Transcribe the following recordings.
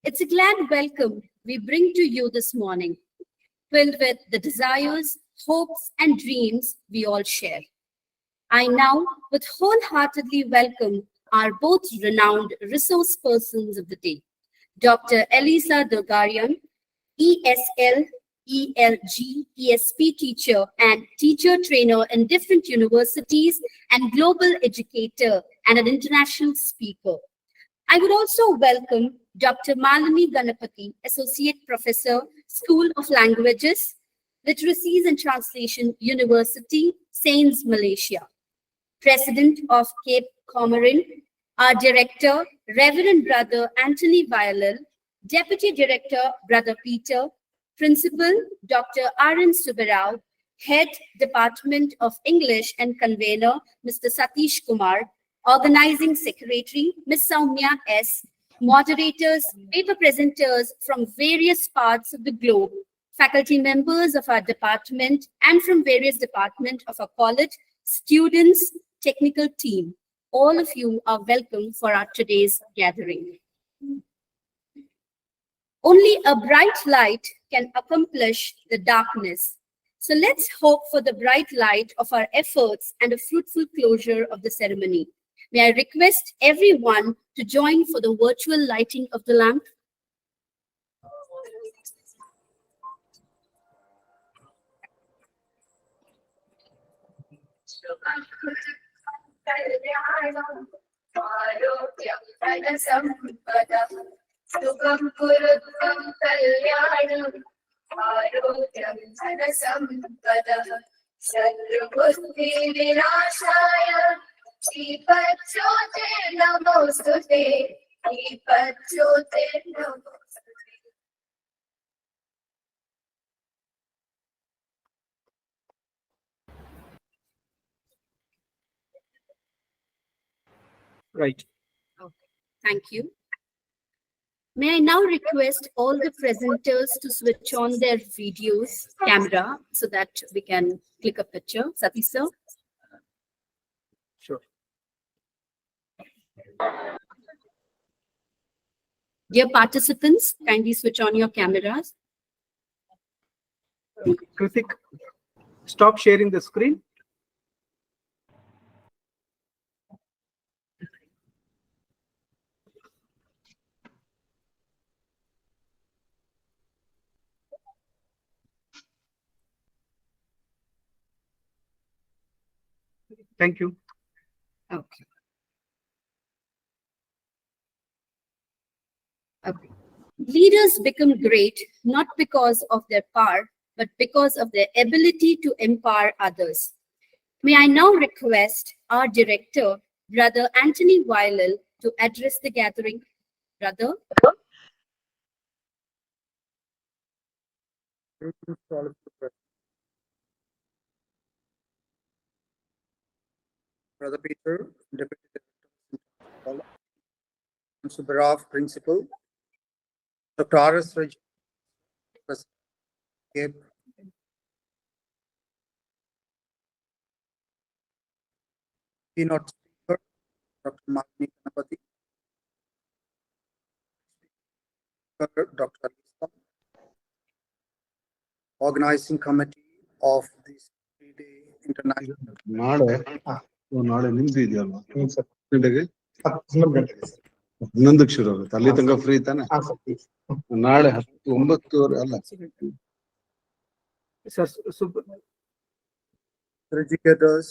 It's a glad welcome we bring to you this morning, filled with the desires, hopes, and dreams we all share. I now would wholeheartedly welcome our both renowned resource persons of the day, Dr. Elisa Dogarian, ESL, ELG, ESP teacher and teacher trainer in different universities and global educator and an international speaker. I would also welcome Dr. Malini Ganapati, Associate Professor, School of Languages, Literacies and Translation University, Sains, Malaysia. President of Cape Comorin, our Director, Reverend Brother Anthony Violel, Deputy Director, Brother Peter, Principal, Dr. R.N. Subarao, Head, Department of English and Convener, Mr. Satish Kumar, Organizing Secretary, Ms. Soumya S., moderators, paper presenters from various parts of the globe, faculty members of our department and from various departments of our college, students, technical team. All of you are welcome for our today's gathering. Only a bright light can accomplish the darkness. So let's hope for the bright light of our efforts and a fruitful closure of the ceremony. May I request everyone to join for the virtual lighting of the lamp? Right. Okay, thank you. May I now request all the presenters to switch on their videos camera so that we can click a picture. Satish sir. Sure. Dear participants, kindly switch on your cameras. Kritik, stop sharing the screen. Thank you. Okay. Okay. Leaders become great not because of their power, but because of their ability to empower others. May I now request our director, Brother Anthony Violel, to address the gathering. Brother. Brother Peter, Deputy Director, Subarao, Principal, Dr. R.S. Raj, Cape, Keynote Speaker, Dr. Malini Ganapati, Dr. Lisa, Organizing Committee of this 3-day international. ನಾಳೆ ನಾಳೆ ನಿಮ್ದು ಇದೆಯಲ್ವಾ ಗಂಟೆಗೆ 11 ಶುರು ಆಗುತ್ತೆ ಅಲ್ಲಿ ತನಕ free ತಾನೆ ನಾಳೆ 9:30 ಅಲ್ಲ Educators,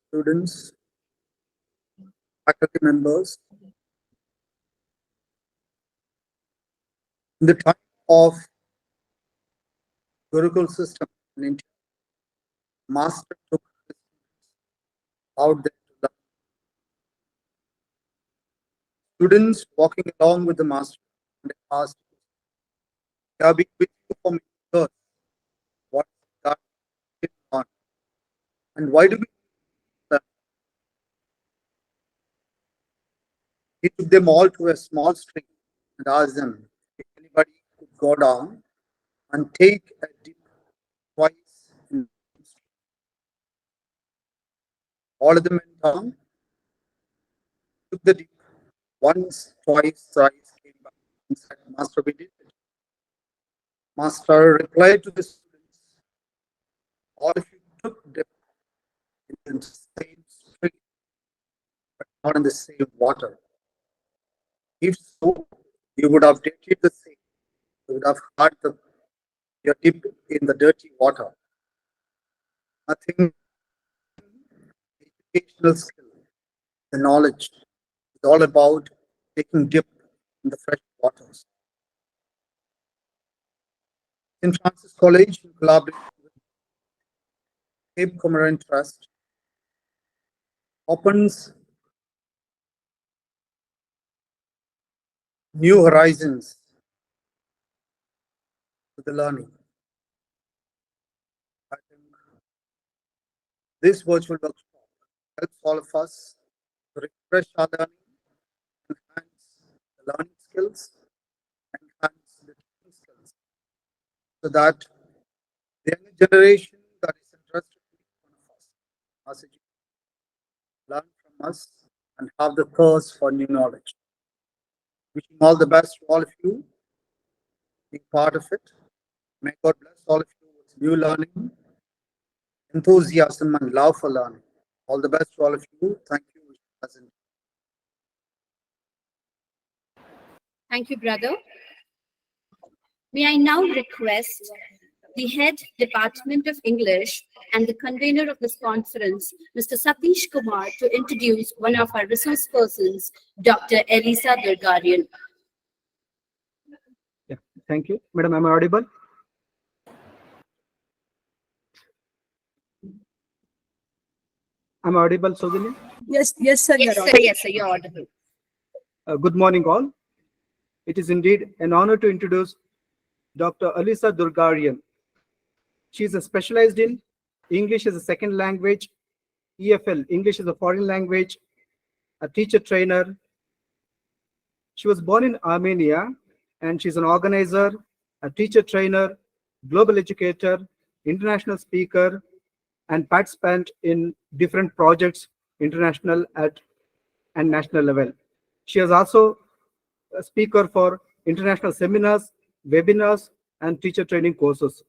students, faculty members, in the time of Gurukul system in India, master took out there to learn. Students walking along with the master and asked, "I have been with you for many years. What God did on? And why do we learn?" He took them all to a small stream and asked them if anybody could go down and take a dip twice in the stream. All of them went down, took the dip once, twice, thrice, came back. In fact, Master, we did it. Master replied to the students, all of you took dip in the same stream, but not in the same water. If so, you would have dipped the same. You would have had your dip in the dirty water. Nothing educational skill, the knowledge is all about taking dip in the fresh waters. St. Francis College, in collaboration with Cape Comorin Trust, opens new horizons to the learning. I think this virtual workshop helps all of us to refresh our learning, enhance the learning skills, enhance the teaching skills, so that the younger generation that is interested in each one of us, as a learn from us and have the thirst for new knowledge. Wishing all the best to all of you, being part of it. May God bless all of you with new learning, enthusiasm, and love for learning. All the best to all of you. Thank you. Thank you, brother. May I now request the Head Department of English and the convener of this conference, Mr. Satish Kumar, to introduce one of our resource persons, Dr. Elisa Durgarian. Yeah. Thank you. Madam, am I audible? Am I audible, Sojini? Yes, sir. Yes, sir. Yes, sir. You're audible. Good morning, all. It is indeed an honor to introduce Dr. Elisa Durgarian. She is specialized in English as a second language, EFL, English as a foreign language, a teacher trainer. She was born in Armenia, and she's an organizer, a teacher trainer, global educator, international speaker, and participant in different projects, international and national level. She is also a speaker for international seminars, webinars, and teacher training courses.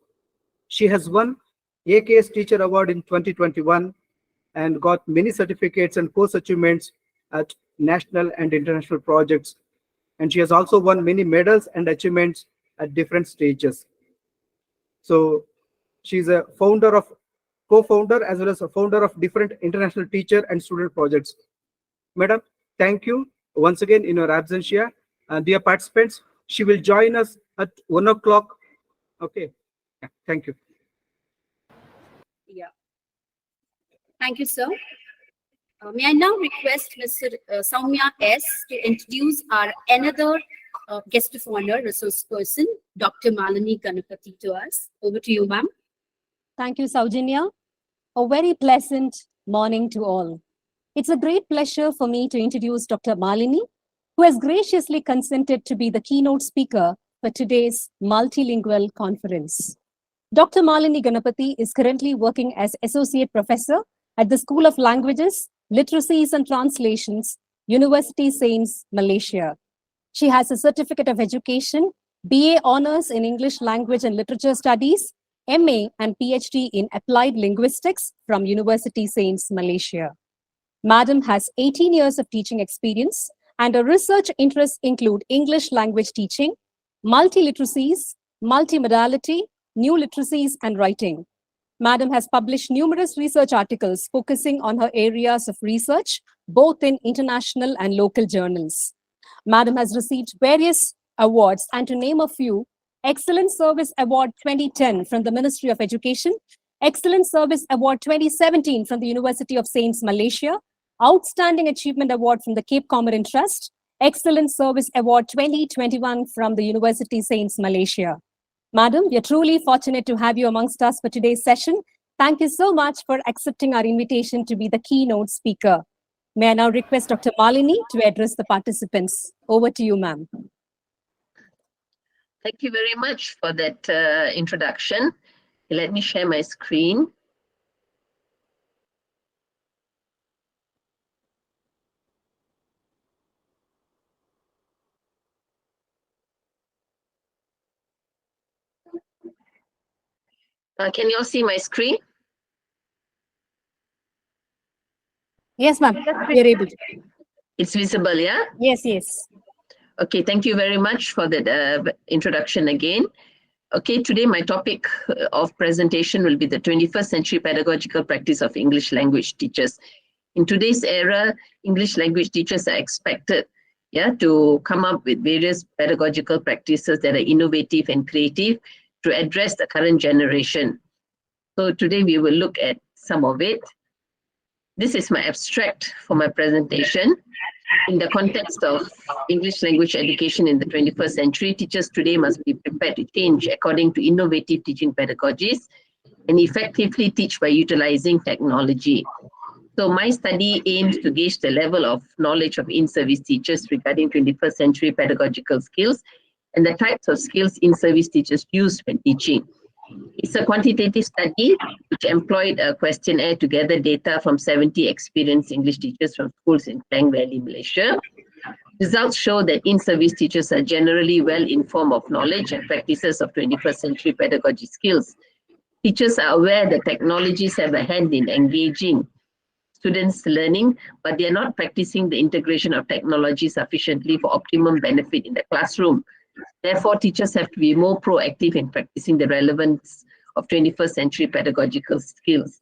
She has won AKS Teacher Award in 2021 and got many certificates and course achievements at national and international projects. And she has also won many medals and achievements at different stages. So she's a co-founder as well as a founder of different international teacher and student projects. Madam, thank you once again in your absentia. Dear participants, she will join us at 1 o'clock. Okay. Yeah, thank you. Yeah. Thank you, sir. May I now request Mr. Soumya S. to introduce our another guest of honor, resource person, Dr. Malini Ganapati, to us. Over to you, ma'am. Thank you, Saujanya. A very pleasant morning to all. It's a great pleasure for me to introduce Dr. Malini, who has graciously consented to be the keynote speaker for today's multilingual conference. Dr. Malini Ganapati is currently working as Associate Professor at the School of Languages, Literacies and Translations, University Sains, Malaysia. She has a Certificate of Education, BA Honours in English Language and Literature Studies, MA and PhD in Applied Linguistics from University Sains, Malaysia. Madam has 18 years of teaching experience, and her research interests include English language teaching, multiliteracies, multimodality, new literacies, and writing. Madam has published numerous research articles focusing on her areas of research, both in international and local journals. Madam has received various awards, and to name a few, Excellent Service Award 2010 from the Ministry of Education, Excellent Service Award 2017 from the University of Sains, Malaysia, Outstanding Achievement Award from the Cape Comorin Trust, Excellent Service Award 2021 from the University Sains, Malaysia. Madam, we are truly fortunate to have you amongst us for today's session. Thank you so much for accepting our invitation to be the keynote speaker. May I now request Dr. Malini to address the participants. Over to you, ma'am. Thank you very much for that introduction. Let me share my screen. Can you all see my screen? Yes, ma'am. We are able to. It's visible, yeah? Yes, yes. Okay, thank you very much for that introduction again. Okay, today my topic of presentation will be the 21st century pedagogical practice of English language teachers. In today's era, English language teachers are expected to come up with various pedagogical practices that are innovative and creative to address the current generation. So today we will look at some of it. This is my abstract for my presentation. In the context of English language education in the 21st century, teachers today must be prepared to change according to innovative teaching pedagogies and effectively teach by utilizing technology. So my study aims to gauge the level of knowledge of in-service teachers regarding 21st century pedagogical skills and the types of skills in-service teachers use when teaching. It's a quantitative study which employed a questionnaire to gather data from 70 experienced English teachers from schools in Klang Valley, Malaysia. Results show that in-service teachers are generally well informed of knowledge and practices of 21st century pedagogy skills. Teachers are aware that technologies have a hand in engaging students' learning, but they are not practicing the integration of technology sufficiently for optimum benefit in the classroom. Therefore, teachers have to be more proactive in practicing the relevance of 21st century pedagogical skills.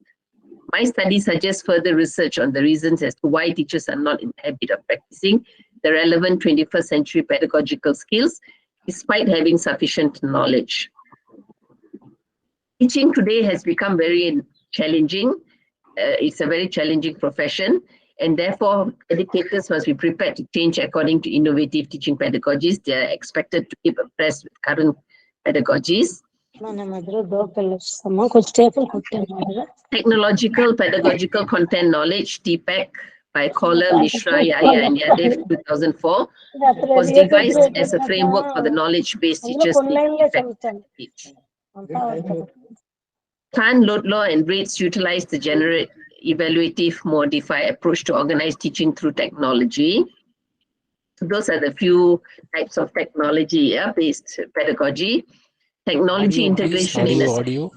My study suggests further research on the reasons as to why teachers are not in the habit of practicing the relevant 21st century pedagogical skills, despite having sufficient knowledge. Teaching today has become very challenging. It's a very challenging profession, and therefore educators must be prepared to change according to innovative teaching pedagogies. They are expected to keep abreast with current pedagogies. Technological pedagogical content knowledge, TPEC, by Kohler, Mishra, Yahya, and Yadev, 2004, was devised as a framework for the knowledge-based teachers to teach. Khan, Ludlow, and Rates utilized the generate, evaluative, modify approach to organize teaching through technology. So those are the few types of technology-based pedagogy. Technology integration in a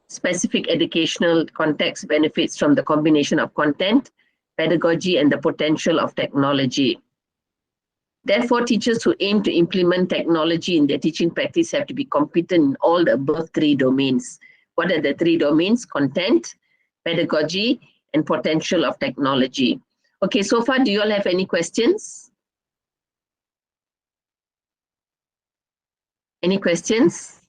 specific educational context benefits from the combination of content, pedagogy, and the potential of technology. Therefore, teachers who aim to implement technology in their teaching practice have to be competent in all the above three domains. What are the three domains? Content, pedagogy, and potential of technology. Okay, so far, do you all have any questions? Any questions?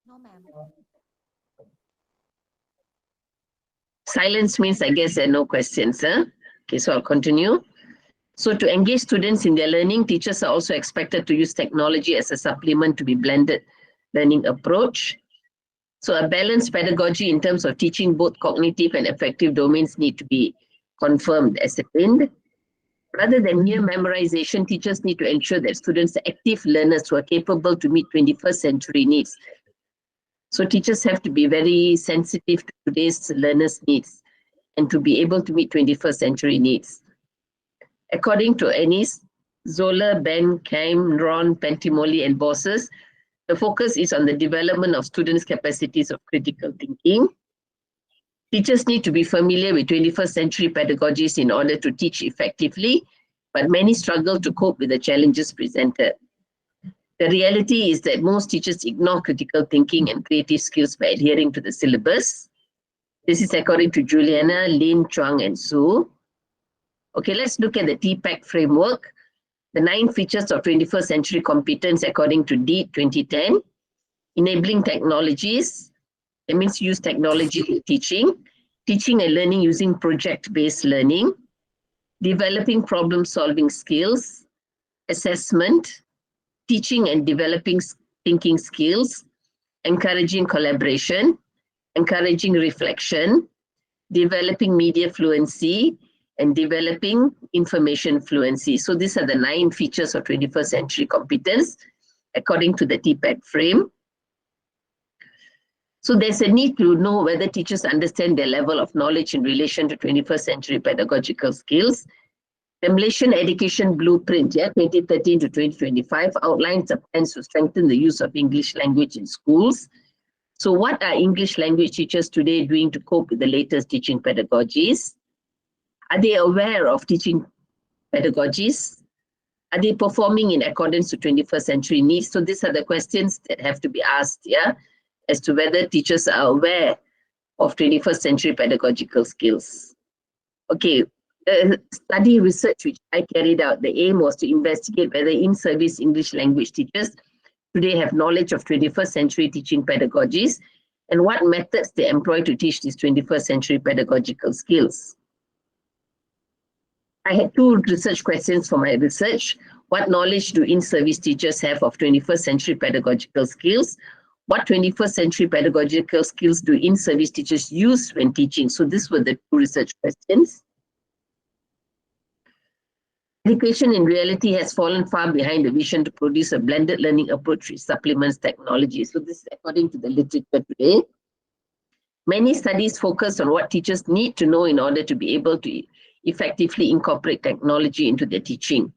No, ma'am. Silence means, I guess, there are no questions. Huh? Okay, so I'll continue. So to engage students in their learning, teachers are also expected to use technology as a supplement to be blended learning approach. So a balanced pedagogy in terms of teaching both cognitive and affective domains need to be confirmed as a trend. Rather than mere memorization, teachers need to ensure that students are active learners who are capable to meet 21st century needs. So teachers have to be very sensitive to today's learners' needs and to be able to meet 21st century needs. According to Ennis, Zoller, Ben, Keim, Ron, Pentimoli, and Bosses, the focus is on the development of students' capacities of critical thinking. Teachers need to be familiar with 21st century pedagogies in order to teach effectively, but many struggle to cope with the challenges presented. The reality is that most teachers ignore critical thinking and creative skills by adhering to the syllabus. This is according to Juliana, Lin, Chuang, and Su. Okay, let's look at the TPEC framework. The 9 features of 21st century competence according to DEET 2010. Enabling technologies, that means use technology in teaching. Teaching and learning using project-based learning. Developing problem-solving skills. Assessment. Teaching and developing thinking skills. Encouraging collaboration. Encouraging reflection. Developing media fluency. And developing information fluency. So these are the 9 features of 21st century competence according to the TPEC frame. So there's a need to know whether teachers understand their level of knowledge in relation to 21st century pedagogical skills. The Malaysian Education Blueprint, 2013 to 2025, outlines the plans to strengthen the use of English language in schools. So what are English language teachers today doing to cope with the latest teaching pedagogies? Are they aware of teaching pedagogies? Are they performing in accordance to 21st century needs? So these are the questions that have to be asked, as to whether teachers are aware of 21st century pedagogical skills. Okay, the study research which I carried out, the aim was to investigate whether in-service English language teachers today have knowledge of 21st century teaching pedagogies and what methods they employ to teach these 21st century pedagogical skills. I had two research questions for my research. What knowledge do in-service teachers have of 21st century pedagogical skills? What 21st century pedagogical skills do in-service teachers use when teaching? So these were the two research questions. Education in reality has fallen far behind the vision to produce a blended learning approach which supplements technology. So this is according to the literature today. Many studies focus on what teachers need to know in order to be able to effectively incorporate technology into their teaching.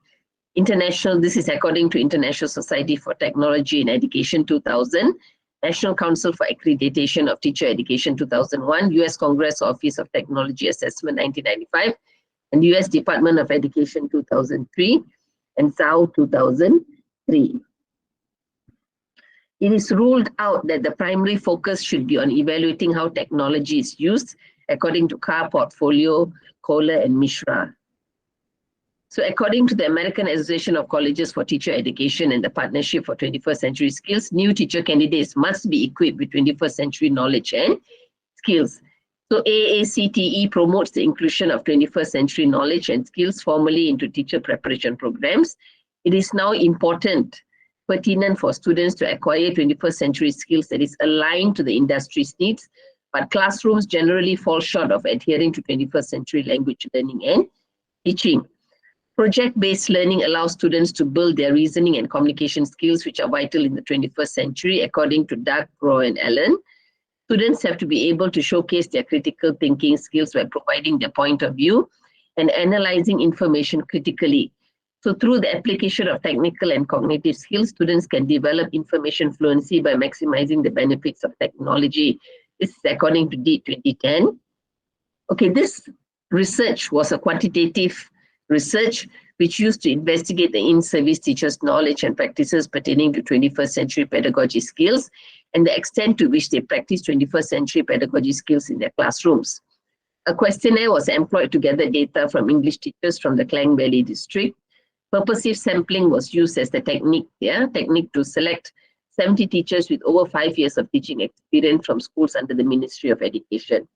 This is according to International Society for Technology in Education 2000, National Council for Accreditation of Teacher Education 2001, US Congress Office of Technology Assessment 1995, and US Department of Education 2003, and ZAO 2003. It is ruled out that the primary focus should be on evaluating how technology is used, according to Carr Portfolio, Kohler, and Mishra. So according to the American Association of Colleges for Teacher Education and the Partnership for 21st Century Skills, new teacher candidates must be equipped with 21st century knowledge and skills. So AACTE promotes the inclusion of 21st century knowledge and skills formally into teacher preparation programs. It is now pertinent for students to acquire 21st century skills that is aligned to the industry's needs, but classrooms generally fall short of adhering to 21st century language learning and teaching. Project-based learning allows students to build their reasoning and communication skills, which are vital in the 21st century, according to Doug, Crow, and Allen. Students have to be able to showcase their critical thinking skills by providing their point of view and analyzing information critically. So through the application of technical and cognitive skills, students can develop information fluency by maximizing the benefits of technology. This is according to DEET 2010. Okay, this research was a quantitative research which used to investigate the in-service teachers' knowledge and practices pertaining to 21st century pedagogy skills and the extent to which they practice 21st century pedagogy skills in their classrooms. A questionnaire was employed to gather data from English teachers from the Klang Valley district. Purposive sampling was used as the technique to select 70 teachers with over 5 years of teaching experience from schools under the Ministry of Education.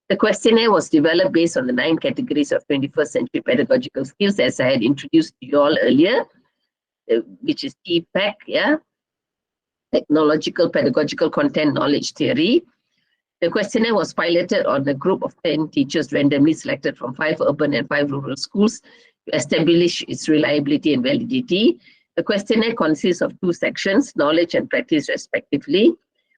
The questionnaire was developed based on the 9 categories of 21st century pedagogical skills, as I had introduced to you all earlier, which is TPEC, Technological Pedagogical Content Knowledge Theory. The questionnaire was piloted on a group of 10 teachers randomly selected from 5 urban and 5 rural schools to establish its reliability and validity. The questionnaire consists of 2 sections, knowledge and practice respectively,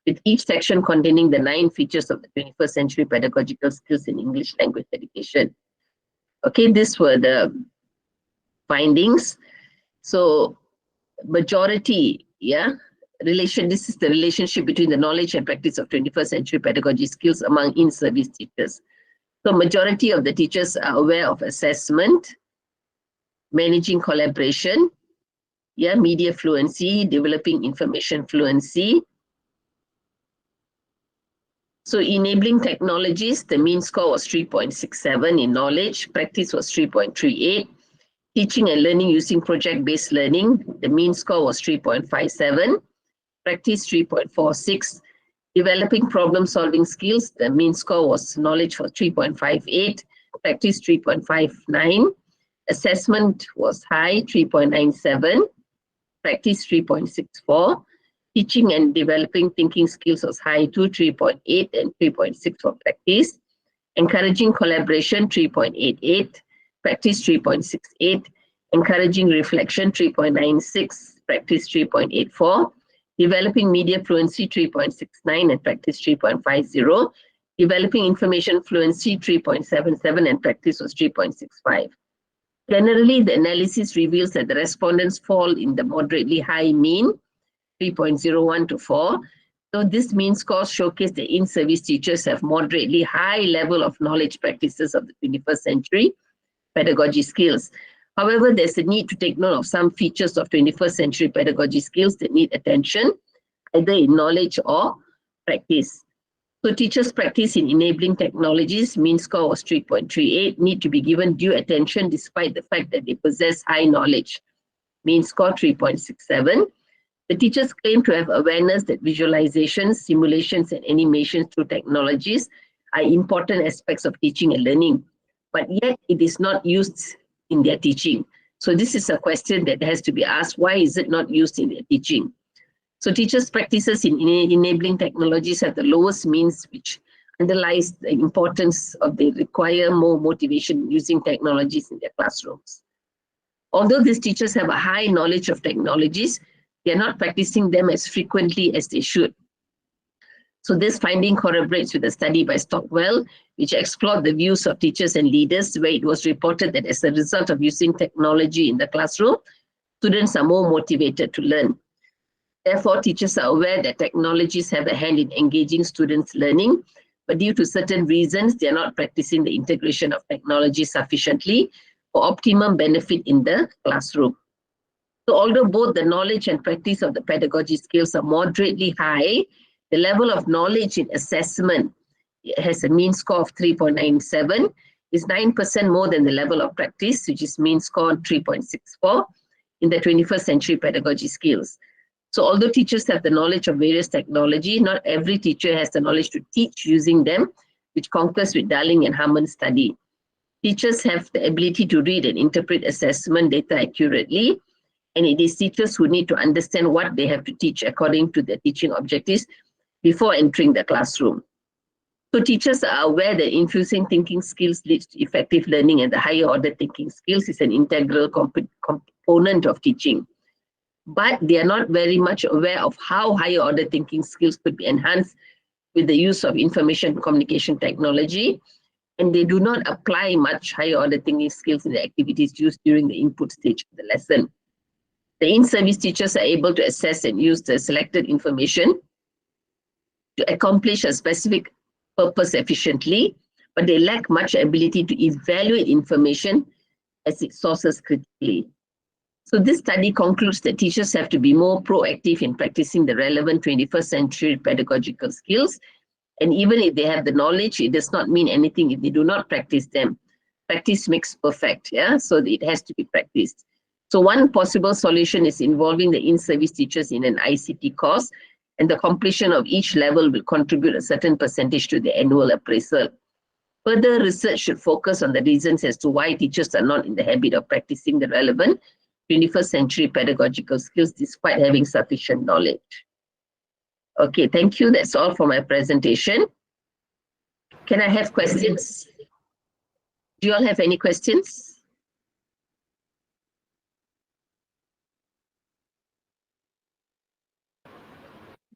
with each section containing the 9 features of the 21st century pedagogical skills in English language education. Okay, these were the findings. So majority, this is the relationship between the knowledge and practice of 21st century pedagogy skills among in-service teachers. So majority of the teachers are aware of assessment, managing collaboration, media fluency, developing information fluency. So enabling technologies, the mean score was 3.67 in knowledge, practice was 3.38. Teaching and learning using project-based learning, the mean score was 3.57, practice 3.46. Developing problem-solving skills, the mean score was knowledge for 3.58, practice 3.59. Assessment was high, 3.97, practice 3.64. Teaching and developing thinking skills was high to 3.8 and 3.6 for practice. Encouraging collaboration, 3.88, practice 3.68. Encouraging reflection, 3.96, practice 3.84. Developing media fluency, 3.69 and practice 3.50. Developing information fluency, 3.77 and practice was 3.65. Generally, the analysis reveals that the respondents fall in the moderately high mean, 3.01 to 4. So this mean score showcase the in-service teachers have moderately high level of knowledge practices of the 21st century pedagogy skills. However, there's a need to take note of some features of 21st century pedagogy skills that need attention, either in knowledge or practice. So teachers' practice in enabling technologies, mean score was 3.38, need to be given due attention despite the fact that they possess high knowledge, mean score 3.67. The teachers claim to have awareness that visualizations, simulations, and animations through technologies are important aspects of teaching and learning, but yet it is not used in their teaching. So this is a question that has to be asked, why is it not used in their teaching? So teachers' practices in enabling technologies have the lowest means, which underlies the importance of they require more motivation using technologies in their classrooms. Although these teachers have a high knowledge of technologies, they are not practicing them as frequently as they should. So this finding corroborates with a study by Stockwell, which explored the views of teachers and leaders, where it was reported that as a result of using technology in the classroom, students are more motivated to learn. Therefore, teachers are aware that technologies have a hand in engaging students' learning, but due to certain reasons, they are not practicing the integration of technology sufficiently for optimum benefit in the classroom. So although both the knowledge and practice of the pedagogy skills are moderately high, the level of knowledge in assessment has a mean score of 3.97, is 9% more than the level of practice, which is mean score 3.64 in the 21st century pedagogy skills. So although teachers have the knowledge of various technology, not every teacher has the knowledge to teach using them, which concurs with Darling and Harmon's study. Teachers have the ability to read and interpret assessment data accurately, and it is teachers who need to understand what they have to teach according to their teaching objectives before entering the classroom. So teachers are aware that infusing thinking skills leads to effective learning, and the higher order thinking skills is an integral component of teaching. But they are not very much aware of how higher order thinking skills could be enhanced with the use of information communication technology, and they do not apply much higher order thinking skills in the activities used during the input stage of the lesson. The in-service teachers are able to assess and use the selected information to accomplish a specific purpose efficiently, but they lack much ability to evaluate information as it sources critically. So this study concludes that teachers have to be more proactive in practicing the relevant 21st century pedagogical skills. And even if they have the knowledge, it does not mean anything if they do not practice them. Practice makes perfect, yeah? So it has to be practiced. So one possible solution is involving the in-service teachers in an ICT course, and the completion of each level will contribute a certain percentage to the annual appraisal. Further research should focus on the reasons as to why teachers are not in the habit of practicing the relevant 21st century pedagogical skills despite having sufficient knowledge. Okay, thank you. That's all for my presentation. Can I have questions? Do you all have any questions?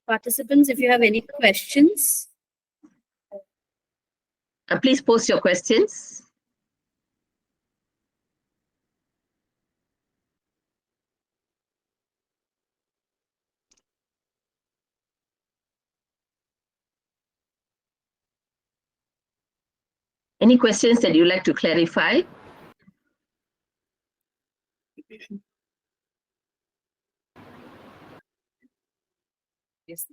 Participants, if you have any questions. Please post your questions. Any questions that you'd like to clarify? Yes.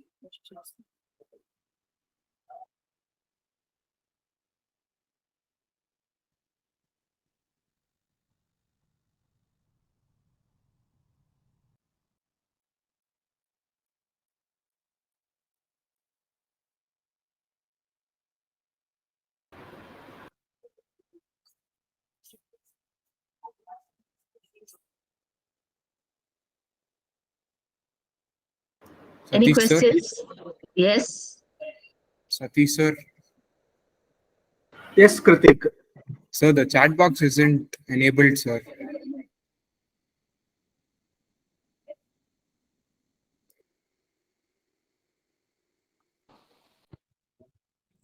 Any Satish, sir. questions? Yes. Satish, sir. Yes, Kritik. Sir, the chat box isn't enabled, sir.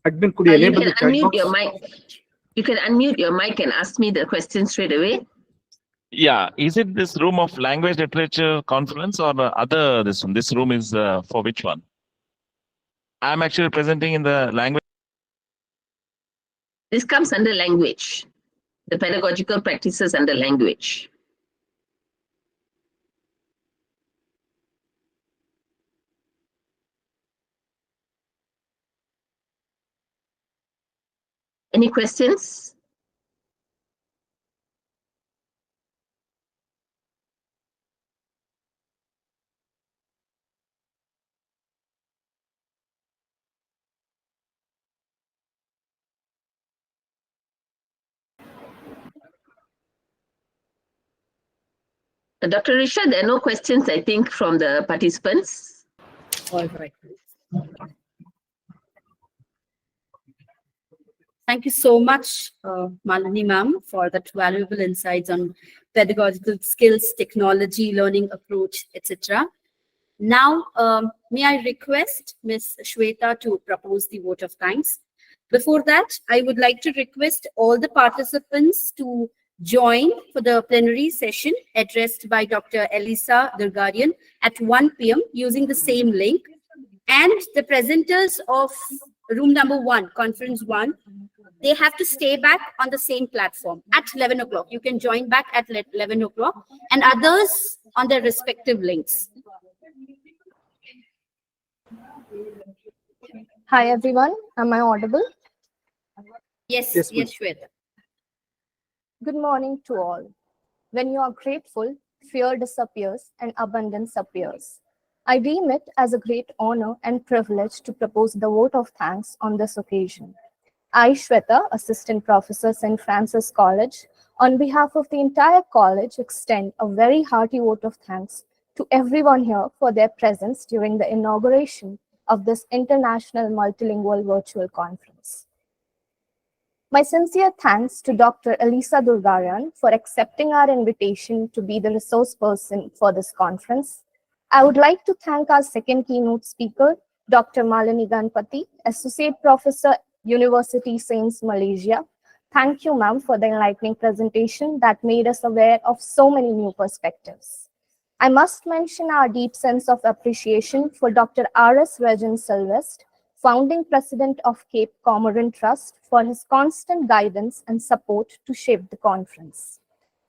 Admin, could you You enable can the chat unmute box? your mic. You can unmute your mic and ask me the question straight away. Yeah, is it this room of language literature conference or other this one? This room is for which one? I'm actually presenting in the language. This comes under language, the pedagogical practices under language. Any questions? Dr. Risha, there are no questions, I think, from the participants. All right. Thank you so much, Malini ma'am, for that valuable insights on pedagogical skills, technology, learning approach, etc. Now, may I request Ms. Shweta to propose the vote of thanks. Before that, I would like to request all the participants to join for the plenary session addressed by Dr. Elisa Durgarian at 1 p.m. using the same link. And the presenters of room number 1, conference 1, they have to stay back on the same platform at 11 o'clock. You can join back at 11 o'clock and others on their respective links. Hi everyone, am I audible? Yes, Yes, yes, please. Shweta. Good morning to all. When you are grateful, fear disappears and abundance appears. I deem it as a great honor and privilege to propose the vote of thanks on this occasion. I, Shweta, Assistant Professor, St. Francis College, on behalf of the entire college, extend a very hearty vote of thanks to everyone here for their presence during the inauguration of this international multilingual virtual conference. My sincere thanks to Dr. Elisa Durgarian for accepting our invitation to be the resource person for this conference. I would like to thank our second keynote speaker, Dr. Malini Ganpati, Associate Professor, University Sains, Malaysia. Thank you, ma'am, for the enlightening presentation that made us aware of so many new perspectives. I must mention our deep sense of appreciation for Dr. R.S. Regin Sylvest, founding president of Cape Comorin Trust, for his constant guidance and support to shape the conference.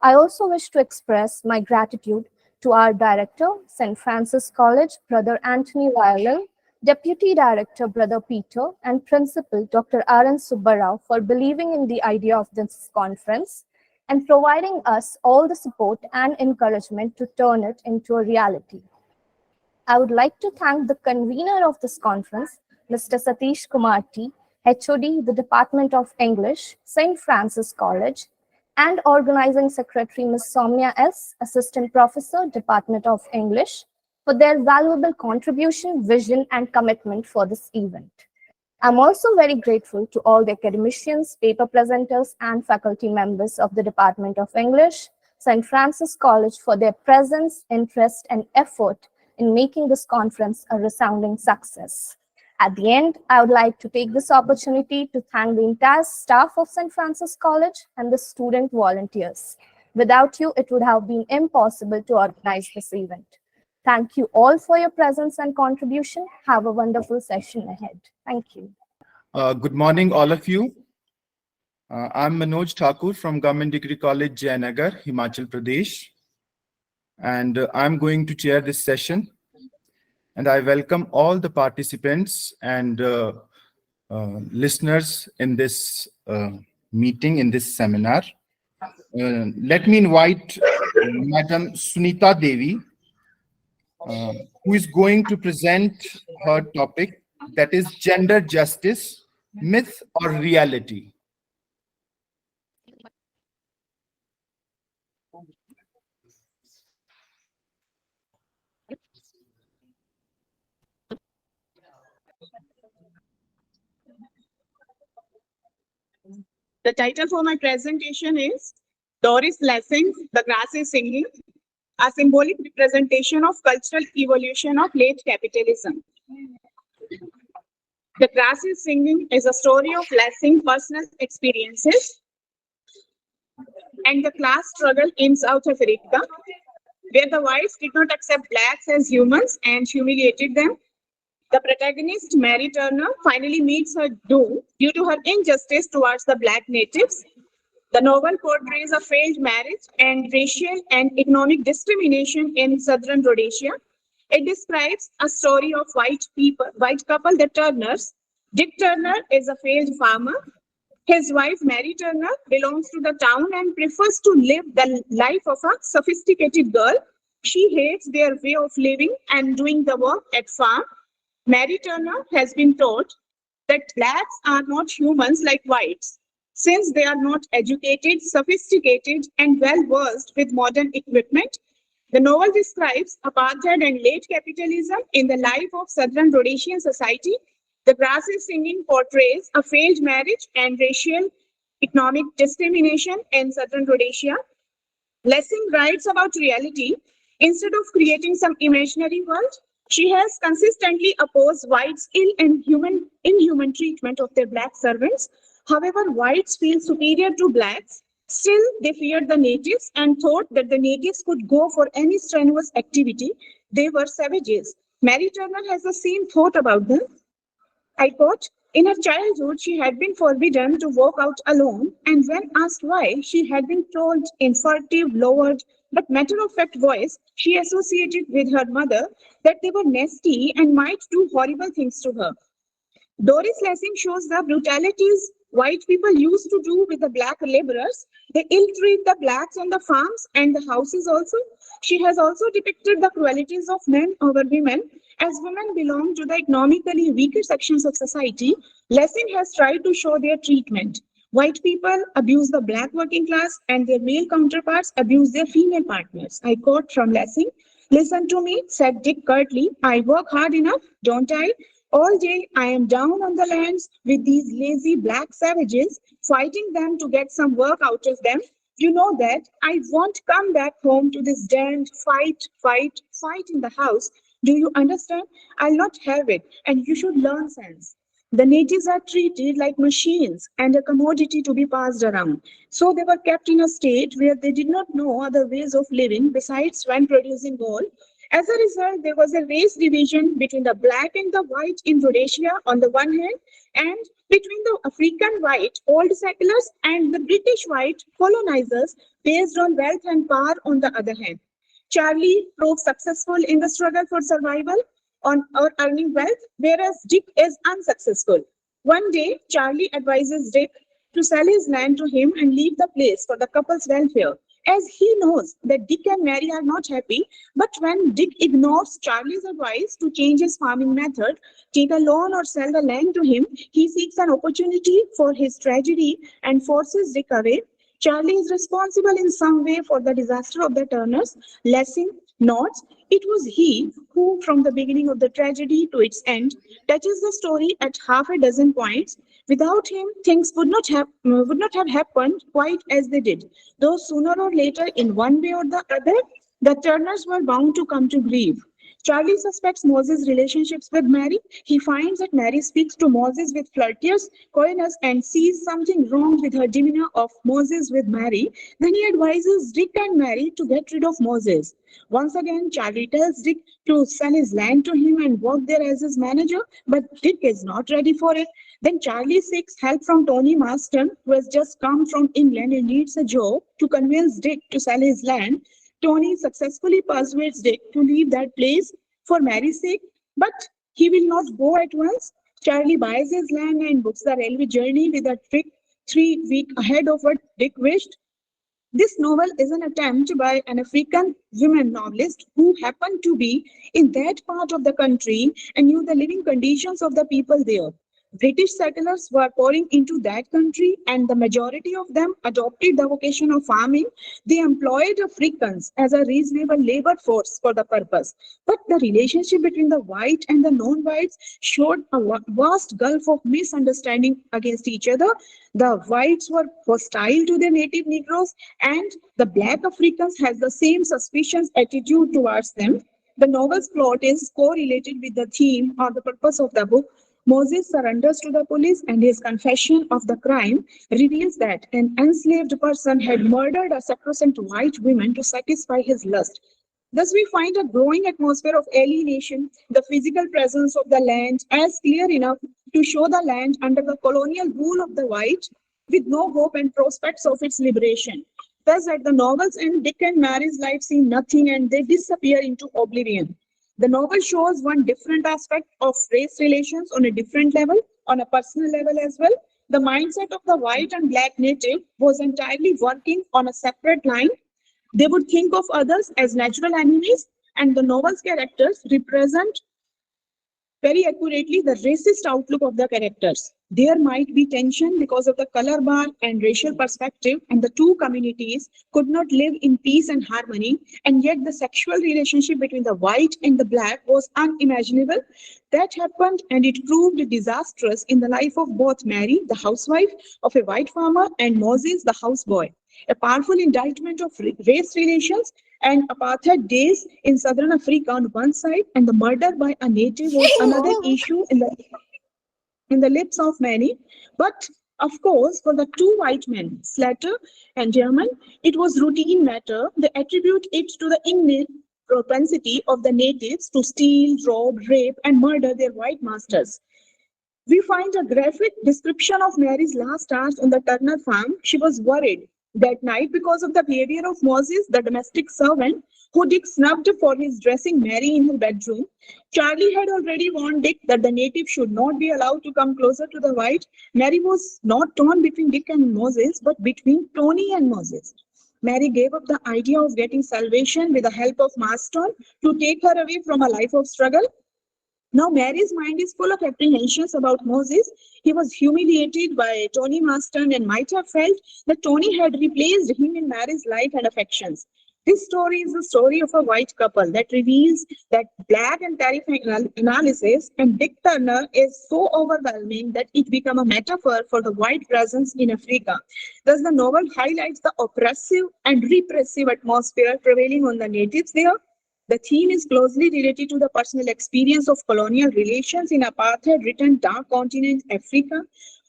I also wish to express my gratitude to our director, St. Francis College, Brother Anthony Violin, Deputy Director, Brother Peter, and Principal, Dr. R.N. Subbarao, for believing in the idea of this conference and providing us all the support and encouragement to turn it into a reality. I would like to thank the convener of this conference, Mr. Satish Kumar T, HOD, the Department of English, St. Francis College, and Organizing Secretary Ms. Soumya S, Assistant Professor, Department of English, for their valuable contribution, vision, and commitment for this event. I'm also very grateful to all the academicians, paper presenters, and faculty members of the Department of English, St. Francis College, for their presence, interest, and effort in making this conference a resounding success. At the end, I would like to take this opportunity to thank the entire staff of St. Francis College and the student volunteers. Without you, it would have been impossible to organize this event. Thank you all for your presence and contribution. Have a wonderful session ahead. Thank you. Good morning, all of you. I'm Manoj Thakur from Government Degree College, Jayanagar, Himachal Pradesh. And I'm going to chair this session. And I welcome all the participants and listeners in this meeting, in this seminar. Let me invite Madam Sunita Devi, who is going to present her topic, that is gender justice, myth or reality. The title for my presentation is Doris Lessing's The Grass is Singing, a symbolic representation of cultural evolution of late capitalism. The Grass is Singing is a story of Lessing's personal experiences and the class struggle in South Africa, where the whites did not accept blacks as humans and humiliated them. The protagonist, Mary Turner, finally meets her doom due to her injustice towards the black natives. The novel portrays a failed marriage and racial and economic discrimination in southern Rhodesia. It describes a story of white couple, the Turners. Dick Turner is a failed farmer. His wife, Mary Turner, belongs to the town and prefers to live the life of a sophisticated girl. She hates their way of living and doing the work at farm. Mary Turner has been taught that blacks are not humans like whites, since they are not educated, sophisticated, and well versed with modern equipment. The novel describes apartheid and late capitalism in the life of Southern Rhodesian society. The Grass is Singing portrays a failed marriage and racial economic discrimination in Southern Rhodesia. Lessing writes about reality instead of creating some imaginary world. She has consistently opposed whites' ill and inhuman treatment of their black servants. However, whites feel superior to blacks. Still, they feared the natives and thought that the natives could go for any strenuous activity. They were savages. Mary Turner has the same thought about them. I quote, in her childhood, she had been forbidden to walk out alone, and when asked why, she had been told in furtive, lowered, but matter-of-fact voice she associated with her mother that they were nasty and might do horrible things to her. Doris Lessing shows the brutalities white people used to do with the black laborers. They ill-treat the blacks on the farms and the houses also. She has also depicted the cruelties of men over women. As women belong to the economically weaker sections of society, Lessing has tried to show their treatment. White people abuse the black working class and their male counterparts abuse their female partners. I quote from Lessing, listen to me, said Dick curtly. I work hard enough, don't I? All day I am down on the lands with these lazy black savages, fighting them to get some work out of them. You know that I won't come back home to this damned fight in the house. Do you understand? I'll not have it, and you should learn sense. The natives are treated like machines and a commodity to be passed around. So they were kept in a state where they did not know other ways of living besides when producing gold. As a result, there was a race division between the black and the white in Rhodesia on the one hand, and between the African white old settlers and the British white colonizers based on wealth and power on the other hand. Charlie proved successful in the struggle for survival or earning wealth, whereas Dick is unsuccessful. One day, Charlie advises Dick to sell his land to him and leave the place for the couple's welfare, as he knows that Dick and Mary are not happy. But when Dick ignores Charlie's advice to change his farming method, take a loan or sell the land to him, he seeks an opportunity for his tragedy and forces Dick away. Charlie is responsible in some way for the disaster of the Turners. Lessing notes, it was he who, from the beginning of the tragedy to its end, touches the story at half a dozen points. Without him, things would not have happened quite as they did. Though sooner or later, in one way or the other, the Turners were bound to come to grief. Charlie suspects Moses' relationships with Mary. He finds that Mary speaks to Moses with flirtatious coyness and sees something wrong with her demeanor of Moses with Mary. Then he advises Dick and Mary to get rid of Moses. Once again, Charlie tells Dick to sell his land to him and work there as his manager, but Dick is not ready for it. Then Charlie seeks help from Tony Marston, who has just come from England and needs a job, to convince Dick to sell his land. Tony successfully persuades Dick to leave that place for Mary's sake, but he will not go at once. Charlie buys his land and books the railway journey with a trip 3 weeks ahead of what Dick wished. This novel is an attempt by an African women novelist who happened to be in that part of the country and knew the living conditions of the people there. British settlers were pouring into that country, and the majority of them adopted the vocation of farming. They employed Africans as a reasonable labor force for the purpose. But the relationship between the white and the non-whites showed a vast gulf of misunderstanding against each other. The whites were hostile to their native Negroes, and the black Africans had the same suspicious attitude towards them. The novel's plot is correlated with the theme or the purpose of the book. Moses surrenders to the police, and his confession of the crime reveals that an enslaved person had murdered a sacrosanct white woman to satisfy his lust. Thus, we find a growing atmosphere of alienation, the physical presence of the land as clear enough to show the land under the colonial rule of the white, with no hope and prospects of its liberation. Thus, at the novel's end, Dick and Mary's life seem nothing and they disappear into oblivion. The novel shows one different aspect of race relations on a different level, on a personal level as well. The mindset of the white and black native was entirely working on a separate line. They would think of others as natural enemies, and the novel's characters represent very accurately the racist outlook of the characters. There might be tension because of the color bar and racial perspective, and the two communities could not live in peace and harmony, and yet the sexual relationship between the white and the black was unimaginable. That happened, and it proved disastrous in the life of both Mary, the housewife of a white farmer, and Moses, the houseboy. A powerful indictment of race relations and apartheid days in southern Africa on one side, and the murder by a native was another issue in the lips of many. But of course, for the two white men, Slater and German, it was routine matter. They attribute it to the innate propensity of the natives to steal, rob, rape, and murder their white masters. We find a graphic description of Mary's last hours on the Turner farm. She was worried that night because of the behavior of Moses, the domestic servant, who Dick snubbed for his dressing Mary in her bedroom. Charlie had already warned Dick that the native should not be allowed to come closer to the white. Mary was not torn between Dick and Moses, but between Tony and Moses. Mary gave up the idea of getting salvation with the help of Marston to take her away from a life of struggle. Now Mary's mind is full of apprehensions about Moses. He was humiliated by Tony Marston and might have felt that Tony had replaced him in Mary's life and affections. This story is the story of a white couple that reveals that black and terrifying analysis, and Dick Turner is so overwhelming that it becomes a metaphor for the white presence in Africa. Thus, the novel highlights the oppressive and repressive atmosphere prevailing on the natives there. The theme is closely related to the personal experience of colonial relations in apartheid-ridden dark continent Africa.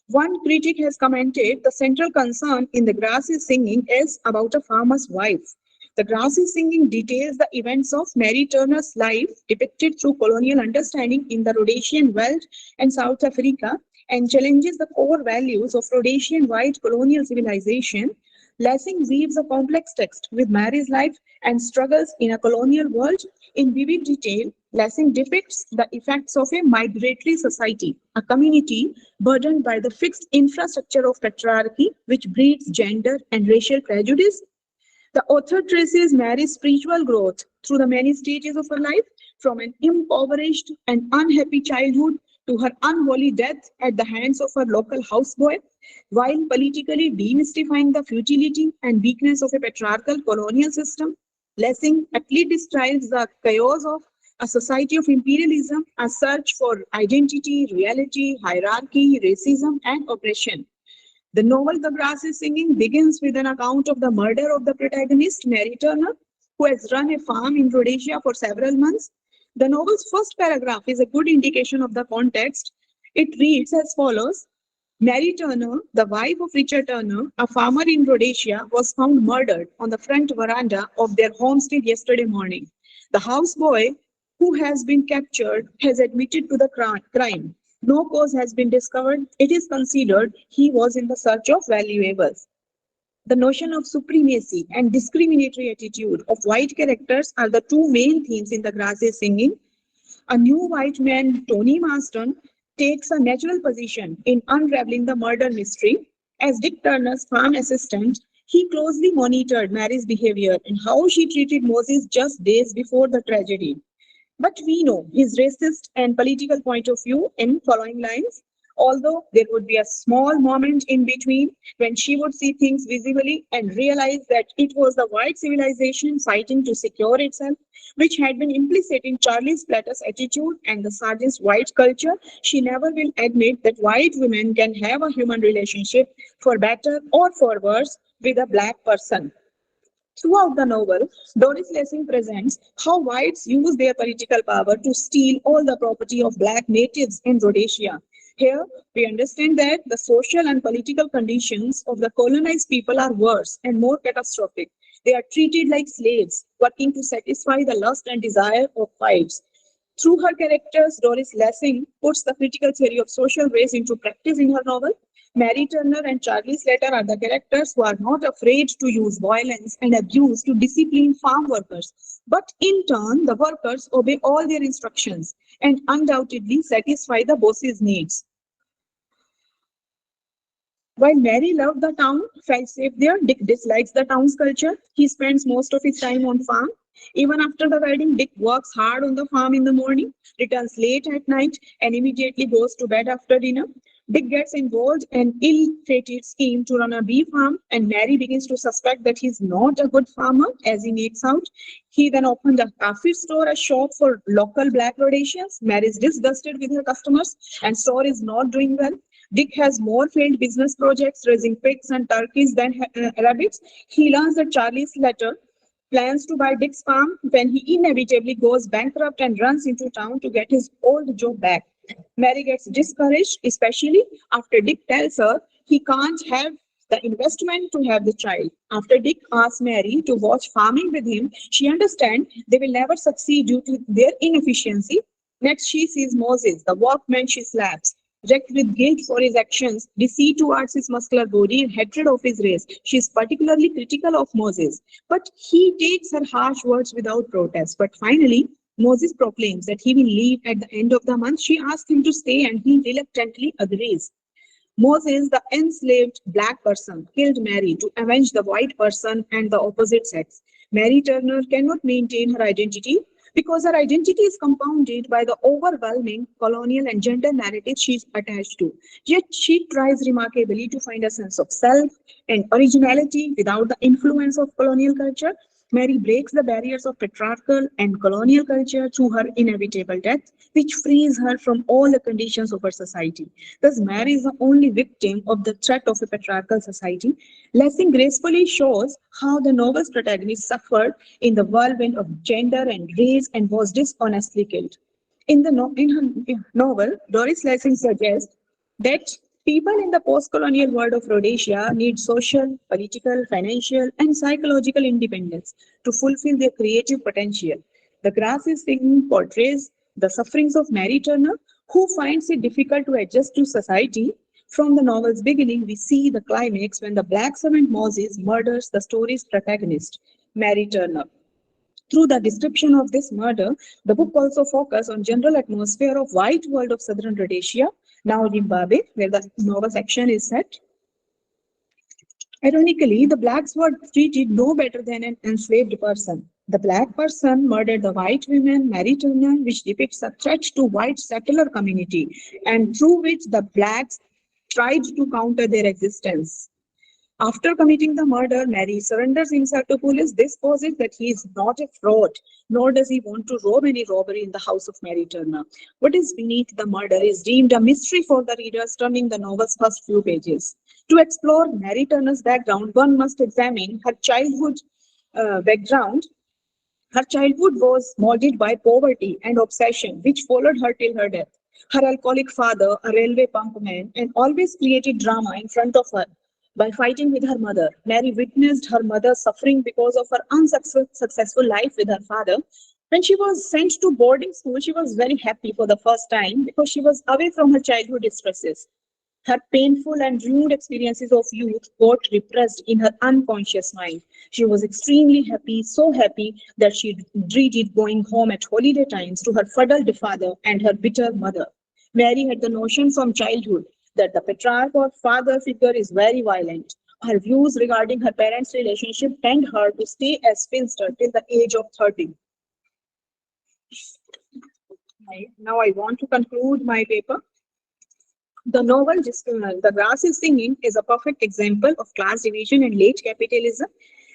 One critic has commented the central concern in The Grass is Singing is about a farmer's wife. The Grass is Singing details the events of Mary Turner's life depicted through colonial understanding in the Rhodesian Welt and South Africa, and challenges the core values of Rhodesian white colonial civilization. Lessing weaves a complex text with Mary's life and struggles in a colonial world in vivid detail. Lessing depicts the effects of a migratory society, a community burdened by the fixed infrastructure of patriarchy, which breeds gender and racial prejudice. The author traces Mary's spiritual growth through the many stages of her life, from an impoverished and unhappy childhood to her unholy death at the hands of her local houseboy, while politically demystifying the futility and weakness of a patriarchal colonial system. Lessing aptly describes the chaos of a society of imperialism, a search for identity, reality, hierarchy, racism, and oppression. The novel The Grass is Singing begins with an account of the murder of the protagonist, Mary Turner, who has run a farm in Rhodesia for several months. The novel's first paragraph is a good indication of the context. It reads as follows. Mary Turner, the wife of Richard Turner, a farmer in Rhodesia, was found murdered on the front veranda of their homestead yesterday morning. The houseboy who has been captured has admitted to the crime. No cause has been discovered. It is considered he was in the search of valuables. The notion of supremacy and discriminatory attitude of white characters are the two main themes in The Grass is Singing. A new white man, Tony Marston, takes a natural position in unraveling the murder mystery. As Dick Turner's farm assistant, he closely monitored Mary's behavior and how she treated Moses just days before the tragedy. But we know his racist and political point of view in following lines. Although there would be a small moment in between when she would see things visibly and realize that it was the white civilization fighting to secure itself, which had been implicit in Charlie Splatter's attitude and the sergeant's white culture, she never will admit that white women can have a human relationship, for better or for worse, with a black person. Throughout the novel, Doris Lessing presents how whites use their political power to steal all the property of black natives in Rhodesia. Here, we understand that the social and political conditions of the colonized people are worse and more catastrophic. They are treated like slaves, working to satisfy the lust and desire of wives. Through her characters, Doris Lessing puts the critical theory of social race into practice in her novel. Mary Turner and Charlie Slater are the characters who are not afraid to use violence and abuse to discipline farm workers. But in turn, the workers obey all their instructions and undoubtedly satisfy the boss's needs. While Mary loved the town, felt safe there, Dick dislikes the town's culture. He spends most of his time on farm. Even after the wedding, Dick works hard on the farm in the morning, returns late at night, and immediately goes to bed after dinner. Dick gets involved in an ill-fated scheme to run a bee farm, and Mary begins to suspect that he's not a good farmer, as he makes out. He then opened a coffee store, a shop for local black Rhodesians. Mary is disgusted with her customers, and store is not doing well. Dick has more failed business projects, raising pigs and turkeys than rabbits. He learns that Charlie's letter plans to buy Dick's farm when he inevitably goes bankrupt and runs into town to get his old job back. Mary gets discouraged, especially after Dick tells her he can't have the investment to have the child. After Dick asks Mary to watch farming with him, she understands they will never succeed due to their inefficiency. Next, she sees Moses, the workman she slaps. Wrecked with guilt for his actions, deceit towards his muscular body, and hatred of his race, she is particularly critical of Moses. But he takes her harsh words without protest. But finally, Moses proclaims that he will leave at the end of the month. She asks him to stay, and he reluctantly agrees. Moses, the enslaved black person, killed Mary to avenge the white person and the opposite sex. Mary Turner cannot maintain her identity because her identity is compounded by the overwhelming colonial and gender narratives she is attached to. Yet she tries remarkably to find a sense of self and originality without the influence of colonial culture. Mary breaks the barriers of patriarchal and colonial culture through her inevitable death, which frees her from all the conditions of her society. Thus, Mary is the only victim of the threat of a patriarchal society. Lessing gracefully shows how the novel's protagonist suffered in the whirlwind of gender and race and was dishonestly killed. In her novel, Doris Lessing suggests that people in the post-colonial world of Rhodesia need social, political, financial, and psychological independence to fulfill their creative potential. The Grass is Singing portrays the sufferings of Mary Turner, who finds it difficult to adjust to society. From the novel's beginning, we see the climax when the black servant Moses murders the story's protagonist, Mary Turner. Through the description of this murder, the book also focuses on general atmosphere of white world of southern Rhodesia, now Zimbabwe, where the novel section is set. Ironically, the blacks were treated no better than an enslaved person. The black person murdered the white woman, Mary Turner, which depicts a threat to white settler community, and through which the blacks tried to counter their existence. After committing the murder, Mary surrenders himself to police. This poses that he is not a fraud, nor does he want to rob any robbery in the house of Mary Turner. What is beneath the murder is deemed a mystery for the readers, turning the novel's first few pages. To explore Mary Turner's background, one must examine her childhood background. Her childhood was molded by poverty and obsession, which followed her till her death. Her alcoholic father, a railway pumpman, and always created drama in front of her. By fighting with her mother, Mary witnessed her mother suffering because of her unsuccessful life with her father. When she was sent to boarding school, she was very happy for the first time because she was away from her childhood distresses. Her painful and rude experiences of youth got repressed in her unconscious mind. She was extremely happy, so happy that she dreaded going home at holiday times to her fuddled father and her bitter mother. Mary had the notion from childhood that the patriarch or father figure is very violent. Her views regarding her parents' relationship tend her to stay a spinster till the age of 30. Now I want to conclude my paper. The novel, The Grass is Singing, is a perfect example of class division and late capitalism,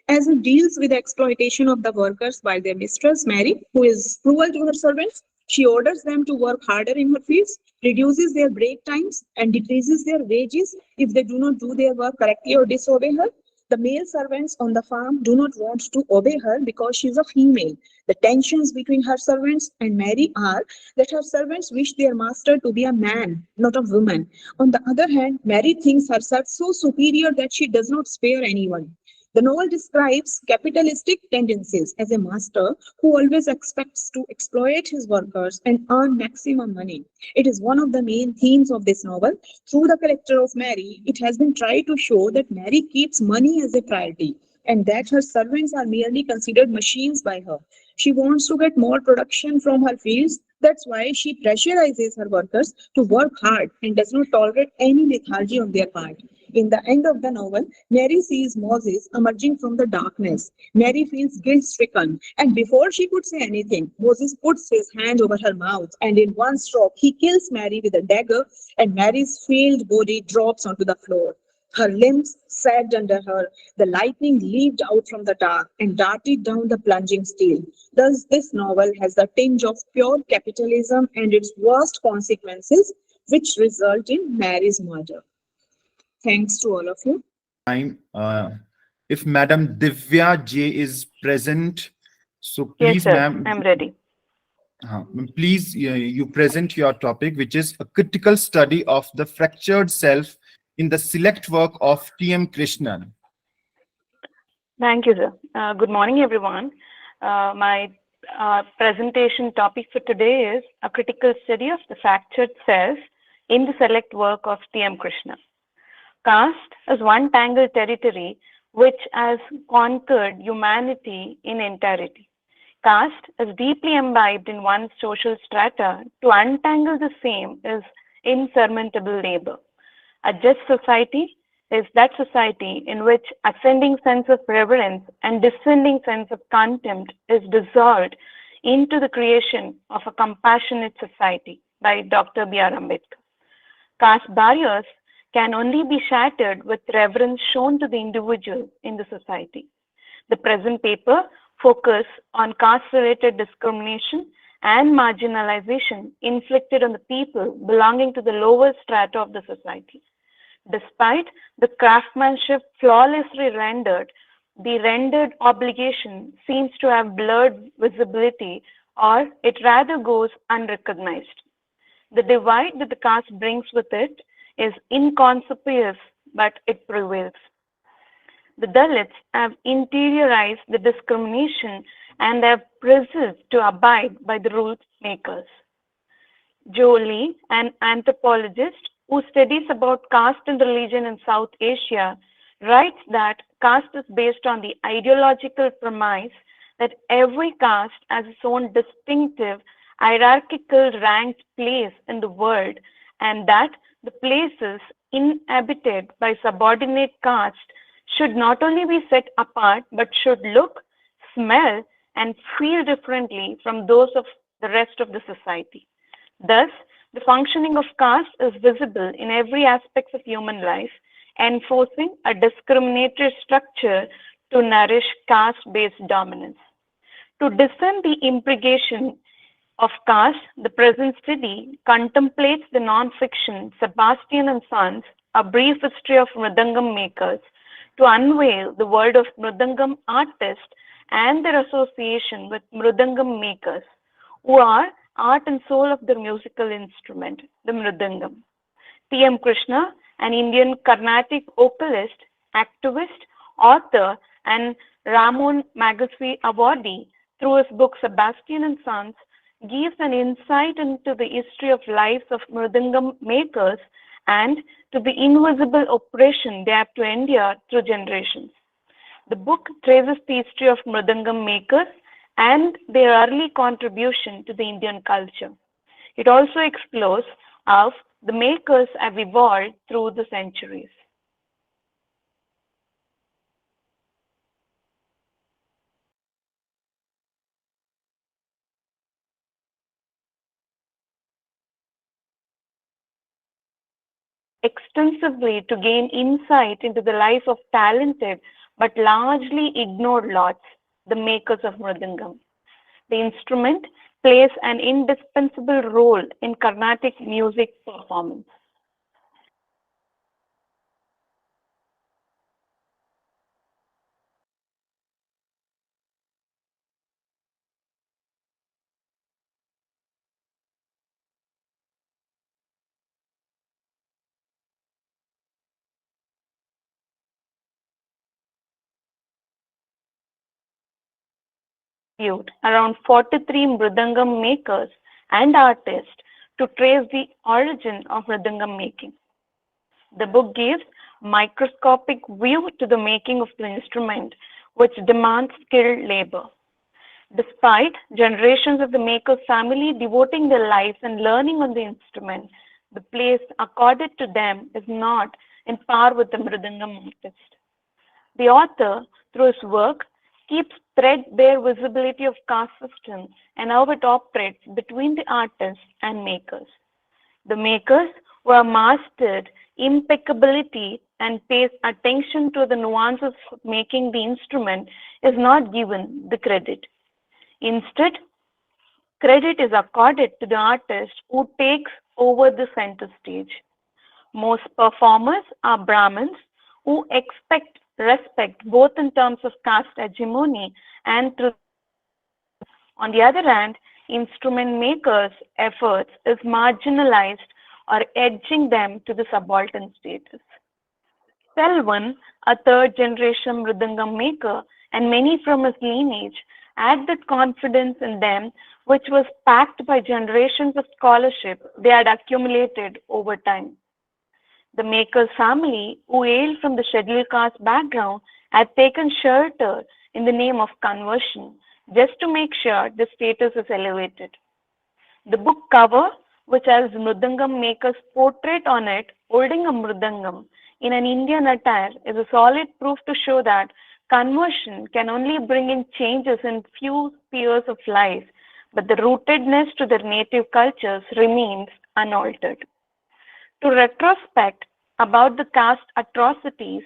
as it deals with the exploitation of the workers by their mistress, Mary, who is cruel to her servants. She orders them to work harder in her fields, reduces their break times, and decreases their wages if they do not do their work correctly or disobey her. The male servants on the farm do not want to obey her because she is a female. The tensions between her servants and Mary are that her servants wish their master to be a man, not a woman. On the other hand, Mary thinks herself so superior that she does not spare anyone. The novel describes capitalistic tendencies as a master who always expects to exploit his workers and earn maximum money. It is one of the main themes of this novel. Through the character of Mary, it has been tried to show that Mary keeps money as a priority and that her servants are merely considered machines by her. She wants to get more production from her fields. That's why she pressurizes her workers to work hard and does not tolerate any lethargy on their part. In the end of the novel, Mary sees Moses emerging from the darkness. Mary feels guilt-stricken, and before she could say anything, Moses puts his hand over her mouth, and in one stroke, he kills Mary with a dagger, and Mary's failed body drops onto the floor. Her limbs sagged under her. The lightning leaped out from the dark and darted down the plunging steel. Thus, this novel has the tinge of pure capitalism and its worst consequences, which result in Mary's murder. Thanks to all of you. Time. If Madam Divya J is present, so please, ma'am. I'm ready. Please, you present your topic, which is a critical study of the fractured self in the select work of T.M. Krishnan. Thank you, sir. Good morning, everyone. My presentation topic for today is a critical study of the fractured self in the select work of T.M. Krishnan. Caste is one tangled territory which has conquered humanity in entirety. Caste is deeply imbibed in one's social strata. To untangle the same is insurmountable labor. A just society is that society in which ascending sense of reverence and descending sense of contempt is dissolved into the creation of a compassionate society by Dr. B.R. Ambedkar. Caste barriers can only be shattered with reverence shown to the individual in the society. The present paper focuses on caste-related discrimination and marginalization inflicted on the people belonging to the lower strata of the society. Despite the craftsmanship flawlessly rendered, the rendered obligation seems to have blurred visibility, or it rather goes unrecognized. The divide that the caste brings with it is inconspicuous, but it prevails. The Dalits have interiorized the discrimination and have persisted to abide by the rules makers. Joe Lee, an anthropologist who studies about caste and religion in South Asia, writes that caste is based on the ideological premise that every caste has its own distinctive hierarchical ranked place in the world, and that the places inhabited by subordinate caste should not only be set apart but should look, smell, and feel differently from those of the rest of the society. Thus, the functioning of caste is visible in every aspect of human life, enforcing a discriminatory structure to nourish caste-based dominance. To discern the implication of caste, the present study contemplates the non-fiction Sebastian and Sons, A Brief History of Mridangam Makers, to unveil the world of Mridangam artists and their association with Mridangam makers, who are art and soul of their musical instrument, the Mridangam. T.M. Krishna, an Indian Carnatic vocalist, activist, author, and Ramon Magsaysay awardee, through his book Sebastian and Sons, gives an insight into the history of lives of Mridangam makers and to the invisible oppression they have to endure through generations. The book traces the history of Mridangam makers and their early contribution to the Indian culture. It also explores how the makers have evolved through the centuries. Extensively to gain insight into the life of talented but largely ignored lots, the makers of Mridangam. The instrument plays an indispensable role in Carnatic music performance. interviewed around 43 mridangam makers and artists to trace the origin of mridangam making. The book gives microscopic view to the making of the instrument, which demands skilled labor. Despite generations of the maker's family devoting their lives and learning on the instrument, the place accorded to them is not in par with the mridangam artist. The author, through his work, keeps threadbare visibility of caste system and how it operates between the artists and makers. The makers who have mastered impeccability and pays attention to the nuances of making the instrument is not given the credit. Instead, credit is accorded to the artist who takes over the center stage. Most performers are Brahmins who expect respect both in terms of caste hegemony and through. On the other hand, instrument makers' efforts is marginalized or edging them to the subaltern status. Selvan, a third generation mridangam maker, and many from his lineage had that confidence in them which was backed by generations of scholarship they had accumulated over time. The maker's family, who hailed from the scheduled caste background, had taken shelter in the name of conversion, just to make sure the status is elevated. The book cover, which has mridangam maker's portrait on it, holding a mridangam in an Indian attire, is a solid proof to show that conversion can only bring in changes in few spheres of life, but the rootedness to their native cultures remains unaltered. To retrospect about the caste atrocities,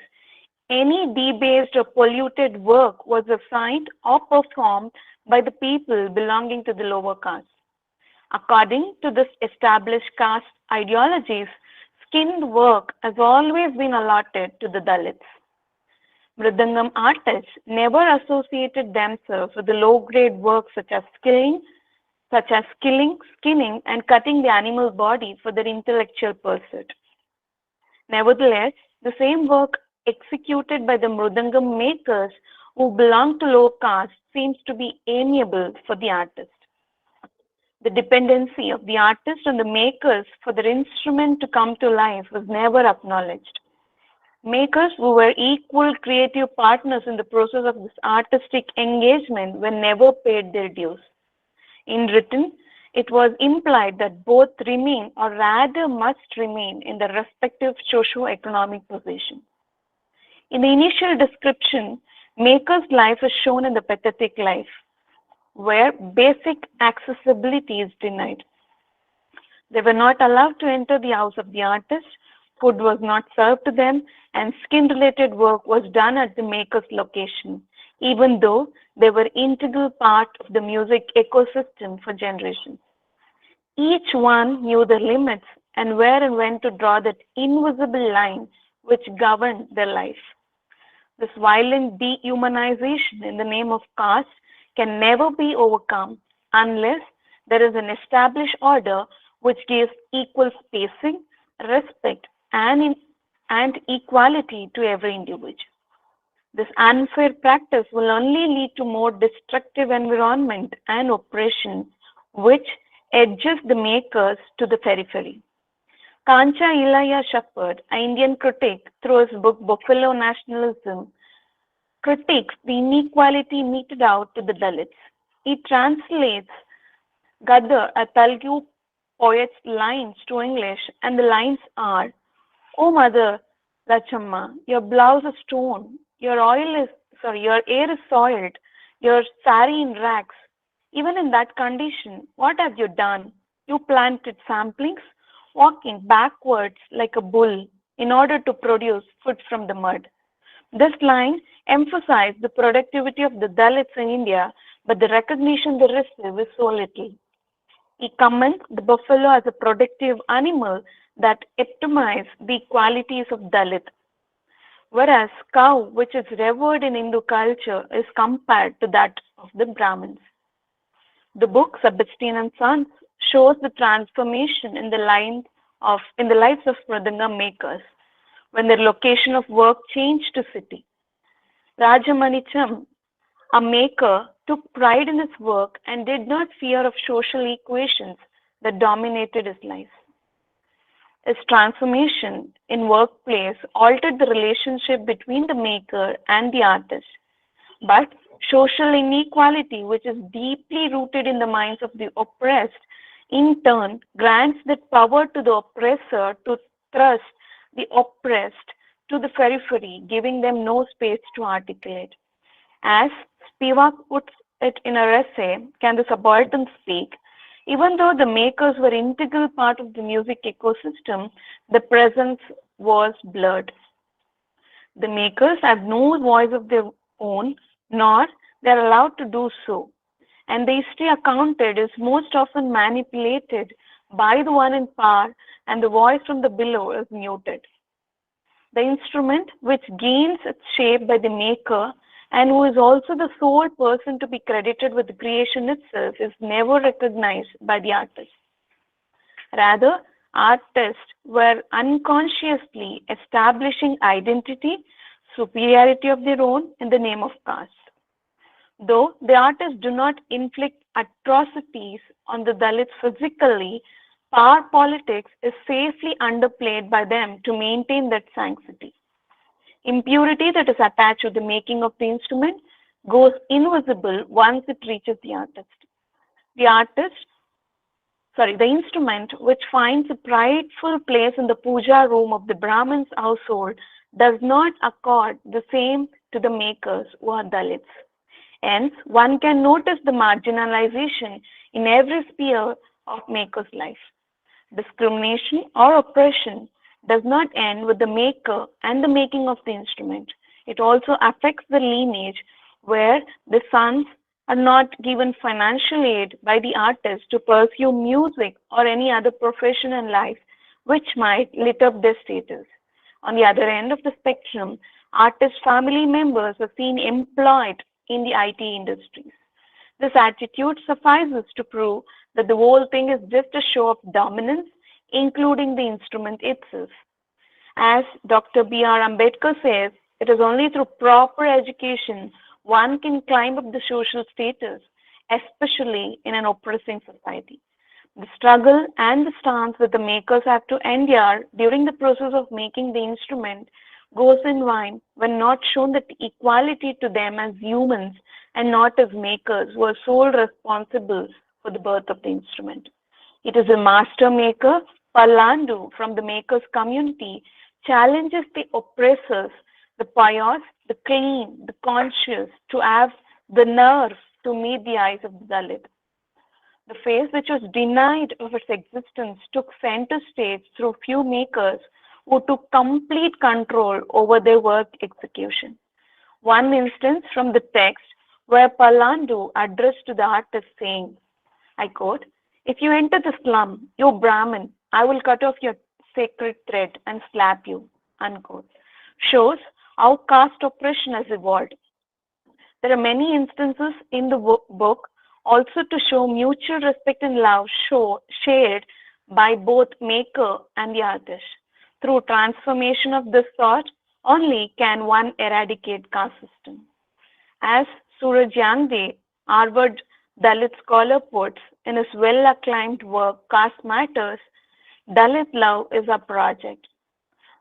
any debased or polluted work was assigned or performed by the people belonging to the lower caste. According to this established caste ideologies, skinned work has always been allotted to the Dalits. Mridangam artists never associated themselves with the low-grade work such as skilling, skinning, and cutting the animal body for their intellectual pursuit. Nevertheless, the same work executed by the mridangam makers who belong to low caste seems to be amiable for the artist. The dependency of the artist on the makers for their instrument to come to life was never acknowledged. Makers who were equal creative partners in the process of this artistic engagement were never paid their dues. In written, it was implied that both remain or rather must remain in their respective socio-economic position. In the initial description, maker's life is shown in the pathetic life, where basic accessibility is denied. They were not allowed to enter the house of the artist, food was not served to them, and skin-related work was done at the maker's location, even though they were integral part of the music ecosystem for generations. Each one knew the limits and where and when to draw that invisible line which governed their life. This violent dehumanization in the name of caste can never be overcome unless there is an established order which gives equal spacing, respect, and equality to every individual. This unfair practice will only lead to more destructive environment and oppression, which edges the makers to the periphery. Kancha Ilaya Shepherd, an Indian critic, through his book Buffalo Nationalism, critiques the inequality meted out to the Dalits. He translates Gadar, a Telugu poet's lines, to English, and the lines are, "Oh Mother Lachamma, your blouse is torn, your air is soiled, your sari in rags. Even in that condition, what have you done? You planted samplings, walking backwards like a bull in order to produce food from the mud." This line emphasized the productivity of the Dalits in India, but the recognition they receive is so little. He comments the buffalo as a productive animal that epitomizes the qualities of Dalit, whereas cow, which is revered in Hindu culture, is compared to that of the Brahmins. The book Sebastian and Sons shows the transformation in the lives of mridangam makers when their location of work changed to city. Rajamanicham A maker took pride in his work and did not fear of social equations that dominated his life. His transformation in workplace altered the relationship between the maker and the artist. But social inequality, which is deeply rooted in the minds of the oppressed, in turn grants that power to the oppressor to thrust the oppressed to the periphery, giving them no space to articulate. As Spivak puts it in her essay, Can the Subaltern Speak? Even though the makers were integral part of the music ecosystem, the presence was blurred. The makers have no voice of their own, nor they are allowed to do so. And the history accounted is most often manipulated by the one in power, and the voice from the below is muted. The instrument, which gains its shape by the maker and who is also the sole person to be credited with the creation itself, is never recognized by the artist. Rather, artists were unconsciously establishing identity, superiority of their own in the name of caste. Though the artists do not inflict atrocities on the Dalits physically, power politics is safely underplayed by them to maintain that sanctity. Impurity that is attached to the making of the instrument goes invisible once it reaches the artist. The instrument, which finds a prideful place in the puja room of the Brahmin's household, does not accord the same to the makers who are Dalits. Hence, one can notice the marginalization in every sphere of maker's life. Discrimination or oppression does not end with the maker and the making of the instrument. It also affects the lineage where the sons are not given financial aid by the artist to pursue music or any other profession in life which might lit up their status. On the other end of the spectrum, artist family members are seen employed in the IT industries. This attitude suffices to prove that the whole thing is just a show of dominance, including the instrument itself. As Dr. B.R. Ambedkar says, it is only through proper education one can climb up the social status, especially in an oppressing society. The struggle and the stance that the makers have to endure during the process of making the instrument goes in vain when not shown that equality to them as humans and not as makers who are sole responsible for the birth of the instrument. It is a master maker, Pallandu, from the makers community, challenges the oppressors, the pious, the clean, the conscious, to have the nerve to meet the eyes of the Dalit. The face which was denied of its existence took center stage through few makers who took complete control over their work execution. One instance from the text where Pallandu addressed to the artist saying, I quote, "If you enter the slum, you Brahmin, I will cut off your sacred thread and slap you," unquote, shows how caste oppression has evolved. There are many instances in the book also to show mutual respect and love shared by both maker and the artist. Through transformation of this sort, only can one eradicate caste system. As Suraj Yangde, Harvard Dalit scholar, puts in his well-acclaimed work, Caste Matters, Dalit love is a project.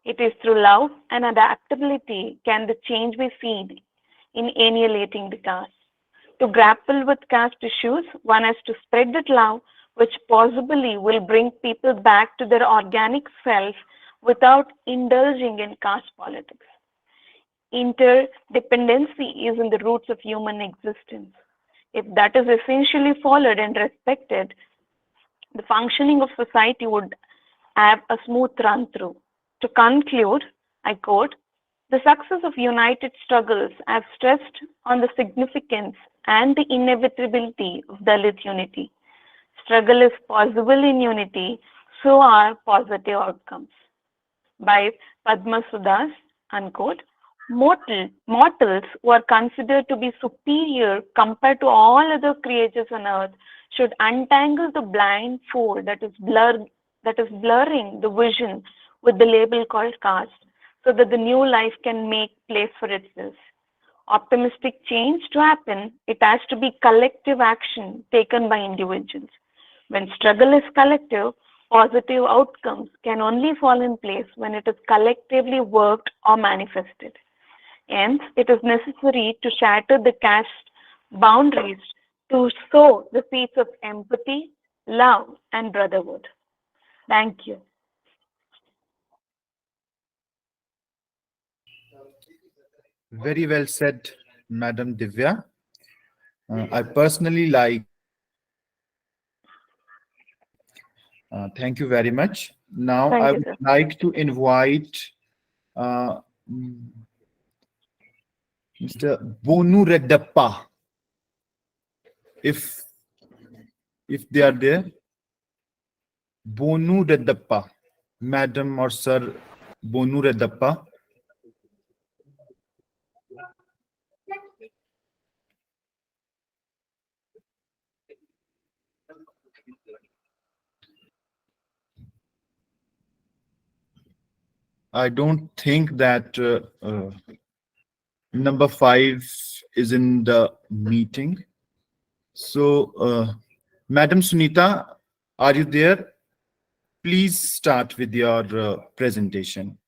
It is through love and adaptability can the change be seen in annihilating the caste. To grapple with caste issues, one has to spread that love, which possibly will bring people back to their organic self without indulging in caste politics. Interdependency is in the roots of human existence. If that is essentially followed and respected, the functioning of society would have a smooth run through. To conclude, I quote, "The success of united struggles have stressed on the significance and the inevitability of Dalit unity. Struggle is possible in unity, so are positive outcomes." By Padma Sudas, unquote, mortals who are considered to be superior compared to all other creatures on earth should untangle the blindfold that is blurring the vision with the label called caste, so that the new life can make place for itself. optimistic change to happen, it has to be collective action taken by individuals. When struggle is collective, positive outcomes can only fall in place when it is collectively worked or manifested. Hence, it is necessary to shatter the caste boundaries to sow the seeds of empathy, love, and brotherhood. Thank you. Very well said, Madam Divya. I personally like. Thank you very much. Now Thank I you, would sir. like to invite Mr. Bonu Reddappa, if they are there. Bonu Reddappa, Madam or Sir Bonu Reddappa. I don't think that number 5 is in the meeting. So, Madam Sunita, are you there? Please start with your presentation.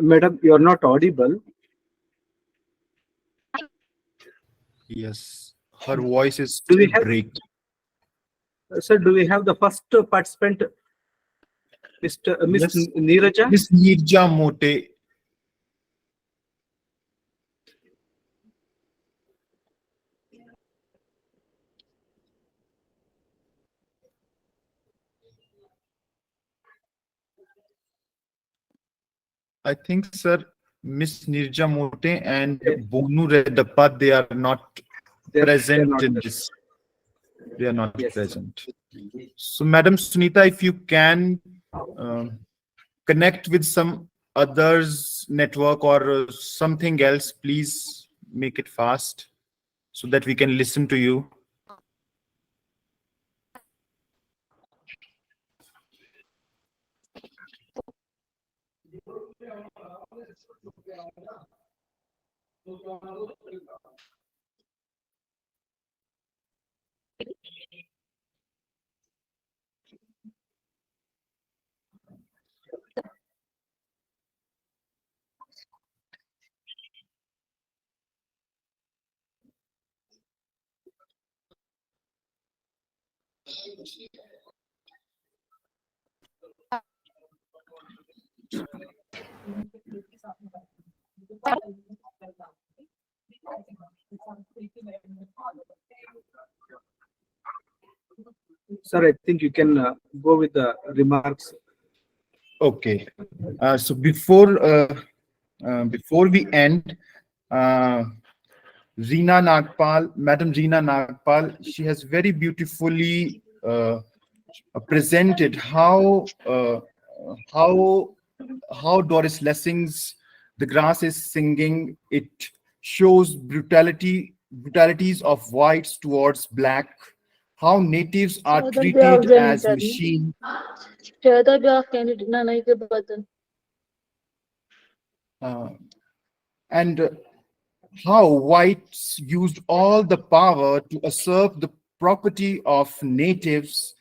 Madam, you're not audible. Yes, her voice is Do we still have- breaking. Sir, do we have the first participant, Miss Yes. Neeraja? Miss Nirja Mote. I think, sir, Miss Nirja Mote and Bonu Reddappa, they are not present not in present. this. They are not Yes. present. So, Madam Sunita, if you can connect with some others network or something else, please make it fast so that we can listen to you. Sir, I think you can go with the remarks. Okay. So before we end, Reena Nagpal, Madam Reena Nagpal, she has very beautifully presented how Doris Lessing's "The Grass is Singing." It shows brutalities of whites towards black, how natives are treated as machines. And how whites used all the power to usurp the property of natives.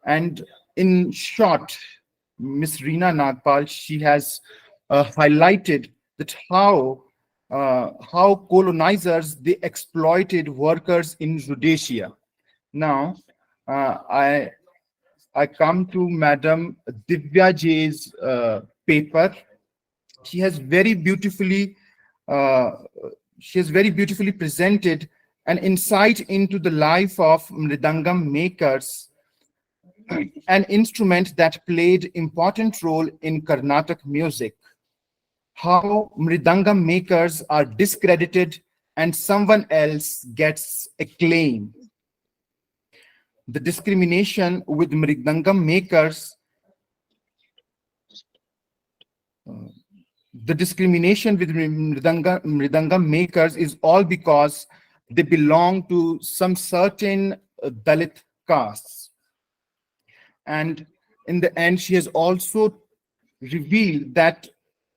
And in short, Miss Reena Nagpal, she has highlighted that how colonizers, they exploited workers in Rhodesia. Now, I come to Madam Divya J's paper. she has very beautifully presented an insight into the life of mridangam makers, an instrument that played important role in Carnatic music. How mridangam makers are discredited and someone else gets acclaim. The discrimination with mridangam makers mridangam makers is all because they belong to some certain Dalit castes. And in the end, she has also revealed that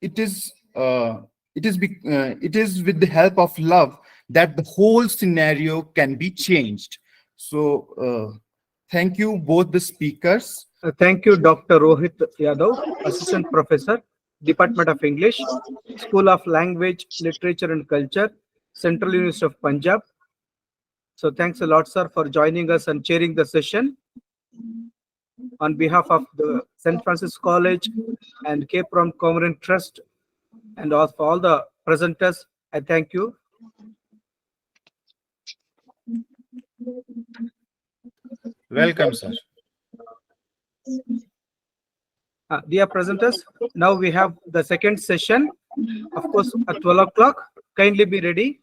it is with the help of love that the whole scenario can be changed. So thank you, both the speakers. Thank you, Dr. Rohit Yadav, Assistant Professor, Department of English, School of Language, Literature and Culture, Central University of Punjab. So thanks a lot, sir, for joining us and chairing the session. On behalf of the St. Francis College and Cape Town Covenant Trust and also all the presenters, I thank you. Welcome, sir. Dear presenters, now we have the second session, of course, at 12 o'clock. Kindly be ready.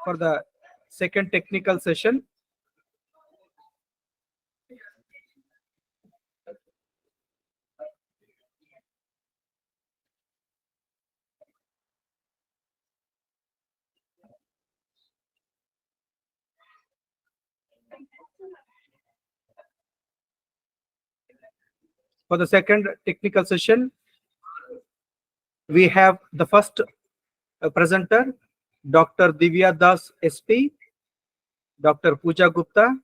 For the second technical session. For the second technical session, we have the first presenter, Dr. Divya Das SP, Dr. Pooja Gupta,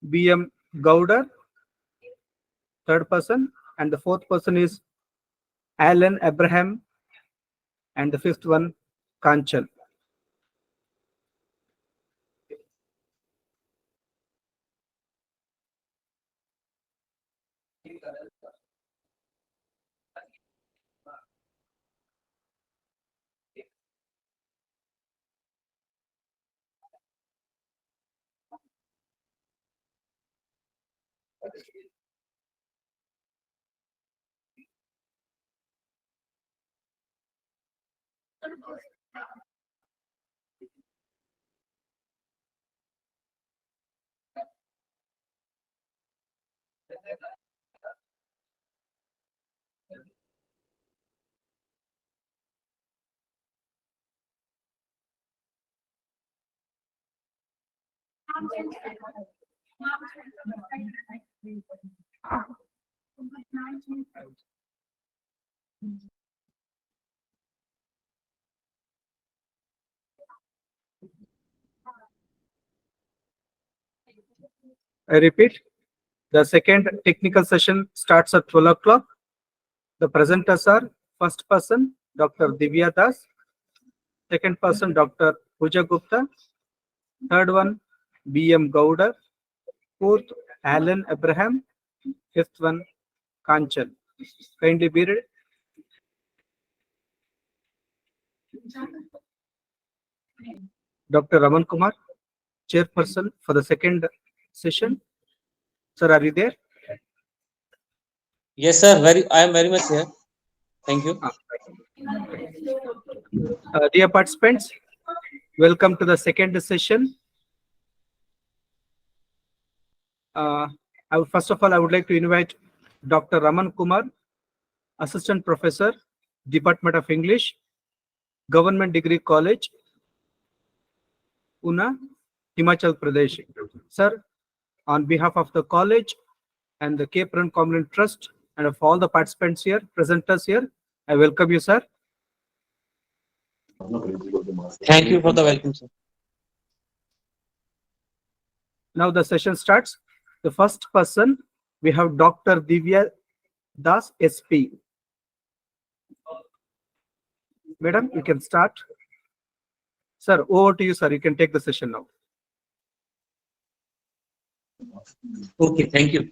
BM Gowder, third person, and the fourth person is Alan Abraham, and the fifth one, Kanchal. I repeat, the second technical session starts at 12 o'clock. The presenters are first person, Dr. Divya Das, second person, Dr. Pooja Gupta, third one, BM Gowder, fourth, Alan Abraham, fifth one, Kanchal. Kindly be ready. Dr. Raman Kumar, chairperson for the second session. Sir, are you there? Yes, sir. I am very much here. Thank you. Dear participants, welcome to the second session. First of all, I would like to invite Dr. Raman Kumar, Assistant Professor, Department of English, Government Degree College, Una, Himachal Pradesh. Sir, on behalf of the college and the Cape Town Covenant Trust and of all the participants here, presenters here, I welcome you, sir. Thank you for the welcome, sir. Now the session starts. The first person, we have Dr. Divya Das SP. Madam, you can start. Sir, over to you, sir. You can take the session now. Okay, thank you.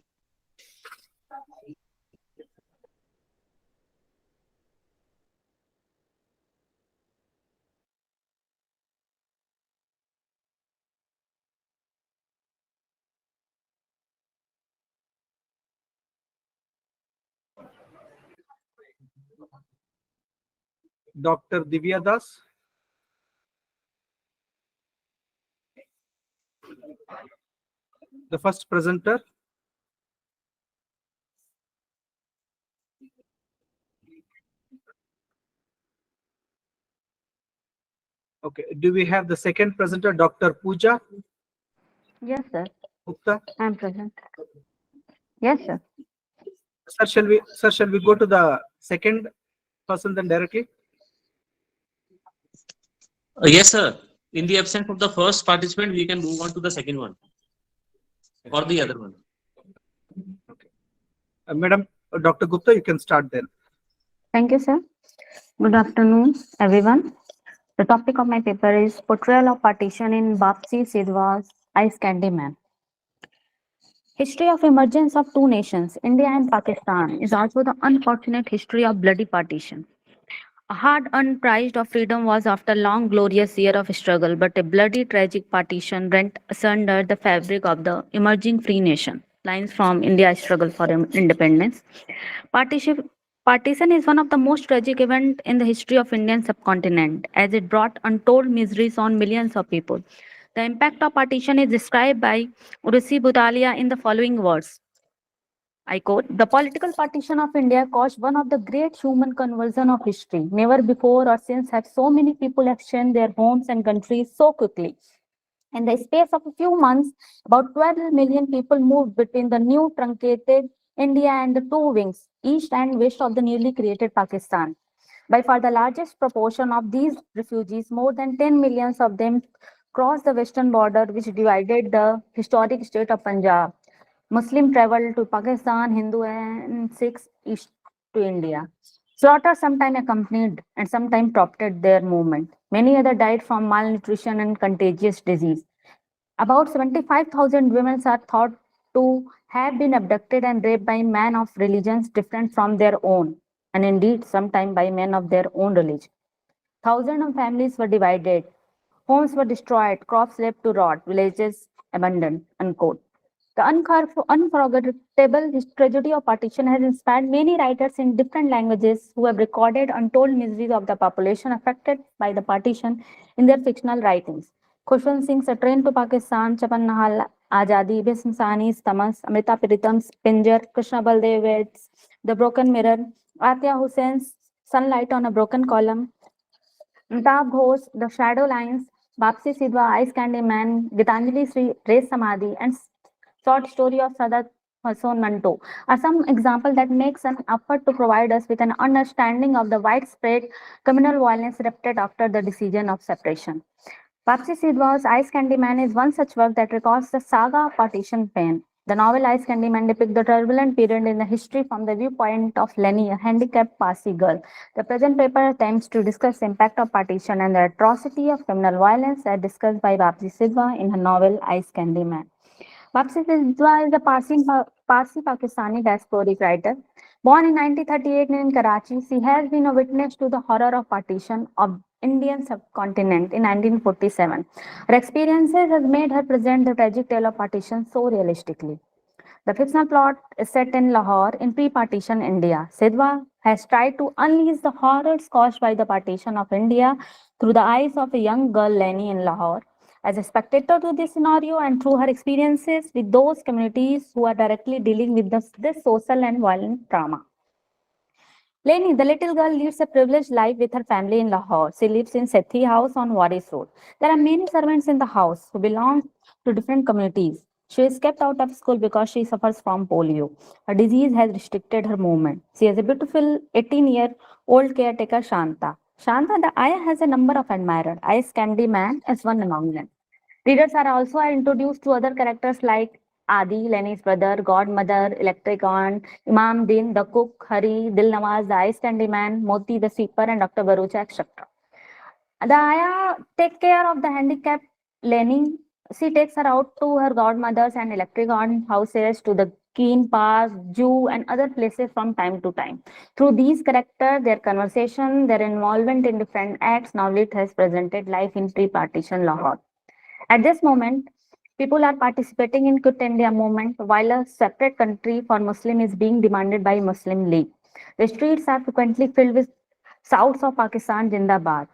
Dr. Divya Das. The first presenter. Okay. Do we have the second presenter, Dr. Pooja Yes, sir. Gupta? I'm present. Yes, sir. Sir, shall we go to the second person then directly? Yes, sir. In the absence of the first participant, we can move on to the second one or the other one. Okay. Madam, Dr. Gupta, you can start then. Thank you, sir. Good afternoon, everyone. The topic of my paper is Portrayal of Partition in Bapsi Sidhwa's Ice Candy Man. History of emergence of two nations, India and Pakistan, is also the unfortunate history of bloody partition. A hard-earned prize of freedom was after long glorious year of struggle, but a bloody tragic partition rent asunder the fabric of the emerging free nation. Lines from India's struggle for independence. Partition, partition is one of the most tragic events in the history of Indian subcontinent, as it brought untold miseries on millions of people. The impact of partition is described by Ursi Butalia in the following words. I quote, the political partition of India caused one of the great human convulsions of history. Never before or since have so many people exchanged their homes and countries so quickly. In the space of a few months, about 12 million people moved between the new truncated India and the two wings, east and west of the newly created Pakistan. By far the largest proportion of these refugees, more than 10 millions of them, crossed the western border which divided the historic state of Punjab. Muslim traveled to Pakistan, Hindu and Sikhs east to India. Slaughter sometimes accompanied and sometimes prompted their movement. Many others died from malnutrition and contagious disease. About 75,000 women are thought to have been abducted and raped by men of religions different from their own, and indeed sometimes by men of their own religion. Thousands of families were divided, homes were destroyed, crops left to rot, villages abandoned. Unquote. The unforgettable tragedy of partition has inspired many writers in different languages who have recorded untold miseries of the population affected by the partition in their fictional writings. Khushwant Singh's A Train to Pakistan, Chapan Nahal Azadi, Bhism Sahni's Tamas, Amrita Pritam's Pinjar, Krishna Baldevi's The Broken Mirror, Atya Hussein's Sunlight on a Broken Column, Amitabh Ghosh, The Shadow Lines, Bapsi Sidhwa, Ice Candy Man, Gitanjali Sri, Race Samadhi, and short story of Sadat Hasan Manto are some examples that makes an effort to provide us with an understanding of the widespread communal violence erupted after the decision of separation. Bapsi Sidhwa's Ice Candy Man is one such work that records the saga of partition pain. The novel Ice Candy Man depicts the turbulent period in the history from the viewpoint of Lenny, a handicapped Parsi girl. The present paper attempts to discuss the impact of partition and the atrocity of criminal violence as discussed by Bapsi Sidhwa in her novel Ice Candy Man. Bapsi Sidhwa is a Parsi Pakistani diasporic writer. Born in 1938 in Karachi, she has been a witness to the horror of partition of Indian subcontinent in 1947. Her experiences has made her present the tragic tale of partition so realistically. The fictional plot is set in Lahore in pre-partition India. Sidhwa has tried to unleash the horrors caused by the partition of India through the eyes of a young girl Leni in Lahore. As a spectator to this scenario and through her experiences with those communities who are directly dealing with this social and violent trauma. Leni, the little girl, leads a privileged life with her family in Lahore. She lives in Sethi House on Waris Road. There are many servants in the house who belong to different communities. She is kept out of school because she suffers from polio. Her disease has restricted her movement. She has a beautiful 18-year-old caretaker, Shanta. Shanta, the Aya, has a number of admirers. Ice Candy Man is one among them. Readers are also introduced to other characters like Adi, Lenny's brother, godmother, electric aunt, Imam Din, the cook, Hari, Dil Nawaz, the ice candy man, Moti, the sweeper, and Dr. Barucha, etc. The Aya take care of the handicapped Lenny. She takes her out to her godmother's and electric aunt houses, to the Keen Park, Zoo, and other places from time to time. Through these characters, their conversation, their involvement in different acts, Knowledge has presented life in pre-partition Lahore. At this moment, people are participating in Quit India movement while a separate country for Muslim is being demanded by Muslim League. The streets are frequently filled with shouts of Pakistan Jindabad.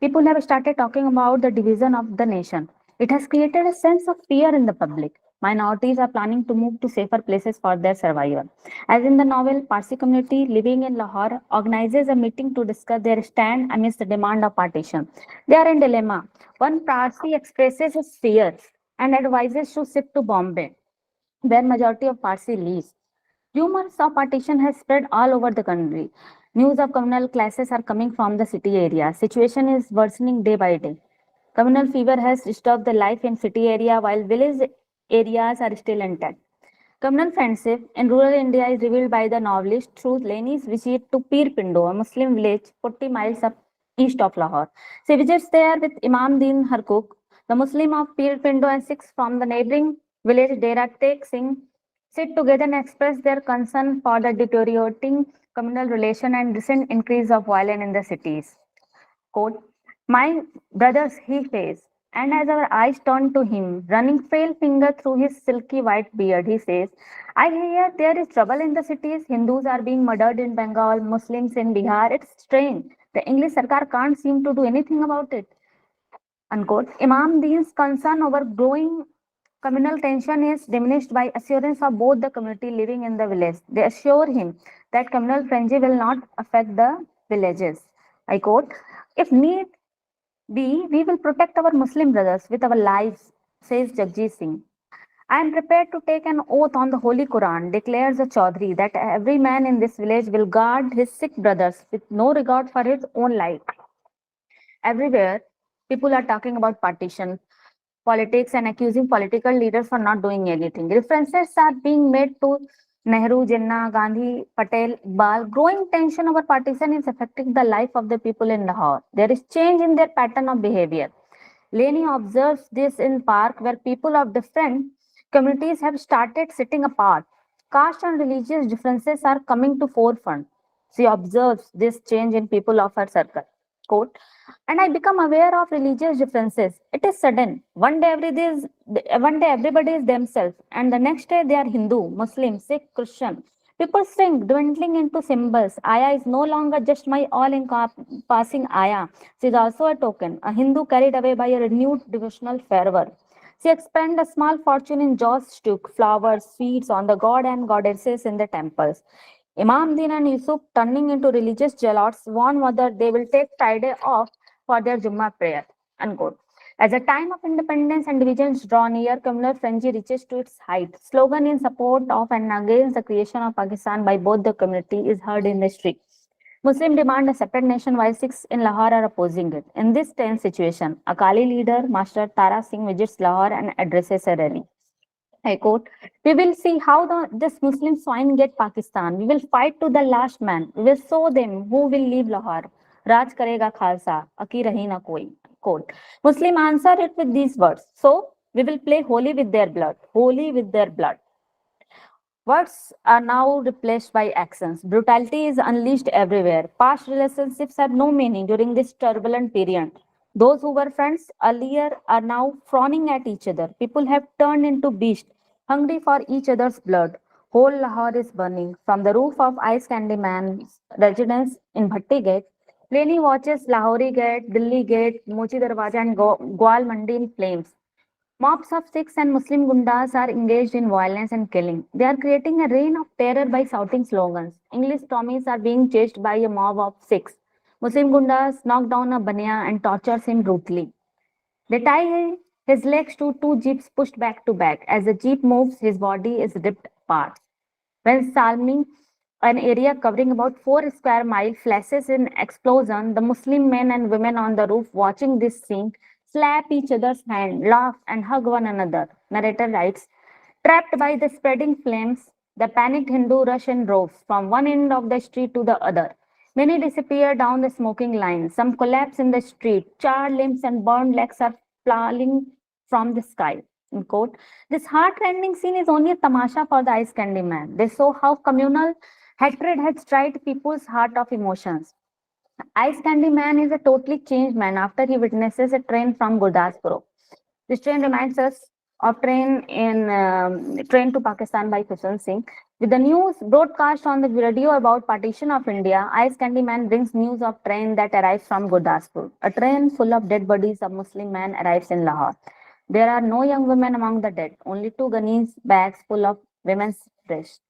People have started talking about the division of the nation. It has created a sense of fear in the public. Minorities are planning to move to safer places for their survival. As in the novel, Parsi community living in Lahore organizes a meeting to discuss their stand amidst the demand of partition. They are in dilemma. One Parsi expresses his fears and advises to shift to Bombay, where majority of Parsi lives. Rumors of partition has spread all over the country. News of communal clashes are coming from the city area. Situation is worsening day by day. Communal fever has disturbed the life in city area while village areas are still intact. Communal friendship in rural India is revealed by the novelist through Leni's visit to Pir Pindo, a Muslim village 40 miles up east of Lahore. She visits there with Imam Din Harkuk, the Muslim of Pir Pindo, and six from the neighboring village Dera Tek Singh sit together and express their concern for the deteriorating communal relation and recent increase of violence in the cities. Quote, my brothers, he says, and as our eyes turn to him, running frail finger through his silky white beard, he says, I hear there is trouble in the cities. Hindus are being murdered in Bengal, Muslims in Bihar. It's strange. The English Sarkar can't seem to do anything about it. Unquote. Imam Din's concern over growing communal tension is diminished by assurance of both the community living in the village. They assure him that communal frenzy will not affect the villages. I quote, if need be, we will protect our Muslim brothers with our lives, says Jagjit Singh. I am prepared to take an oath on the Holy Quran, declares the Chaudhry, that every man in this village will guard his Sikh brothers with no regard for his own life. Everywhere, people are talking about partition, politics, and accusing political leaders for not doing anything. References are being made to Nehru, Jinnah, Gandhi, Patel, Iqbal. Growing tension over partition is affecting the life of the people in Lahore. There is change in their pattern of behavior. Leni observes this in park where people of different communities have started sitting apart. Caste and religious differences are coming to forefront. She observes this change in people of her circle. Quote, and I become aware of religious differences. It is sudden. One day everybody is themselves, and the next day they are Hindu, Muslim, Sikh, Christian. People shrink, dwindling into symbols. Aya is no longer just my all-encompassing Aya. She is also a token, a Hindu carried away by a renewed devotional fervor. She expended a small fortune in joss stick, flowers, sweets on the god and goddesses in the temples. Imam Din and Yusuf, turning into religious zealots, warn whether they will take Friday off for their Jummah prayer. Unquote. As the time of independence and divisions draw near, communal frenzy reaches to its height. Slogan in support of and against the creation of Pakistan by both the community is heard in the street. Muslim demand a separate nation while Sikhs in Lahore are opposing it. In this tense situation, Akali leader Master Tara Singh visits Lahore and addresses a rally. I quote, we will see how this Muslim swine get Pakistan. We will fight to the last man. We will show them who will leave Lahore. Raj karega Khalsa, aki rahi na koi. Quote. Muslim answer it with these words. So, we will play holy with their blood. Holy with their blood. Words are now replaced by actions. Brutality is unleashed everywhere. Past relationships have no meaning during this turbulent period. Those who were friends earlier are now frowning at each other. People have turned into beasts, hungry for each other's blood. Whole Lahore is burning. From the roof of Ice Candy Man's residence in Bhatti Gate, Leni watches Lahori Gate, Delhi Gate, Mochi Darwaja, and Gwal Mandi in flames. Mobs of Sikhs and Muslim gundas are engaged in violence and killing. They are creating a reign of terror by shouting slogans. English Tommies are being chased by a mob of Sikhs. Muslim gundas knock down a bania and tortures him brutally. They tie his legs to two jeeps pushed back to back. As the jeep moves, his body is ripped apart. When Salmi, an area covering about 4 square miles, flashes in explosion, the Muslim men and women on the roof watching this scene slap each other's hand, laugh, and hug one another. Narrator writes, Trapped by the spreading flames, the panicked Hindu rush in droves from one end of the street to the other. Many disappear down the smoking line. Some collapse in the street. Charred limbs and burned legs are falling from the sky. In quote, this heart-rending scene is only a tamasha for the ice candy man. They show how communal hatred has tried people's heart of emotions. Ice Candy Man is a totally changed man after he witnesses a train from Gurdaspur. This train reminds us of Train to Pakistan by Kushal Singh. With the news broadcast on the radio about partition of India, Ice Candy Man brings news of train that arrives from Gurdaspur. A train full of dead bodies of Muslim men arrives in Lahore. There are no young women among the dead, only two gunny's bags full of women's breasts.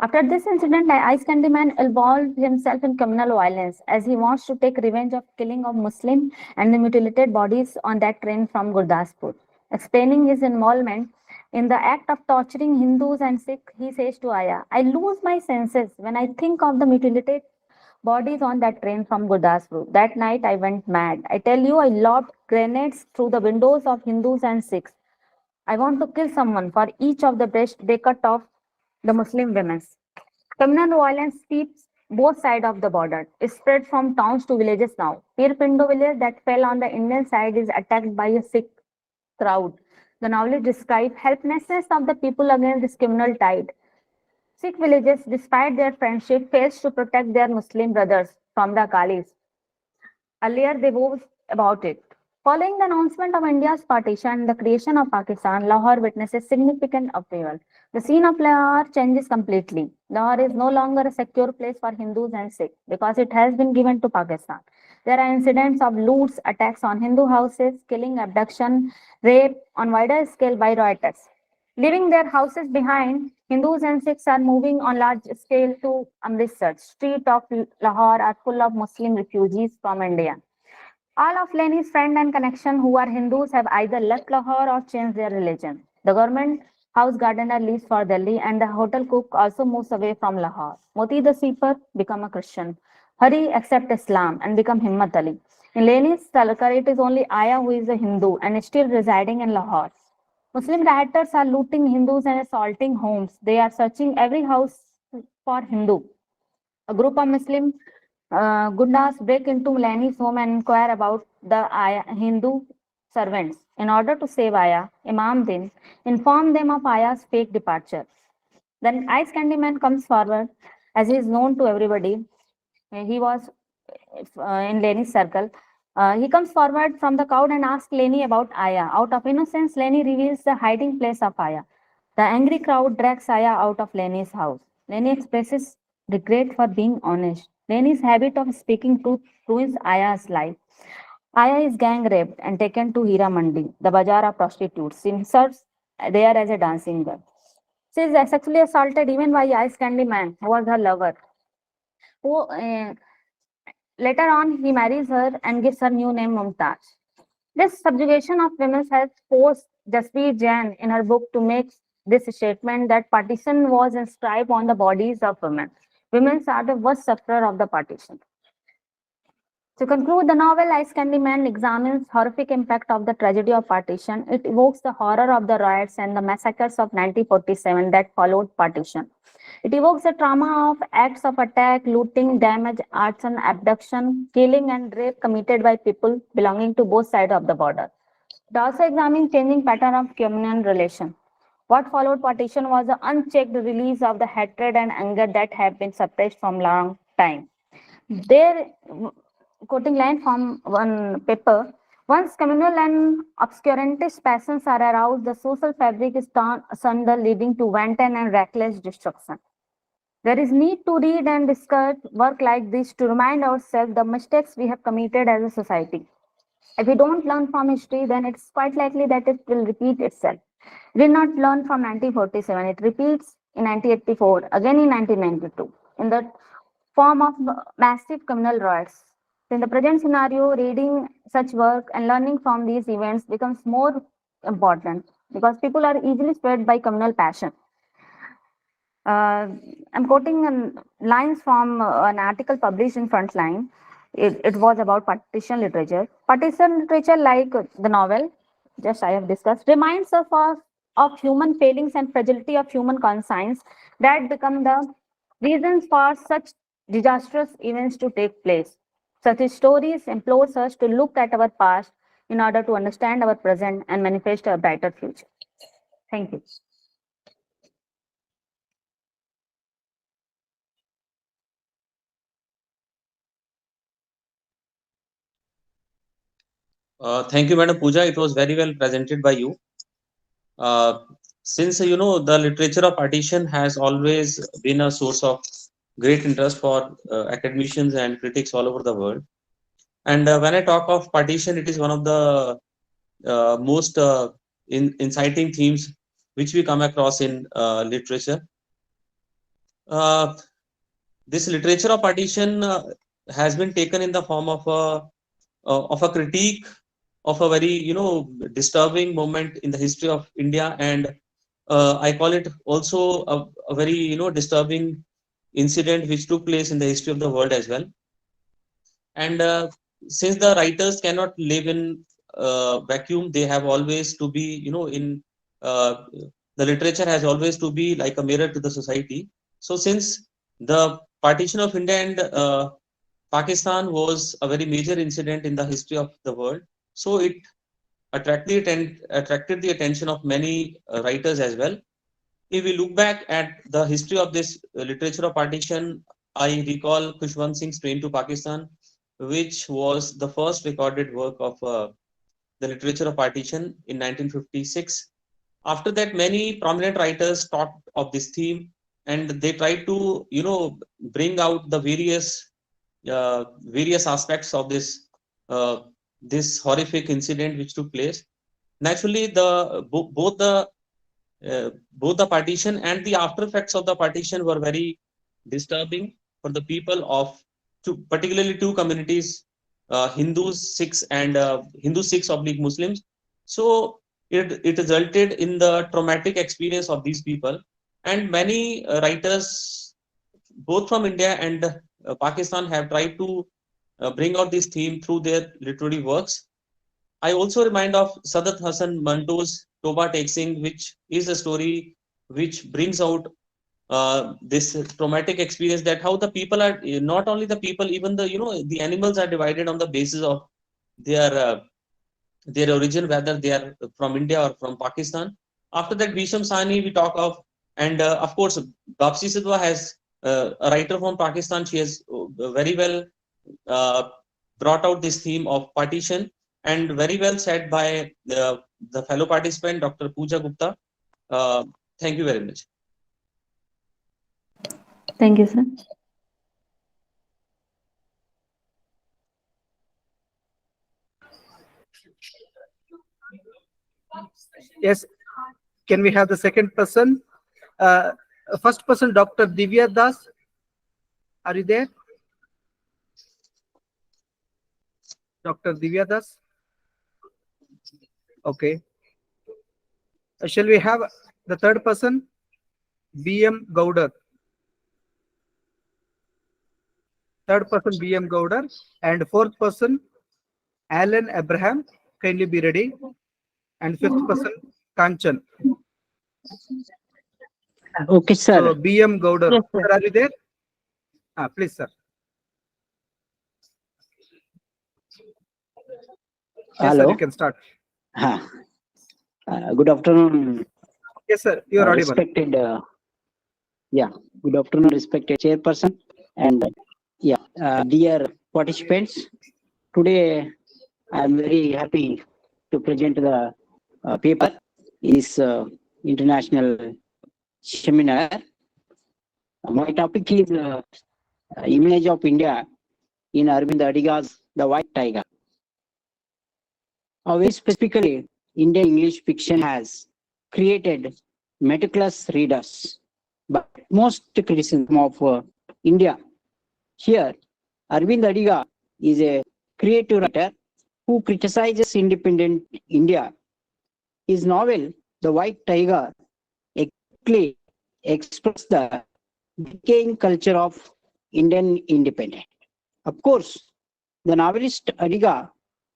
After this incident, Ice Candy Man involved himself in criminal violence as he wants to take revenge of killing of Muslim and the mutilated bodies on that train from Gurdaspur. Explaining his involvement in the act of torturing Hindus and Sikhs, he says to Aya, I lose my senses when I think of the mutilated bodies on that train from Gurdaspur. That night I went mad. I tell you, I lobbed grenades through the windows of Hindus and Sikhs. I want to kill someone for each of the breast they cut off the Muslim women. Communal violence sweeps both sides of the border. It spread from towns to villages now. Pir Pindo village that fell on the Indian side is attacked by a Sikh crowd. The novelist describes helplessness of the people against this criminal tide. Sikh villages, despite their friendship, fails to protect their Muslim brothers from the Akalis. Earlier, they vowed about it. Following the announcement of India's partition and the creation of Pakistan, Lahore witnesses significant upheaval. The scene of Lahore changes completely. Lahore is no longer a secure place for Hindus and Sikhs because it has been given to Pakistan. There are incidents of loots, attacks on Hindu houses, killing, abduction, rape on wider scale by rioters. Leaving their houses behind, Hindus and Sikhs are moving on large scale to Amritsar. Streets of Lahore are full of Muslim refugees from India. All of Lenny's friends and connection who are Hindus have either left Lahore or changed their religion. The government house gardener leaves for Delhi and the hotel cook also moves away from Lahore. Moti the sweeper become a Christian. Hari accept Islam and become Himmat Ali. In Lenny's Talakar, it is only Aya who is a Hindu and is still residing in Lahore. Muslim rioters are looting Hindus and assaulting homes. They are searching every house for Hindu. A group of Muslim Gundas break into Lenny's home and inquire about the Hindu servants. In order to save Aya, Imam Din informed them of Aya's fake departure. Then Ice Candy Man comes forward, as he is known to everybody. He was in Lenny's circle. He comes forward from the crowd and asks Lenny about Aya. Out of innocence, Lenny reveals the hiding place of Aya. The angry crowd drags Aya out of Lenny's house. Lenny expresses regret for being honest. Lenny's habit of speaking truth ruins Aya's life. Aya is gang raped and taken to Hira Mandi, the bazaar of prostitutes. She serves there as a dancing girl. She is sexually assaulted even by Ice Candy Man, who was her lover. Later on, he marries her and gives her new name Mumtaz. This subjugation of women has forced Jaspreet Jain in her book to make this statement that partition was inscribed on the bodies of women. Women are the worst sufferer of the partition. To conclude the novel, Ice Candy Man examines horrific impact of the tragedy of partition. It evokes the horror of the riots and the massacres of 1947 that followed partition. It evokes the trauma of acts of attack, looting, damage, arson, abduction, killing, and rape committed by people belonging to both sides of the border. It also examines changing pattern of communal relation. What followed partition was the unchecked release of the hatred and anger that have been suppressed from long time. There, quoting line from one paper, once communal and obscurantist passions are aroused, the social fabric is torn asunder, leading to wanton and reckless destruction. There is need to read and discuss work like this to remind ourselves the mistakes we have committed as a society. If we don't learn from history, then it's quite likely that it will repeat itself. We did not learn from 1947. It repeats in 1984, again in 1992, in the form of massive communal riots. In the present scenario, reading such work and learning from these events becomes more important because people are easily swayed by communal passion. I'm quoting lines from an article published in Frontline. It was about partition literature. Partition literature, like the novel just I have discussed, reminds us of human failings and fragility of human conscience that become the reasons for such disastrous events to take place. Such stories implore us to look at our past in order to understand our present and manifest a brighter future. Thank you. Thank you, Madam Pooja. It was very well presented by you. Since the literature of partition has always been a source of great interest for academicians and critics all over the world. And when I talk of partition, it is one of the most inciting themes which we come across in literature. This literature of partition has been taken in the form of a critique of a very disturbing moment in the history of India, and I call it also a very disturbing incident which took place in the history of the world as well. And since the writers cannot live in vacuum, they have always to be in the literature has always to be like a mirror to the society. So since the partition of India and Pakistan was a very major incident in the history of the world, so it attracted the attention of many writers as well. If we look back at the history of this literature of partition, I recall Khushwant Singh's Train to Pakistan, which was the first recorded work of the literature of partition in 1956. After that, many prominent writers talked of this theme, and they tried to bring out the various aspects of this horrific incident which took place. Naturally, both the partition and the after effects of the partition were very disturbing for the people of particularly two communities, Hindus, Sikhs, and Hindu Sikhs oblique Muslims. So it resulted in the traumatic experience of these people, and many writers, both from India and Pakistan, have tried to bring out this theme through their literary works. I also remind of Sadat Hasan Manto's Toba Taking, which is a story which brings out this traumatic experience, that how the people are, not only the people, even the animals are divided on the basis of their origin, whether they are from India or from Pakistan. After that, Bhisham Sani we talk of, and of course Bapsi Sidhwa has a writer from Pakistan. She has very well brought out this theme of partition, and very well said by the fellow participant, Dr. Pooja Gupta. Thank you very much. Thank you, sir. Yes, can we have the second person? First person, Dr. Divya Das. Are you there? Dr. Divya Das? Okay. Shall we have the third person? B.M. Gaudar. Third person, B.M. Gaudar. And fourth person, Alan Abraham. Kindly be ready. And fifth person, Kanchan. Okay, sir. So, B.M. Gaudar. Yes, sir. Sir, are you there? Please, sir. Yes, Hello. sir, you can start. Good afternoon. Yes, sir, you are audible. Respected, good afternoon, respected chairperson, and dear participants. Today, I am very happy to present the paper in this international seminar. My topic is image of India in Arvind Adiga's The White Tiger. Very specifically, Indian English fiction has created meticulous readers, but most criticism of India. Here, Arvind Adiga is a creative writer who criticizes independent India. His novel, The White Tiger, exactly expresses the decaying culture of Indian independence. Of course, the novelist Adiga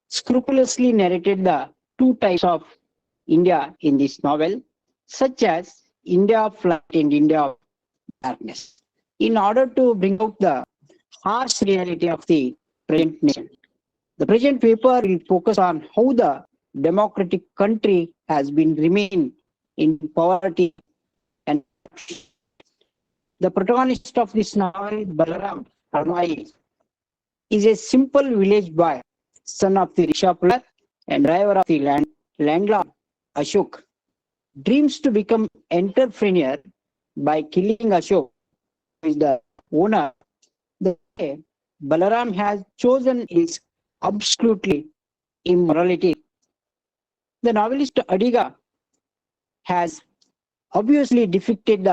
scrupulously narrated the two types of India in this novel, such as India of light and India of darkness, in order to bring out the harsh reality of the present nation. The present paper will focus on how the democratic country has been remained in poverty and the protagonist of this novel, Balaram Harmai, is a simple village boy, son of the rickshaw puller and driver of the landlord Ashok, dreams to become entrepreneur by killing Ashok, who is the owner. The way Balaram has chosen is absolutely immorality. The novelist Adiga has obviously depicted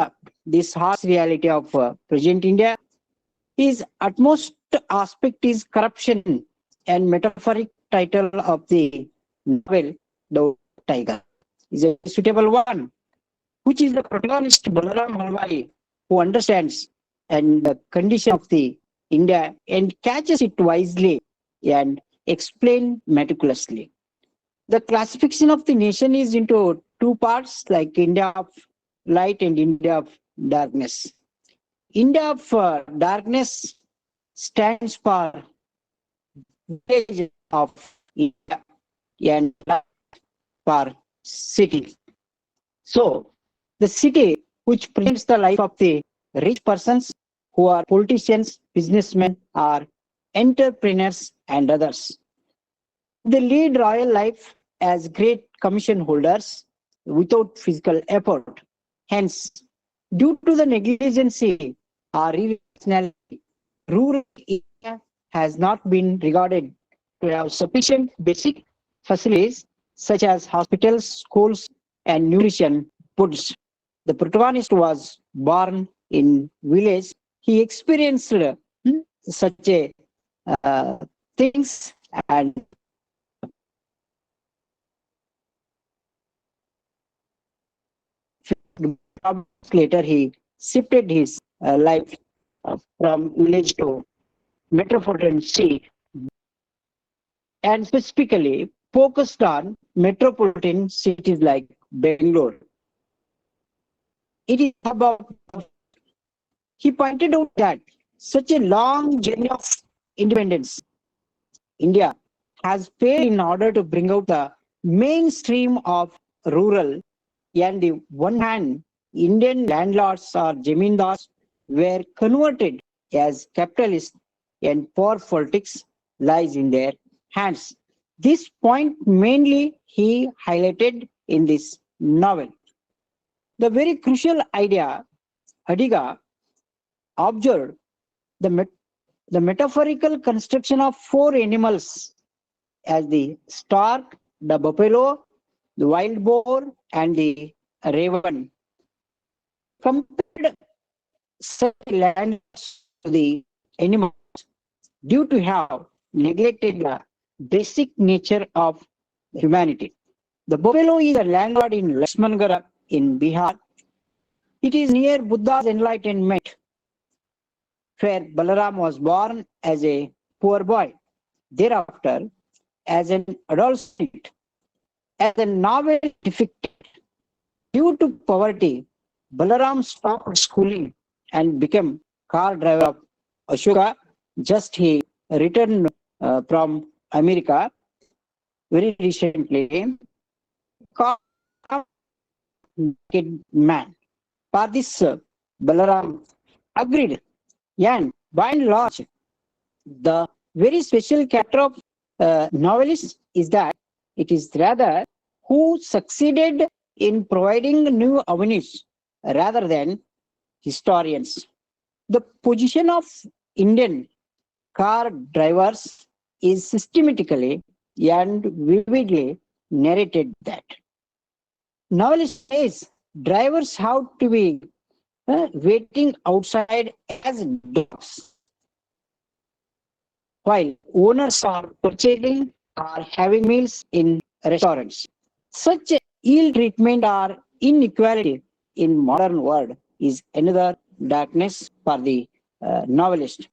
this harsh reality of present India. His utmost aspect is corruption, and metaphoric title of the novel, The Tiger, is a suitable one, which is the protagonist Balaram Halwai, who understands and the condition of the India and catches it wisely and explain meticulously. The classification of the nation is into two parts, like India of light and India of darkness. India of darkness stands for village of India and light for city. So the city, which presents the life of the rich persons who are politicians, businessmen, or entrepreneurs and others. They lead royal life as great commission holders without physical effort. Hence, due to the negligence or irrationality, rural India has not been regarded to have sufficient basic facilities such as hospitals, schools, and nutrition foods. The protagonist was born in village. He experienced such a things, and later he shifted his life from village to metropolitan city, and specifically focused on metropolitan cities like Bangalore. It is about, he pointed out that such a long journey of independence, India has failed in order to bring out the mainstream of rural. On the one hand, Indian landlords or zamindars were converted as capitalists, and power politics lies in their hands. This point mainly he highlighted in this novel. The very crucial idea Adiga observed the metaphorical construction of four animals as the stork, the buffalo, the wild boar, and the raven. Compared such land to the animals due to have neglected the basic nature of humanity. The buffalo is a landlord in Lakshmangara in Bihar. It is near Buddha's enlightenment, where Balaram was born as a poor boy. Thereafter, as an adolescent, as the novel depicted, due to poverty, Balaram stopped schooling and became car driver of Ashoka. Just he returned from America very recently. Car man. For this, Balaram agreed. And by and large, the very special character of novelist is that it is rather who succeeded in providing new avenues rather than historians. The position of Indian car drivers is systematically and vividly narrated that. Novelist says drivers have to be waiting outside as dogs, while owners are purchasing or having meals in restaurants. Such ill treatment or inequality in modern world is another darkness for the novelist.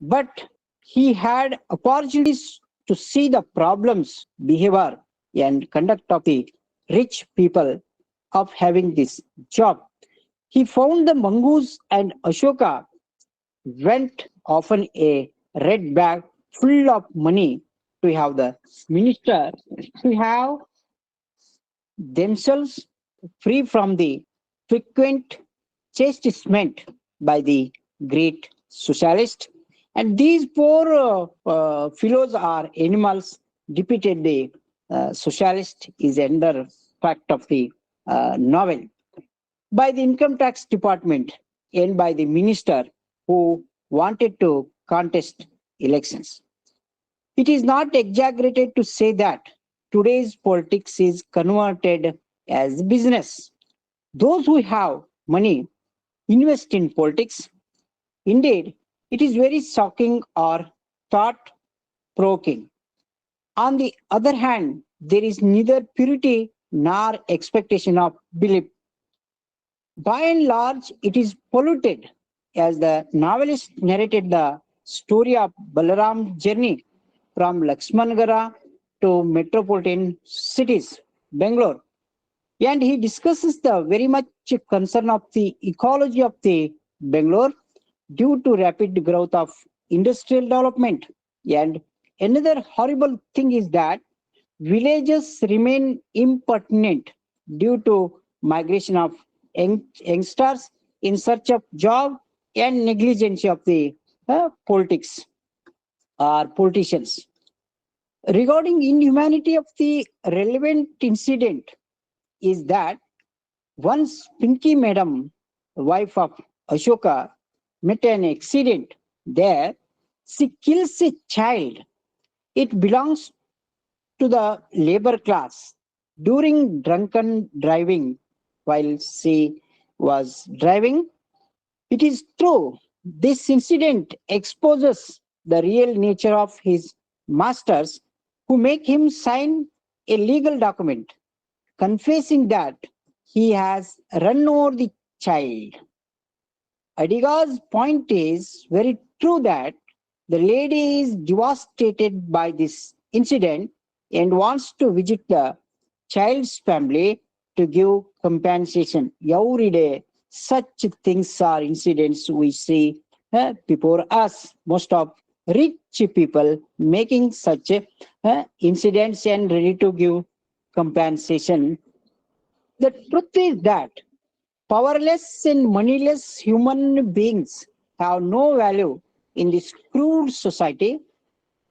But he had opportunities to see the problems, behavior, and conduct of the rich people of having this job. He found the mongoose and Ashoka went often a red bag full of money to have the minister to have themselves free from the frequent chastisement by the great socialist. And these poor fellows are animals depicted the socialist is another fact of the novel by the income tax department and by the minister who wanted to contest elections. It is not exaggerated to say that today's politics is converted as business. Those who have money invest in politics. Indeed, it is very shocking or thought-provoking. On the other hand, there is neither purity nor expectation of belief. By and large, it is polluted, as the novelist narrated the story of Balaram's journey from Lakshmangara to metropolitan cities, Bangalore. And he discusses the very much concern of the ecology of the Bangalore due to rapid growth of industrial development. And another horrible thing is that villages remain impertinent due to migration of youngsters in search of job and negligence of the politics or politicians. Regarding inhumanity of the relevant incident is that once Pinky Madam, wife of Ashoka, met an accident there, she kills a child. It belongs to the labor class during drunken driving while she was driving. It is true, this incident exposes the real nature of his masters who make him sign a legal document confessing that he has run over the child. Adiga's point is very true that the lady is devastated by this incident and wants to visit the child's family to give compensation. Every day, such things are incidents we see before us. Most of rich people making such incidents and ready to give compensation. The truth is that powerless and moneyless human beings have no value in this crude society,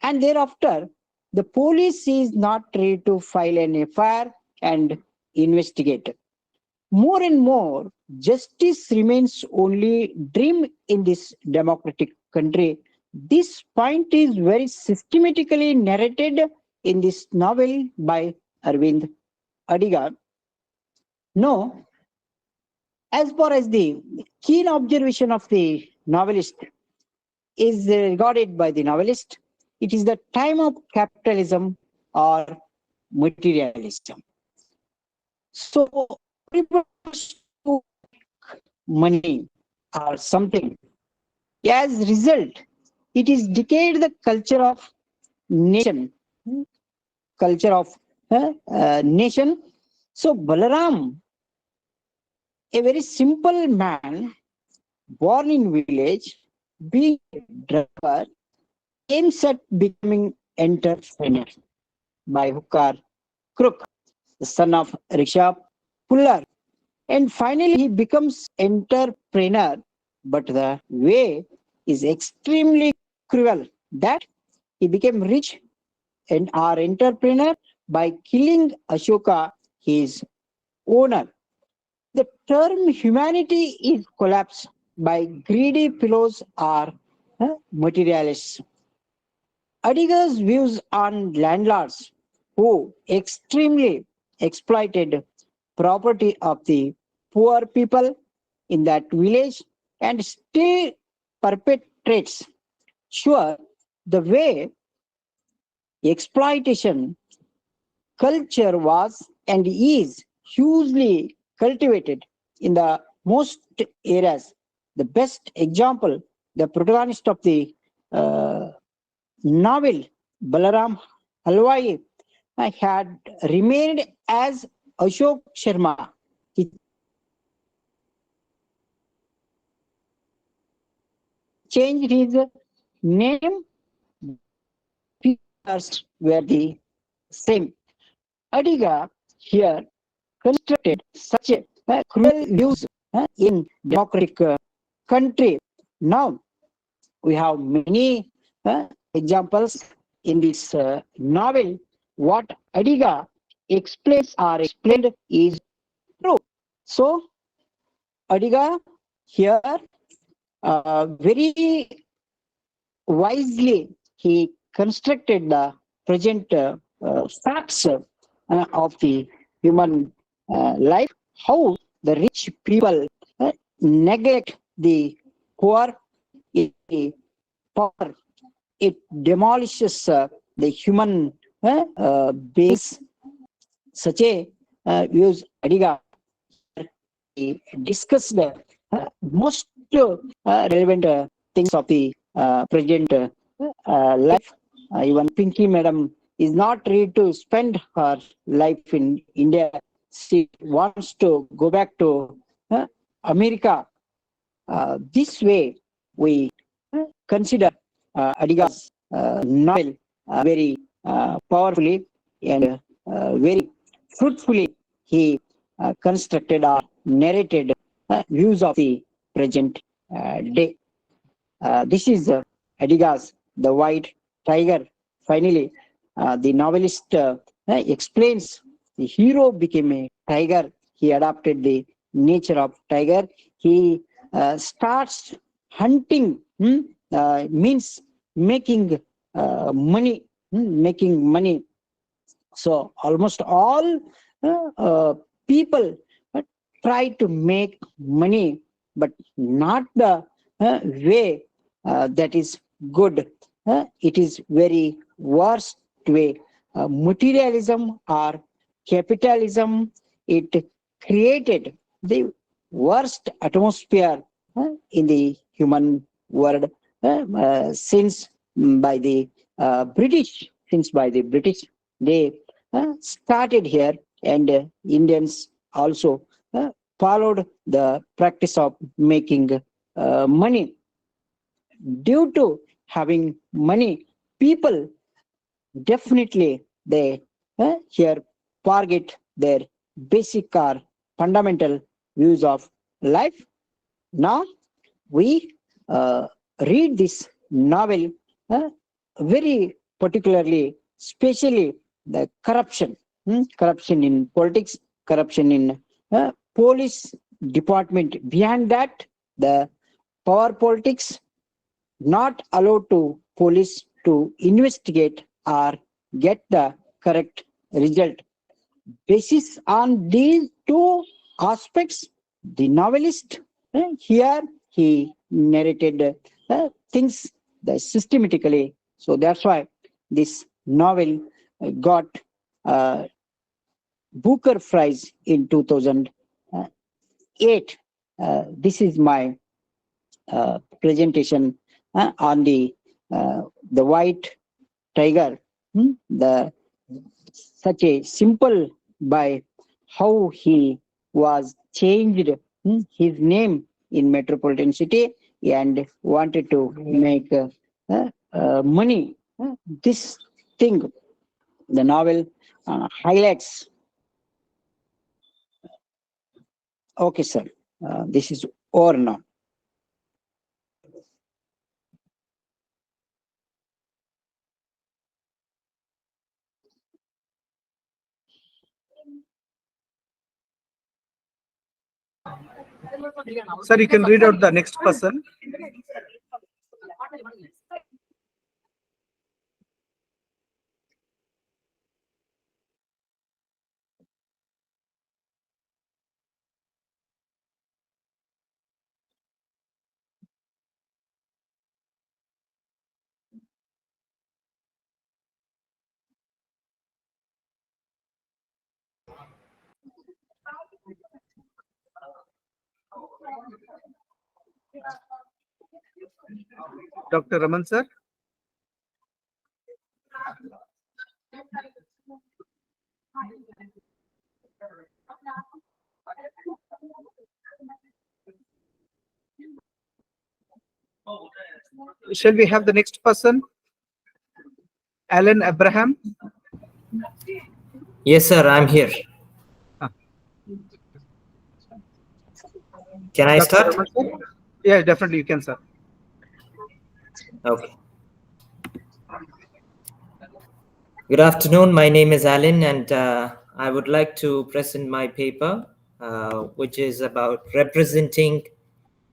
and thereafter the police is not ready to file an FIR and investigate. More and more, justice remains only dream in this democratic country. This point is very systematically narrated in this novel by Arvind Adiga. No, as far as the keen observation of the novelist is regarded by the novelist, it is the time of capitalism or materialism. So, money or something. As a result, it is decayed the culture of nation. Nation. So, Balaram, a very simple man, born in village, being a driver, aims at becoming entrepreneur by hook or crook, the son of rickshaw puller. And finally, he becomes entrepreneur, but the way is extremely cruel that he became rich and our entrepreneur by killing Ashoka, his owner. The term humanity is collapsed by greedy fellows or materialists. Adiga's views on landlords who extremely exploited property of the poor people in that village and still perpetrates sure the way exploitation culture was and is hugely cultivated in the most areas. The best example, the protagonist of the novel, Balaram Halwai, had remained as Ashok Sharma he changed his name. Pillars were the same. Adiga here constructed such a cruel views in democratic country. Now we have many examples in this novel. What Adiga explains or explained is true. So Adiga here very wisely he constructed the present facts of the human life, how the rich people neglect the poor, power, it demolishes the human base. Such a views Adiga discussed most relevant things of the present life. Even Pinky Madam is not ready to spend her life in India. She wants to go back to America. This way, we consider Adiga's novel very powerfully and very fruitfully. He constructed or narrated views of the present day. This is Adiga's The White Tiger. Finally, the novelist explains the hero became a tiger. He adopted the nature of tiger. He starts hunting, means making money, making money. So almost all people try to make money, but not the way that is good. It is very worst way. Materialism or capitalism, it created the worst atmosphere in the human world since by the British. Since by the British, they started here, and Indians also followed the practice of making money. Due to having money, people definitely they here forget their basic or fundamental views of life. Now we read this novel very particularly, especially the corruption, corruption in politics, corruption in police department. Behind that, the power politics, not allowed to police to investigate or get the correct result. Basis on these two aspects, the novelist here he narrated things systematically. So that's why this novel got Booker Prize in 2008. This is my presentation on the white tiger. The such a simple by how he was changed his name in metropolitan city and wanted to make money. This thing the novel highlights. Okay, sir. This is over now. Sir, you can read out the next person. Dr. Raman, sir. Shall we have the next person? Alan Abraham. Yes, sir, I'm here. Can I Dr. start? Raman, sir? Yeah, definitely you can, sir. Okay. Good afternoon. My name is Alan, and I would like to present my paper, which is about representing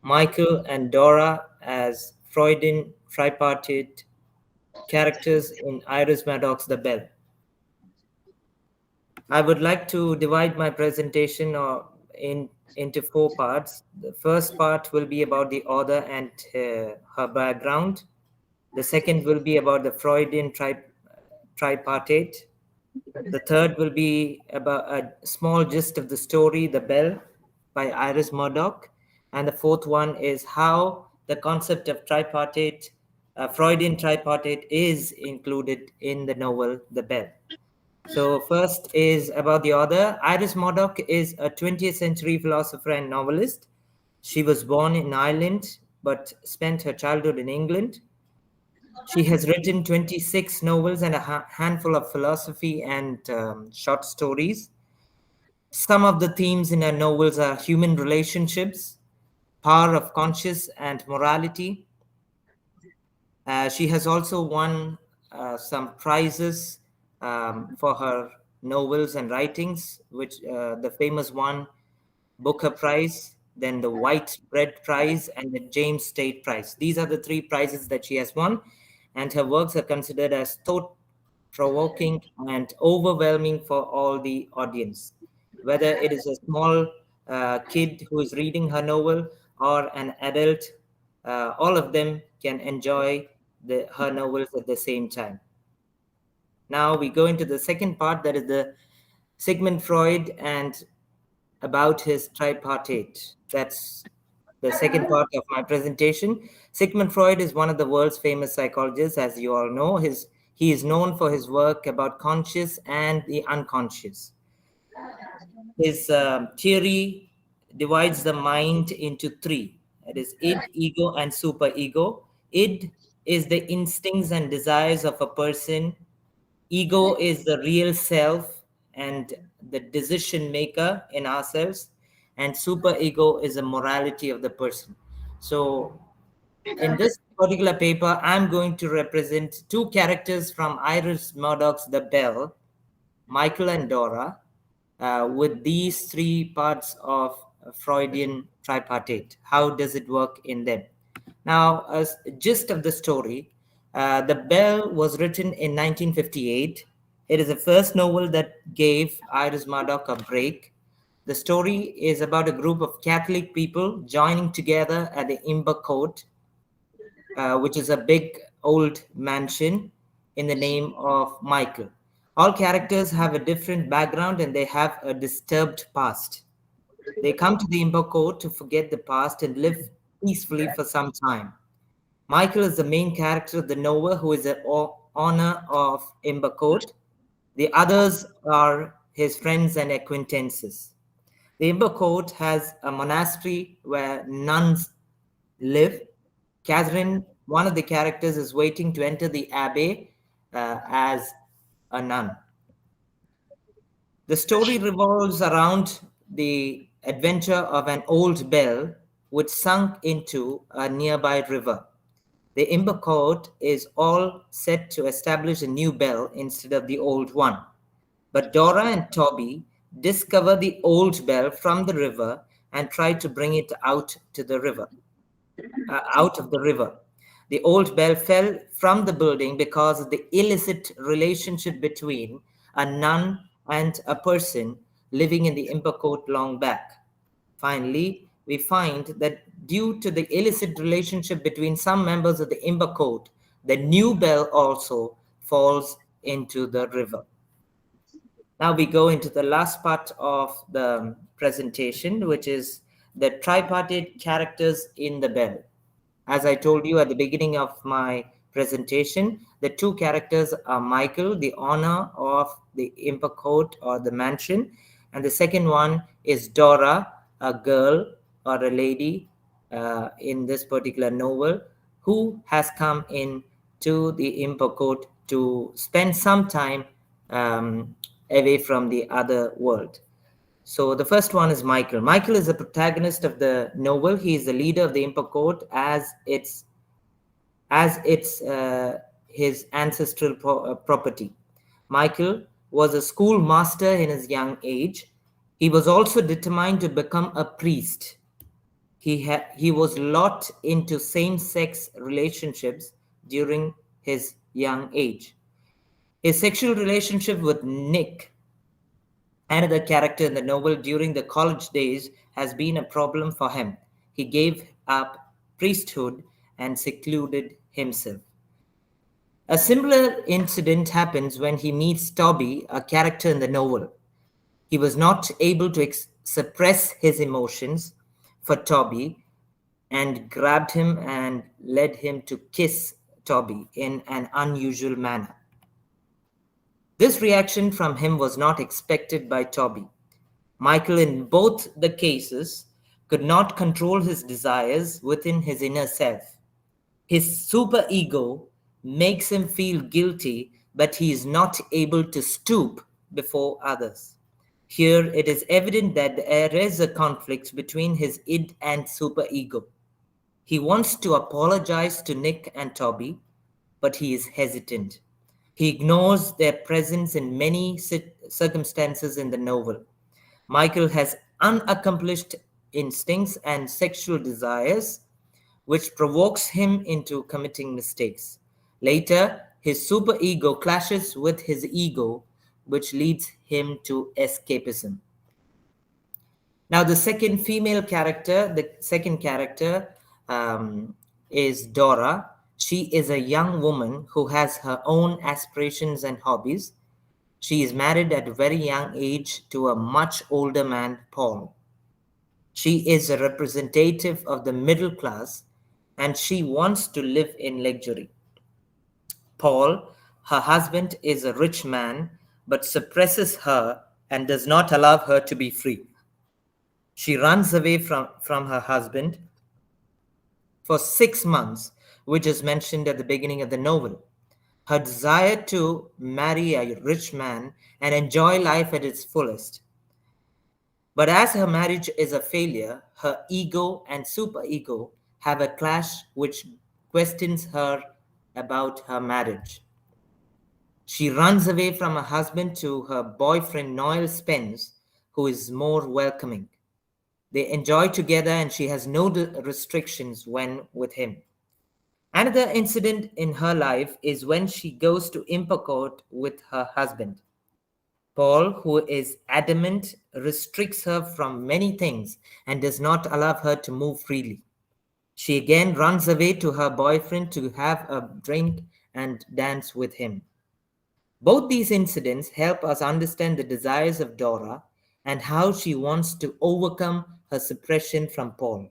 Michael and Dora as Freudian tripartite characters in Iris Maddox's The Bell. I would like to divide my presentation into 4 parts. The first part will be about the author and her background. The second will be about the Freudian tripartite. The third will be about a small gist of the story, The Bell, by Iris Murdoch. And the fourth one is how the concept of tripartite, Freudian tripartite, is included in the novel, The Bell. So first is about the author. Iris Murdoch is a 20th century philosopher and novelist. She was born in Ireland, but spent her childhood in England. She has written 26 novels and a handful of philosophy and short stories. Some of the themes in her novels are human relationships, power of conscience, and morality. She has also won some prizes for her novels and writings, which the famous one, Booker Prize, then the White Bread Prize, and the James Tate Prize. These are the 3 prizes that she has won, and her works are considered as thought-provoking and overwhelming for all the audience. Whether it is a small kid who is reading her novel or an adult, all of them can enjoy her novels at the same time. Now we go into the second part, that is the Sigmund Freud and about his tripartite. That's the second part of my presentation. Sigmund Freud is one of the world's famous psychologists, as you all know. He is known for his work about conscious and the unconscious. His theory divides the mind into 3. It is id, ego, and superego. Id is the instincts and desires of a person. Ego is the real self and the decision maker in ourselves. And superego is the morality of the person. So in this particular paper, I'm going to represent 2 characters from Iris Murdoch's The Bell, Michael and Dora, with these 3 parts of Freudian tripartite. How does it work in them? Now, as gist of the story, The Bell was written in 1958. It is the first novel that gave Iris Murdoch a break. The story is about a group of Catholic people joining together at the Imber Court, which is a big old mansion in the name of Michael. All characters have a different background and they have a disturbed past. They come to the Imber Court to forget the past and live peacefully for some time. Michael is the main character of the novel, who is an owner of Imber Court. The others are his friends and acquaintances. The Imber Court has a monastery where nuns live. Catherine, one of the characters, is waiting to enter the abbey as a nun. The story revolves around the adventure of an old bell which sunk into a nearby river. The Imber Court is all set to establish a new bell instead of the old one. But Dora and Toby discover the old bell from the river and try to bring it out to the river, out of the river. The old bell fell from the building because of the illicit relationship between a nun and a person living in the Imber Court long back. Finally, we find that due to the illicit relationship between some members of the Imber Court, the new bell also falls into the river. Now we go into the last part of the presentation, which is the tripartite characters in the bell. As I told you at the beginning of my presentation, the 2 characters are Michael, the owner of the Imber Court or the mansion, and the second one is Dora, a girl or a lady in this particular novel who has come in to the Imper Court to spend some time away from the other world. So the first one is Michael. Michael is the protagonist of the novel. He is the leader of the Imper Court as it's his ancestral property. Michael was a schoolmaster in his young age. He was also determined to become a priest. He was locked into same-sex relationships during his young age. His sexual relationship with Nick, another character in the novel during the college days, has been a problem for him. He gave up priesthood and secluded himself. A similar incident happens when he meets Toby, a character in the novel. He was not able to suppress his emotions for Toby and grabbed him and led him to kiss Toby in an unusual manner. This reaction from him was not expected by Toby. Michael, in both the cases, could not control his desires within his inner self. His superego makes him feel guilty, but he is not able to stoop before others. Here, it is evident that there is a conflict between his id and superego. He wants to apologize to Nick and Toby, but he is hesitant. He ignores their presence in many circumstances in the novel. Michael has unaccomplished instincts and sexual desires, which provokes him into committing mistakes. Later, his superego clashes with his ego, which leads him to escapism. Now, the second character is Dora. She is a young woman who has her own aspirations and hobbies. She is married at a very young age to a much older man, Paul. She is a representative of the middle class and she wants to live in luxury. Paul, her husband, is a rich man but suppresses her and does not allow her to be free. She runs away from her husband for 6 months, which is mentioned at the beginning of the novel. Her desire to marry a rich man and enjoy life at its fullest. But as her marriage is a failure, her ego and superego have a clash which questions her about her marriage. She runs away from her husband to her boyfriend Noel Spence, who is more welcoming. They enjoy together and she has no restrictions when with him. Another incident in her life is when she goes to Imper Court with her husband. Paul, who is adamant, restricts her from many things and does not allow her to move freely. She again runs away to her boyfriend to have a drink and dance with him. Both these incidents help us understand the desires of Dora and how she wants to overcome her suppression from Paul.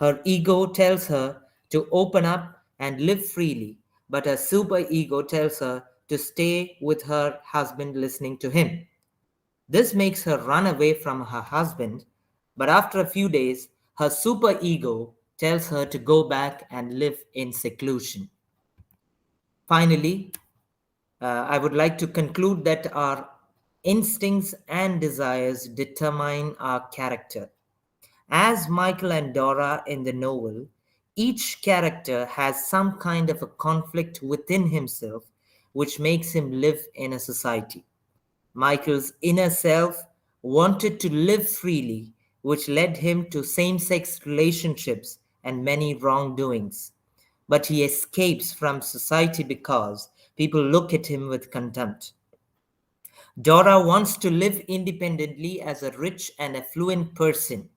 Her ego tells her to open up and live freely, but her superego tells her to stay with her husband listening to him. This makes her run away from her husband, but after a few days, her superego tells her to go back and live in seclusion. Finally, I would like to conclude that our instincts and desires determine our character. As Michael and Dora in the novel, each character has some kind of a conflict within himself which makes him live in a society. Michael's inner self wanted to live freely, which led him to same-sex relationships and many wrongdoings. But he escapes from society because people look at him with contempt. Dora wants to live independently as a rich and affluent person,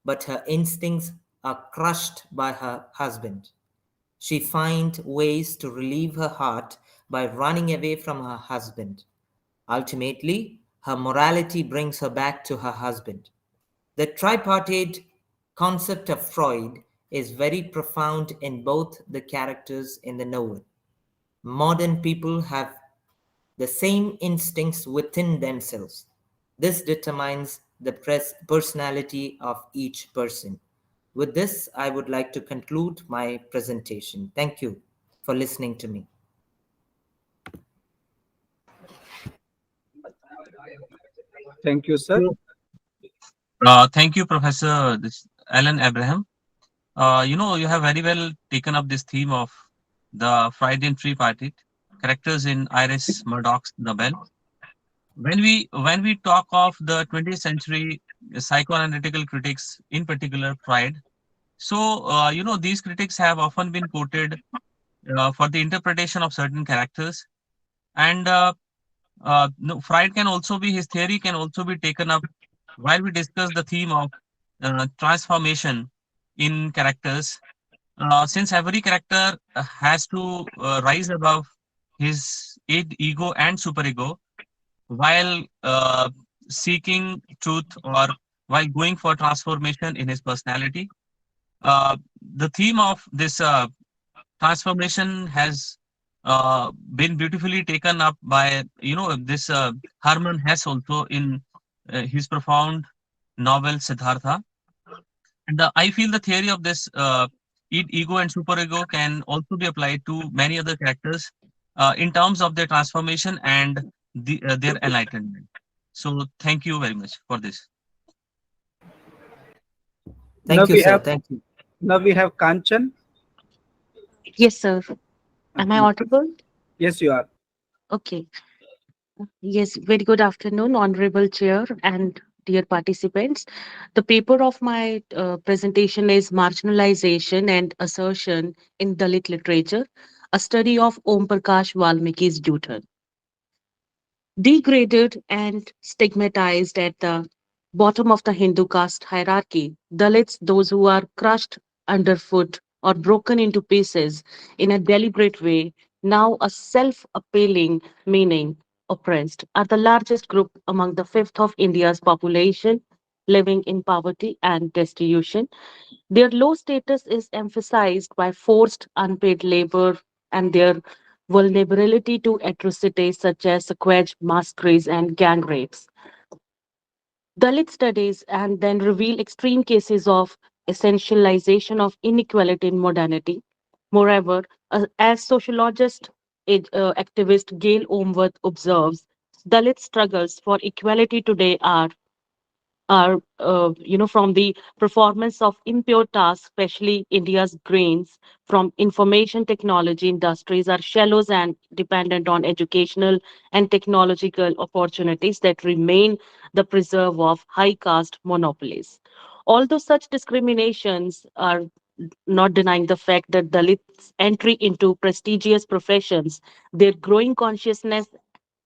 but her instincts are crushed by her husband. She finds ways to relieve her heart by running away from her husband. Ultimately, her morality brings her back to her husband. The tripartite concept of Freud is very profound in both the characters in the novel. Modern people have the same instincts within themselves. This determines the personality of each person. With this, I would like to conclude my presentation. Thank you for listening to me. Thank you, sir. Thank you, Professor Alan Abraham. You have very well taken up this theme of the Freudian tripartite, characters in Iris Murdoch's novel. When we talk of the 20th century psychoanalytical critics, in particular Freud, so these critics have often been quoted for the interpretation of certain characters, and no, Freud can also be his theory can also be taken up while we discuss the theme of transformation in characters. Since every character has to rise above his ego and superego while seeking truth or while going for transformation in his personality. The theme of this transformation has been beautifully taken up by this Hermann Hesse also in his profound novel Siddhartha. And I feel the theory of this ego and superego can also be applied to many other characters in terms of their transformation and their enlightenment. So thank you very much for this. Thank you, sir. Thank you. Now we have Kanchan. Yes, sir. Am I audible? Yes, you are. Okay. Yes, very good afternoon, Honorable Chair and dear participants. The paper of my presentation is Marginalization and Assertion in Dalit Literature, a study of Om Prakash Valmiki's Judhan. Degraded and stigmatized at the bottom of the Hindu caste hierarchy, Dalits, those who are crushed underfoot or broken into pieces in a deliberate way, now a self-appealing meaning oppressed, are the largest group among the fifth of India's population living in poverty and destitution. Their low status is emphasized by forced unpaid labor and their vulnerability to atrocities such as squage, massacres, and gang rapes. Dalit studies and then reveal extreme cases of essentialization of inequality in modernity. Moreover, as sociologist activist Gail Omworth observes, Dalit struggles for equality today are from the performance of impure tasks, especially India's grains from information technology industries are shallows and dependent on educational and technological opportunities that remain the preserve of high caste monopolies. Although such discriminations are not denying the fact that Dalits' entry into prestigious professions, their growing consciousness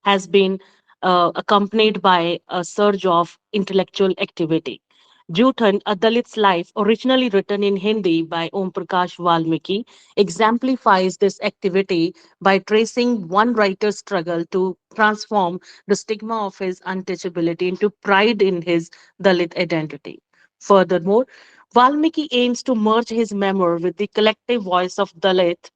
has been accompanied by a surge of intellectual activity. Juthan, a Dalit's life, originally written in Hindi by Om Prakash Valmiki, exemplifies this activity by tracing one writer's struggle to transform the stigma of his untouchability into pride in his Dalit identity. Furthermore, Valmiki aims to merge his memoir with the collective voice of Dalit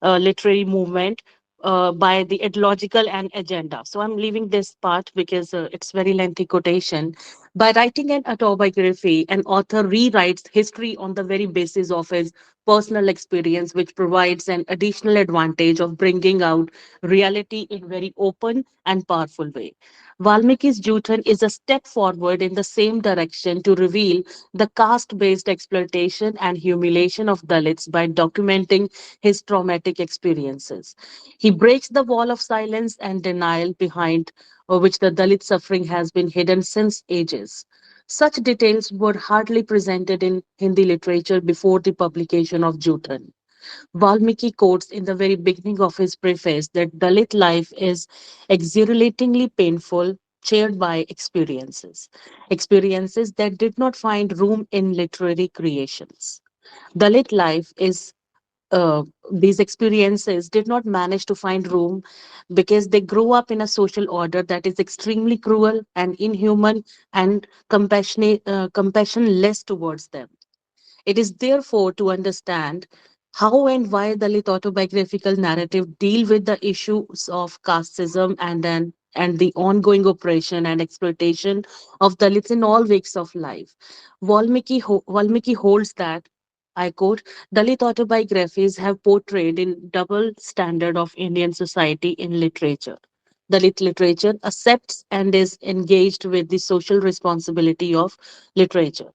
literary movement by the ideological and agenda. So I'm leaving this part because it's very lengthy quotation. By writing an autobiography, an author rewrites history on the very basis of his personal experience, which provides an additional advantage of bringing out reality in very open and powerful way. Valmiki's Juthan is a step forward in the same direction to reveal the caste-based exploitation and humiliation of Dalits by documenting his traumatic experiences. He breaks the wall of silence and denial behind which the Dalit suffering has been hidden since ages. Such details were hardly presented in Hindi literature before the publication of Juthan. Valmiki quotes in the very beginning of his preface that Dalit life is exhilaratingly painful, shared by experiences that did not find room in literary creations. Dalit life is these experiences did not manage to find room because they grew up in a social order that is extremely cruel and inhuman and compassionless towards them. It is therefore to understand how and why Dalit autobiographical narrative deal with the issues of casteism and an and the ongoing oppression and exploitation of Dalits in all walks of life. Valmiki holds that, I quote, Dalit autobiographies have portrayed in double standard of Indian society in literature. Dalit literature accepts and is engaged with the social responsibility of literature.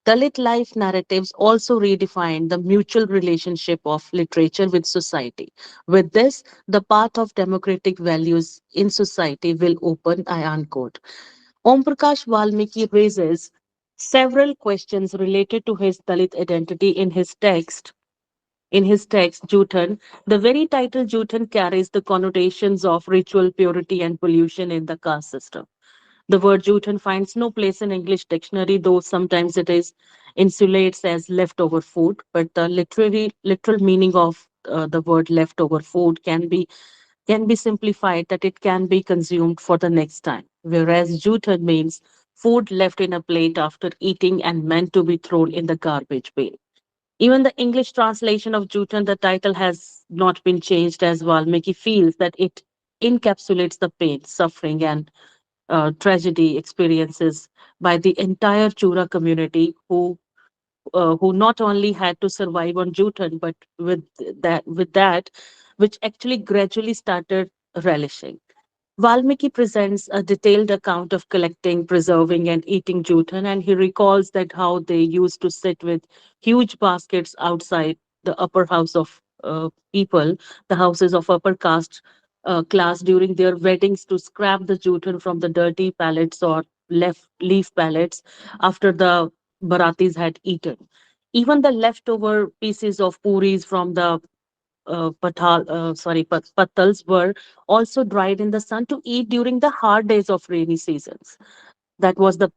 Dalit life narratives also redefine the mutual relationship of literature with society. With this, the path of democratic values in society will open, I unquote. Om Prakash Valmiki raises several questions related to his Dalit identity in his text. In his text, Jutan, the very title Jutan carries the connotations of ritual purity and pollution in the caste system. The word Jutan finds no place in English dictionary, though sometimes it is insulates as leftover food. But the literal meaning of the word leftover food can be simplified that it can be consumed for the next time. Whereas Jutan means food left in a plate after eating and meant to be thrown in the garbage bin. Even the English translation of Jutan, the title has not been changed as Valmiki feels that it encapsulates the pain, suffering, and tragedy experiences by the entire Chura community who not only had to survive on Jutan, but with that, which actually gradually started relishing. Valmiki presents a detailed account of collecting, preserving, and eating jute, and he recalls that how they used to sit with huge baskets outside the upper house of people, the houses of upper caste class during their weddings to scrap the jute from the dirty pallets or left leaf pallets after the baratis had eaten. Even the leftover pieces of puris from the patals were also dried in the sun to eat during the hard days of rainy seasons. That was the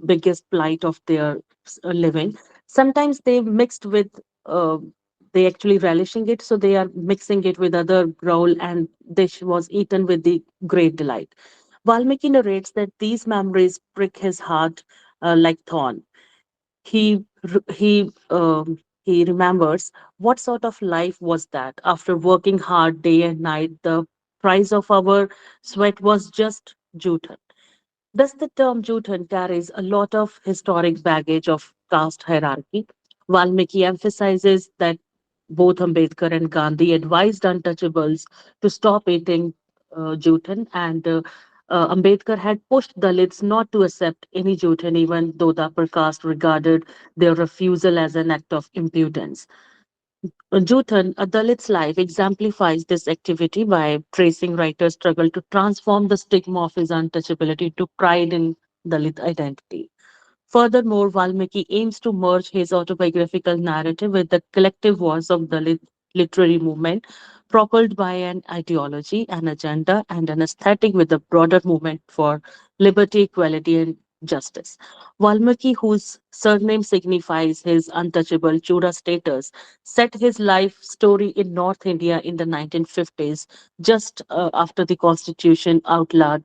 biggest plight of their living. Sometimes they mixed with, uh, they actually relishing it, so they are mixing it with other growl, and dish was eaten with the great delight. Valmiki narrates that these memories prick his heart like thorn. He remembers what sort of life was that after working hard day and night, the price of our sweat was just jute. Thus, the term Jutan carries a lot of historic baggage of caste hierarchy. Valmiki emphasizes that both Ambedkar and Gandhi advised untouchables to stop eating Jutan, and Ambedkar had pushed Dalits not to accept any Jutan, even though the upper caste regarded their refusal as an act of impudence. Jutan, a Dalit's life, exemplifies this activity by tracing writer's struggle to transform the stigma of his untouchability to pride in Dalit identity. Furthermore, Valmiki aims to merge his autobiographical narrative with the collective voice of Dalit literary movement, propelled by an ideology, an agenda, and an aesthetic with the broader movement for liberty, equality, and justice. Valmiki, whose surname signifies his untouchable Chura status, set his life story in North India in the 1950s, just after the constitution outlawed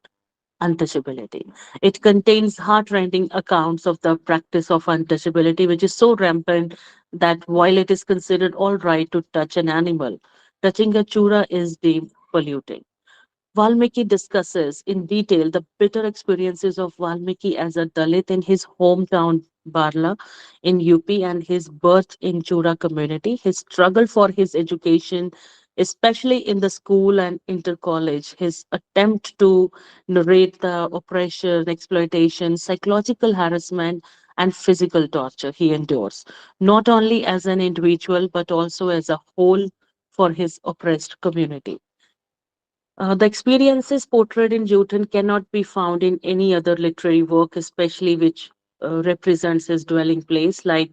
untouchability. It contains heartrending accounts of the practice of untouchability, which is so rampant that while it is considered all right to touch an animal, touching a chura is deemed polluting. Valmiki discusses in detail the bitter experiences of Valmiki as a Dalit in his hometown Barla in UP and his birth in Chura community, his struggle for his education, especially in the school and inter-college, his attempt to narrate the oppression, exploitation, psychological harassment, and physical torture he endures, not only as an individual but also as a whole for his oppressed community. The experiences portrayed in Jyotin cannot be found in any other literary work, especially which represents his dwelling place. Like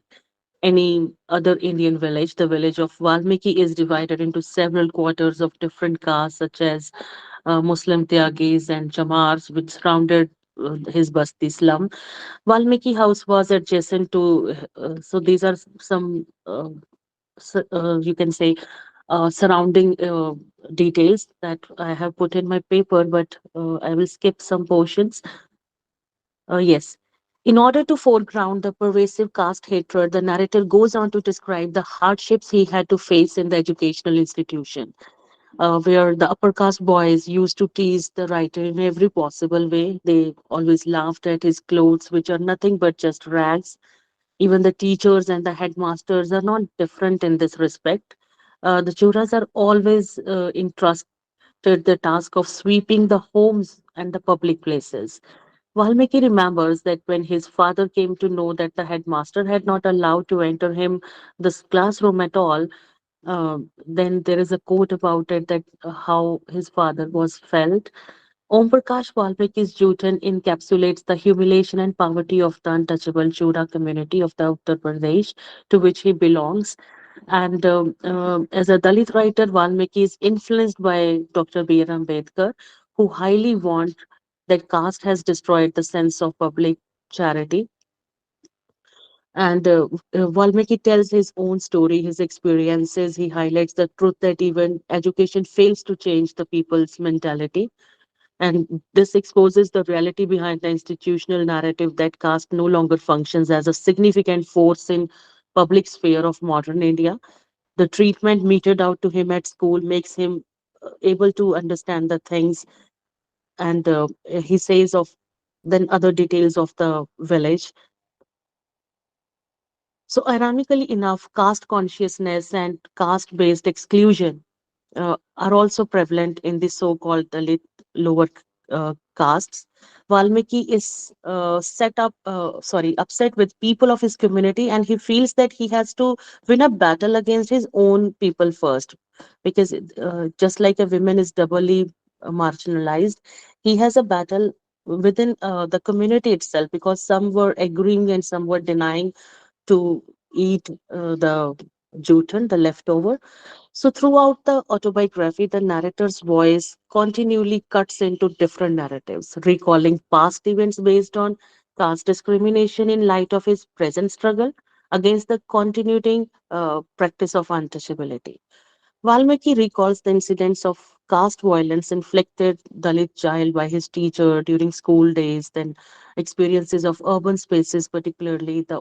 any other Indian village, the village of Valmiki is divided into several quarters of different castes, such as Muslim Tyagis and Chamars, which surrounded his Basti slum. Valmiki house was adjacent to, so these are some, you can say, surrounding details that I have put in my paper, but I will skip some portions. Yes. In order to foreground the pervasive caste hatred, the narrator goes on to describe the hardships he had to face in the educational institution. where the upper caste boys used to tease the writer in every possible way. They always laughed at his clothes, which are nothing but just rags. Even the teachers and the headmasters are not different in this respect. The Choras are always entrusted the task of sweeping the homes and the public places. Valmiki remembers that when his father came to know that the headmaster had not allowed to enter him this classroom at all, then there is a quote about it that how his father was felt. Om Prakash Valmiki's Jatan encapsulates the humiliation and poverty of the untouchable Chura community of the Uttar Pradesh to which he belongs. And as a Dalit writer, Valmiki is influenced by Dr. B.R. Ambedkar, who highly warned that caste has destroyed the sense of public charity. And Valmiki tells his own story, his experiences. He highlights the truth that even education fails to change the people's mentality. And this exposes the reality behind the institutional narrative that caste no longer functions as a significant force in public sphere of modern India. The treatment meted out to him at school makes him able to understand the things. And he says of then other details of the village. So, ironically enough, caste consciousness and caste based exclusion are also prevalent in the so called Dalit lower castes. Valmiki is upset with people of his community, and he feels that he has to win a battle against his own people first. Because just like a woman is doubly marginalized, he has a battle within the community itself because some were agreeing and some were denying to eat the juten, the leftover. So throughout the autobiography, the narrator's voice continually cuts into different narratives, recalling past events based on caste discrimination in light of his present struggle against the continuing practice of untouchability. Valmiki recalls the incidents of caste violence inflicted Dalit child by his teacher during school days, then experiences of urban spaces, particularly the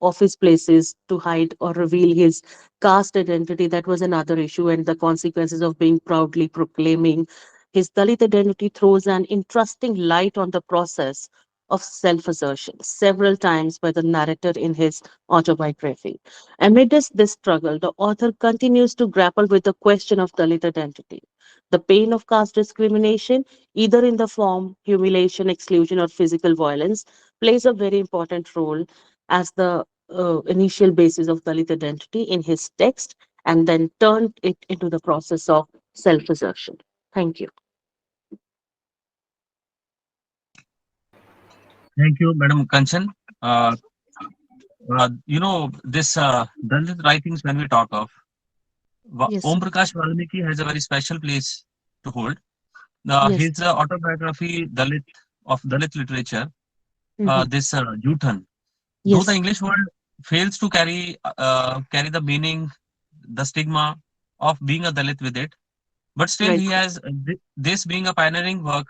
office places, to hide or reveal his caste identity. That was another issue, and the consequences of being proudly proclaiming his Dalit identity throws an interesting light on the process of self assertion several times by the narrator in his autobiography. Amidst this struggle, the author continues to grapple with the question of Dalit identity. The pain of caste discrimination, either in the form humiliation, exclusion, or physical violence, plays a very important role as the initial basis of Dalit identity in his text, and then turned it into the process of self assertion. Thank you. Thank you, Madam Kanchan. This Dalit writings when we talk of, Yes, Om sir. Prakash Valmiki has a very special place to hold. Yes. His autobiography, of Dalit literature, Mhm. this Juthan, though the Yes, English word fails to carry the meaning, the stigma of being a Dalit with it, but still right. he has this being a pioneering work.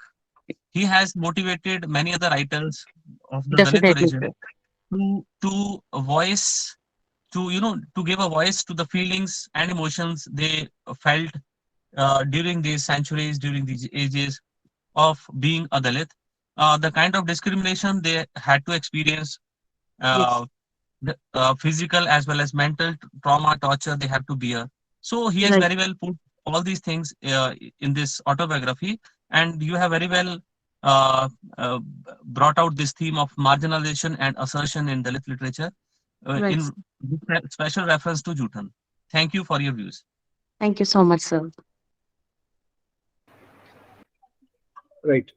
He has motivated many other writers of the Dalit Definitely, origin sir. to voice to give a voice to the feelings and emotions they felt during these centuries, during these ages of being a Dalit, the kind of discrimination they had to experience, Yes, uh, the physical as well as mental trauma, torture they have to bear. So he has right. very well put all these things in this autobiography, and you have very well uh, uh, brought out this theme of marginalization and assertion in Dalit literature Right. in special reference to Jutan. Thank you for your views. Thank you so much, sir. Right.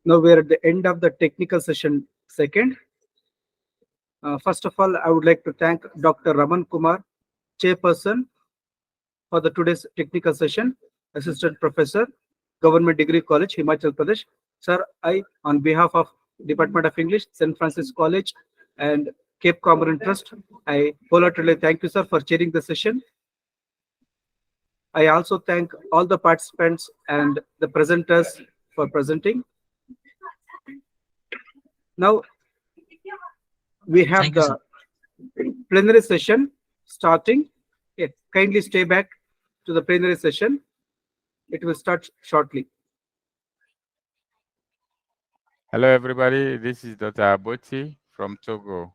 Now we're at the end of the technical session second. First of all, I would like to thank Dr. Raman Kumar, chairperson for the today's technical session, assistant professor, Government Degree College, Himachal Pradesh. Sir, I, on behalf of Department of English, St. Francis College and Cape Comorin Trust, I wholeheartedly thank you, sir, for chairing the session. I also thank all the participants and the presenters for presenting. Now, we have Thank you, sir. the plenary session starting. Okay, kindly stay back to the plenary session. It will start shortly. Hello, everybody. This is Dr. Aboti from Togo.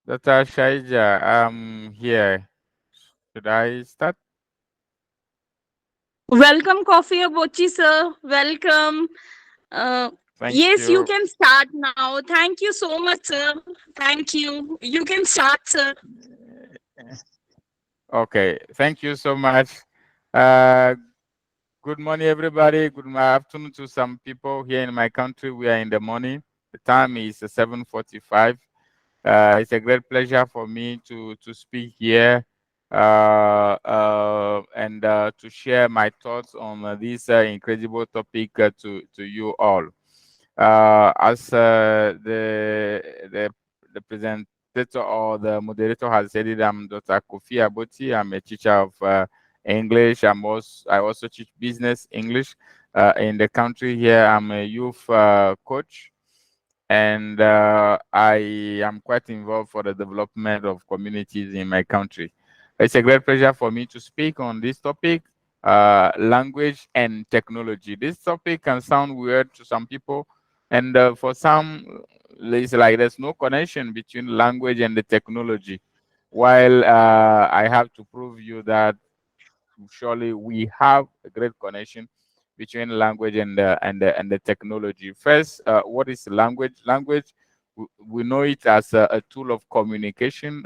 Dr. Shaija, I'm here. Should I start? Welcome, Coffee Abochi, sir. Welcome. Thank Yes, you you. can start now. Thank you so much, sir. Thank you. You can start, sir. Okay, thank you so much. Uh, good morning, everybody. Good afternoon to some people here in my country. We are in the morning. The time is 7:45. It's a great pleasure for me to speak here and to share my thoughts on this incredible topic to you all. As the presenter or the moderator has said it, I'm Dr. Kofi Aboti. I'm a teacher of English. I also teach business English in the country here. I'm a youth coach, and I am quite involved for the development of communities in my country. It's a great pleasure for me to speak on this topic, language and technology. This topic can sound weird to some people, and for some, it's like there's no connection between language and the technology. While I have to prove you that surely we have a great connection between language and the technology. First, what is language? Language, we know it as a tool of communication,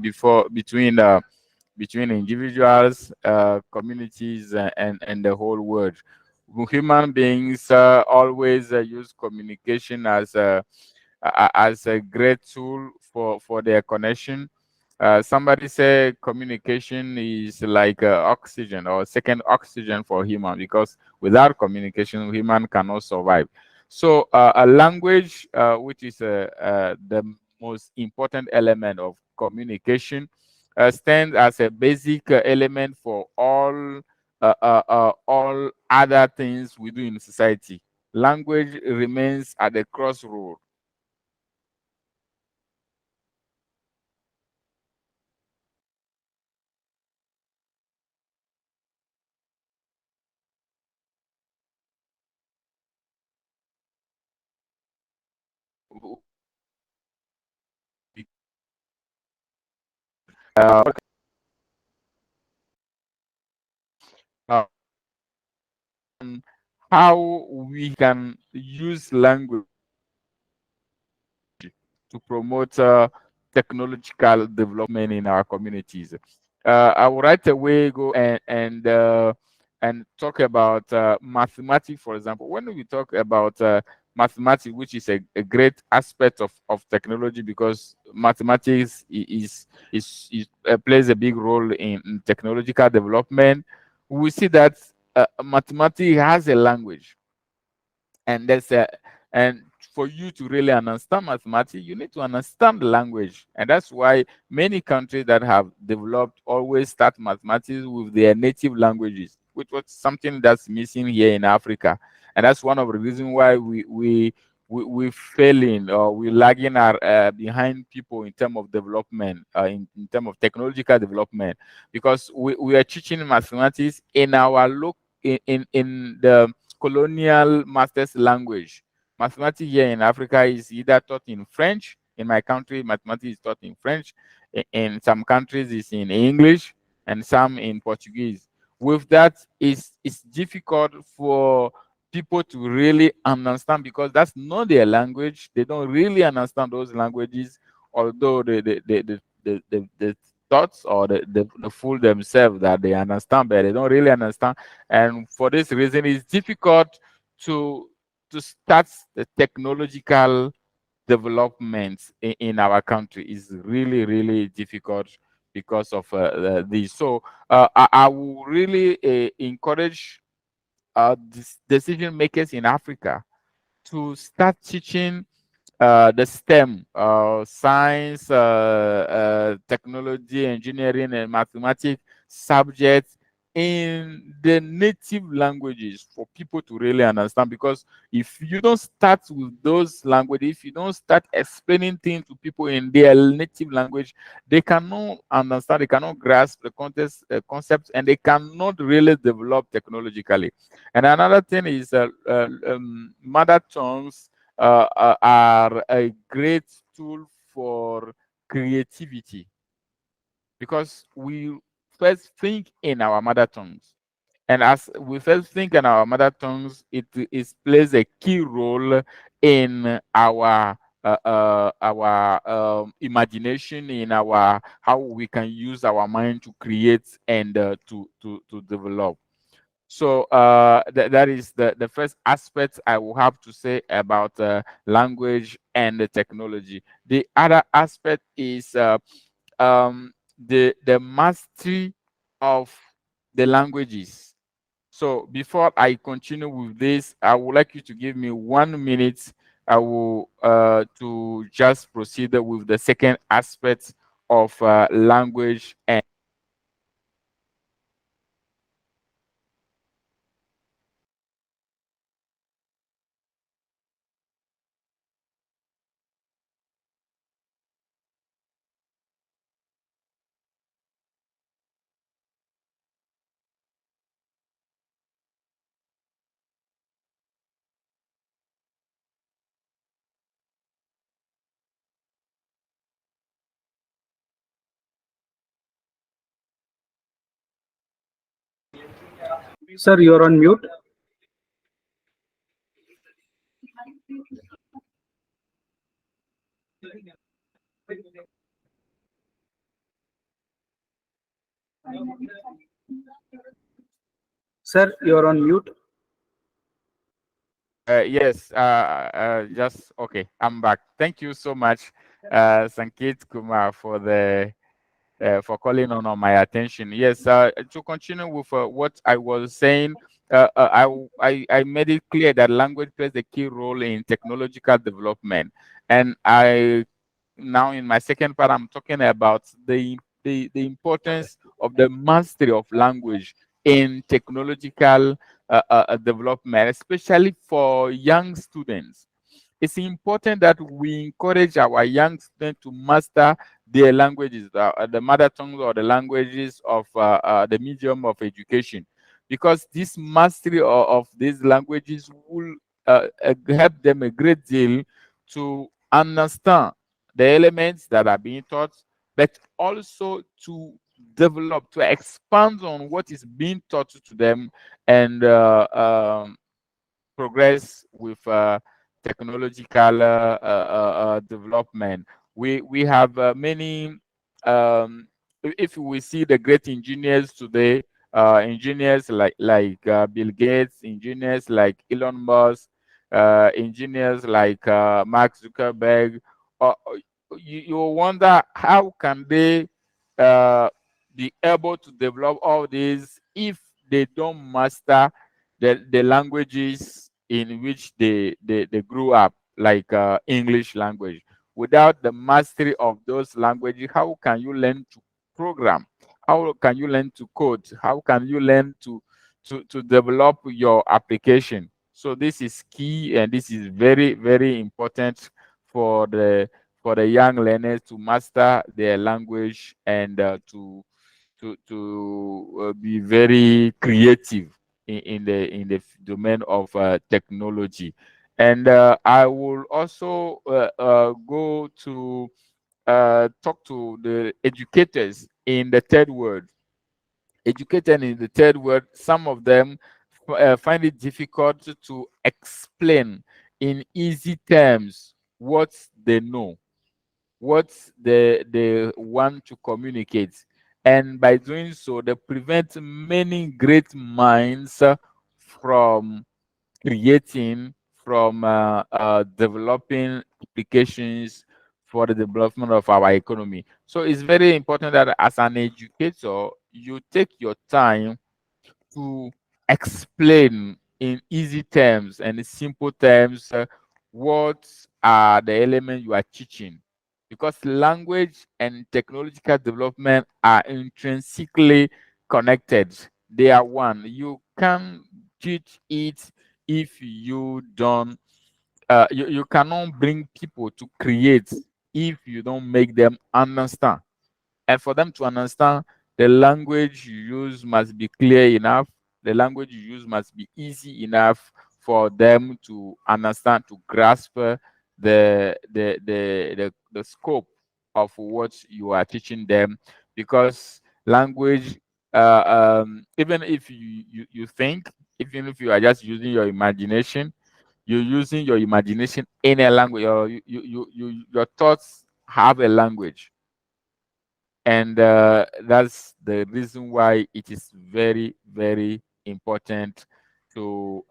before between individuals, communities, and the whole world. Human beings always use communication as a great tool for their connection. Somebody said communication is like oxygen or second oxygen for human, because without communication, human cannot survive. So a language, which is the most important element of communication, stands as a basic element for all other things we do in society. Language remains at the crossroad. Uh, uh, how we can use language to promote technological development in our communities. I will right away go and talk about mathematics, for example. When we talk about mathematics, which is a great aspect of technology, because mathematics plays a big role in technological development, we see that mathematics has a language, and and for you to really understand mathematics, you need to understand the language. And that's why many countries that have developed always start mathematics with their native languages, which was something that's missing here in Africa. And that's one of the reasons why we failing, or we lagging our behind people in terms of development, in terms of technological development, because we are teaching mathematics in our in the colonial master's language. Mathematics here in Africa is either taught in French. In my country, mathematics is taught in French. In some countries, it's in English, and some in Portuguese. With that, it's difficult for people to really understand, because that's not their language. They don't really understand those languages, although the thoughts or the fool themselves that they understand, but they don't really understand. And for this reason, it's difficult to start the technological development in our country is really, really difficult because of this. So I will really encourage decision makers in Africa to start teaching the STEM, science, technology, engineering, and mathematics subjects in the native languages for people to really understand. Because if you don't start with those languages, if you don't start explaining things to people in their native language, they cannot understand, they cannot grasp the context, concepts, and they cannot really develop technologically. And another thing is mother tongues are a great tool for creativity, because we first think in our mother tongues. And as we first think in our mother tongues, it plays a key role in our imagination, in our how we can use our mind to create and to develop. So that is the first aspect I will have to say about language and the technology. The other aspect is the mastery of the languages. So before I continue with this, I would like you to give me 1 minute. I will to just proceed with the second aspect of language and Sir, you're on mute. Sir, you're on mute. Yes, just okay. I'm back. Thank you so much, Sankit Kumar, for the for calling on my attention. Yes, to continue with what I was saying, I made it clear that language plays a key role in technological development, and I now in my second part I'm talking about the importance of the mastery of language in technological development, especially for young students. It's important that we encourage our young students to master their languages, the mother tongues or the languages of the medium of education, because this mastery of these languages will help them a great deal to understand the elements that are being taught, but also to develop, to expand on what is being taught to them, and progress with technological development. We have many. If we see the great engineers today, engineers like Bill Gates, engineers like Elon Musk, engineers like Mark Zuckerberg, you wonder how can they uh, be able to develop all these if they don't master the languages in which they grew up, like English language. Without the mastery of those languages, how can you learn to program? How can you learn to code? How can you learn to develop your application? So this is key, and this is very, very important for the young learners to master their language and to be very creative in the domain of technology. And I will also go to talk to the educators in the third world. Educated in the third world, some of them find it difficult to explain in easy terms what they know, what they want to communicate. And by doing so, they prevent many great minds from creating, from developing implications for the development of our economy. So it's very important that as an educator, you take your time to explain in easy terms and simple terms what are the elements you are teaching, because language and technological development are intrinsically connected. They are one. You can teach it if you don't you cannot bring people to create if you don't make them understand. And for them to understand, the language you use must be clear enough. The language you use must be easy enough for them to understand, to grasp the scope of what you are teaching them. Because language, even if you think, even if you are just using your imagination, you're using your imagination in a language, or your thoughts have a language. And that's the reason why it is very, very important to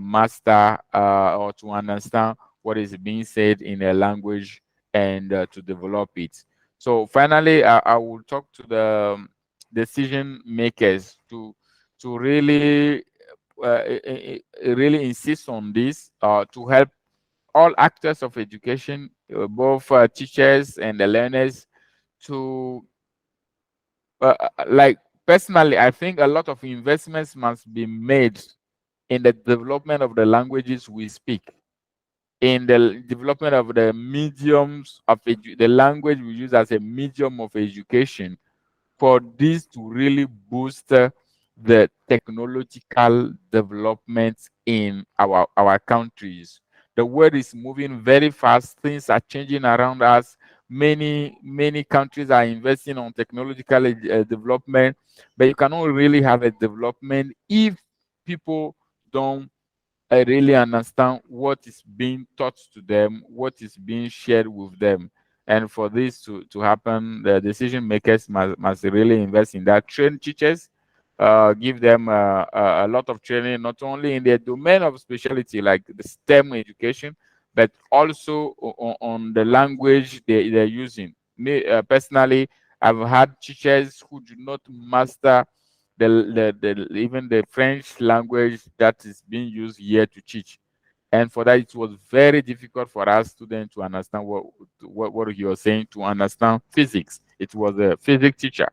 master or to understand what is being said in a language and to develop it. So finally, I will talk to the decision makers to really really insist on this to help all actors of education, both teachers and the learners, to like personally, I think a lot of investments must be made in the development of the languages we speak, in the development of the mediums of the language we use as a medium of education, for this to really boost the technological development in our countries. The world is moving very fast. Things are changing around us. Many countries are investing on technological development, but you cannot really have a development if people don't really understand what is being taught to them, what is being shared with them. And for this to happen, the decision makers must really invest in that. Train teachers, give them a lot of training, not only in their domain of specialty, like the STEM education, but also on the language they're using. Me, personally, I've had teachers who do not master even the French language that is being used here to teach. And for that, it was very difficult for our students to understand what he was saying, to understand physics. It was a physics teacher.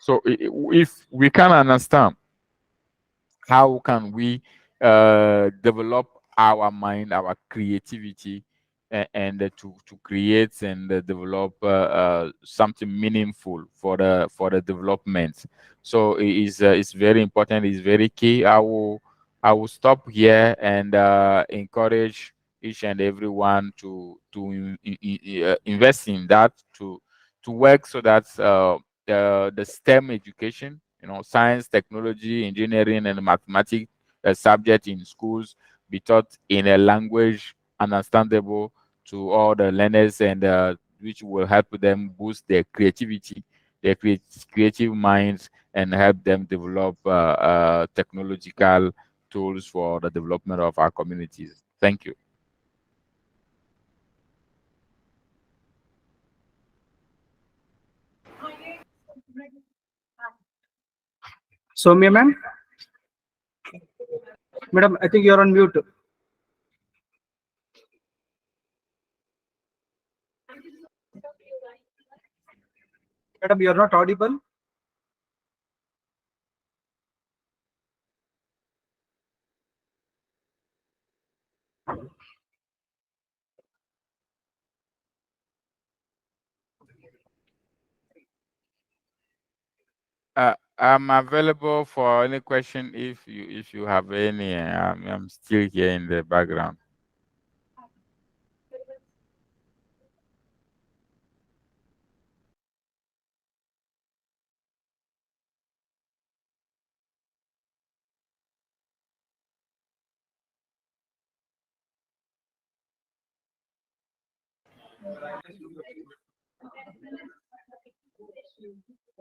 So if we can understand, how can we develop our mind, our creativity, and to create and develop something meaningful for the development? So it's very important. It's very key. I will stop here and encourage each and everyone to invest in that, to work so that the STEM education, science, technology, engineering, and mathematics subject in schools be taught in a language understandable to all the learners, and which will help them boost their creativity, their creative minds, and help them develop technological tools for the development of our communities. Thank you. Soumya ma'am? Madam, I think you're on mute. Madam, you're not audible. I'm available for any question if you have any. I'm still here in the background.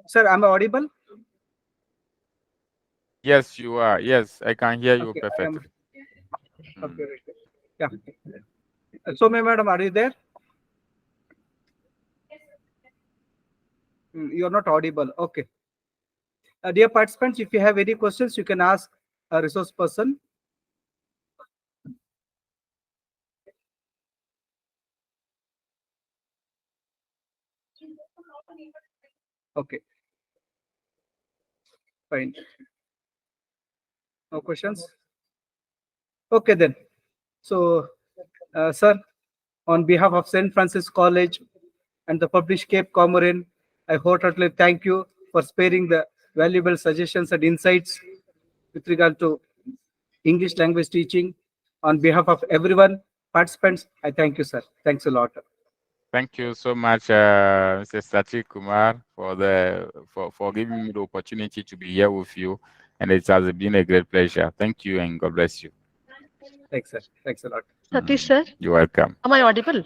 Sir, am I audible? Yes, you are. Yes, I can hear you Okay, perfectly. okay, right. Yeah. Soumya madam, are you there? You are not audible. Okay. Dear participants, if you have any questions, you can ask a resource person. Okay. Fine. No questions? Okay then. So, sir, on behalf of St. Francis College and the published Cape Comorin, I wholeheartedly thank you for sparing the valuable suggestions and insights with regard to English language teaching. On behalf of everyone, participants, I thank you, sir. Thanks a lot. Thank you so much, Mr. Sachi Kumar, for giving me the opportunity to be here with you, and it has been a great pleasure. Thank you, and God bless you. Thanks, sir. Thanks a lot. Satish sir, You're welcome. am I audible?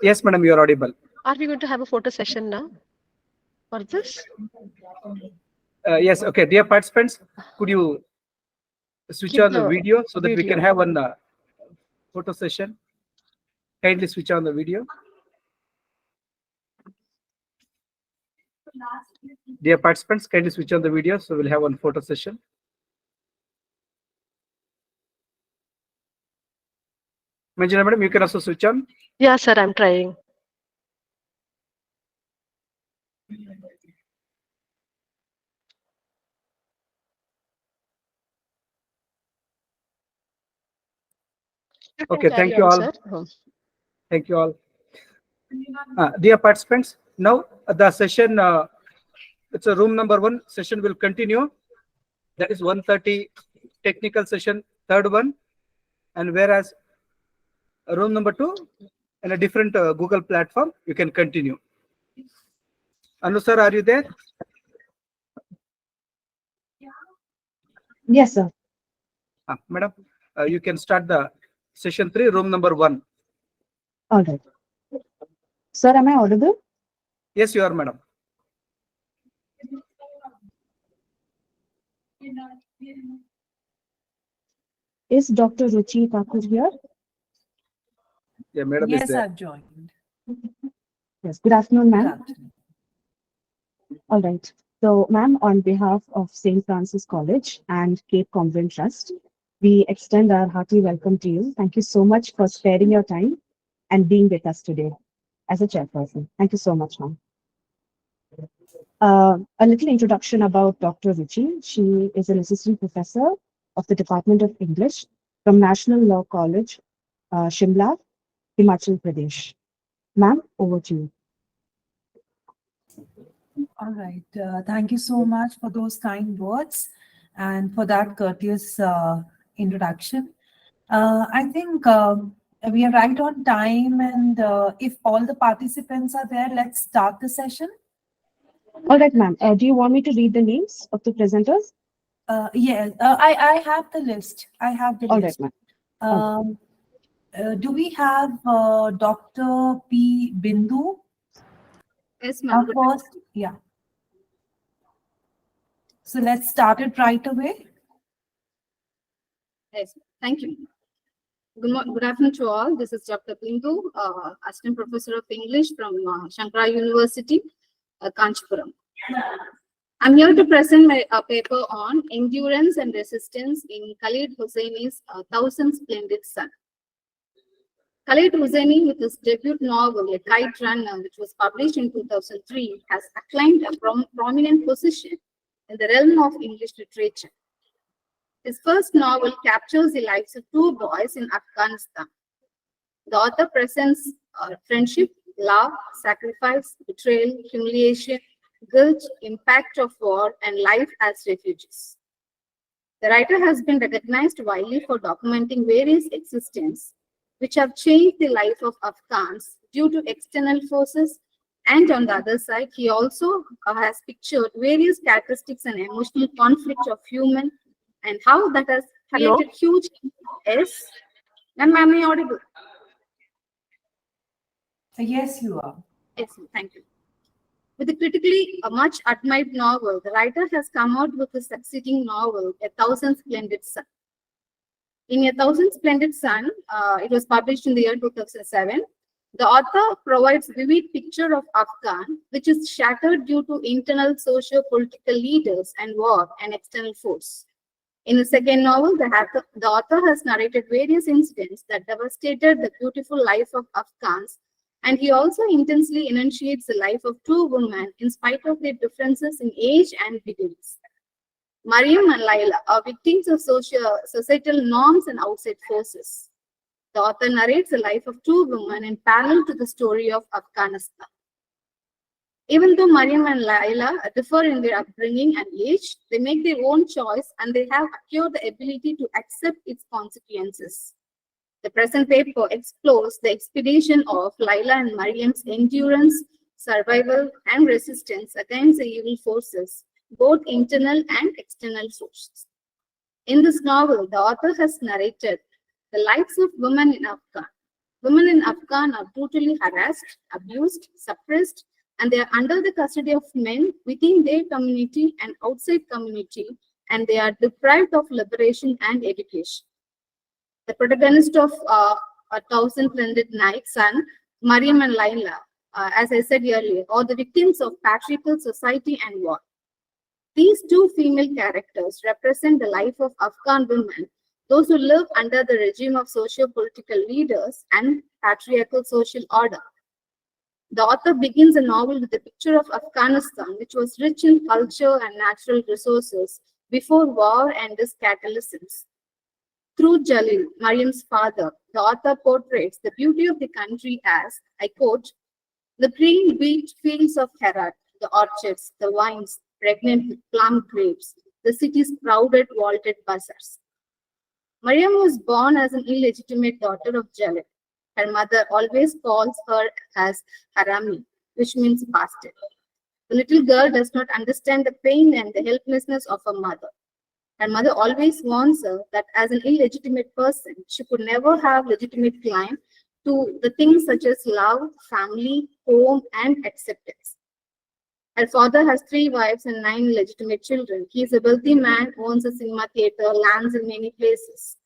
Yes, madam, you are audible. Are we going to have a photo session now for this? Yes, okay. Dear participants, could you switch Keep on the video so that we video. can have one photo session? Kindly switch on the video. Dear participants, kindly switch on the video so we'll have one photo session. Manjana madam, you can also switch on. Yeah, sir, I'm trying. You can Okay, carry thank you on, all. sir. Thank you all. Dear participants, now the session, it's a room number 1 session will continue. That is 1:30 technical session, third one. And whereas room number 2 in a different Google platform, you can continue. Anu sir, are you there? Yes, sir. Madam, you can start the session 3, room number 1. All right. Sir, am I audible? Yes, you are, madam. Is Dr. Ruchi Thakur here? Yeah, madam is there. I've joined. Yes. Good afternoon, ma'am. All right. So, ma'am, on behalf of St. Francis College and Cape Comorin Trust, we extend our hearty welcome to you. Thank you so much for sparing your time and being with us today as a chairperson. Thank you so much, ma'am. A little introduction about Dr. Ruchi. She is an assistant professor of the Department of English from National Law College, Shimla, Himachal Pradesh. Ma'am, over to you. All right. Thank you so much for those kind words and for that courteous introduction. I think we are right on time, and if all the participants are there, let's start the session. All right, ma'am. Do you want me to read the names of the presenters? Yes, I have the list. I have the All list. right, ma'am. Do we have Dr. P. Bindu? Yes, ma'am. First, yeah. So let's start it right away. Yes, thank you. Good afternoon to all. This is Dr. Bindu, Assistant Professor of English from Shankara University, Kanchipuram. I'm here to present my paper on endurance and resistance in Khalid Hosseini's Thousand Splendid Sun. Khalid Hosseini, with his debut novel, A Kite Runner, which was published in 2003, has acclaimed a prominent position in the realm of English literature. His first novel captures the lives of two boys in Afghanistan. The author presents friendship, love, sacrifice, betrayal, humiliation, guilt, impact of war, and life as refugees. The writer has been recognized widely for documenting various existences which have changed the life of Afghans due to external forces, and on the other side, he also has pictured various characteristics and emotional conflict of human and how that has created huge. Yes, am I audible? Yes, you are. Yes, thank you. With a critically much admired novel, the writer has come out with a succeeding novel, A Thousand Splendid Sun. In A Thousand Splendid Sun, it was published in the year 2007. The author provides vivid picture of Afghan, which is shattered due to internal socio-political leaders and war and external force. In the second novel, the author has narrated various incidents that devastated the beautiful life of Afghans, and he also intensely enunciates the life of two women in spite of their differences in age and beginnings. Mariam and Laila are victims of societal norms and outside forces. The author narrates the life of two women in parallel to the story of Afghanistan. Even though Mariam and Laila differ in their upbringing and age, they make their own choice and they have acquired the ability to accept its consequences. The present paper explores the expedition of Laila and Mariam's endurance, survival, and resistance against the evil forces, both internal and external forces. In this novel, the author has narrated the lives of women in Afghan. Women in Afghan are brutally harassed, abused, suppressed, and they are under the custody of men within their community and outside community, and they are deprived of liberation and education. The protagonist of A Thousand Splendid Sun, Mariam and Laila, as I said earlier, are the victims of patriarchal society and war. These two female characters represent the life of Afghan women, those who live under the regime of socio-political leaders and patriarchal social order. The author begins the novel with a picture of Afghanistan, which was rich in culture and natural resources before war and its catalysts. Through Jalil, Mariam's father, the author portrays the beauty of the country as, I quote, the green wheat fields of Herat, the orchards, the vines, pregnant with plum grapes, the city's crowded vaulted bazaars. Mariam was born as an illegitimate daughter of Jalil. Her mother always calls her as Harami, which means bastard. The little girl does not understand the pain and the helplessness of her mother. Her mother always warns her that as an illegitimate person, she could never have legitimate claim to the things such as love, family, home, and acceptance. Her father has 3 wives and 9 legitimate children. He is a wealthy man, owns a cinema theater, lands in many places.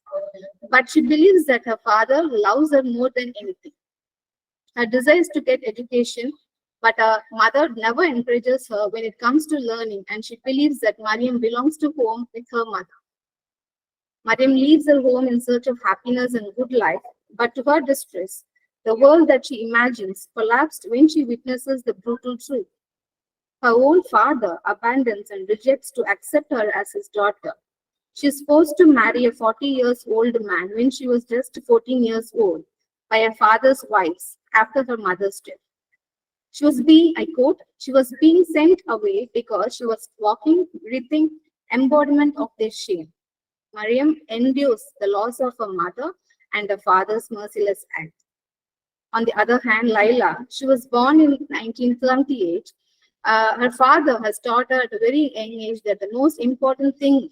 But she believes that her father loves her more than anything. Her desire is to get education, but her mother never encourages her when it comes to learning, and she believes that Mariam belongs to home with her mother. Mariam leaves her home in search of happiness and good life, but to her distress, the world that she imagines collapsed when she witnesses the brutal truth. Her own father abandons and rejects to accept her as his daughter. She is forced to marry a 40-year-old man when she was just 14 years old by her father's wives after her mother's death. She was being, I quote, she was being sent away because she was walking, breathing embodiment of their shame. Mariam endures the loss of her mother and her father's merciless act. On the other hand, Laila, she was born in 1978. Her father has taught her at a very young age that the most important thing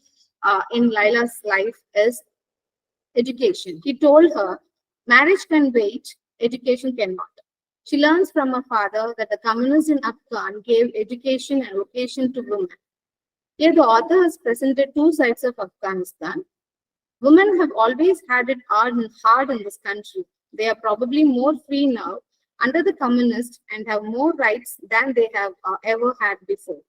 in Laila's life is education. He told her, marriage can wait, education cannot. She learns from her father that the communists in Afghan gave education and vocation to women. Here the author has presented 2 sides of Afghanistan. Women have always had it hard in this country. They are probably more free now under the communists and have more rights than they have ever had before.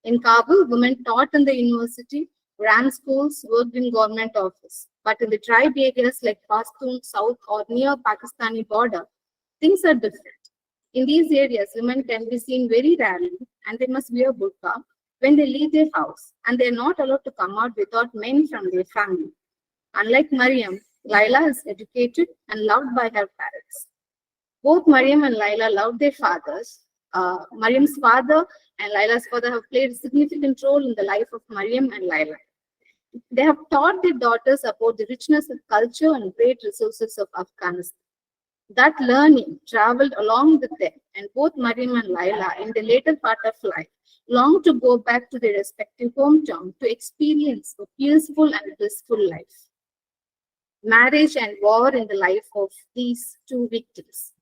In Kabul, women taught in the university, ran schools, worked in government office. But in the tribe areas like Pashtun, South, or near Pakistani border, things are different. In these areas, women can be seen very rarely, and they must wear burqa when they leave their house, and they are not allowed to come out without men from their family. Unlike Mariam, Laila is educated and loved by her parents. Both Mariam and Laila loved their fathers. Mariam's father and Laila's father have played a significant role in the life of Mariam and Laila. They have taught their daughters about the richness of culture and great resources of Afghanistan. That learning traveled along with them, and both Mariam and Laila, in the later part of life, long to go back to their respective hometown to experience a peaceful and blissful life. Marriage and war in the life of these 2 victims.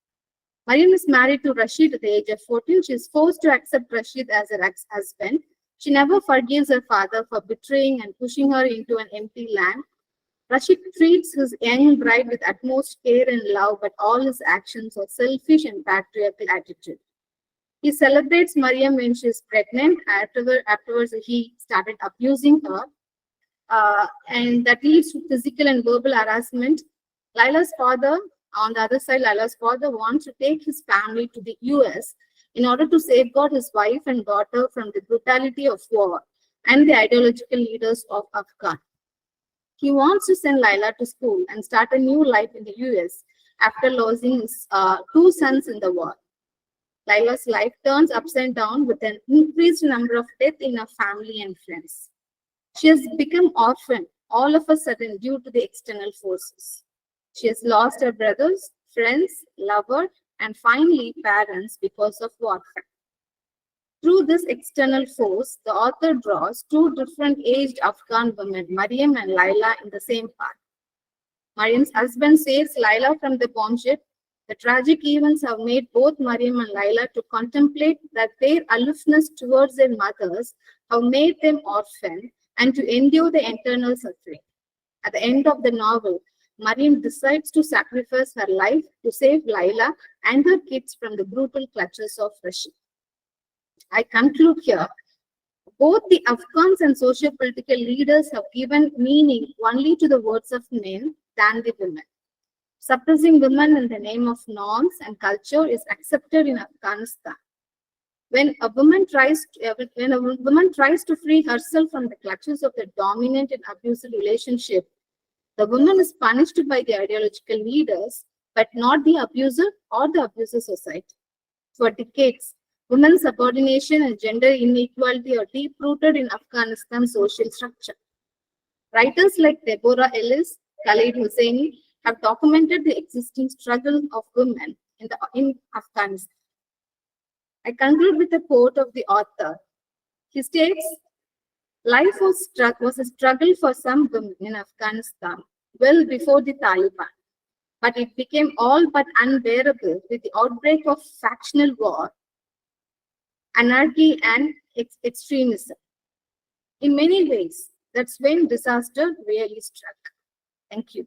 Mariam is married to Rashid at the age of 14. She is forced to accept Rashid as her ex-husband. She never forgives her father for betraying and pushing her into an empty land. Rashid treats his young bride with utmost care and love, but all his actions are selfish and patriarchal attitude. He celebrates Mariam when she is pregnant. Afterwards, he started abusing her, and that leads to physical and verbal harassment. Laila's father, on the other side, Laila's father wants to take his family to the US in order to safeguard his wife and daughter from the brutality of war and the ideological leaders of Afghan. He wants to send Laila to school and start a new life in the US after losing his two sons in the war. Laila's life turns upside down with an increased number of deaths in her family and friends. She has become orphaned all of a sudden due to the external forces. She has lost her brothers, friends, lover, and finally parents because of warfare. Through this external force, the author draws two different aged Afghan women, Mariam and Laila, in the same part. Mariam's husband saves Laila from the bomb ship. The tragic events have made both Mariam and Laila to contemplate that their aloofness towards their mothers have made them orphaned and to endure the internal suffering. At the end of the novel, Mariam decides to sacrifice her life to save Laila and her kids from the brutal clutches of Rashid. I conclude here. Both the Afghans and socio-political leaders have given meaning only to the words of men than the women. Suppressing women in the name of norms and culture is accepted in Afghanistan. When a woman tries to free herself from the clutches of the dominant and abusive relationship, the woman is punished by the ideological leaders, but not the abuser or the abuser society. For decades, women's subordination and gender inequality are deep-rooted in Afghanistan's social structure. Writers like Deborah Ellis, Khalid Hosseini have documented the existing struggle of women in Afghanistan. I conclude with a quote of the author. He states, life was a struggle for some women in Afghanistan well before the Taliban, but it became all but unbearable with the outbreak of factional war, anarchy, and extremism. In many ways, that's when disaster really struck. Thank you.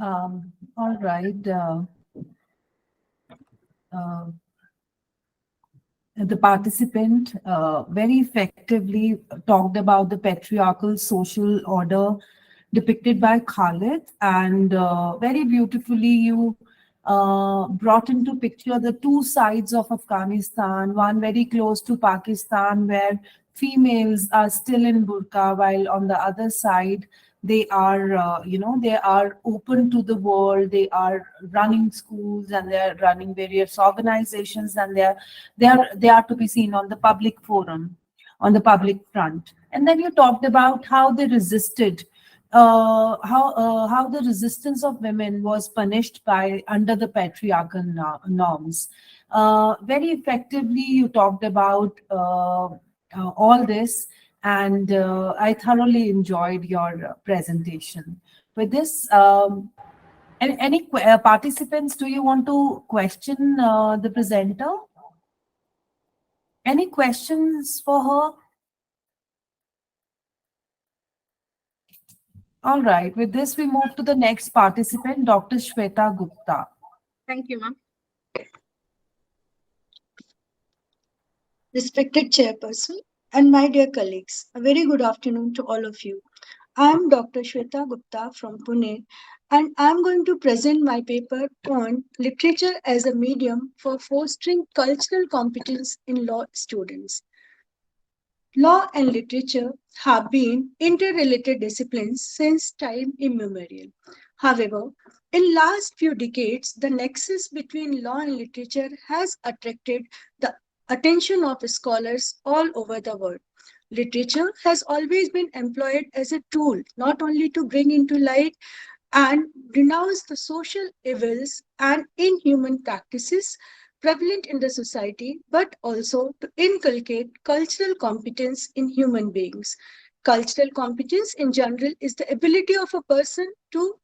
All right. The participant very effectively talked about the patriarchal social order depicted by Khalid, and very beautifully you brought into picture the two sides of Afghanistan, one very close to Pakistan where females are still in burqa, while on the other side they are they are open to the world, they are running schools and they are running various organizations, and they are to be seen on the public forum, on the public front. And then you talked about how they resisted, how the resistance of women was punished by under the patriarchal norms. Very effectively you talked about all this, and I thoroughly enjoyed your presentation. With this, any participants, do you want to question the presenter? Any questions for her? All right, with this, we move to the next participant, Dr. Shweta Gupta. Thank you, ma'am. Respected Chairperson and my dear colleagues, a very good afternoon to all of you. I am Dr. Shweta Gupta from Pune, and I am going to present my paper on literature as a medium for fostering cultural competence in law students. Law and literature have been interrelated disciplines since time immemorial. However, in last few decades, the nexus between law and literature has attracted the attention of scholars all over the world. Literature has always been employed as a tool, not only to bring into light and denounce the social evils and inhuman practices prevalent in the society, but also to inculcate cultural competence in human beings. Cultural competence in general is the ability of a person to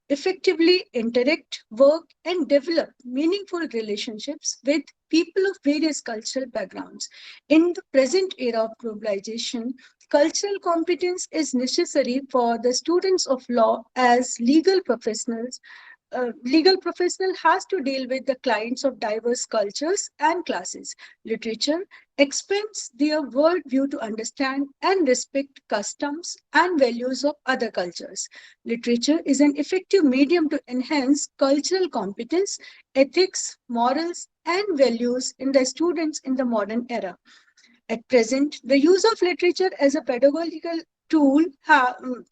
effectively interact, work, and develop meaningful relationships with people of various cultural backgrounds. In the present era of globalization, cultural competence is necessary for the students of law as legal professionals. Legal professional has to deal with the clients of diverse cultures and classes. Literature expands their worldview to understand and respect customs and values of other cultures. Literature is an effective medium to enhance cultural competence, ethics, morals, and values in the students in the modern era. At present, the use of literature as a pedagogical tool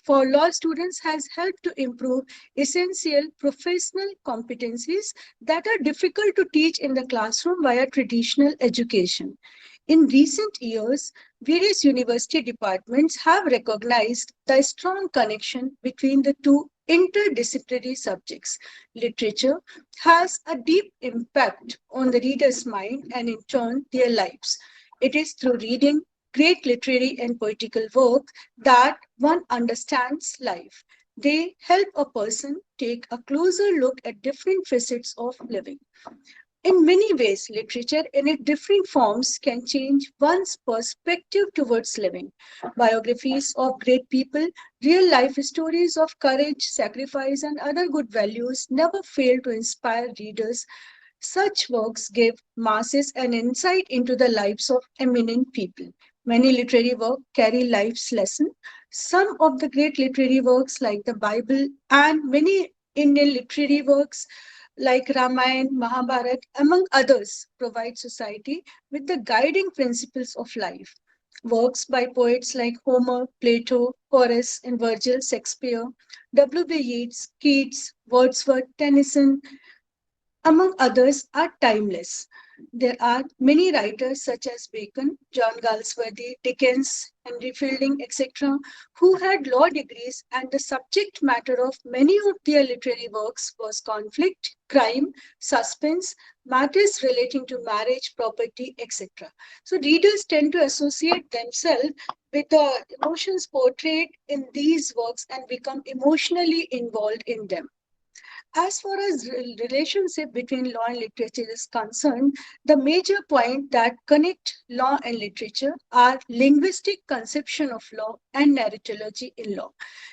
for law students has helped to improve essential professional competencies that are difficult to teach in the classroom via traditional education. In recent years, various university departments have recognized the strong connection between the two interdisciplinary subjects. Literature has a deep impact on the reader's mind and in turn their lives. It is through reading great literary and poetical work that one understands life. They help a person take a closer look at different facets of living. In many ways, literature in its different forms can change one's perspective towards living. Biographies of great people, real life stories of courage, sacrifice, and other good values never fail to inspire readers. Such works give masses an insight into the lives of eminent people. Many literary works carry life's lesson. Some of the great literary works like the Bible and many Indian literary works like Ramayana, Mahabharata, among others, provide society with the guiding principles of life. Works by poets like Homer, Plato, Horace, and Virgil, Shakespeare, W.B. Yeats, Keats, Wordsworth, Tennyson, among others, are timeless. There are many writers such as Bacon, John Galsworthy, Dickens, Henry Fielding, etc., who had law degrees, and the subject matter of many of their literary works was conflict, crime, suspense, matters relating to marriage, property, etc. So readers tend to associate themselves with the emotions portrayed in these works and become emotionally involved in them. As far as relationship between law and literature is concerned, the major point that connect law and literature are linguistic conception of law and narratology in law.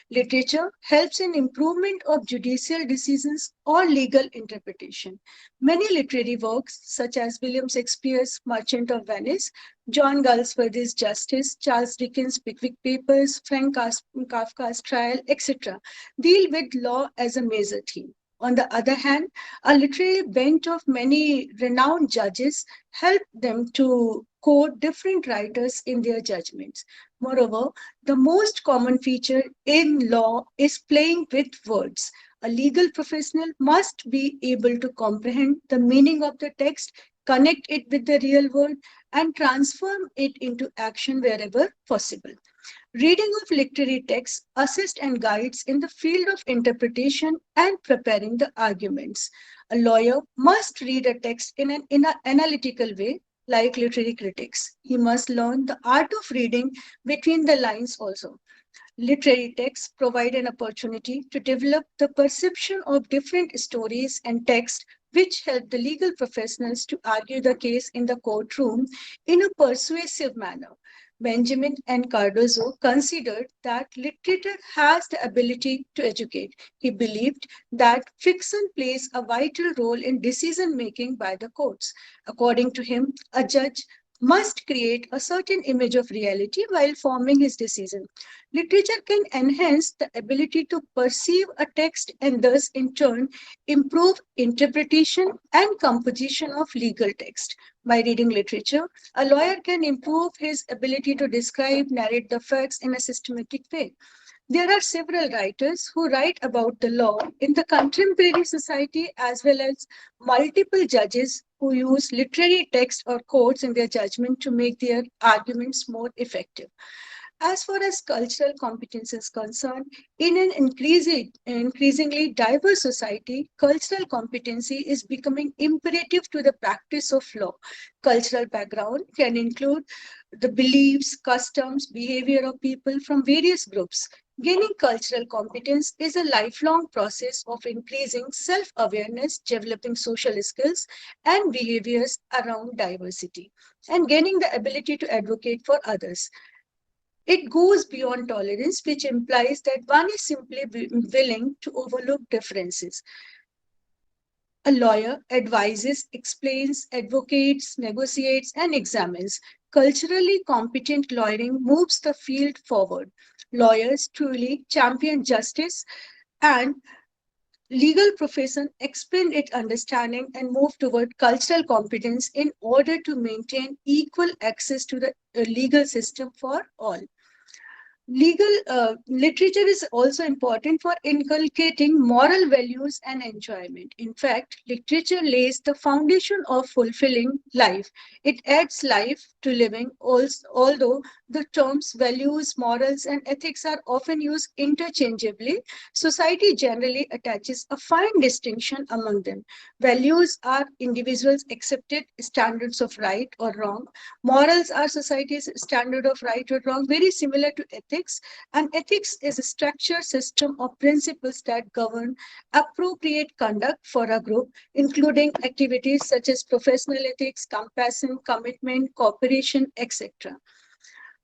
Literature helps in improvement of judicial decisions or legal interpretation. Many literary works, such as William Shakespeare's Merchant of Venice, John Galsworthy's Justice, Charles Dickens' Pickwick Papers, Frank Kafka's Trial, etc., deal with law as a major theme. On the other hand, a literary bench of many renowned judges helped them to quote different writers in their judgments. Moreover, the most common feature in law is playing with words. A legal professional must be able to comprehend the meaning of the text, connect it with the real world, and transform it into action wherever possible. Reading of literary texts assists and guides in the field of interpretation and preparing the arguments. A lawyer must read a text in an analytical way, like literary critics. He must learn the art of reading between the lines also. Literary texts provide an opportunity to develop the perception of different stories and texts which help the legal professionals to argue the case in the courtroom in a persuasive manner. Benjamin and Cardozo considered that literature has the ability to educate. He believed that fiction plays a vital role in decision making by the courts. According to him, a judge must create a certain image of reality while forming his decision. Literature can enhance the ability to perceive a text and thus, in turn, improve interpretation and composition of legal text. By reading literature, a lawyer can improve his ability to describe, narrate the facts in a systematic way. There are several writers who write about the law in the contemporary society as well as multiple judges who use literary text or quotes in their judgment to make their arguments more effective. As far as cultural competence is concerned, in an increasingly diverse society, cultural competency is becoming imperative to the practice of law. Cultural background can include the beliefs, customs, behavior of people from various groups. Gaining cultural competence is a lifelong process of increasing self-awareness, developing social skills and behaviors around diversity, and gaining the ability to advocate for others. It goes beyond tolerance, which implies that one is simply willing to overlook differences. A lawyer advises, explains, advocates, negotiates, and examines. Culturally competent lawyering moves the field forward. Lawyers truly champion justice, and legal profession expand its understanding and move toward cultural competence in order to maintain equal access to the legal system for all. Legal literature is also important for inculcating moral values and enjoyment. In fact, literature lays the foundation of fulfilling life. It adds life to living, although the terms values, morals, and ethics are often used interchangeably. Society generally attaches a fine distinction among them. Values are individuals' accepted standards of right or wrong. Morals are society's standard of right or wrong, very similar to ethics. And ethics is a structured system of principles that govern appropriate conduct for a group, including activities such as professional ethics, compassion, commitment, cooperation, etc.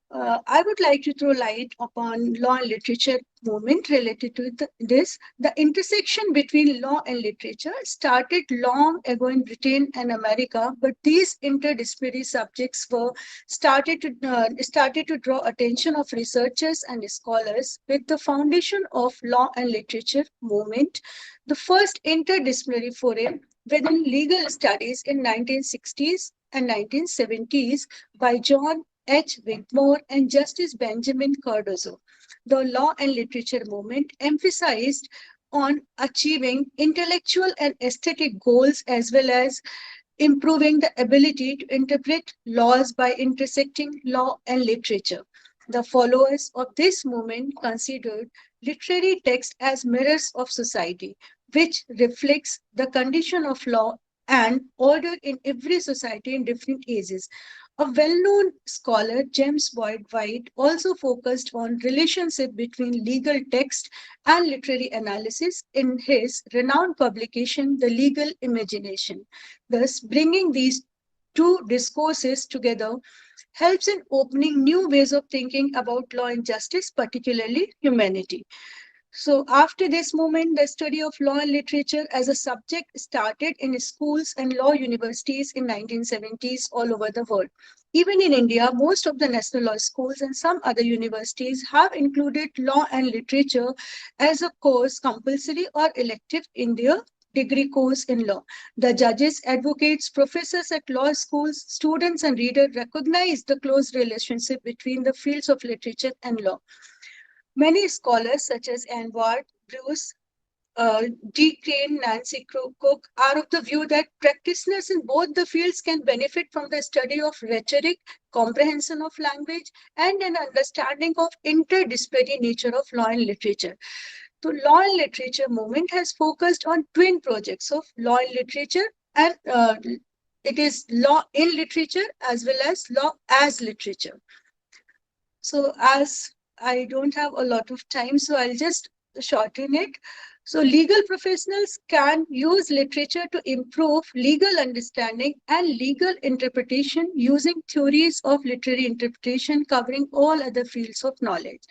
I would like to throw light upon law and literature movement related to this. The intersection between law and literature started long ago in Britain and America, but these interdisciplinary subjects were started to draw attention of researchers and scholars with the foundation of law and literature movement. The first interdisciplinary foray within legal studies in 1960s and 1970s by John H. Wigmore and Justice Benjamin Cardozo. The law and literature movement emphasized on achieving intellectual and aesthetic goals as well as improving the ability to interpret laws by intersecting law and literature. The followers of this movement considered literary text as mirrors of society, which reflects the condition of law and order in every society in different ages. A well-known scholar, James Boyd White, also focused on relationship between legal text and literary analysis in his renowned publication, The Legal Imagination. Thus, bringing these two discourses together helps in opening new ways of thinking about law and justice, particularly humanity. So after this movement, the study of law and literature as a subject started in schools and law universities in 1970s all over the world. Even in India, most of the national law schools and some other universities have included law and literature as a course compulsory or elective in their degree course in law. The judges, advocates, professors at law schools, students and readers recognize the close relationship between the fields of literature and law. Many scholars such as Anne Ward, Bruce, D. Crane, Nancy Cook are of the view that practitioners in both the fields can benefit from the study of rhetoric, comprehension of language, and an understanding of interdisciplinary nature of law and literature. The law and literature movement has focused on twin projects of law and literature, and it is law in literature as well as law as literature. So as I don't have a lot of time, so I'll just shorten it. So legal professionals can use literature to improve legal understanding and legal interpretation using theories of literary interpretation covering all other fields of knowledge.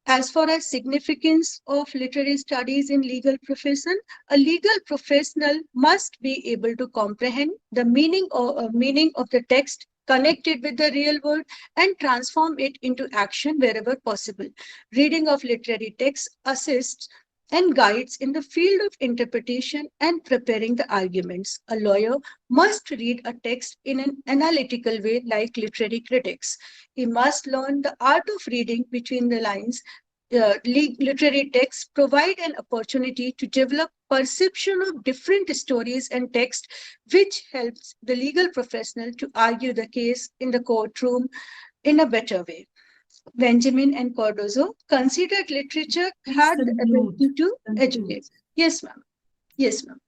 As far as significance of literary studies in legal profession, a legal professional must be able to comprehend the meaning of the text, connect it with the real world, and transform it into action wherever possible. Reading of literary texts assists and guides in the field of interpretation and preparing the arguments. A lawyer must read a text in an analytical way like literary critics. He must learn the art of reading between the lines. Literary texts provide an opportunity to develop perception of different stories and text, which helps the legal professional to argue the case in the courtroom in a better way. Benjamin and Cardozo considered literature had the ability to educate. Yes, ma'am. Yes, ma'am.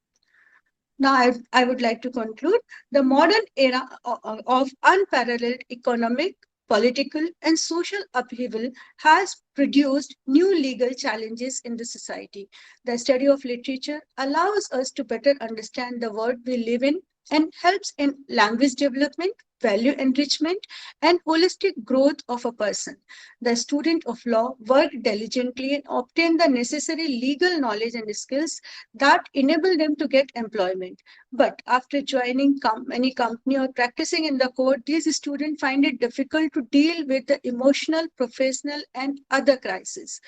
Now, I would like to conclude the modern era of unparalleled economic, political, and social upheaval has produced new legal challenges in the society. The study of literature allows us to better understand the world we live in and helps in language development, value enrichment, and holistic growth of a person. The student of law work diligently and obtain the necessary legal knowledge and skills that enable them to get employment. But after joining any company or practicing in the court, these students find it difficult to deal with the emotional, professional, and other crises.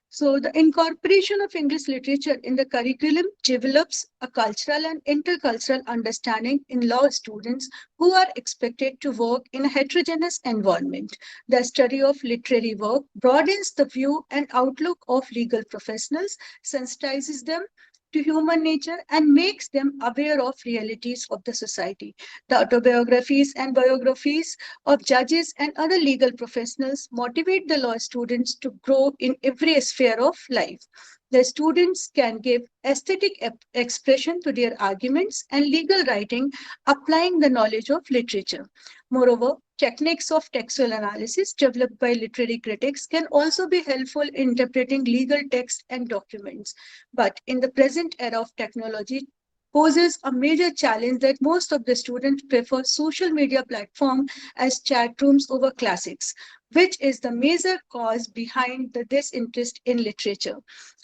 So the incorporation of English literature in the curriculum develops a cultural and intercultural understanding in law students who are expected to work in a heterogeneous environment. The study of literary work broadens the view and outlook of legal professionals, sensitizes them to human nature, and makes them aware of realities of the society. The autobiographies and biographies of judges and other legal professionals motivate the law students to grow in every sphere of life. The students can give aesthetic expression to their arguments and legal writing, applying the knowledge of literature. Moreover, techniques of textual analysis developed by literary critics can also be helpful in interpreting legal text and documents. But in the present era of technology, poses a major challenge that most of the students prefer social media platform as chat rooms over classics, which is the major cause behind the disinterest in literature.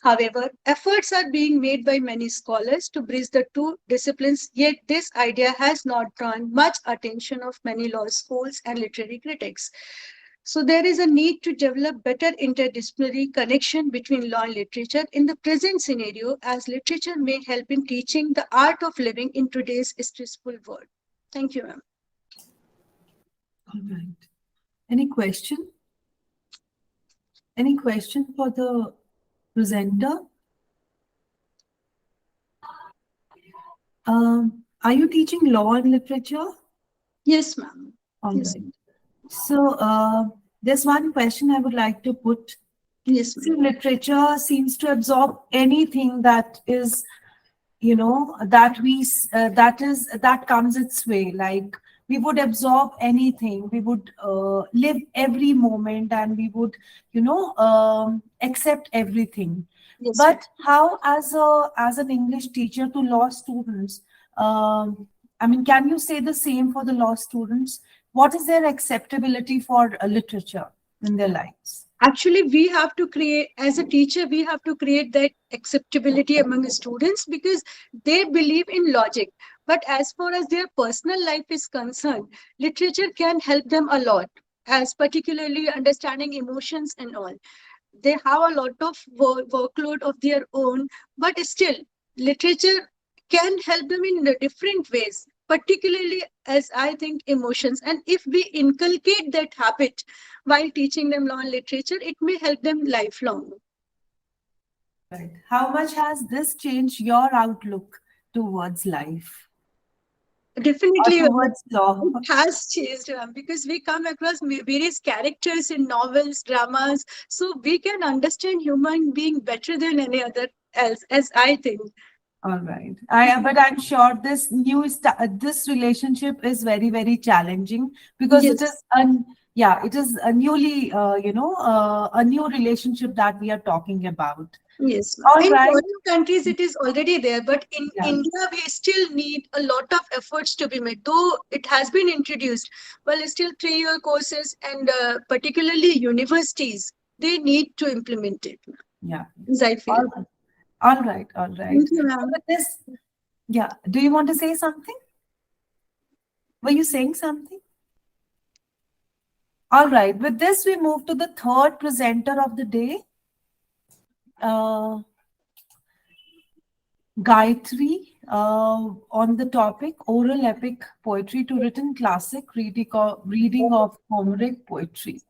However, efforts are being made by many scholars to bridge the two disciplines, yet this idea has not drawn much attention of many law schools and literary critics. So there is a need to develop better interdisciplinary connection between law and literature in the present scenario, as literature may help in teaching the art of living in today's stressful world. Thank you, ma'am. All right. Any question? Any question for the presenter? Are you teaching law and literature? Yes, ma'am. All Yes. right. So there's one question I would like to put. Yes, See, literature seems to absorb anything that is, you know, that comes its way. Like we would absorb anything, we would live every moment, and we would, accept everything. Yes, But how, as an English teacher to law students, I mean, can you say the same for the law students? What is their acceptability for literature in their lives? Actually, we have to create, as a teacher, we have to create that acceptability among the students because they believe in logic. But as far as their personal life is concerned, literature can help them a lot, as particularly understanding emotions and all. They have a lot of workload of their own, but still, literature can help them in the different ways, particularly as I think emotions. And if we inculcate that habit while teaching them law and literature, it may help them lifelong. Right. How much has this changed your outlook towards life? Definitely, Or towards law? it has changed because we come across various characters in novels, dramas, so we can understand human being better than any other else, as I think. All right. But I'm sure this this relationship is very, very challenging because it is it is a newly a new relationship that we are talking about. Yes, All in right. foreign countries it is already there, but in India we still need a lot of efforts to be made. Though it has been introduced, well, still 3-year courses and particularly universities, they need to implement it. Yeah. As I feel. All right. All right. Thank you, ma'am. So with this, yeah. Do you want to say something? Were you saying something? All right. With this, we move to the third presenter of the day. Gayatri, on the topic oral epic poetry to written classic reading of Homeric poetry.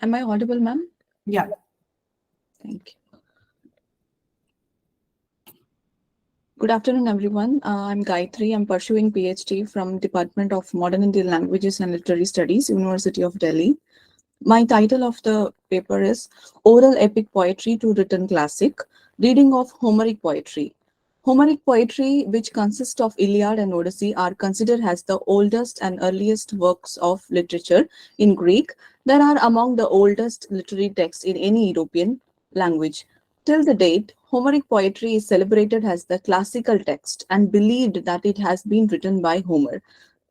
Am I audible, ma'am? Yeah. Thank you. Good afternoon, everyone. I'm Gayatri. I'm pursuing PhD from Department of Modern Indian Languages and Literary Studies, University of Delhi. My title of the paper is Oral Epic Poetry to Written Classic, Reading of Homeric Poetry. Homeric poetry, which consists of Iliad and Odyssey, are considered as the oldest and earliest works of literature in Greek. They are among the oldest literary texts in any European language. Till the date, Homeric poetry is celebrated as the classical text and believed that it has been written by Homer.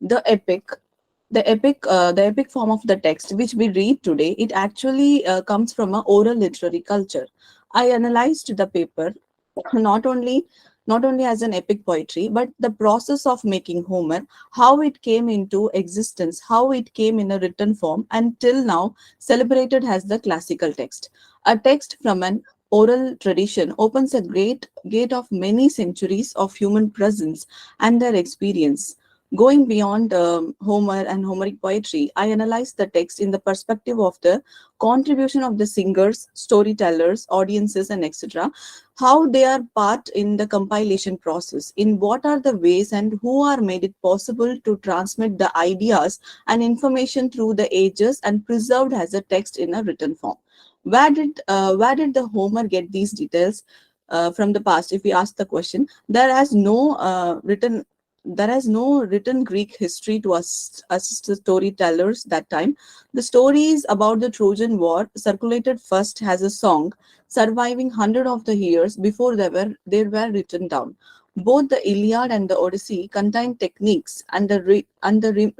The epic, the epic form of the text which we read today, it actually comes from a oral literary culture. I analyzed the paper not only not only as an epic poetry, but the process of making Homer, how it came into existence, how it came in a written form, until now celebrated as the classical text. A text from an oral tradition opens a great gate of many centuries of human presence and their experience. Going beyond Homer and Homeric poetry, I analyzed the text in the perspective of the contribution of the singers, storytellers, audiences, and etc. How they are part in the compilation process, in what are the ways and who are made it possible to transmit the ideas and information through the ages and preserved as a text in a written form. Where did the Homer get these details from the past? If we ask the question, there has no written Greek history to assist the storytellers that time. The stories about the Trojan War circulated first as a song, surviving hundred of the years before they were written down. Both the Iliad and the Odyssey contain techniques and the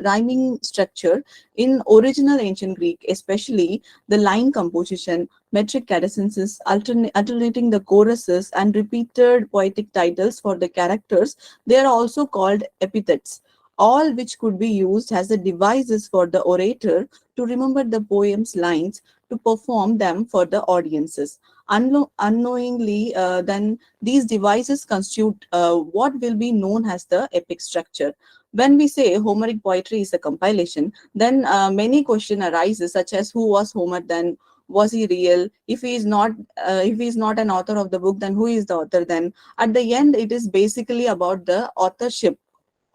rhyming structure in original ancient Greek, especially the line composition, metric cadences, alternating the choruses, and repeated poetic titles for the characters. They are also called epithets, all which could be used as the devices for the orator to remember the poem's lines to perform them for the audiences. Unknowingly, then these devices constitute what will be known as the epic structure. When we say Homeric poetry is a compilation, then many questions arises, such as who was Homer then? Was he real? If he is not an author of the book, then who is the author then? At the end, it is basically about the authorship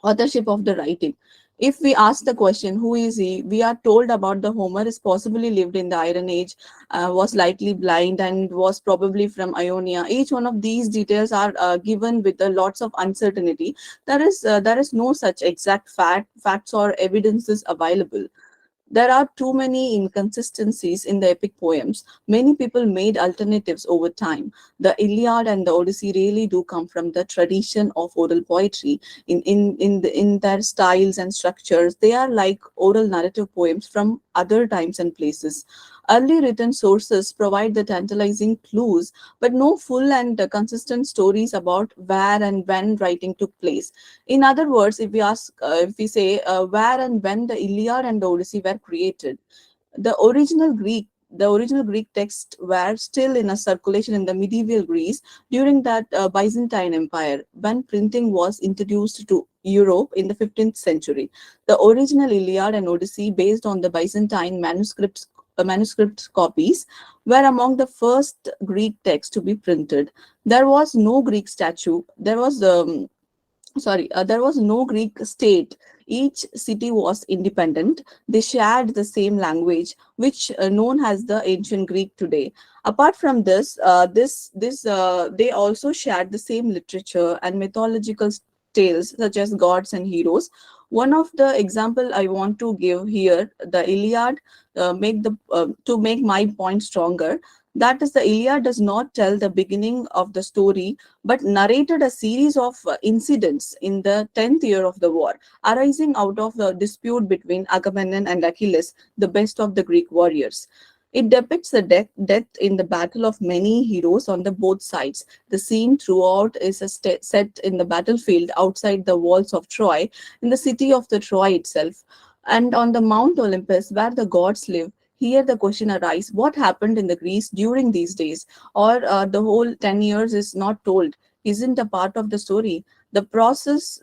of the writing. If we ask the question, who is he? We are told about the Homer is possibly lived in the Iron Age, was likely blind, and was probably from Ionia. Each one of these details are given with lots of uncertainty. There is no such exact facts or evidences available. There are too many inconsistencies in the epic poems. Many people made alternatives over time. The Iliad and the Odyssey really do come from the tradition of oral poetry in their styles and structures. They are like oral narrative poems from other times and places. Early written sources provide the tantalizing clues, but no full and consistent stories about where and when writing took place. In other words, if we say where and when the Iliad and the Odyssey were created, the original Greek texts were still in a circulation in the medieval Greece during that Byzantine Empire, when printing was introduced to Europe in the 15th century. The original Iliad and Odyssey, based on the Byzantine manuscript copies, were among the first Greek texts to be printed. There was no Greek statue. There was no Greek state. Each city was independent. They shared the same language, which known as the ancient Greek today. Apart from this, they also shared the same literature and mythological tales such as gods and heroes. One of the example I want to give here, the Iliad, to make my point stronger. That is, the Iliad does not tell the beginning of the story, but narrated a series of incidents in the 10th year of the war, arising out of the dispute between Agamemnon and Achilles, the best of the Greek warriors. It depicts the death in the battle of many heroes on the both sides. The scene throughout is set in the battlefield outside the walls of Troy, in the city of the Troy itself, and on the Mount Olympus where the gods live. Here the question arises, what happened in the Greece during these days? Or the whole 10 years is not told, isn't a part of the story. The process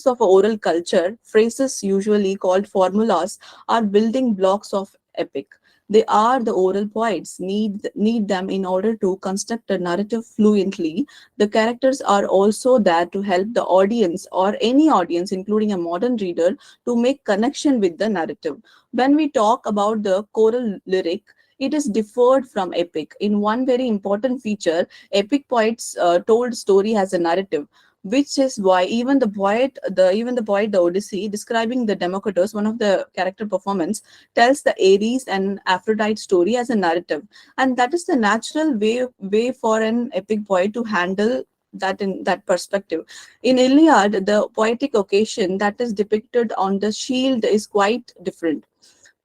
of oral culture, phrases usually called formulas, are building blocks of epic. They are the oral poets need them in order to construct a narrative fluently. The characters are also there to help the audience, or any audience, including a modern reader, to make connection with the narrative. When we talk about the choral lyric, It is differed from epic. In one very important feature, epic poets told story as a narrative, which is why even the poet the Odyssey, describing the Democritus, one of the character performance, tells the Ares and Aphrodite story as a narrative, and that is the natural way for an epic poet to handle that in that perspective. In Iliad, the poetic occasion that is depicted on the shield is quite different.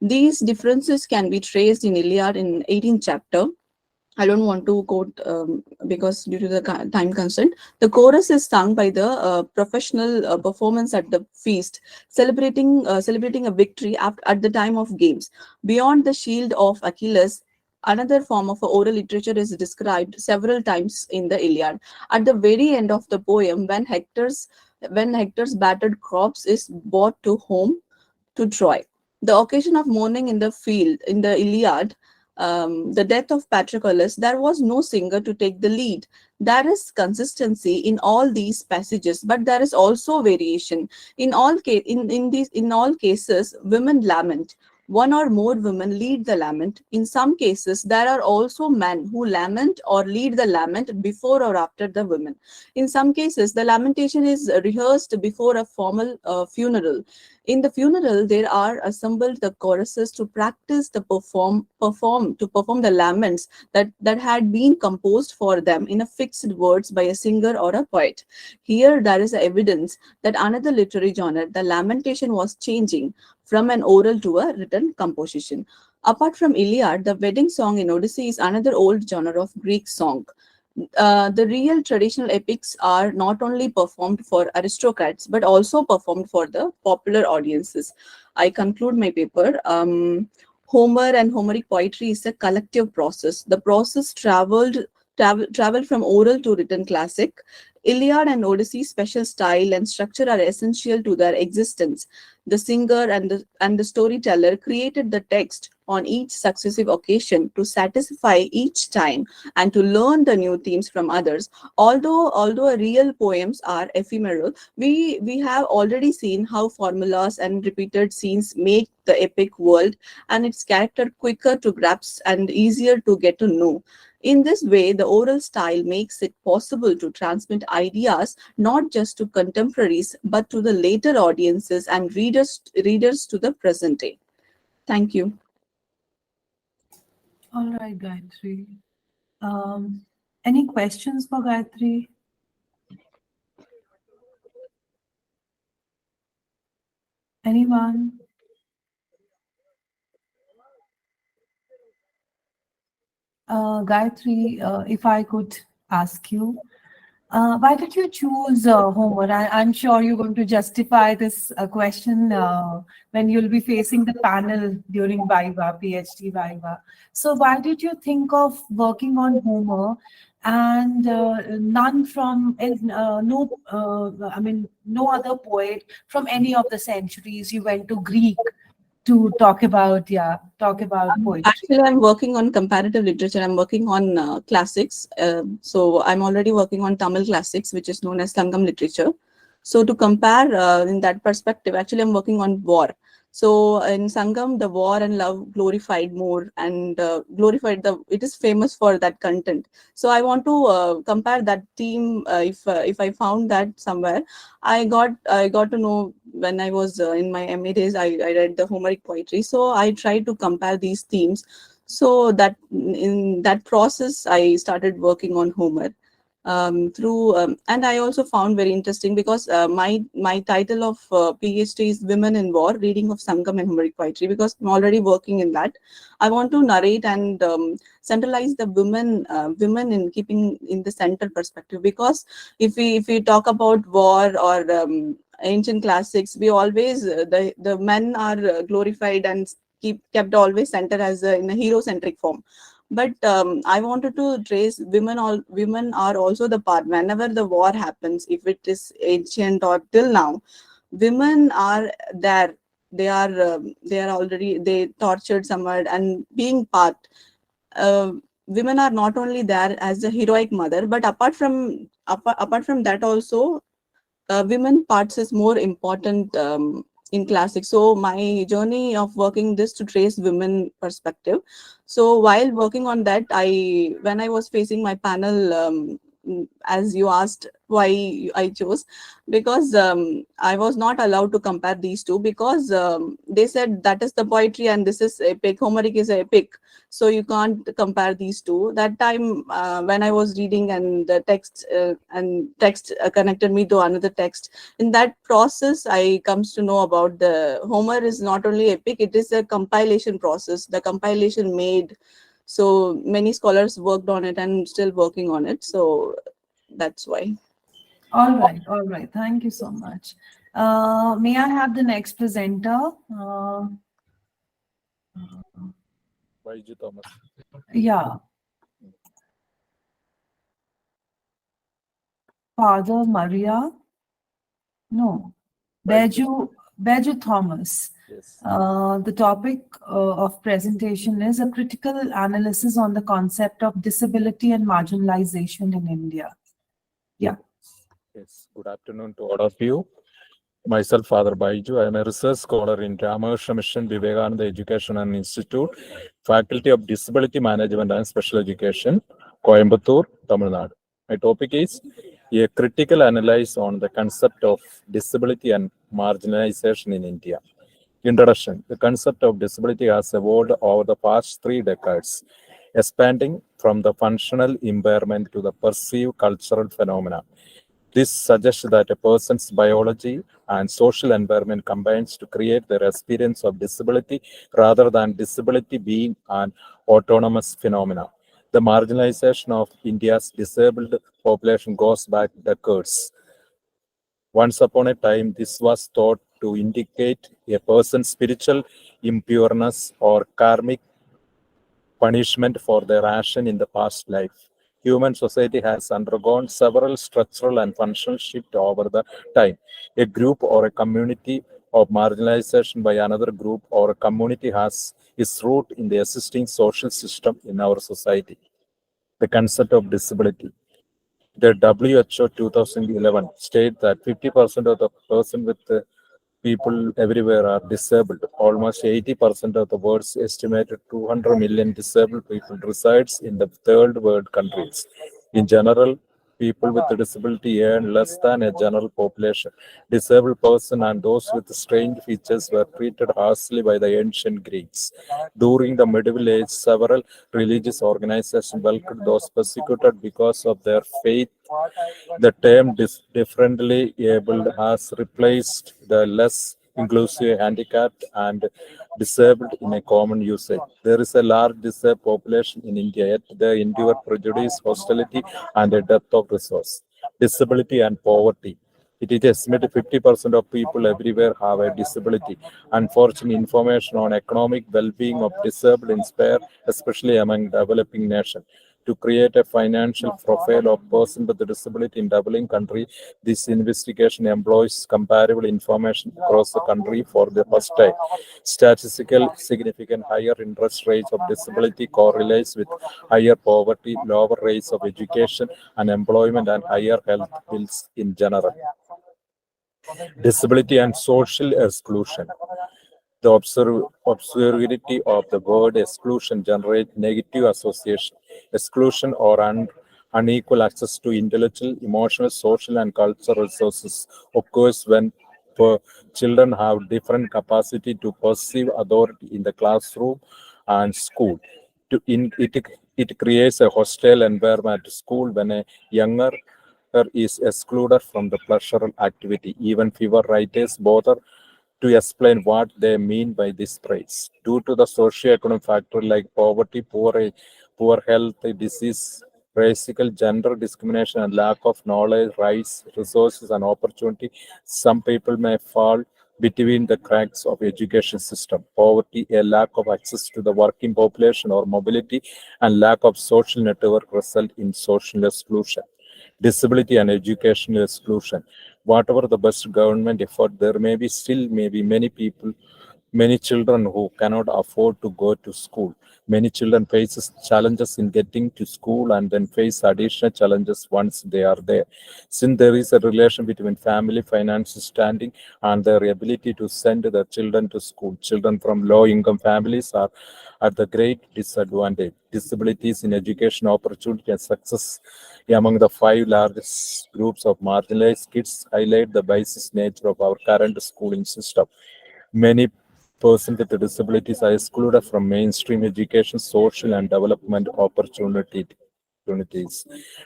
These differences can be traced in Iliad in 18th chapter. I don't want to quote because due to the time constraint. The chorus is sung by the professional performance at the feast, celebrating a victory at the time of games. Beyond the shield of Achilles, another form of oral literature is described several times in the Iliad. At the very end of the poem, when Hector's battered corpse is brought to home to Troy. The occasion of mourning in the field in the Iliad, the death of Patroclus, there was no singer to take the lead. There is consistency in all these passages, but there is also variation. In all cases, women lament. One or more women lead the lament. In some cases, there are also men who lament or lead the lament before or after the women. In some cases, the lamentation is rehearsed before a formal funeral. In the funeral, there are assembled the choruses to practice perform the laments that had been composed for them in a fixed words by a singer or a poet. Here, there is evidence that another literary genre, the lamentation, was changing from an oral to a written composition. Apart from Iliad, the wedding song in Odyssey is another old genre of Greek song. The real traditional epics are not only performed for aristocrats but also performed for the popular audiences. I conclude my paper. Homer and Homeric poetry is a collective process. The process traveled from oral to written classic. Iliad and Odyssey's special style and structure are essential to their existence. The singer and the storyteller created the text on each successive occasion to satisfy each time and to learn the new themes from others. Although real poems are ephemeral, we have already seen how formulas and repeated scenes make the epic world and its character quicker to grasp and easier to get to know. In this way, the oral style makes it possible to transmit ideas not just to contemporaries but to the later audiences and readers to the present day. Thank you. All right, Gayatri. Any questions for Gayatri? Anyone? Gayatri, if I could ask you, why did you choose Homer? I'm sure you're going to justify this question when you'll be facing the panel during Viva, PhD Viva. So why did you think of working on Homer and none from, no other poet from any of the centuries? You went to Greek to talk about poetry. Actually, I'm working on comparative literature. I'm working on classics. So I'm already working on Tamil classics, which is known as Sangam literature. So to compare in that perspective, actually, I'm working on war. So in Sangam, the war and love glorified more and it is famous for that content. So I want to compare that theme. If I found that somewhere, I got to know when I was in my MA days, I read the Homeric poetry. So I tried to compare these themes. So that in that process, I started working on Homer. And I also found very interesting because my title of PhD is Women in War, Reading of Sangam and Homeric Poetry, because I'm already working in that. I want to narrate and centralize the women in keeping in the center perspective, because if we talk about war or ancient classics, we always the men are glorified and kept always center as in a hero centric form. But I wanted to trace women. All women are also the part. Whenever the war happens, if it is ancient or till now, women are there. They are already they tortured somewhere and being part. Uh, Women are not only there as a heroic mother, but apart from that also, women parts is more important in classics. So my journey of working this to trace women perspective. So while working on that, when I was facing my panel, as you asked why I chose, because I was not allowed to compare these two, because they said that is the poetry and this is epic. Homeric is epic, so you can't compare these two. That time when I was reading, and the text connected me to another text. In that process, I comes to know about the Homer is not only epic, it is a compilation process. The compilation made, so many scholars worked on it and still working on it. So that's why. All right, all right. Thank you so much. May I have the next presenter? Baiju Thomas. Yeah. Father Maria? No. Beju Thomas. Yes. The topic of presentation is a critical analysis on the concept of disability and marginalization in India. Yeah. Yes. Good afternoon to all of you. Myself, Father Baiju. I am a research scholar in Ramakrishna Mission Vivekananda Education and Institute, Faculty of Disability Management and Special Education, Coimbatore, Tamil Nadu. My topic is a critical analysis on the concept of disability and marginalization in India. Introduction. The concept of disability has evolved over the past 3 decades, expanding from the functional impairment to the perceived cultural phenomena. This suggests that a person's biology and social environment combines to create their experience of disability rather than disability being an autonomous phenomenon. The marginalization of India's disabled population goes back decades. Once upon a time, this was thought to indicate a person's spiritual impureness or karmic punishment for their action in the past life. Human society has undergone several structural and functional shifts over the time. A group or a community of marginalization by another group or a community has its root in the existing social system in our society. The concept of disability. The WHO 2011 states that 50% of the person with the people everywhere are disabled. Almost 80% of the world's estimated 200 million disabled people resides in the third world countries. In general, people with a disability earn less than a general population. Disabled persons and those with strange features were treated harshly by the ancient Greeks. During the medieval age, several religious organizations welcomed those persecuted because of their faith. The term differently abled has replaced the less inclusive handicapped and disabled in a common usage. There is a large disabled population in India, yet they endure prejudice, hostility, and a depth of resource. Disability and poverty. It is estimated 50% of people everywhere have a disability. Unfortunately, information on economic well-being of disabled inspire, especially among developing nations. To create a financial profile of person with a disability in developing country, this investigation employs comparable information across the country for the first time. Statistical significant higher interest rates of disability correlates with higher poverty, lower rates of education and employment, and higher health bills in general. Disability and social exclusion. The obscurity of the word exclusion generates negative association. Exclusion or unequal access to intellectual, emotional, social, and cultural resources occurs when children have different capacity to perceive authority in the classroom and school. It creates a hostile environment at school when a younger is excluded from the pleasurable activity. Even fewer writers bother to explain what they mean by this phrase. Due to the socio-economic factor like poverty, poor health, disease, racial, gender discrimination, and lack of knowledge, rights, resources, and opportunity, some people may fall between the cracks of education system. Poverty, a lack of access to the working population or mobility, and lack of social network result in social exclusion. Disability and educational exclusion. Whatever the best government effort, there may be many people Many children who cannot afford to go to school. Many children faces challenges in getting to school and then face additional challenges once they are there. Since there is a relation between family financial standing and their ability to send their children to school, children from low-income families are at the great disadvantage. Disabilities in education opportunity and success among the 5 largest groups of marginalized kids highlight the basis nature of our current schooling system. Many persons with disabilities are excluded from mainstream education, social and development opportunities.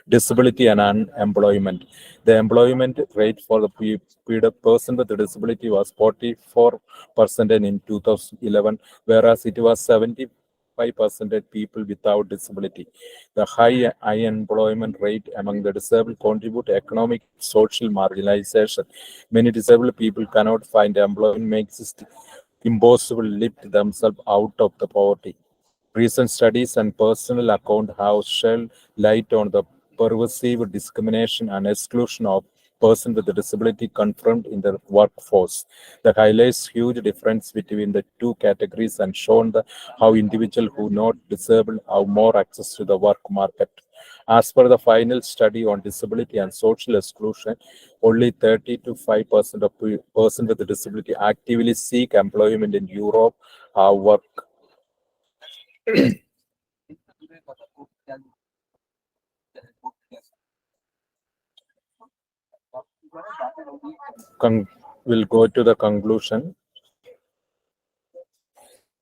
Disability and unemployment. The employment rate for the person with a disability was 44% in 2011, whereas it was 75% people without disability. The high unemployment rate among the disabled contribute to economic social marginalization. Many disabled people cannot find employment, makes it impossible to lift themselves out of the poverty. Recent studies and personal account have shed light on the pervasive discrimination and exclusion of persons with a disability confronted in the workforce. That highlights huge difference between the two categories and shown how individuals who not disabled have more access to the work market. As per the final study on disability and social exclusion, only 30 to 5% of persons with a disability actively seek employment in Europe have work. We'll go to the conclusion.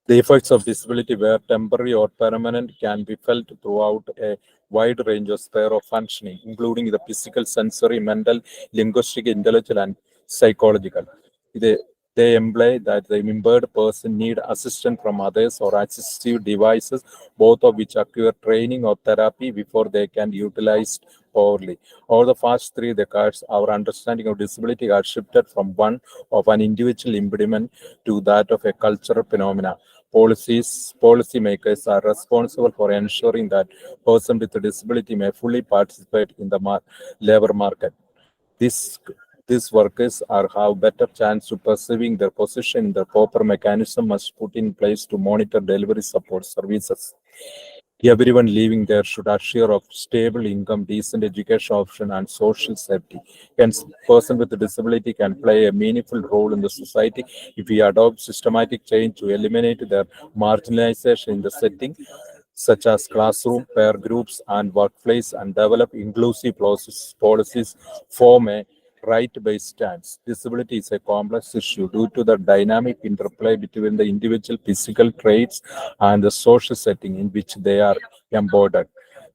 The effects of disability, where temporary or permanent, can be felt throughout a wide range of spheres of functioning, including the physical, sensory, mental, linguistic, intellectual, and psychological. They imply that the impaired person need assistance from others or assistive devices, both of which require training or therapy before they can be utilized poorly. Over the past 3 decades, our understanding of disability has shifted from one of an individual impediment to that of a cultural phenomena. Policymakers are responsible for ensuring that persons with a disability may fully participate in the labor market. These workers are have better chance to perceiving their position. The proper mechanism must put in place to monitor delivery support services. Everyone living there should assure of stable income, decent education option, and social safety. Hence, person with a disability can play a meaningful role in the society if we adopt systematic change to eliminate their marginalization in the setting, such as classroom, peer groups, and workplace, and develop inclusive policies form a right-based stance. Disability is a complex issue due to the dynamic interplay between the individual physical traits and the social setting in which they are embodied.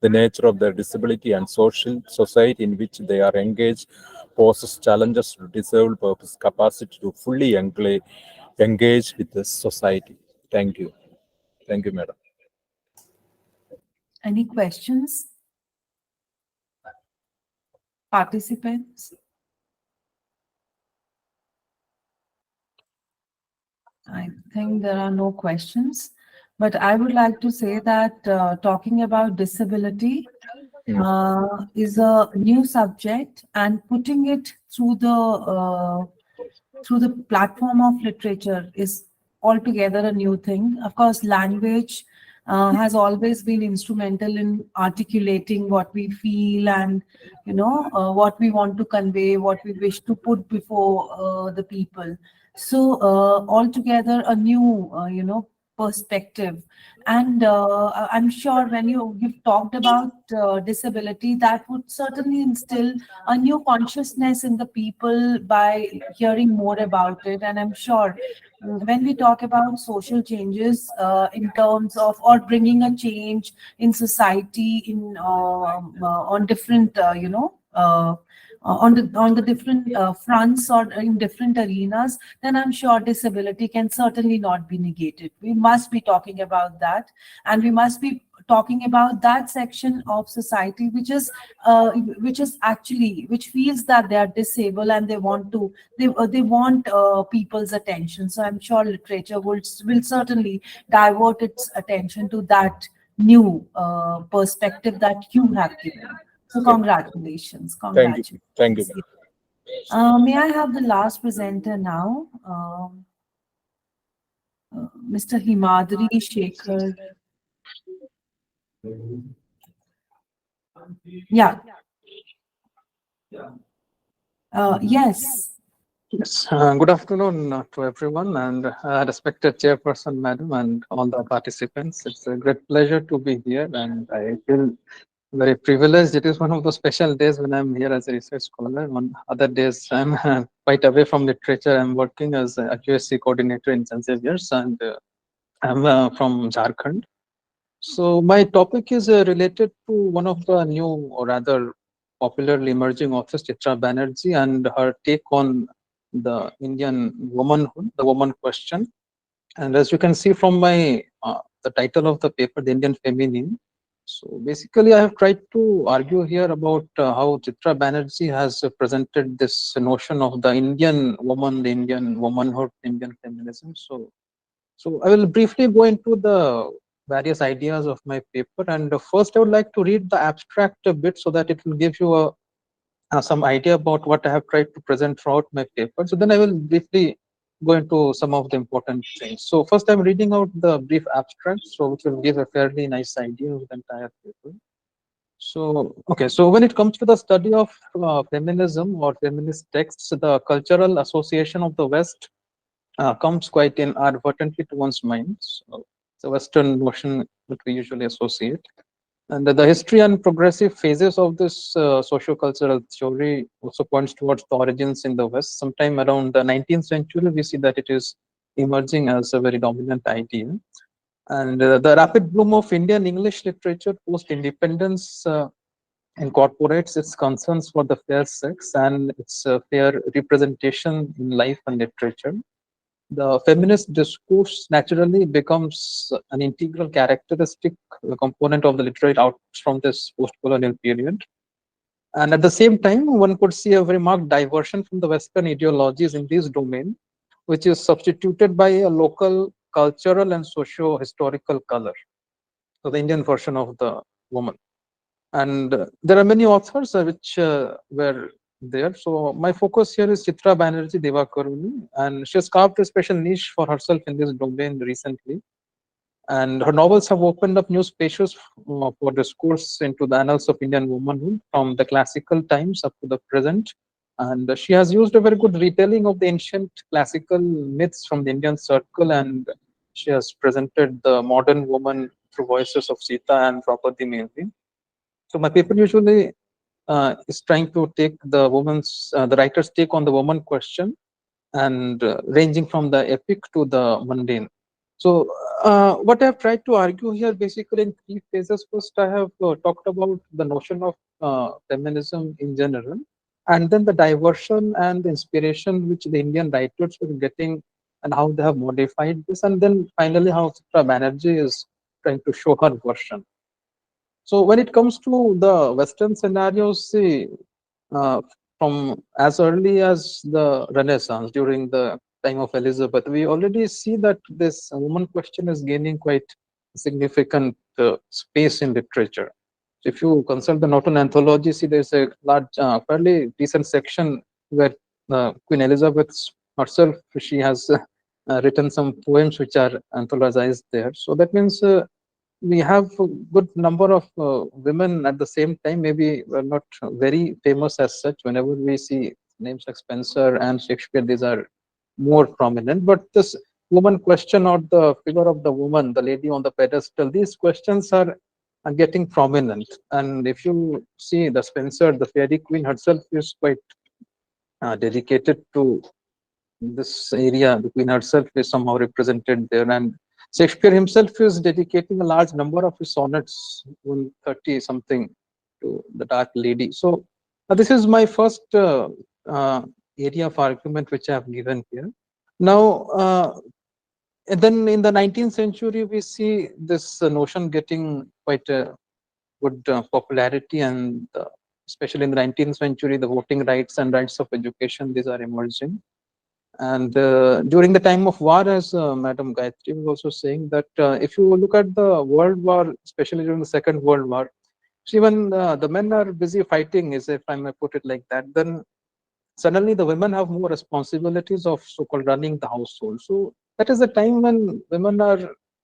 The nature of their disability and society in which they are engaged poses challenges to disabled purpose capacity to fully engage with the society. Thank you. Thank you, Madam. Any questions? Participants? I think there are no questions, but I would like to say that talking about disability is a new subject, and putting it through the platform of literature is altogether a new thing. Of course, language has always been instrumental in articulating what we feel and what we want to convey, what we wish to put before the people. So altogether a new perspective. And I'm sure when you've talked about disability, that would certainly instill a new consciousness in the people by hearing more about it. And I'm sure when we talk about social changes in terms of, or bringing a change in society in on different on the different fronts or in different arenas, then I'm sure disability can certainly not be negated. We must be talking about that, and we must be talking about that section of society which is actually, which feels that they are disabled and they want people's attention. So I'm sure literature will certainly divert its attention to that new perspective that you have given. So congratulations. Thank you. Thank you. May I have the last presenter now? Mr. Himadri Shekhar. Yeah. Yes. Yes, good afternoon to everyone and respected chairperson, madam, and all the participants. It's a great pleasure to be here, and I feel very privileged. It is one of the special days when I'm here as a research scholar. On other days, I'm quite away from literature. I'm working as a QSC coordinator in St. Xavier's, and I'm from Jharkhand. So my topic is related to one of the new, or rather popularly emerging authors, Chitra Banerjee, and her take on the Indian womanhood, the woman question. And as you can see from my the title of the paper, The Indian Feminine. So basically, I have tried to argue here about how Chitra Banerjee has presented this notion of the Indian woman, the Indian womanhood, Indian feminism. So I will briefly go into the various ideas of my paper. And first, I would like to read the abstract a bit so that it will give you some idea about what I have tried to present throughout my paper. So then I will briefly go into some of the important things. So first, I'm reading out the brief abstract, so which will give a fairly nice idea of the entire paper. So, okay, so when it comes to the study of feminism or feminist texts, the cultural association of the West comes quite inadvertently to one's mind. So it's a Western notion that we usually associate. And the history and progressive phases of this socio-cultural theory also points towards the origins in the West. Sometime around the 19th century, we see that it is emerging as a very dominant idea. And the rapid bloom of Indian English literature post-independence incorporates its concerns for the fair sex and its fair representation in life and literature. The feminist discourse naturally becomes an integral characteristic component of the literary outputs from this post-colonial period. And at the same time, one could see a very marked diversion from the Western ideologies in this domain, which is substituted by a local cultural and socio-historical color. So the Indian version of the woman. And there are many authors which were there. So my focus here is Chitra Banerjee Devakaruni, and she has carved a special niche for herself in this domain recently. And her novels have opened up new spaces for discourse into the annals of Indian womanhood from the classical times up to the present. And she has used a very good retelling of the ancient classical myths from the Indian circle, and she has presented the modern woman through voices of Sita and Draupadi mainly. So my paper usually is trying to take the the writer's take on the woman question, and ranging from the epic to the mundane. So what I've tried to argue here basically in three phases. First, I have talked about the notion of feminism in general, and then the diversion and the inspiration which the Indian writers were getting and how they have modified this, and then finally how Chitra Banerjee is trying to show her version. So when it comes to the Western scenarios, see, from as early as the Renaissance, during the time of Elizabeth, we already see that this woman question is gaining quite significant space in literature. So if you consult the Norton anthology, see there's a large, fairly decent section where Queen Elizabeth herself, she has written some poems which are anthologized there. So that means we have a good number of women at the same time. Maybe we're not very famous as such. Whenever we see names like Spencer and Shakespeare, these are more prominent. But this woman question, or the figure of the woman, the lady on the pedestal, these questions are getting prominent. And if you see the Spencer, the fairy queen herself is quite dedicated to this area. The queen herself is somehow represented there, and Shakespeare himself is dedicating a large number of his sonnets, 130 something, to the Dark Lady. So this is my first area of argument which I have given here. Now, and then in the 19th century, we see this notion getting quite a good popularity, and especially in the 19th century, the voting rights and rights of education, these are emerging. And during the time of war, as Madam Gayatri was also saying, that if you look at the World War, especially during the Second World War, see, when the men are busy fighting, is if I may put it like that, then suddenly the women have more responsibilities of so-called running the household. So that is the time when women are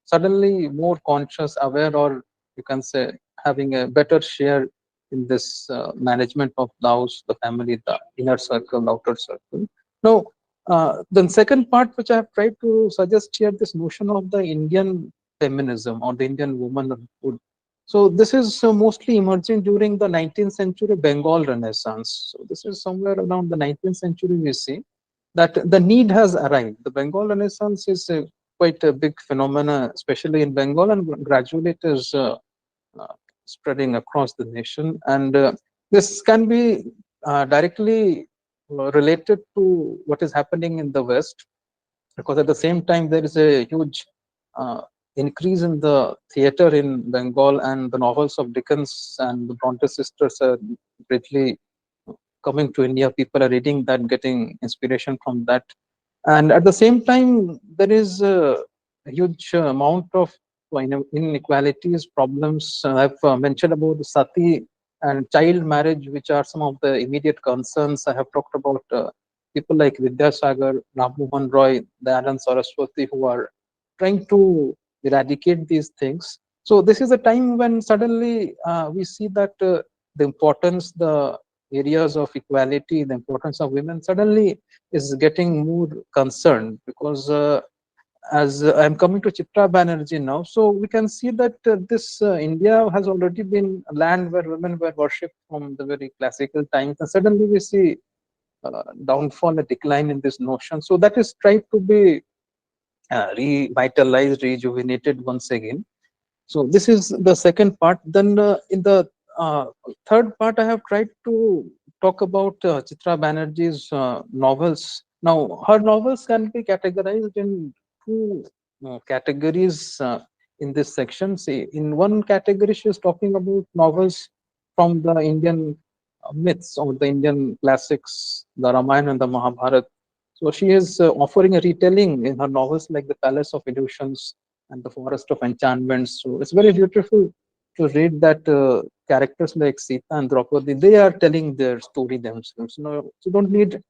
suddenly more conscious, aware, or you can say having a better share in this management of the house, the family, the inner circle, the outer circle. Now, the second part which I have tried to suggest here, this notion of the Indian feminism or the Indian womanhood. So this is mostly emerging during the 19th century Bengal Renaissance. So this is somewhere around the 19th century we see that the need has arrived. The Bengal Renaissance is quite a big phenomena, especially in Bengal, and gradually it is spreading across the nation. And this can be directly related to what is happening in the West, because at the same time there is a huge increase in the theater in Bengal, and the novels of Dickens and the Bronte sisters are greatly coming to India. People are reading that, getting inspiration from that. And at the same time, there is a huge amount of inequalities, problems. I've mentioned about the sati and child marriage, which are some of the immediate concerns. I have talked about people like Vidyasagar, Ram Mohan Roy, Dayanand Saraswati, who are trying to eradicate these things. So this is a time when suddenly we see that the importance, the areas of equality, the importance of women suddenly is getting more concerned, because as I'm coming to Chitra Banerjee now, so we can see that this India has already been a land where women were worshipped from the very classical times, and suddenly we see downfall, a decline in this notion. So that is tried to be revitalized, rejuvenated once again. So this is the second part. Then in the third part, I have tried to talk about Chitra Banerjee's novels. Now, her novels can be categorized in two categories in this section. See, in one category, she is talking about novels from the Indian myths or the Indian classics, the Ramayana and the Mahabharata. So she is offering a retelling in her novels like The Palace of Illusions and The Forest of Enchantments. So it's very beautiful to read that characters like Sita and Draupadi, they are telling their story themselves. So you don't need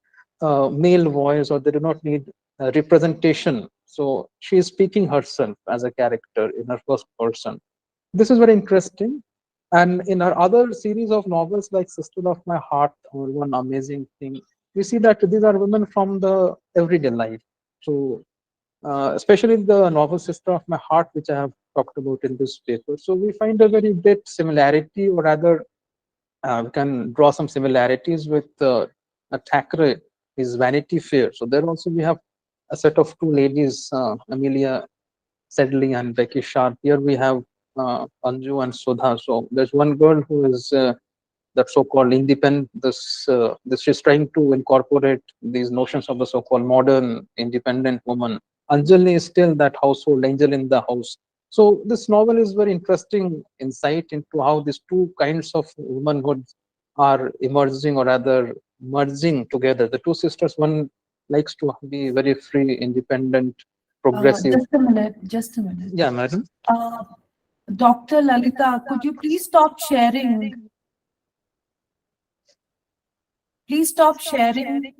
male voice, or they do not need representation. So she is speaking herself as a character in her first person. This is very interesting. And in our other series of novels like Sister of My Heart or One Amazing Thing, we see that these are women from the everyday life. So especially the novel Sister of My Heart, which I have talked about in this paper. So we find a very great similarity, or rather we can draw some similarities with Thackeray, his Vanity Fair. So there also we have a set of two ladies, Amelia Sedley and Becky Sharp. Here we have Anju and Sudha. So there's one girl who is that so-called independent. This is trying to incorporate these notions of the so-called modern independent woman. Anjali is still that household angel in the house. So this novel is very interesting insight into how these two kinds of womanhood are emerging, or rather merging together. The two sisters, one likes to be very free, independent, progressive. Just a minute, just a minute. Yeah, madam. Dr. Lalita, could you please stop sharing? Please stop sharing.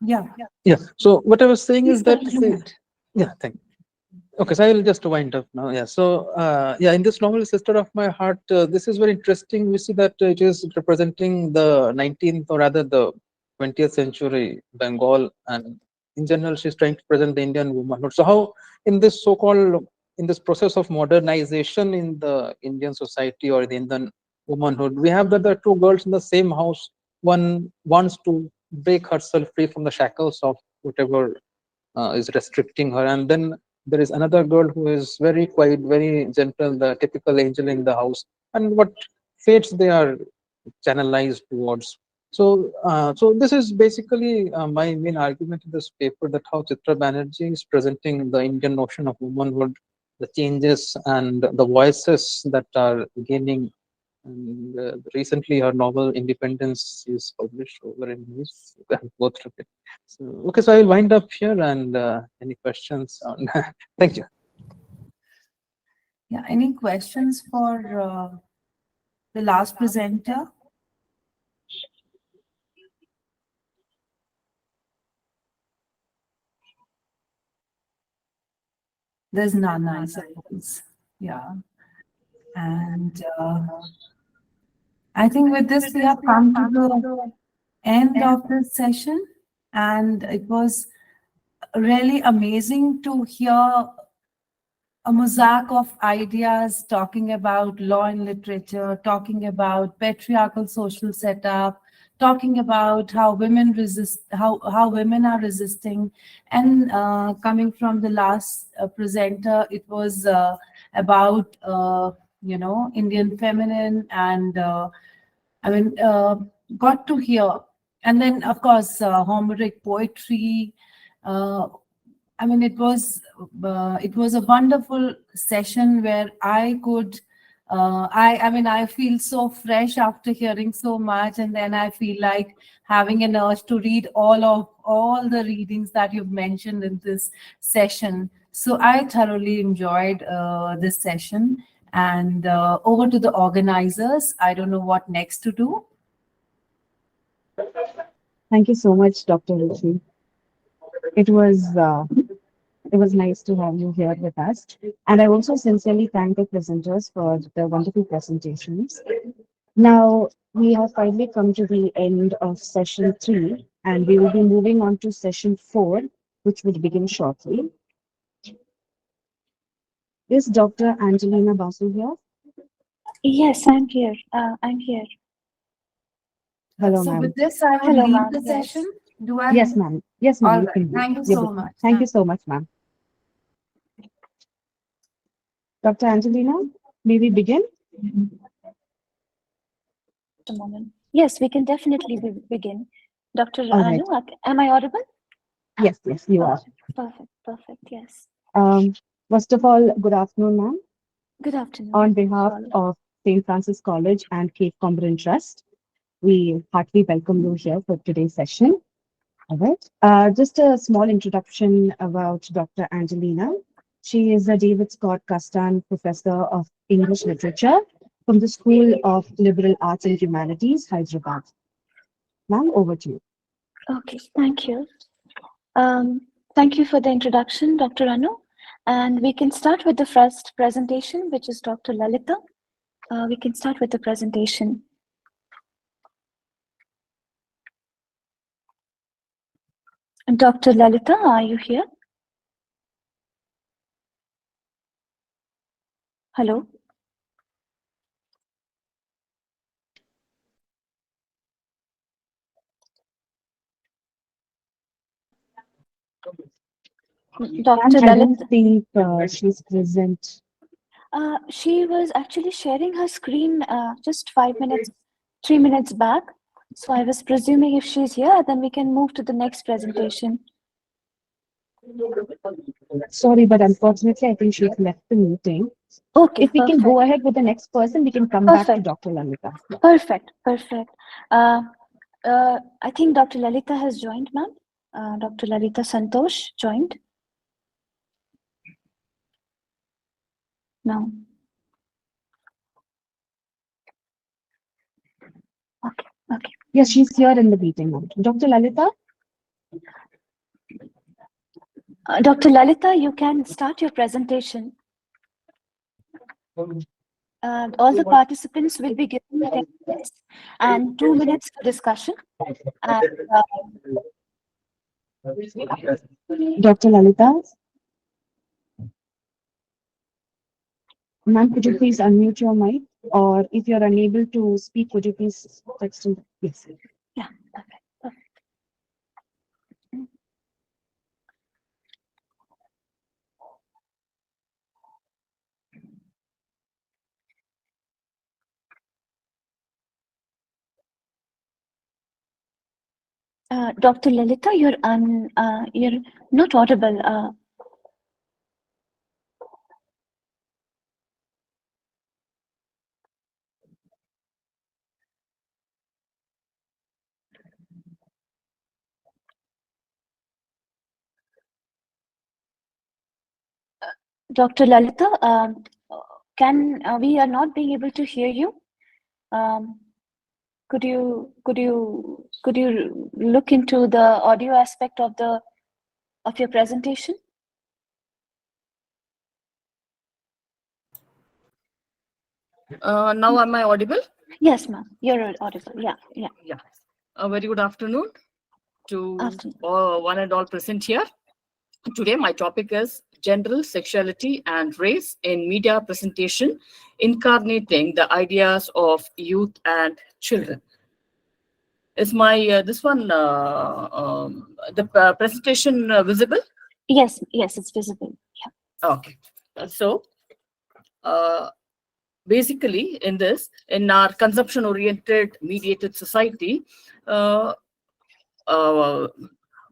Yeah. Yeah. So what I was saying Please is that, continue. yeah, thank you. Okay, so I will just wind up now. Yeah. So yeah, in this novel, Sister of My Heart, this is very interesting. We see that it is representing the 19th, or rather the 20th century Bengal, and in general, she's trying to present the Indian womanhood. So how in this so-called, in this process of modernization in the Indian society or the Indian womanhood, we have that there are two girls in the same house. One wants to break herself free from the shackles of whatever is restricting her, and then there is another girl who is very quiet, very gentle, the typical angel in the house, and what fates they are channelized towards. So so this is basically my main argument in this paper, that how Chitra Banerjee is presenting the Indian notion of womanhood, the changes and the voices that are gaining. And recently her novel Independence is published over in news. Go through it. So, okay, so I will wind up here, and any questions on thank you. Yeah, any questions for the last presenter? There's none, I suppose. Yeah. And I think with this, we have come to the end of this session. And it was really amazing to hear a mosaic of ideas talking about law and literature, talking about patriarchal social setup, talking about how women resist, how women are resisting, and coming from the last presenter, it was about Indian feminine, and I mean got to hear, and then of course Homeric poetry. I mean, it was a wonderful session where I could, I mean, I feel so fresh after hearing so much, and then I feel like having an urge to read all the readings that you've mentioned in this session. So I thoroughly enjoyed this session, and over to the organizers. I don't know what next to do. Thank you so much, Dr. Ruchi. It was nice to have you here with us. And I also sincerely thank the presenters for the wonderful presentations. Now, we have finally come to the end of session 3, and we will be moving on to session 4, which will begin shortly. Is Dr. Angelina Basu here? Yes, I'm here. I'm here. Hello, So ma'am. with this, I will Hello, leave ma'am. the Yes. session. Do I? Yes, ma'am. Yes, ma'am. All You right. can leave. Thank you You're so welcome. much. Thank you so much, ma'am. Dr. Angelina, may we begin? A moment. Yes, we can definitely begin. Dr. All right. Anu, am I audible? Yes, yes, you are. Perfect, perfect, yes. First of all, good afternoon, ma'am. Good afternoon. On behalf all. of St. Francis College and Cape Comorin Trust, we heartily welcome you here for today's session. All right. Just a small introduction about Dr. Angelina. She is a David Scott Castan Professor of English Literature from the School of Liberal Arts and Humanities, Hyderabad. Ma'am, over to you. Okay, thank you. Thank you for the introduction, Dr. Anu. And we can start with the first presentation, which is Dr. Lalita. We can start with the presentation. Dr. Lalita, are you here? Hello? Dr. I don't Lalita. think she's present. She was actually sharing her screen just 3 minutes back. So I was presuming if she's here, then we can move to the next presentation. Sorry, but unfortunately, I think she's left the meeting. Okay, if we can go perfect. ahead with the next person, we can come back to Perfect. Dr. Lalita. Perfect, perfect. I think Dr. Lalita has joined, ma'am. Dr. Lalita Santosh joined. No. Okay, okay. Yes, she's here in the meeting now. Dr. Lalita? Dr. Lalita, you can start your presentation. All the participants will be given 10 minutes and 2 minutes for discussion. And, Dr. Lalita? Ma'am, could you please unmute your mic? Or if you're unable to speak, could you please text in? Yes. yeah, okay, perfect. Dr. Lalita, you're not audible. Dr. Lalita, we are not being able to hear you. Could you look into the audio aspect of your presentation? Now am I audible? Yes, ma'am. You're audible. Yeah. Yeah. A very good afternoon to one and all present here. Today, my topic is Gender, Sexuality, and Race in Media Presentation, incarnating the ideas of youth and children. Is my this one the presentation visible? Yes, it's visible. Yeah. Okay. So, basically, in our consumption-oriented mediated society,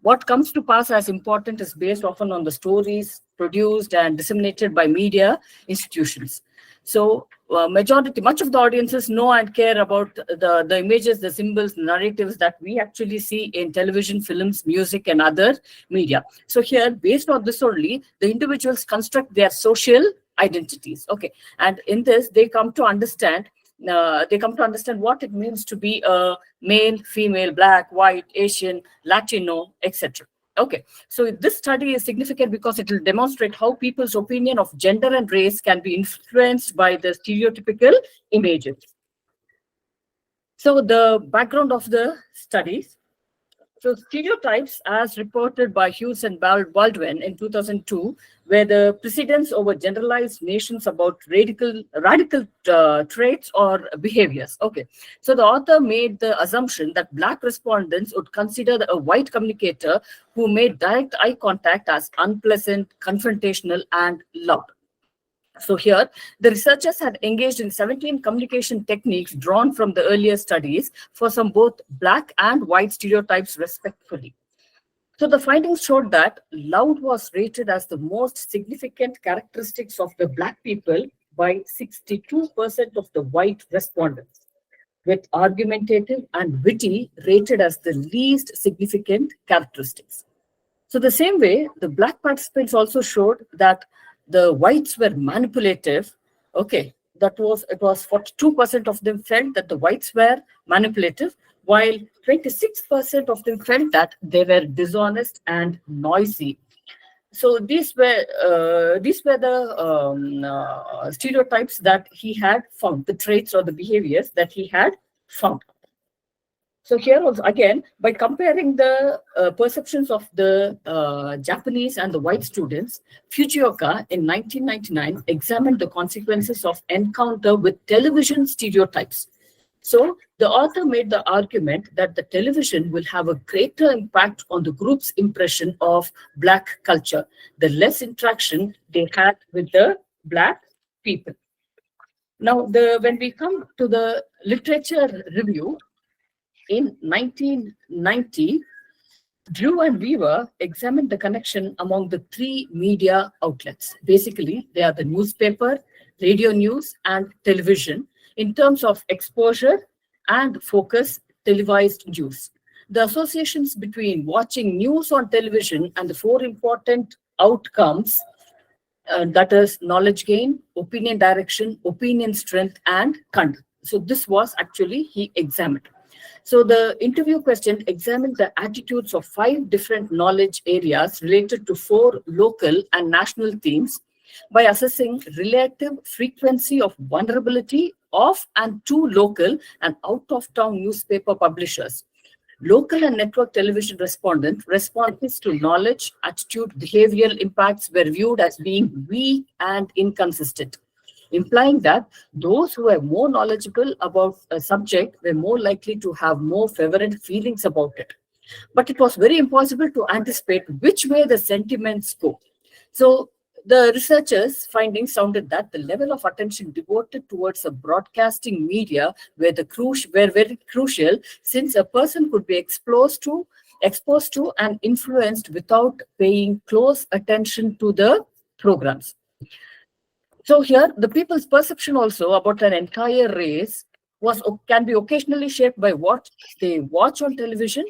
what comes to pass as important is based often on the stories produced and disseminated by media institutions. So much of the audiences know and care about the images, the symbols, the narratives that we actually see in television, films, music, and other media. So here, based on this only, the individuals construct their social identities. Okay, and in this, they come to understand what it means to be a male, female, black, white, Asian, Latino, etc. Okay, so this study is significant because it will demonstrate how people's opinion of gender and race can be influenced by the stereotypical images. So the background of the studies. So stereotypes, as reported by Hughes and Baldwin in 2002, were the precedents over generalized nations about radical traits or behaviors. Okay, so the author made the assumption that Black respondents would consider a white communicator who made direct eye contact as unpleasant, confrontational, and loud. So here, the researchers had engaged in 17 communication techniques drawn from the earlier studies for some both Black and white stereotypes respectively. So the findings showed that loud was rated as the most significant characteristics of the Black people by 62% of the white respondents, with argumentative and witty rated as the least significant characteristics. So the same way, the Black participants also showed that the whites were manipulative. Okay, it was 42% of them felt that the whites were manipulative, while 26% of them felt that they were dishonest and noisy. So these were the stereotypes that he had found, the traits or the behaviors that he had found. So here also, again, by comparing the perceptions of the Japanese and the white students, Fujioka in 1999 examined the consequences of encounter with television stereotypes. So the author made the argument that the television will have a greater impact on the group's impression of Black culture, the less interaction they had with the Black people. Now, when we come to the literature review, in 1990, Drew and Weaver examined the connection among the three media outlets. Basically, they are the newspaper, radio news, and television in terms of exposure and focus televised news. The associations between watching news on television and the four important outcomes, that is knowledge gain, opinion direction, opinion strength, and conduct. So this was actually he examined. So the interview question examined the attitudes of 5 different knowledge areas related to 4 local and national themes by assessing relative frequency of vulnerability of and to local and out-of-town newspaper publishers. Local and network television responses to knowledge, attitude, behavioral impacts were viewed as being weak and inconsistent, implying that those who were more knowledgeable about a subject were more likely to have more favorable feelings about it. But it was very impossible to anticipate which way the sentiments go. So the researchers' findings sounded that the level of attention devoted towards a broadcasting media were very crucial, since a person could be exposed to and influenced without paying close attention to the programs. So here, the people's perception also about an entire race can be occasionally shaped by what they watch on television.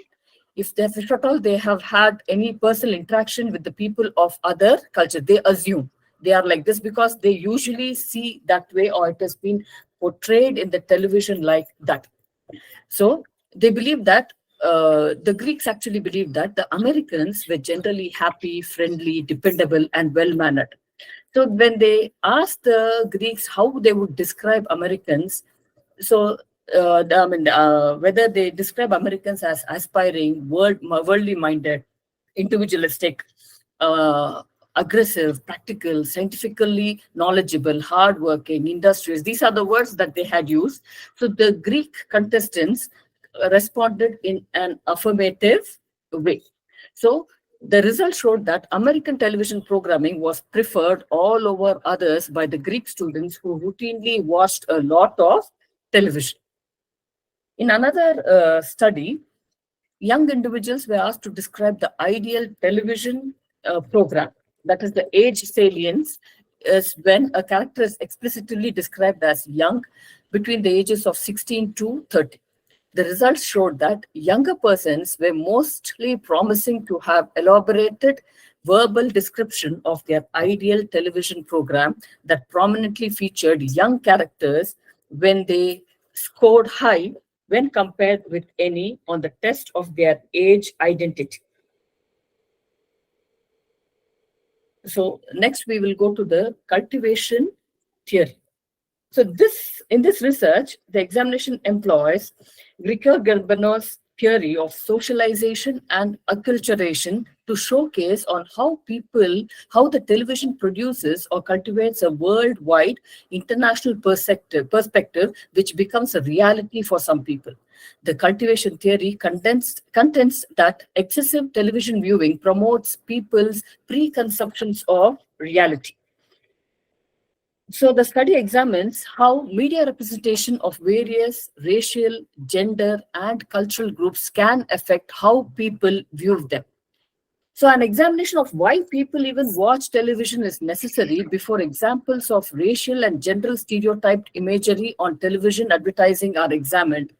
If at all they have had any personal interaction with the people of other culture, they assume they are like this because they usually see that way, or it has been portrayed in the television like that. So they believe that the Greeks actually believed that the Americans were generally happy, friendly, dependable, and well-mannered. So when they asked the Greeks how they would describe Americans, so whether they describe Americans as aspiring, worldly minded, individualistic, aggressive, practical, scientifically knowledgeable, hardworking, industrious. These are the words that they had used. So the Greek contestants responded in an affirmative way. So the results showed that American television programming was preferred all over others by the Greek students who routinely watched a lot of television. In another study, young individuals were asked to describe the ideal television program. That is, the age salience is when a character is explicitly described as young between the ages of 16 to 30. The results showed that younger persons were mostly promising to have elaborated verbal description of their ideal television program that prominently featured young characters when they scored high when compared with any on the test of their age identity. So next we will go to the cultivation theory. So in this research, the examination employs Greco-Gerbanos theory of socialization and acculturation to showcase on how the television produces or cultivates a worldwide international perspective which becomes a reality for some people. The cultivation theory contends that excessive television viewing promotes people's preconceptions of reality. So the study examines how media representation of various racial, gender, and cultural groups can affect how people view them. So an examination of why people even watch television is necessary before examples of racial and gender stereotyped imagery on television advertising are examined.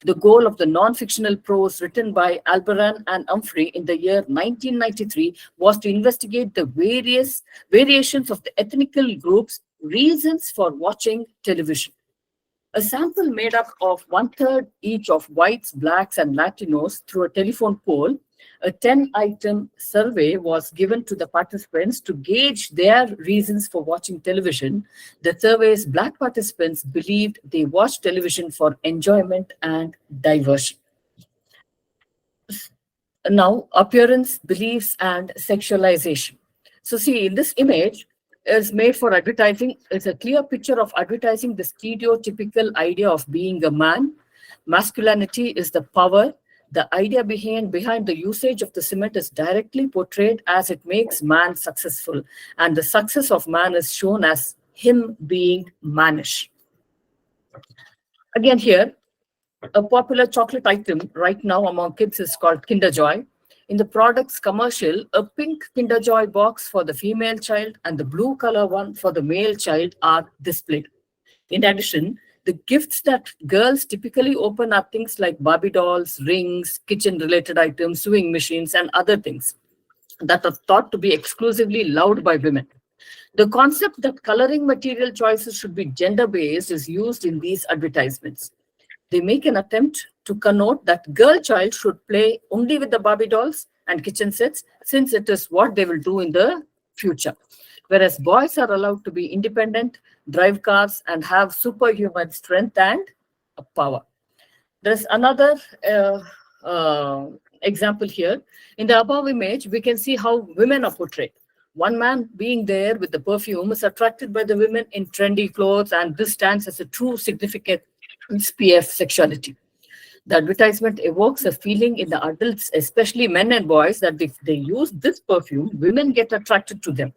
The goal of the non-fictional prose written by Albaran and Humphrey in the year 1993 was to investigate the various variations of the ethnical groups' reasons for watching television. A sample made up of 1/3 each of whites, blacks, and Latinos through a telephone poll, a 10-item survey was given to the participants to gauge their reasons for watching television. The survey's black participants believed they watched television for enjoyment and diversion. Now, appearance, beliefs, and sexualization. So see, in this image is made for advertising. It's a clear picture of advertising the stereotypical idea of being a man. Masculinity is the power. The idea behind the usage of the cement is directly portrayed as it makes man successful. And the success of man is shown as him being mannish. Again here, a popular chocolate item right now among kids is called Kinder Joy. In the product's commercial, a pink Kinder Joy box for the female child and the blue color one for the male child are displayed. In addition, the gifts that girls typically open are things like Barbie dolls, rings, kitchen-related items, sewing machines, and other things that are thought to be exclusively loved by women. The concept that coloring material choices should be gender-based is used in these advertisements. They make an attempt to connote that girl child should play only with the Barbie dolls and kitchen sets, since it is what they will do in the future. Whereas boys are allowed to be independent, drive cars, and have superhuman strength and power. There's another example here. In the above image, we can see how women are portrayed. One man being there with the perfume is attracted by the women in trendy clothes, and this stands as a true significant PF sexuality. The advertisement evokes a feeling in the adults, especially men and boys, that if they use this perfume, women get attracted to them.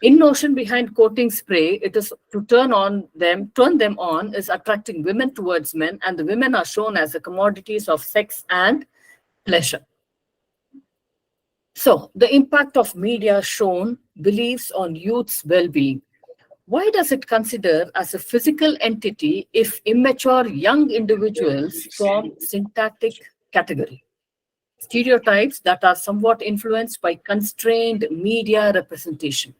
In notion behind coating spray, it is to turn them on is attracting women towards men, and the women are shown as the commodities of sex and pleasure. So the impact of media shown beliefs on youth's well-being. Why does it consider as a physical entity if immature young individuals form syntactic category? Stereotypes that are somewhat influenced by constrained media representation.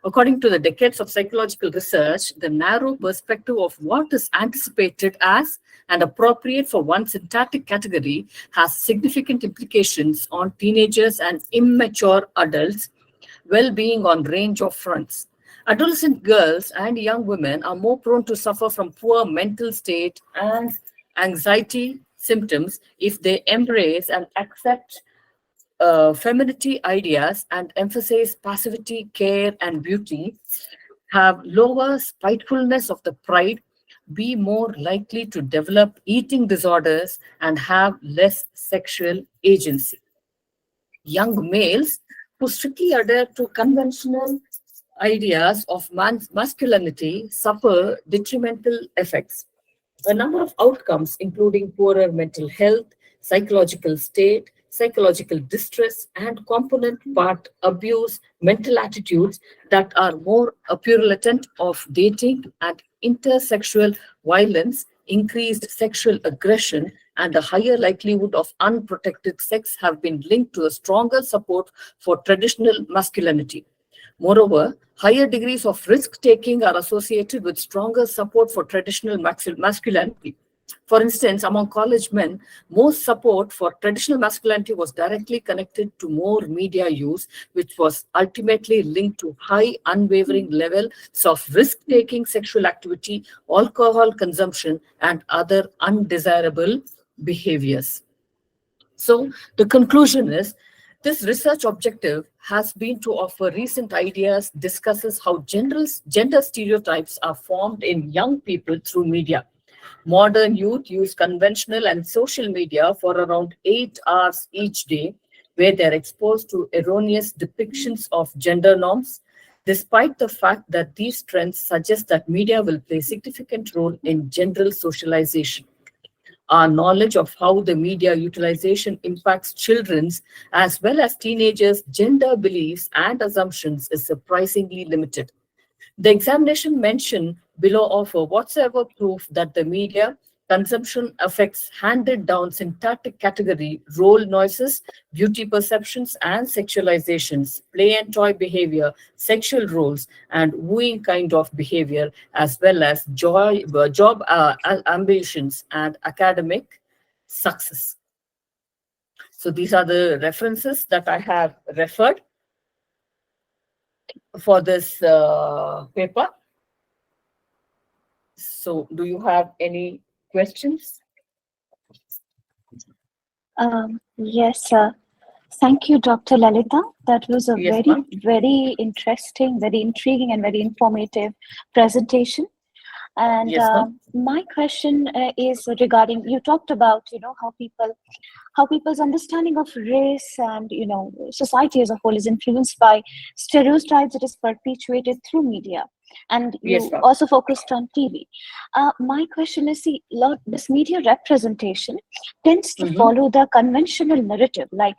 According to the decades of psychological research, the narrow perspective of what is anticipated as and appropriate for one syntactic category has significant implications on teenagers and immature adults' well-being on range of fronts. Adolescent girls and young women are more prone to suffer from poor mental state and anxiety symptoms if they embrace and accept femininity ideas and emphasize passivity, care, and beauty, have lower spitefulness of the pride, be more likely to develop eating disorders, and have less sexual agency. Young males who strictly adhere to conventional ideas of masculinity suffer detrimental effects. A number of outcomes, including poorer mental health, psychological state, psychological distress, and component part abuse, mental attitudes that are more purulent of dating and intersexual violence, increased sexual aggression, and a higher likelihood of unprotected sex have been linked to a stronger support for traditional masculinity. Moreover, higher degrees of risk taking are associated with stronger support for traditional masculinity. For instance, among college men, most support for traditional masculinity was directly connected to more media use, which was ultimately linked to high, unwavering levels of risk-taking sexual activity, alcohol consumption, and other undesirable behaviors. So the conclusion is, this research objective has been to offer recent ideas, discusses how gender stereotypes are formed in young people through media. Modern youth use conventional and social media for around 8 hours each day, where they're exposed to erroneous depictions of gender norms, despite the fact that these trends suggest that media will play a significant role in general socialization. Our knowledge of how the media utilization impacts children's as well as teenagers' gender beliefs and assumptions is surprisingly limited. The examination mentioned below offer whatsoever proof that the media consumption affects handed down syntactic category, role noises, beauty perceptions, and sexualizations, play and toy behavior, sexual roles, and wooing kind of behavior, as well as job ambitions and academic success. So these are the references that I have referred for this paper. So do you have any questions? Yes, thank you, Dr. Lalita. That was a Yes, very, ma'am. very interesting, very intriguing, and very informative presentation. And Yes, ma'am. my question is regarding, you talked about, how people's understanding of race and, society as a whole is influenced by stereotypes that is perpetuated through media. And Yes, you ma'am. also focused on TV. My question is, this media representation tends to follow the conventional narrative. Like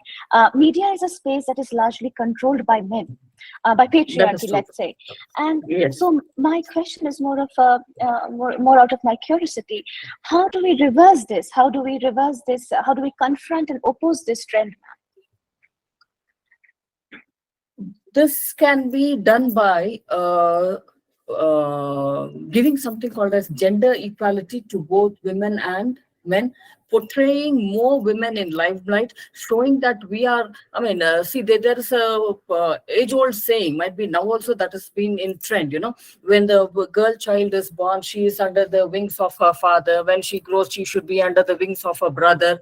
media is a space that is largely controlled by men, by That is patriarchy, true. let's say. And Yes. so my question is more of a more out of my curiosity. How do we reverse this? How do we reverse this? How do we confront and oppose this trend? This can be done by giving something called as gender equality to both women and men, portraying more women in limelight, showing that we are, see, there is a age-old saying, might be now also, that has been in trend, when the girl child is born, she is under the wings of her father. When she grows, she should be under the wings of her brother.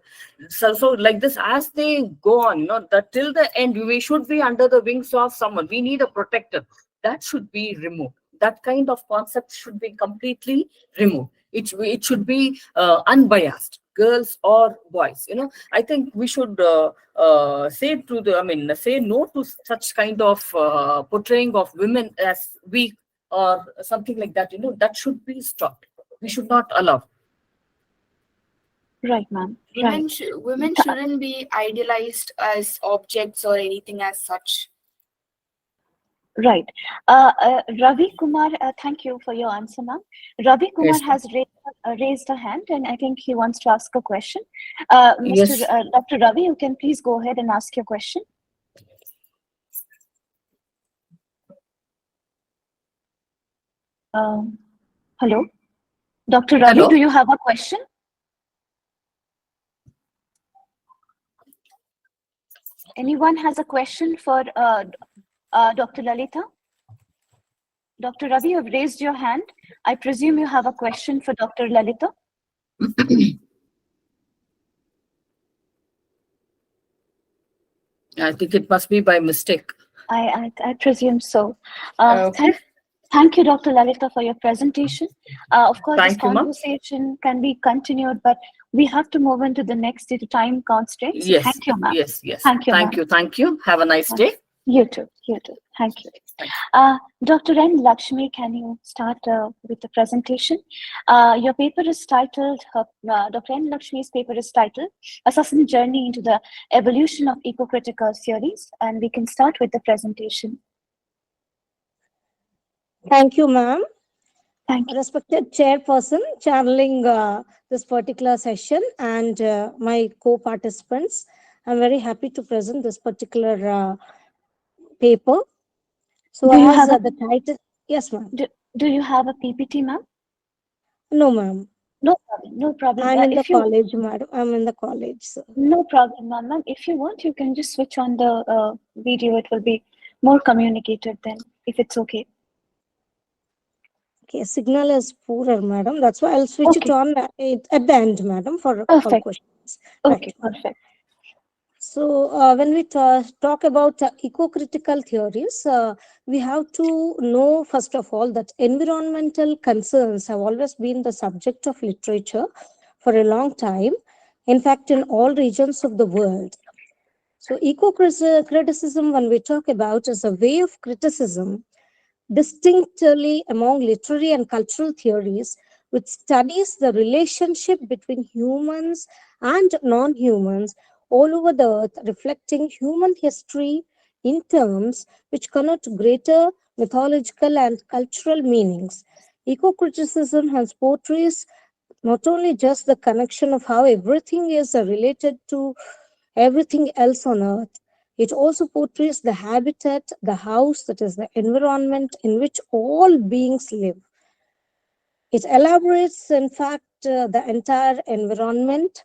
So like this, as they go on, that till the end, we should be under the wings of someone. We need a protector. That should be removed. That kind of concept should be completely removed. It should be unbiased, girls or boys. I think we should say no to such kind of portraying of women as weak or something like that. That should be stopped. We should not allow. Right, ma'am. Women shouldn't be idealized as objects or anything as such. Right. Ravi Kumar, thank you for your answer, ma'am. Ravi Kumar Yes, ma'am. has raised a hand, and I think he wants to ask a question. Yes. Dr. Ravi, you can please go ahead and ask your question. Hello, Dr. Ravi, Hello? do you have a question? Anyone has a question for Dr. Lalita? Dr. Ravi, you have raised your hand. I presume you have a question for Dr. Lalita. I think it must be by mistake. I presume so. Okay. Thank you, Dr. Lalita, for your presentation. Of course, this Thank you, ma'am. conversation can be continued, but we have to move into the next due to time constraints. So Yes, thank you, ma'am. yes, yes. Thank you, Thank ma'am. you, thank you. Have a nice day. You too, you too. Thank you. Dr. N. Lakshmi, can you start with the presentation? Your paper is titled, Dr. N. Lakshmi's paper is titled, Assessing Journey into the Evolution of Eco-Critical Theories, and we can start with the presentation. Thank you, ma'am. Thank you. Respected chairperson, channeling this particular session and my co-participants, I'm very happy to present this particular paper. So Do you as have a, the title, yes, ma'am. do you have a PPT, ma'am? No, ma'am. No problem, no problem. I'm in the If you, college, madam. I'm in the college. So. no problem, ma'am. If you want, you can just switch on the video. It will be more communicated then, if it's okay. Okay, signal is poorer, madam. That's why I'll switch it on at the end, madam, for Perfect. questions. Okay, Right. perfect. So when we talk about eco-critical theories, we have to know, first of all, that environmental concerns have always been the subject of literature for a long time. In fact, in all regions of the world. So eco-criticism, when we talk about, is a way of criticism distinctly among literary and cultural theories, which studies the relationship between humans and non-humans all over the earth, reflecting human history in terms which connote greater mythological and cultural meanings. Eco-criticism has portrays not only just the connection of how everything is related to everything else on earth, it also portrays the habitat, the house, that is the environment in which all beings live. It elaborates, in fact, the entire environment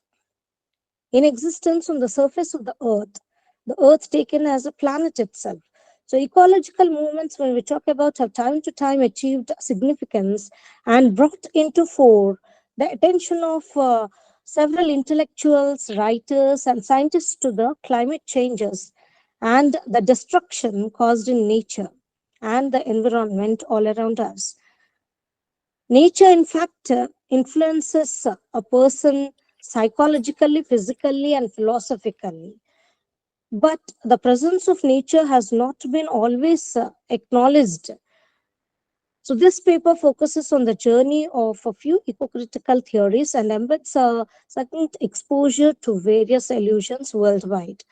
in existence on the surface of the earth taken as a planet itself. So ecological movements, when we talk about, have time to time achieved significance and brought into fore the attention of several intellectuals, writers, and scientists to the climate changes and the destruction caused in nature and the environment all around us. Nature, in fact, influences a person psychologically, physically, and philosophically. But the presence of nature has not been always acknowledged. So this paper focuses on the journey of a few eco-critical theories and embeds a second exposure to various illusions worldwide.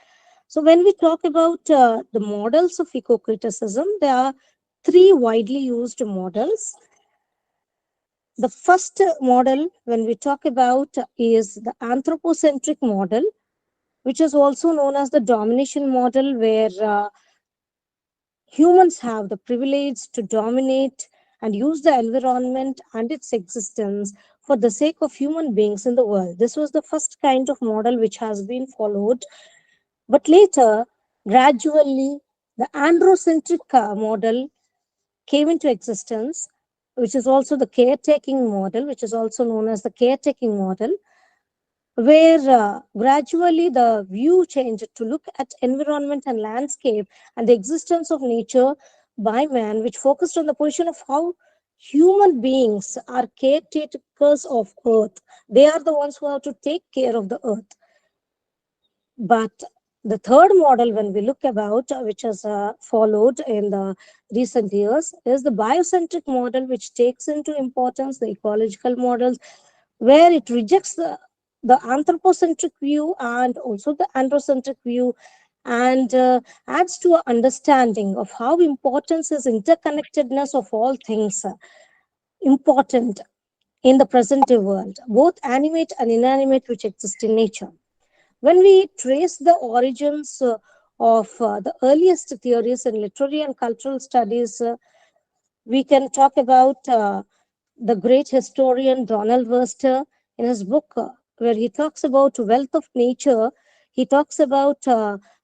So when we talk about the models of eco-criticism, there are three widely used models. The first model, when we talk about, is the anthropocentric model, which is also known as the domination model, where humans have the privilege to dominate and use the environment and its existence for the sake of human beings in the world. This was the first kind of model which has been followed. But later, gradually, the androcentric model came into existence, which is also the caretaking model, which is also known as the caretaking model, where gradually the view changed to look at environment and landscape and the existence of nature by man, which focused on the position of how human beings are caretakers of earth. They are the ones who have to take care of the earth. But the third model, when we look about, which is followed in the recent years, is the biocentric model, which takes into importance the ecological models, where it rejects the anthropocentric view and also the androcentric view, and adds to an understanding of how important is interconnectedness of all things important in the present day world, both animate and inanimate, which exist in nature. When we trace the origins of the earliest theories in literary and cultural studies, We can talk about the great historian Donald Webster in his book, where he talks about wealth of nature. He talks about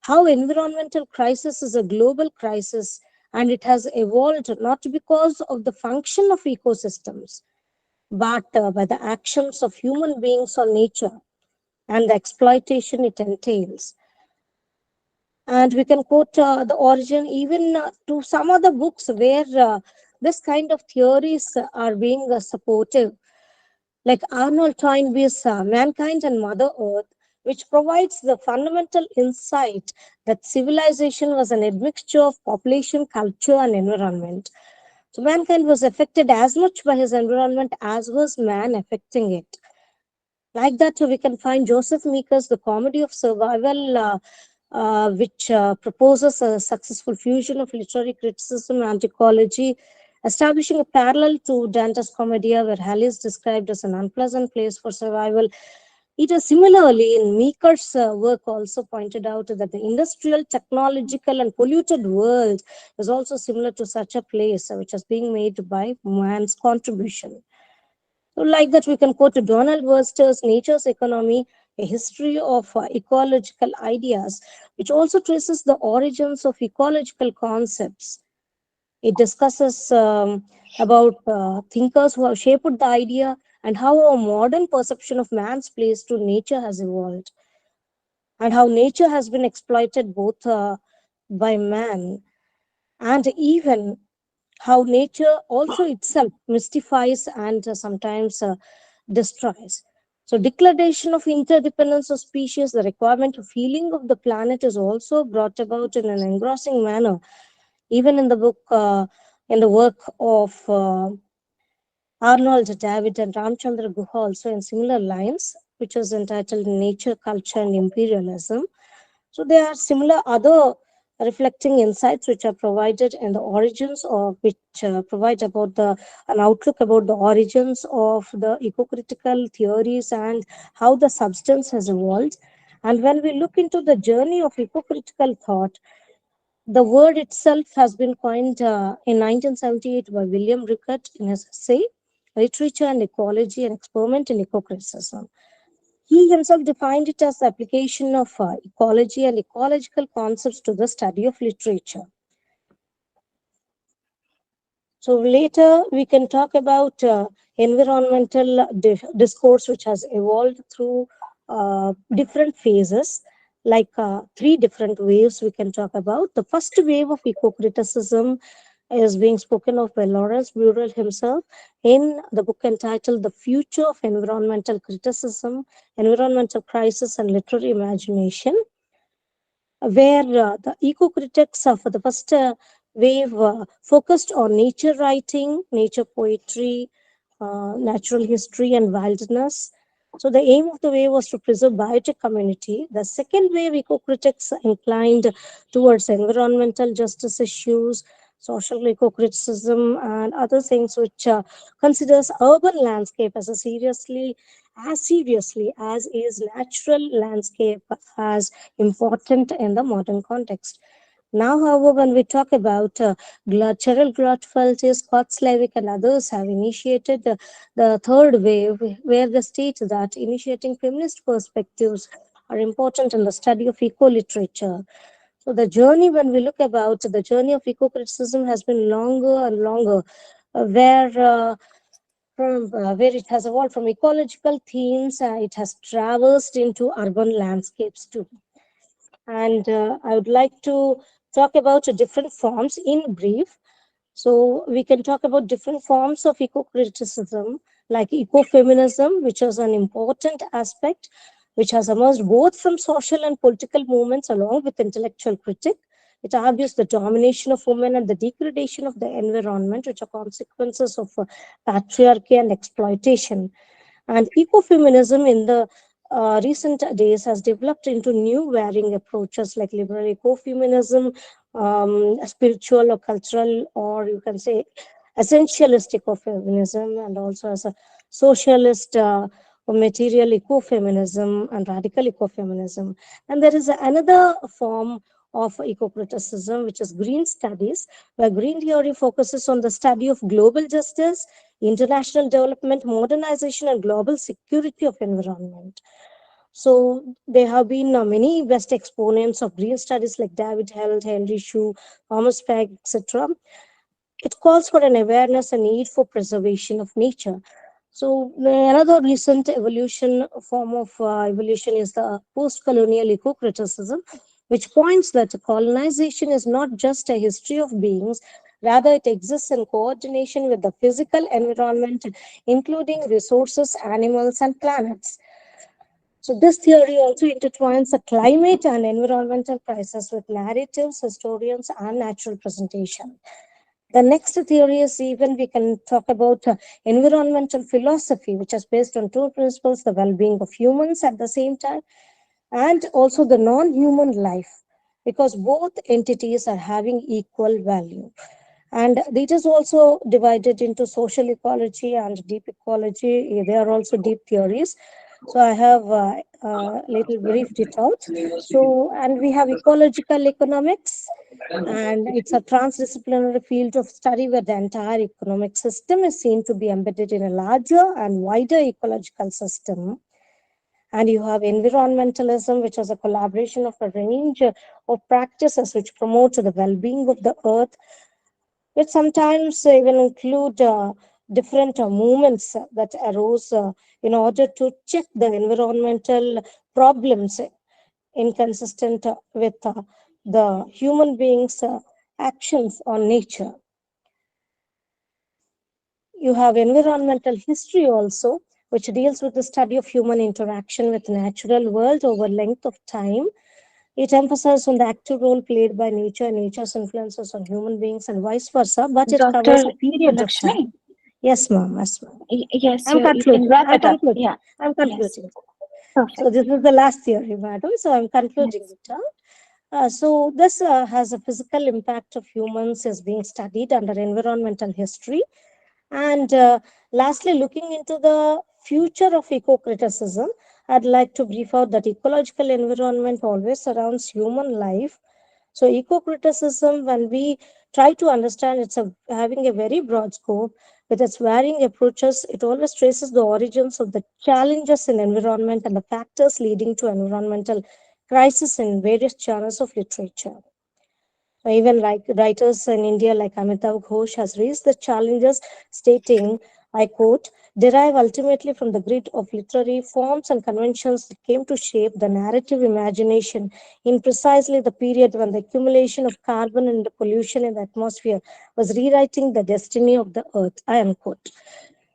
how environmental crisis is a global crisis, and it has evolved not because of the function of ecosystems, but by the actions of human beings on nature and the exploitation it entails. And we can quote the origin even to some other books where this kind of theories are being supportive, like Arnold Toynbee's Mankind and Mother Earth, which provides the fundamental insight that civilization was an admixture of population, culture, and environment. So mankind was affected as much by his environment as was man affecting it. Like that, we can find Joseph Meeker's The Comedy of Survival, which proposes a successful fusion of literary criticism and ecology, establishing a parallel to Dante's Commedia, where hell is described as an unpleasant place for survival. It is similarly in Meeker's work also pointed out that the industrial, technological, and polluted world is also similar to such a place, which is being made by man's contribution. So like that, we can quote Donald Webster's Nature's Economy, a history of ecological ideas, which also traces the origins of ecological concepts. It discusses about thinkers who have shaped the idea and how our modern perception of man's place to nature has evolved, and how nature has been exploited both by man, and even how nature also itself mystifies and sometimes destroys. So declaration of interdependence of species, the requirement of healing of the planet is also brought about in an engrossing manner, even in the book, in the work of Arnold David and Ramchandra Guha, also in similar lines, which was entitled Nature, Culture, and Imperialism. So there are similar other reflecting insights which are provided in the origins, or which provide about an outlook about the origins of the eco-critical theories and how the substance has evolved. And when we look into the journey of eco-critical thought, the word itself has been coined in 1978 by William Rickert in his essay, Literature and Ecology, an Experiment in Eco-Criticism. He himself defined it as the application of ecology and ecological concepts to the study of literature. So later we can talk about environmental discourse, which has evolved through different phases, like three different waves we can talk about. The first wave of eco-criticism is being spoken of by Lawrence Burrell himself in the book entitled The Future of Environmental Criticism, Environmental Crisis and Literary Imagination, where the eco-critics for the first wave focused on nature writing, nature poetry, natural history, and wilderness. So the aim of the wave was to preserve biotic community. The second wave, eco-critics inclined towards environmental justice issues, social eco-criticism, and other things, which considers urban landscape as seriously as is natural landscape as important in the modern context. Now, however, when we talk about Cheryl Grotfeldt, Scott Slavic, and others have initiated the third wave, where they state that initiating feminist perspectives are important in the study of eco-literature. So the journey, when we look about the journey of eco-criticism, has been longer and longer, where it has evolved from ecological themes, it has traversed into urban landscapes too. And I would like to talk about different forms in brief. So we can talk about different forms of eco-criticism, like ecofeminism, which is an important aspect, which has emerged both from social and political movements along with intellectual critique. It argues the domination of women and the degradation of the environment, which are consequences of patriarchy and exploitation. And ecofeminism in the recent days has developed into new varying approaches like liberal ecofeminism, spiritual or cultural, or you can say essentialist ecofeminism, and also as a socialist or material ecofeminism and radical ecofeminism. And there is another form of eco-criticism, which is green studies, where green theory focuses on the study of global justice, international development, modernization, and global security of environment. So there have been many best exponents of green studies like David Held, Henry Shue, Thomas Pegg, etc. It calls for an awareness and need for preservation of nature. So another recent form of evolution is the post-colonial eco-criticism, which points that colonization is not just a history of beings, rather it exists in coordination with the physical environment, including resources, animals, and planets. So this theory also intertwines the climate and environmental crisis with narratives, historians, and natural presentation. The next theory is even we can talk about environmental philosophy, which is based on two principles, the well-being of humans at the same time, and also the non-human life, because both entities are having equal value. And it is also divided into social ecology and deep ecology. They are also deep theories. So I have little briefed it out. So, and we have ecological economics, and it's a transdisciplinary field of study where the entire economic system is seen to be embedded in a larger and wider ecological system. And you have environmentalism, which is a collaboration of a range of practices which promote the well-being of the earth, which sometimes even include different movements that arose in order to check the environmental problems inconsistent with the human beings' actions on nature. You have environmental history also, which deals with the study of human interaction with the natural world over length of time. It emphasizes on the active role played by nature and nature's influences on human beings and vice versa, but it covers a period of time. Lakshmi? Yes, ma'am. Yes, ma'am. Yes, I'm you can concluding. wrap I'm it up. concluding. Yeah. I'm concluding. Yes. So Perfect. this is the last theory, madam. So I'm concluding Yes. it. So this has a physical impact of humans is being studied under environmental history. And lastly, looking into the future of eco-criticism, I'd like to brief out that ecological environment always surrounds human life. So eco-criticism, when we try to understand, it's having a very broad scope with its varying approaches. It always traces the origins of the challenges in environment and the factors leading to environmental crisis in various genres of literature. Even like writers in India like Amitav Ghosh has raised the challenges, stating, I quote, derive ultimately from the grid of literary forms and conventions that came to shape the narrative imagination in precisely the period when the accumulation of carbon and the pollution in the atmosphere was rewriting the destiny of the earth, I unquote.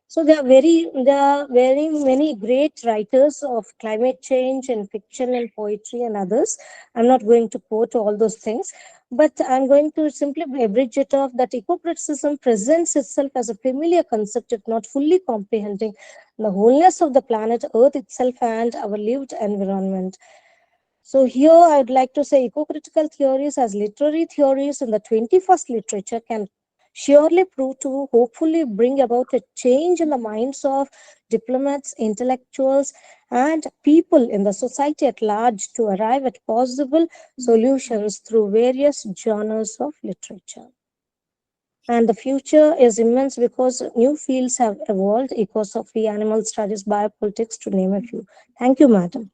So there are very many great writers of climate change and fiction and poetry and others. I'm not going to quote all those things, but I'm going to simply abridge it off that eco-criticism presents itself as a familiar concept, if not fully comprehending the wholeness of the planet Earth itself and our lived environment. So here I'd like to say eco-critical theories as literary theories in the 21st literature can surely prove to hopefully bring about a change in the minds of diplomats, intellectuals, and people in the society at large to arrive at possible solutions through various genres of literature. And the future is immense because new fields have evolved, ecosophy, animal studies, biopolitics, to name a few. Thank you, madam,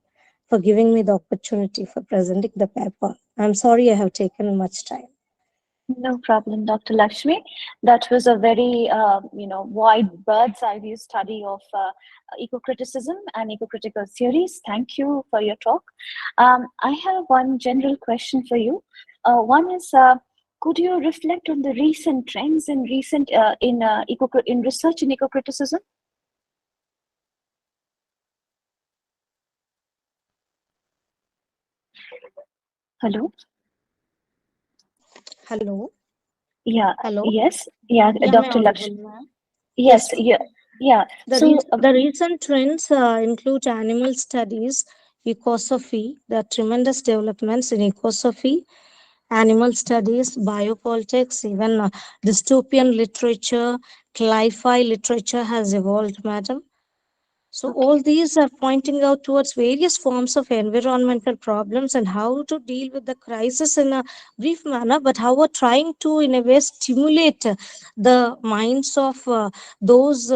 for giving me the opportunity for presenting the paper. I'm sorry I have taken much time. No problem, Dr. Lakshmi. That was a very, wide bird's eye view study of eco-criticism and eco-critical theories. Thank you for your talk. I have one general question for you. One is, could you reflect on the recent trends in in research in eco-criticism? Hello? Hello? Yeah. Hello? Yes. Yeah, Yeah, Dr. Lakshmi. ma'am. Yes. Yes, Yeah. Yeah. the recent trends include animal studies, ecosophy, the tremendous developments in ecosophy, animal studies, biopolitics, even dystopian literature, cli-fi literature has evolved, madam. So all these are pointing out towards various forms of environmental problems and how to deal with the crisis in a brief manner, but how we're trying to, in a way, stimulate the minds of those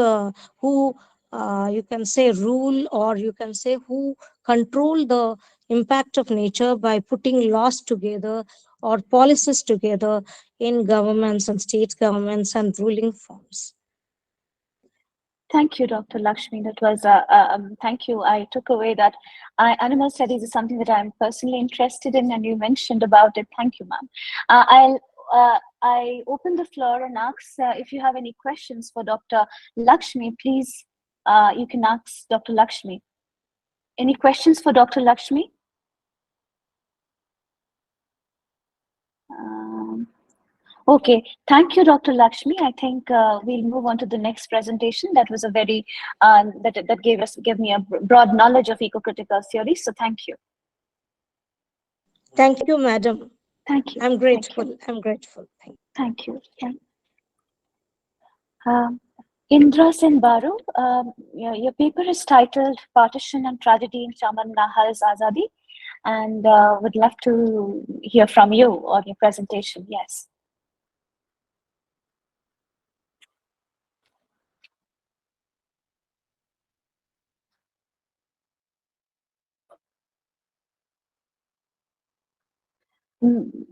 who you can say rule, or you can say who control the impact of nature by putting laws together or policies together in governments and state governments and ruling forms. Thank you, Dr. Lakshmi. That was, thank you. I took away that animal studies is something that I'm personally interested in, and you mentioned about it. Thank you, ma'am. I open the floor and ask if you have any questions for Dr. Lakshmi, please, you can ask Dr. Lakshmi. Any questions for Dr. Lakshmi? Okay, thank you, Dr. Lakshmi. I think we'll move on to the next presentation. That was a very, that gave me a broad knowledge of eco-critical theory. So thank you. Thank you, madam. Thank you. I'm grateful. I'm grateful. Thank you. Indra Sen Baru, your paper is titled Partition and Tragedy in Chaman Nahal's Azadi, and would love to hear from you on your presentation. Yes.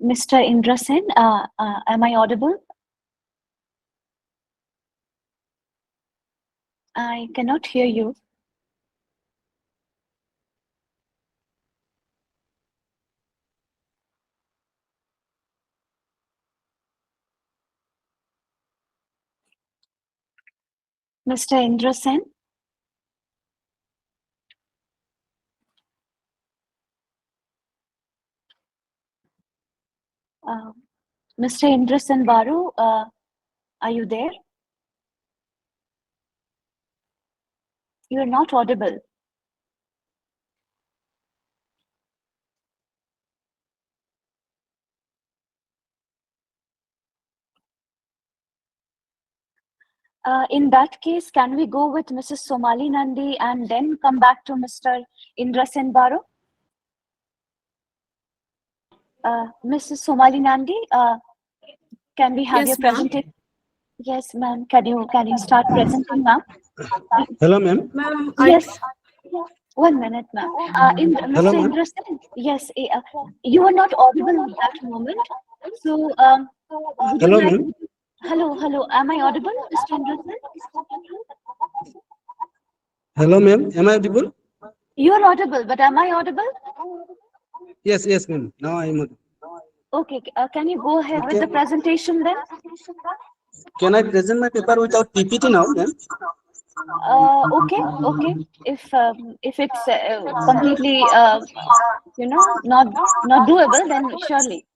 Mr. Indra Sen, am I audible? I cannot hear you. Mr. Indra Sen? Mr. Indra Sen Baru, are you there? You are not audible. In that case, can we go with Mrs. Somali Nandi and then come back to Mr. Indra Sen Baru? Mrs. Somali Nandi, can we have Yes, your ma'am. presentation? Yes, ma'am. Can you start presenting, ma'am? Hello, ma'am. Ma'am, Yes. 1 minute, ma'am. Hello, Mr. ma'am. Indra Sen, yes, you were not audible at that moment. So, would you Hello, like? ma'am. Hello. Am I audible, Mr. Indra Sen? Hello, ma'am. Am I audible? You are audible, but am I audible? Yes, ma'am. Now I am audible. Okay, can you go ahead with Okay. the presentation then? Can I present my paper without PPT now, ma'am? Okay. If it's completely not doable, then surely.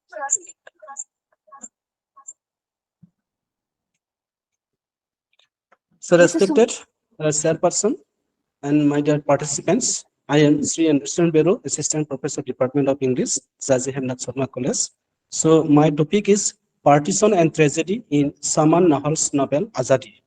So, respected chairperson and my dear participants, I am Sri Anderson Bero, Assistant Professor, Department of English, Zazi Hemnath Sharma College. So, my topic is Partition and Tragedy in Saman Nahal's novel Azadi.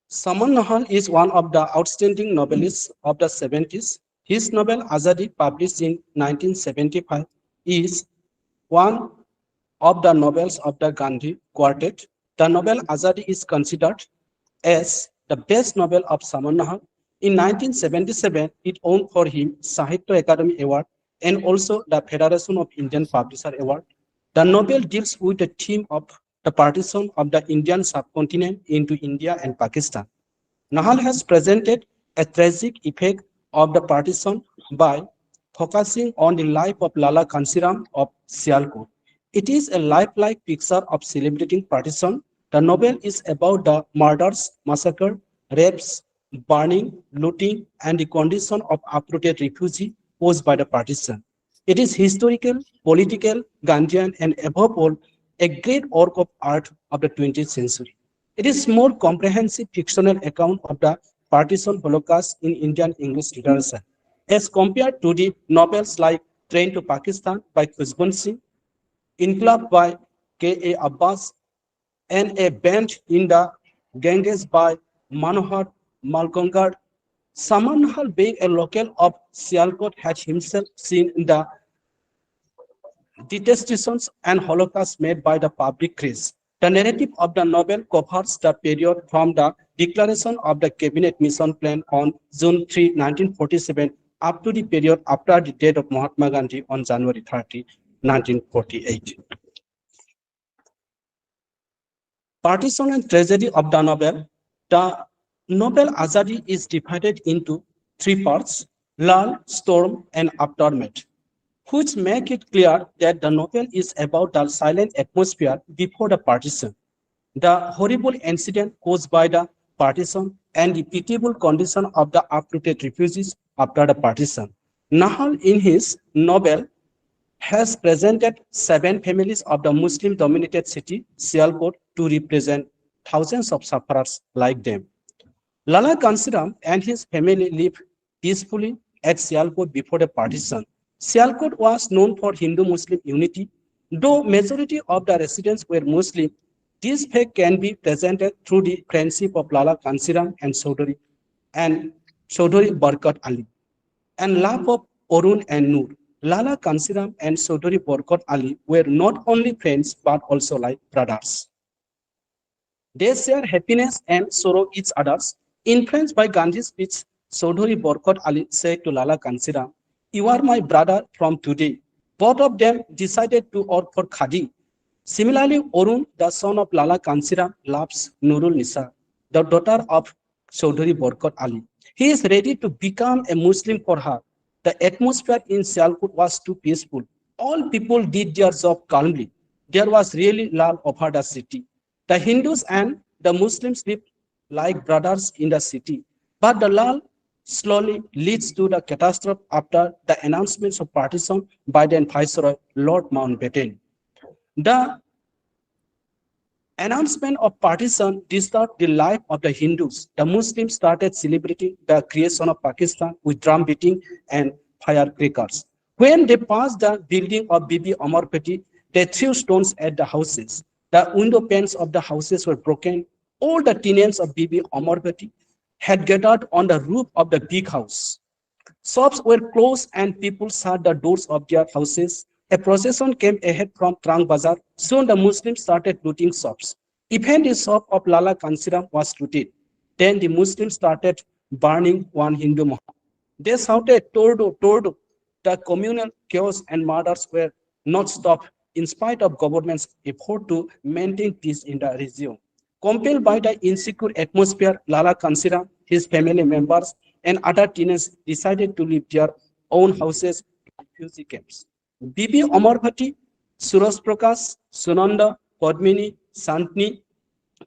Saman Nahal is one of the outstanding novelists of the 70s. His novel Azadi, published in 1975, is one of the novels of the Gandhi Quartet. The novel Azadi is considered as the best novel of Saman Nahal. In 1977, it won for him Sahitya Academy Award and also the Federation of Indian Publisher Award. The novel deals with the theme of the partition of the Indian subcontinent into India and Pakistan. Nahal has presented a tragic effect of the partition by focusing on the life of Lala Kansiram of Sialkot. It is a lifelike picture of celebrating partition. The novel is about the murders, massacre, rapes, burning, looting, and the condition of uprooted refugees posed by the partition. It is historical, political, Gandhian, and above all, a great work of art of the 20th century. It is more comprehensive fictional account of the partition Holocaust in Indian English literature, as compared to the novels like Train to Pakistan by Khushbu Singh, Inqilab by K.A. Abbas, and A Bend in the Ganges by Manohar Malganga Samanhal, being a local of Sialkot, had himself seen the detestations and Holocaust made by the public craze. The narrative of the novel covers the period from the declaration of the Cabinet Mission Plan on June 3, 1947, up to the period after the death of Mahatma Gandhi on January 30, 1948. Partition and tragedy of the novel. The novel Azadi is divided into three parts: lull, storm, and aftermath, which make it clear that the novel is about the silent atmosphere before the partition, the horrible incident caused by the partition, and the pitiable condition of the uprooted refugees after the partition. Nahal, in his novel, has presented 7 families of the Muslim-dominated city, Sialkot, to represent thousands of sufferers like them. Lala Kansiram and his family lived peacefully at Sialkot before the partition. Sialkot was known for Hindu-Muslim unity. Though majority of the residents were Muslim, this fact can be presented through the friendship of Lala Kansiram and Chaudhary Barkat Ali, and love of Orun and Noor. Lala Kansiram and Chaudhary Barkat Ali were not only friends but also like brothers. They share happiness and sorrow each others. Influenced by Gandhi's speech, Chaudhary Barkat Ali said to Lala Kansiram, "You are my brother from today." Both of them decided to opt for Khadi. Similarly, Orun, the son of Lala Kansiram, loves Nurul Nisa, the daughter of Chaudhary Barkat Ali. He is ready to become a Muslim for her. The atmosphere in Sialkot was too peaceful. All people did their job calmly. There was really lull over the city. The Hindus and the Muslims lived like brothers in the city. But the lull slowly leads to the catastrophe after the announcements of partition by then Viceroy Lord Mountbatten. The announcement of partition disturbed the life of the Hindus. The Muslims started celebrating the creation of Pakistan with drum beating and firecrackers. When they passed the building of Bibi Amarpati, they threw stones at the houses. The window panes of the houses were broken. All the tenants of Bibi Amarpati had gathered on the roof of the big house. Shops were closed and people shut the doors of their houses. A procession came ahead from Trang Bazar. Soon the Muslims started looting shops. Even the shop of Lala Kansiram was looted. Then the Muslims started burning one Hindu mosque. They shouted, "Tordo, Tordo." The communal chaos and murders were not stopped in spite of government's effort to maintain peace in the region. Compelled by the insecure atmosphere, Lala Kansiram, his family members, and other teenagers decided to leave their own houses to refugee camps. Bibi Amarpati, Suraj Prakash, Sunanda, Padmini, Santni,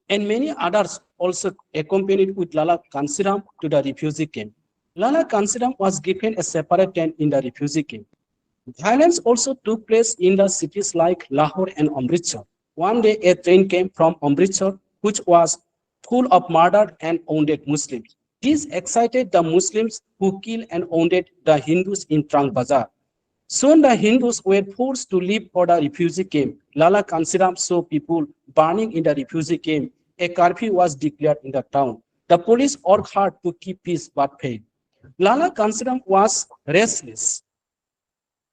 and many others also accompanied with Lala Kansiram to the refugee camp. Lala Kansiram was given a separate tent in the refugee camp. Violence also took place in the cities like Lahore and Amritsar. One day, a train came from Amritsar, which was full of murdered and wounded Muslims. This excited the Muslims who killed and wounded the Hindus in Trang Bazar. Soon the Hindus were forced to leave for the refugee camp. Lala Kansiram saw people burning in the refugee camp. A curfew was declared in the town. The police worked hard to keep peace but failed. Lala Kansiram was restless.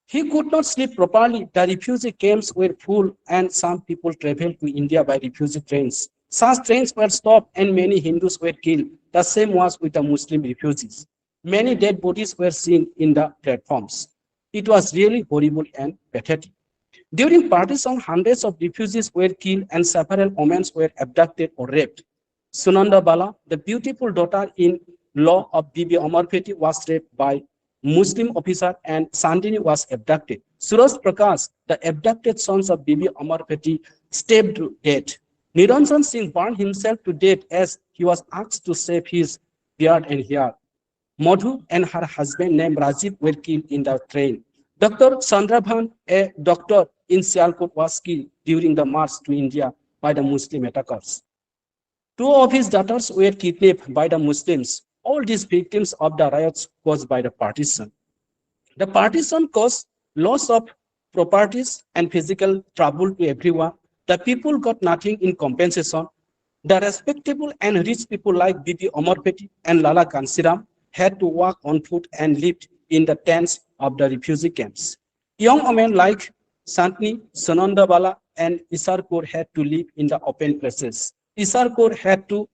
He could not sleep properly. The refugee camps were full and some people traveled to India by refugee trains. Such trains were stopped and many Hindus were killed. The same was with the Muslim refugees. Many dead bodies were seen in the platforms. It was really horrible and pathetic. During partition, hundreds of refugees were killed and several women were abducted or raped. Sunanda Bala, the beautiful daughter-in-law of Bibi Amarpati, was raped by Muslim officer and Sandini was abducted. Suraj Prakash, the abducted sons of Bibi Amarpati, stabbed to death. Niranjan Singh burned himself to death as he was asked to shave his beard and hair. Madhu and her husband named Rajiv were killed in the train. Dr. Chandrabhan, a doctor in Sialkot, was killed during the march to India by the Muslim attackers. Two of his daughters were kidnapped by the Muslims. All these victims of the riots caused by the partition. The partition caused loss of properties and physical trouble to everyone. The people got nothing in compensation. The respectable and rich people like Bibi Amarpeti and Lala Kansiram had to walk on foot and lived in the tents of the refugee camps. Young women like Santni, Sananda Bala, and Isar Kaur had to live in the open places. Isar Kaur had to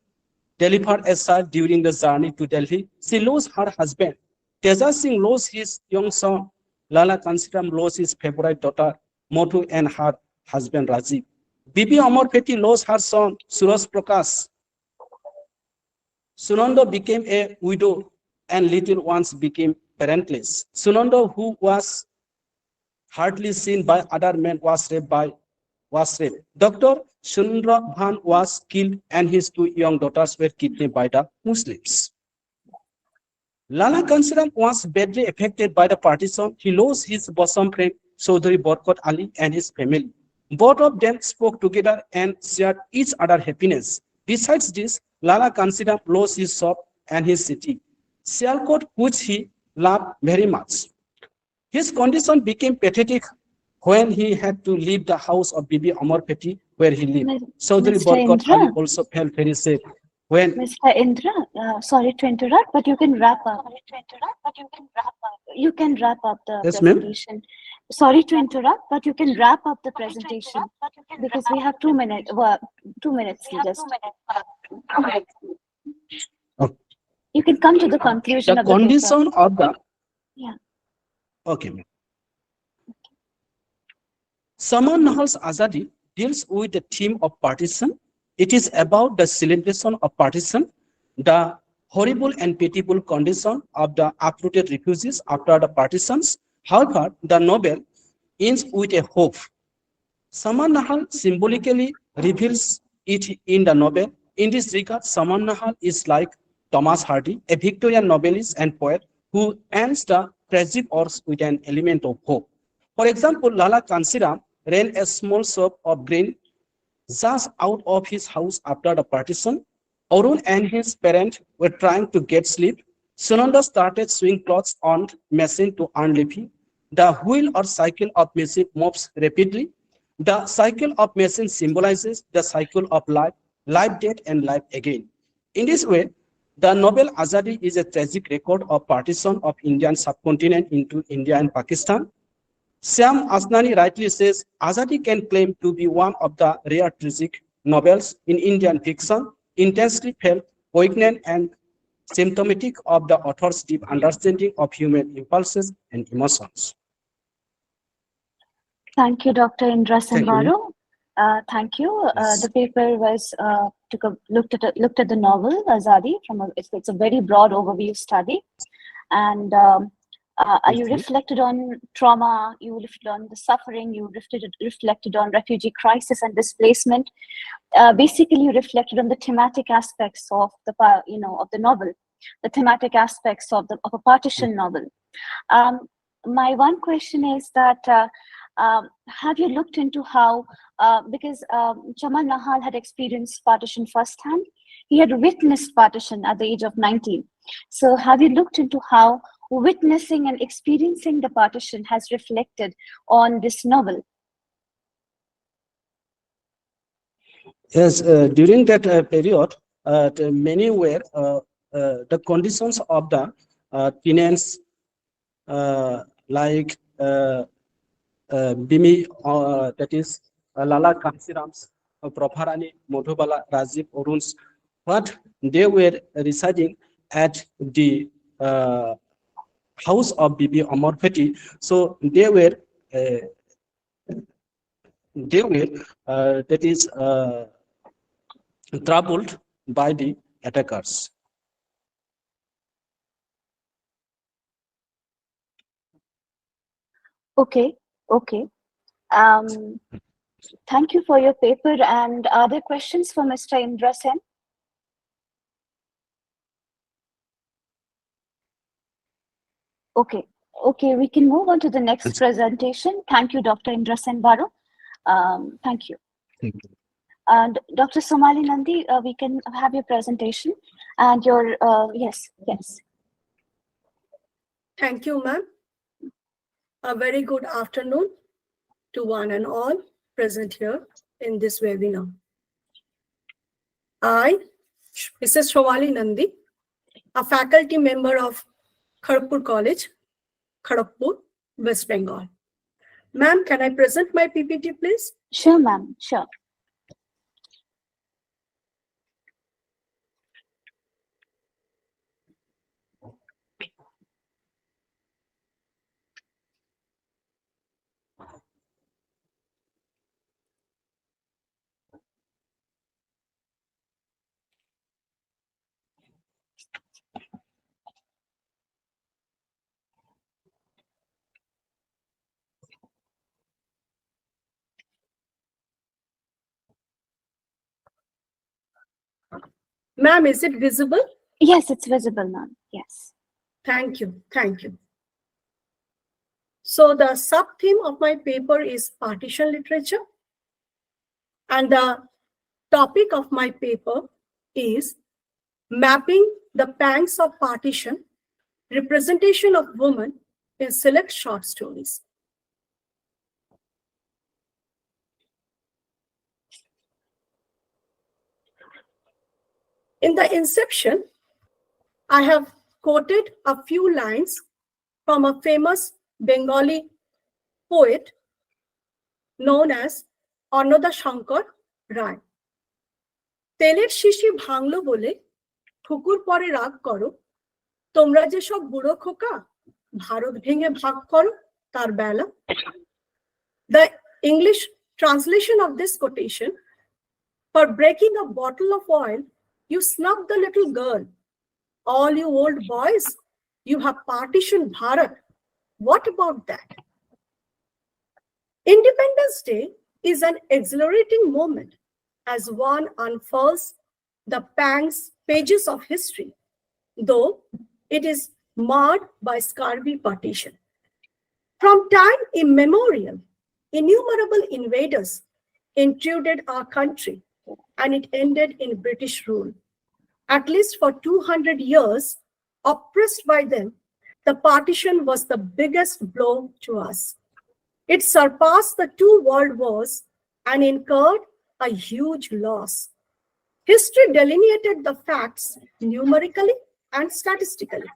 deliver a child during the journey to Delhi. She lost her husband. Teja Singh lost his young son. Lala Kansiram lost his favorite daughter, Motu, and her husband Rajiv. Bibi Amar Peti lost her son, Suraj Prakash. Sunanda became a widow and little ones became parentless. Sunanda, who was hardly seen by other men, was raped. Dr. Sunandra Bhan was killed and his two young daughters were kidnapped by the Muslims. Lala Kansiram was badly affected by the partition. He lost his bosom friend, Chaudhary Barkat Ali, and his family. Both of them spoke together and shared each other's happiness. Besides this, Lala Kansiram lost his shop and his city, Sialkot, which he loved very much. His condition became pathetic when he had to leave the house of Bibi Amar Peti where he lived. Chaudhary Mr. Barkat Ali Indra, also felt very sad when Mr. Indra, sorry to interrupt, but you can wrap up. You can wrap up the Yes, ma'am. presentation. Sorry to interrupt, but you can wrap up the presentation because we have 2 minutes. Well, 2 minutes just. Okay. You can come to the conclusion The of the condition paper. of the Yeah. okay, ma'am. Saman Nahal's Azadi deals with the theme of partition. It is about the celebration of partition, the horrible and pitiable condition of the uprooted refugees after the partitions. However, the novel ends with a hope. Saman Nahal symbolically reveals it in the novel. In this regard, Saman Nahal is like Thomas Hardy, a Victorian novelist and poet who ends the tragic hours with an element of hope. For example, Lala Kansiram ran a small shop of grain just out of his house after the partition. Arun and his parents were trying to get sleep. Sunanda started sewing clothes on machine to earn living. The wheel or cycle of machine moves rapidly. The cycle of machine symbolizes the cycle of life, life, death, and life again. In this way, the novel Azadi is a tragic record of partition of Indian subcontinent into India and Pakistan. Sam Asnani rightly says Azadi can claim to be one of the rare tragic novels in Indian fiction, intensely felt, poignant, and symptomatic of the author's deep understanding of human impulses and emotions. Thank you, Dr. Indra Thank you. Sambharu. Thank you. Yes. The paper was looked at the novel Azadi it's a very broad overview study, and you reflected on trauma, you reflected on the suffering, you reflected on refugee crisis and displacement. Basically, you reflected on the thematic aspects of the novel, the thematic aspects of a partition novel. My one question is that have you looked into how, because Chaman Nahal had experienced partition firsthand, he had witnessed partition at the age of 19. So have you looked into how witnessing and experiencing the partition has reflected on this novel? Yes, during that period, many were the conditions of the finance, like Bimi, that is Lala Kansiram's, Prabharani, Madhubala, Rajiv, Arun's, but they were residing at the house of Bibi Amar Peti. So they were that is troubled by the attackers. Okay. Thank you for your paper. And are there questions for Mr. Indra Sen? Okay, we can move on to the next presentation. Thank you, Dr. Indra Sen Baru. Thank you. Thank you. And Dr. Somali Nandi, we can have your presentation and your, yes. Thank you, ma'am. A very good afternoon to one and all present here in this webinar. I, Mrs. Shravali Nandi, a faculty member of Kharagpur College, Kharagpur, West Bengal. Ma'am, can I present my PPT, please? Sure, ma'am. Sure. Ma'am, is it visible? Yes, it's visible, ma'am. Yes. Thank you. Thank you. So the sub-theme of my paper is partition literature. And the topic of my paper is mapping the pangs of partition, representation of women in select short stories. In the inception, I have quoted a few lines from a famous Bengali poet known as Annoda Shankar Rai. তেলের শিশি ভাঙলো বলে ঠুকুর পরে রাগ করো তোমরা যে সব বুড়ো খোকা ভারত ভেঙে ভাগ করো তার বেলা. The English translation of this quotation: for breaking a bottle of oil, you snubbed the little girl. All you old boys, you have partitioned Bharat. What about that? Independence Day is an exhilarating moment as one unfurls the pages of history, though it is marred by scurvy partition. From time immemorial, innumerable invaders intruded our country, and it ended in British rule. At least for 200 years, oppressed by them, the partition was the biggest blow to us. It surpassed the 2 world wars and incurred a huge loss. History delineated the facts numerically and statistically.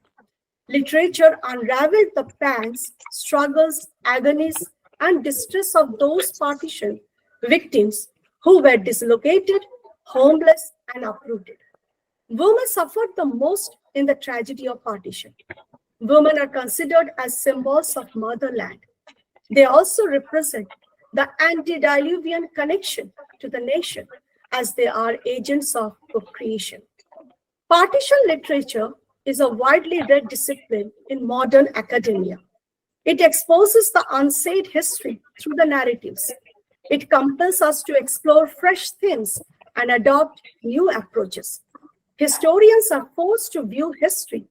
Literature unraveled the pangs, struggles, agonies, and distress of those partition victims who were dislocated, homeless, and uprooted. Women suffered the most in the tragedy of partition. Women are considered as symbols of motherland. They also represent the antediluvian connection to the nation, as they are agents of procreation. Partition literature is a widely read discipline in modern academia. It exposes the unsaid history through the narratives. It compels us to explore fresh themes and adopt new approaches. Historians are forced to view history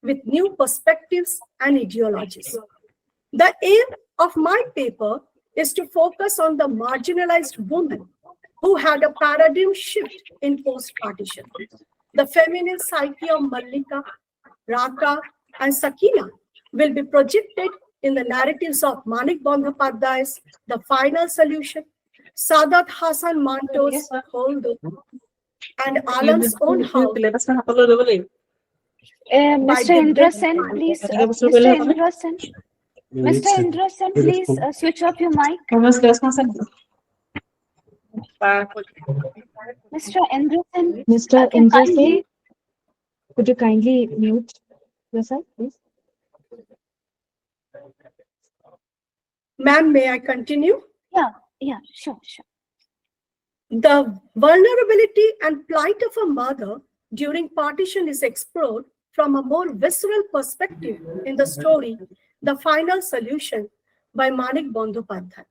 with new perspectives and ideologies. The aim of my paper is to focus on the marginalized woman who had a paradigm shift in post-partition. The feminine psyche of Mallika, Raka, and Sakina will be projected in the narratives of Manik Bandhopadhyay's The Final Solution, Sadat Hasan Manto's Holdo, and Alan's own house. Mr. Indra Sen, please. Mr. Indra Sen. Mr. Indra Sen, please switch off your mic. Mr. Indra Sen. Mr. Indra Sen, could you kindly mute yourself, please? Ma'am, may I continue? Yeah, sure. The vulnerability and plight of a mother during partition is explored from a more visceral perspective in the story The Final Solution by Manik Bandhopadhyay.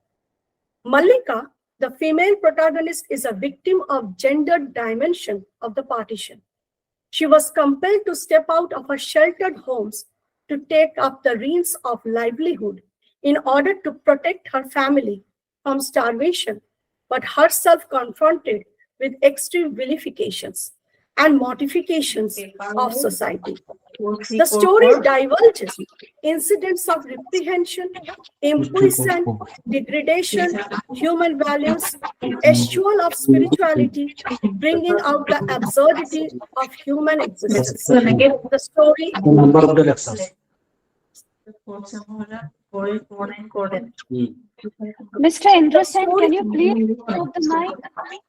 Mallika, the female protagonist, is a victim of gendered dimension of the partition. She was compelled to step out of her sheltered homes to take up the reins of livelihood in order to protect her family from starvation, but herself confronted with extreme vilifications and mortifications of society. The story divulges incidents of reprehension, impuissance, degradation, human values, eschewal of spirituality, bringing out the absurdity of human existence. The story. Mr. Indrasen, can you please move the mic?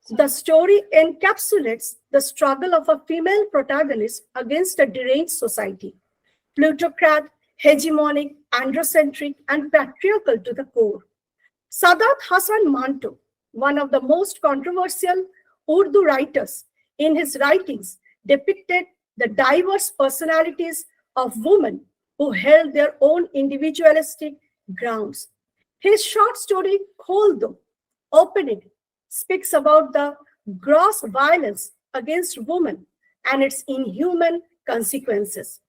The story encapsulates the struggle of a female protagonist against a deranged society, plutocrat, hegemonic, androcentric, and patriarchal to the core. Sadat Hasan Manto, one of the most controversial Urdu writers, in his writings depicted the diverse personalities of women who held their own individualistic grounds. His short story, Kholdo, opening, speaks about the gross violence against women and its inhuman consequences.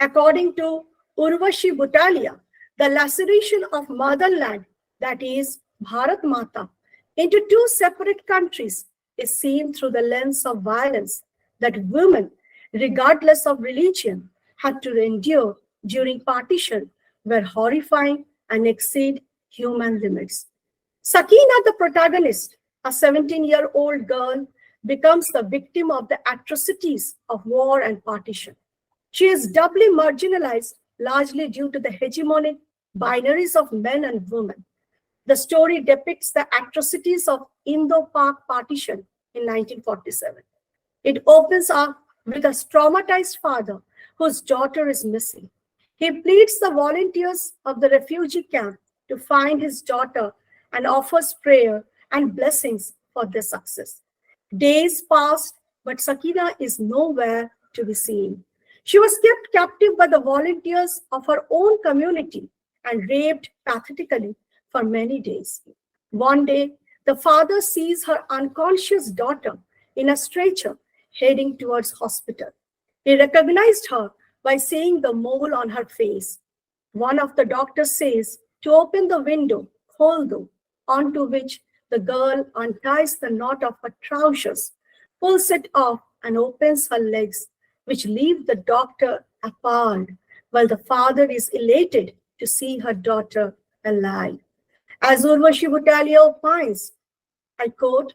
According to Urvashi Butalia, the laceration of motherland, that is Bharat Mata, into two separate countries is seen through the lens of violence that women, regardless of religion, had to endure during partition were horrifying and exceed human limits. Sakina, the protagonist, a 17-year-old girl, becomes the victim of the atrocities of war and partition. She is doubly marginalized, largely due to the hegemonic binaries of men and women. The story depicts the atrocities of Indo-Pak partition in 1947. It opens up with a traumatized father whose daughter is missing. He pleads the volunteers of the refugee camp to find his daughter and offers prayer and blessings for their success. Days passed, but Sakina is nowhere to be seen. She was kept captive by the volunteers of her own community and raped pathetically for many days. One day, the father sees her unconscious daughter in a stretcher heading towards hospital. He recognized her by seeing the mole on her face. One of the doctors says to open the window, Kholdo, onto which the girl unties the knot of her trousers, pulls it off, and opens her legs, which leave the doctor appalled, while the father is elated to see her daughter alive. As Urvashi Butalia opines, I quote,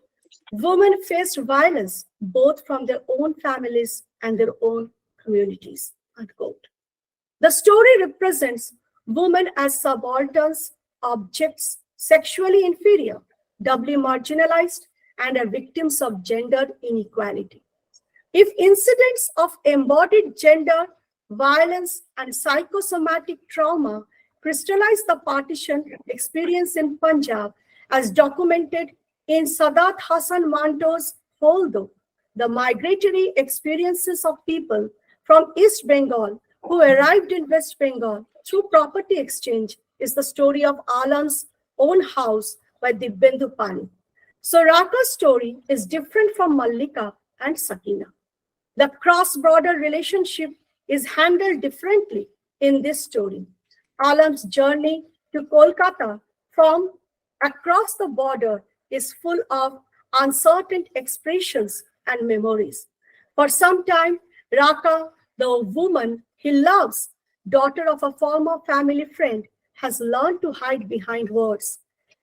women faced violence both from their own families and their own communities, unquote. The story represents women as subalterns, objects, sexually inferior, doubly marginalized, and are victims of gender inequality. If incidents of embodied gender, violence, and psychosomatic trauma crystallize the partition experience in Punjab as documented in Sadat Hasan Manto's Kholdo, the migratory experiences of people from East Bengal who arrived in West Bengal through property exchange is the story of Alam's own house by Dibyendu Pani. So Raka's story is different from Mallika and Sakina. The cross-border relationship is handled differently in this story. Alam's journey to Kolkata from across the border is full of uncertain expressions and memories. For some time, Raka, the woman he loves, daughter of a former family friend, has learned to hide behind words.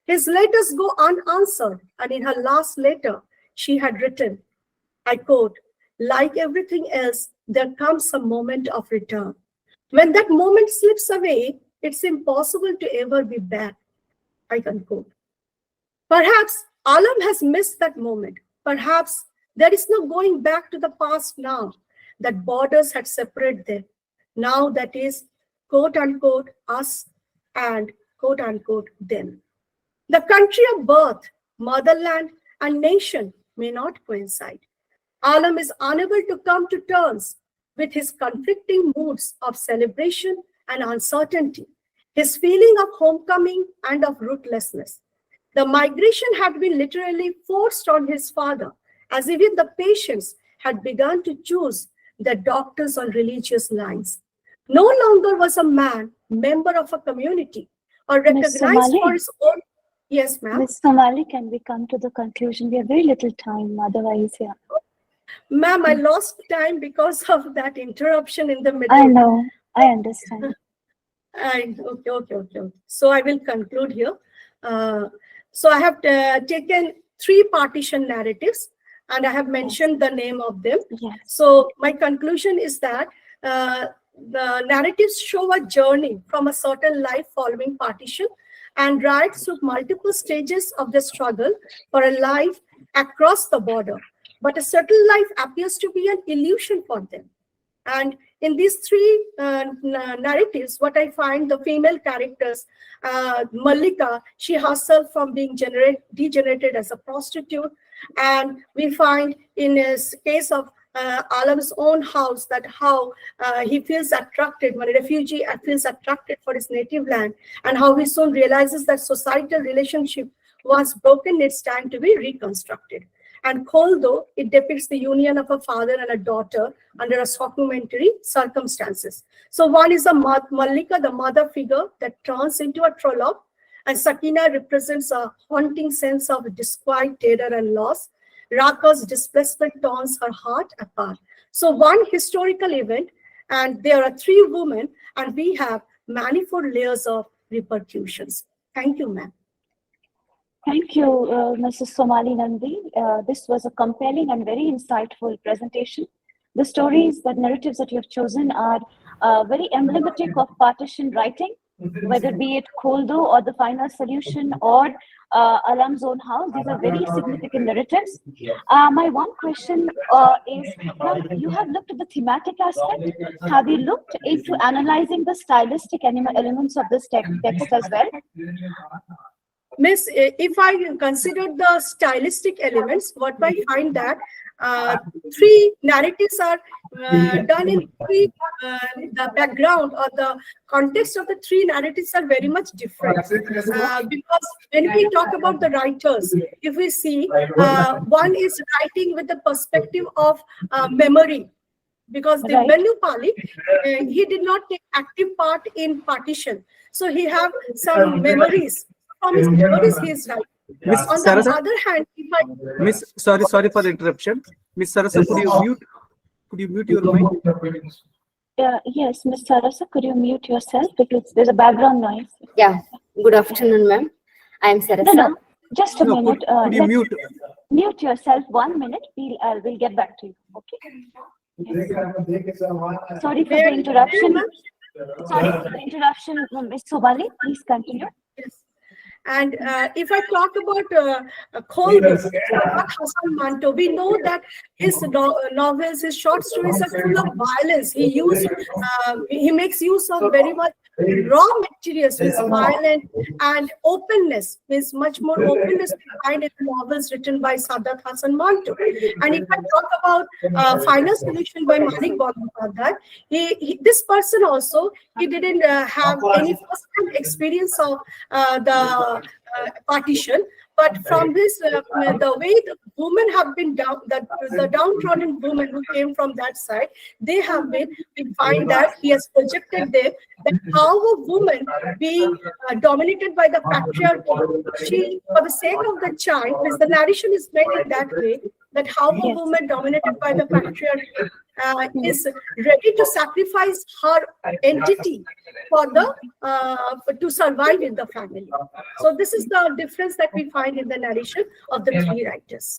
His letters go unanswered, and in her last letter, she had written, I quote, like everything else, there comes a moment of return. When that moment slips away, it's impossible to ever be back, I unquote. Perhaps Alam has missed that moment. Perhaps there is no going back to the past now, that borders had separated them. Now that is, quote unquote, us and quote unquote, them. The country of birth, motherland, and nation may not coincide. Alam is unable to come to terms with his conflicting moods of celebration and uncertainty, his feeling of homecoming and of rootlessness. The migration had been literally forced on his father, as even the patients had begun to choose their doctors on religious lines. No longer was a man member of a community or recognized for his own. Yes, ma'am. Ms. Somali, can we come to the conclusion? We have very little time, otherwise, yeah. Ma'am, I lost time because of that interruption in the middle. I know, I understand. Okay. So I will conclude here. So I have taken 3 partition narratives and I have mentioned the name of them. Yes. So my conclusion is that the narratives show a journey from a certain life following partition and right through multiple stages of the struggle for a life across the border. But a certain life appears to be an illusion for them. And in these 3 narratives, what I find, the female characters, Mallika, she herself from being degenerated as a prostitute. And we find in his case of Alam's own house that how he feels attracted, when a refugee feels attracted for his native land, and how he soon realizes that societal relationship was broken, it's time to be reconstructed. And Kholdo, it depicts the union of a father and a daughter under a documentary circumstances. So one is a Mallika, the mother figure that turns into a Trollope, and Sakina represents a haunting sense of disquiet, terror, and loss. Raka's displacement turns her heart apart. So one historical event, and there are 3 women, and we have manifold layers of repercussions. Thank you, ma'am. Thank you, Mrs. Somali Nandi. This was a compelling and very insightful presentation. The stories, the narratives that you have chosen are very emblematic of partition writing, whether be it Kholdo or The Final Solution or Alam's Own House. These are very significant narratives. My one question is, you have looked at the thematic aspect. Have you looked into analyzing the stylistic elements of this text as well? Miss, if I consider the stylistic elements, what I find that 3 narratives are done in 3, the background or the context of the 3 narratives are very much different. Because when we talk about the writers, if we see, one is writing with the perspective of memory, because the Benupali, he did not take active part in partition. So he have some memories. From his memories, he is right. Miss On Sarasa? the other hand, if I... Miss, sorry for the interruption. Miss Sarasa, could you mute your mic? Yes, Ms. Sarasa, could you mute yourself because there's a background noise. Yeah. Good afternoon, ma'am. I am Sarasa. No, just a minute. Could you mute? Mute yourself 1 minute. We'll get back to you. Okay. Sorry for the interruption. Sorry for the interruption, Ms. Sobali. Please continue. Yes. And if I talk about Kholdo, Hassan Manto, we know that his novels, his short stories are full of violence. He makes use of very much raw materials, means violent, and openness, means much more openness we find in the novels written by Sadat Hassan Manto. And if I talk about Final Solution by Manik Bandyopadhyay, this person also, he didn't have any first-hand experience of the partition, but from this, the way the women have been the downtrodden women who came from that side, they have been, we find that he has projected them, that how a woman being dominated by the patriarchy, she, for the sake of the child, because the narration is made in that way, that how a woman dominated by the patriarchy is ready to sacrifice her entity for the to survive in the family. So this is the difference that we find in the narration of the 3 writers.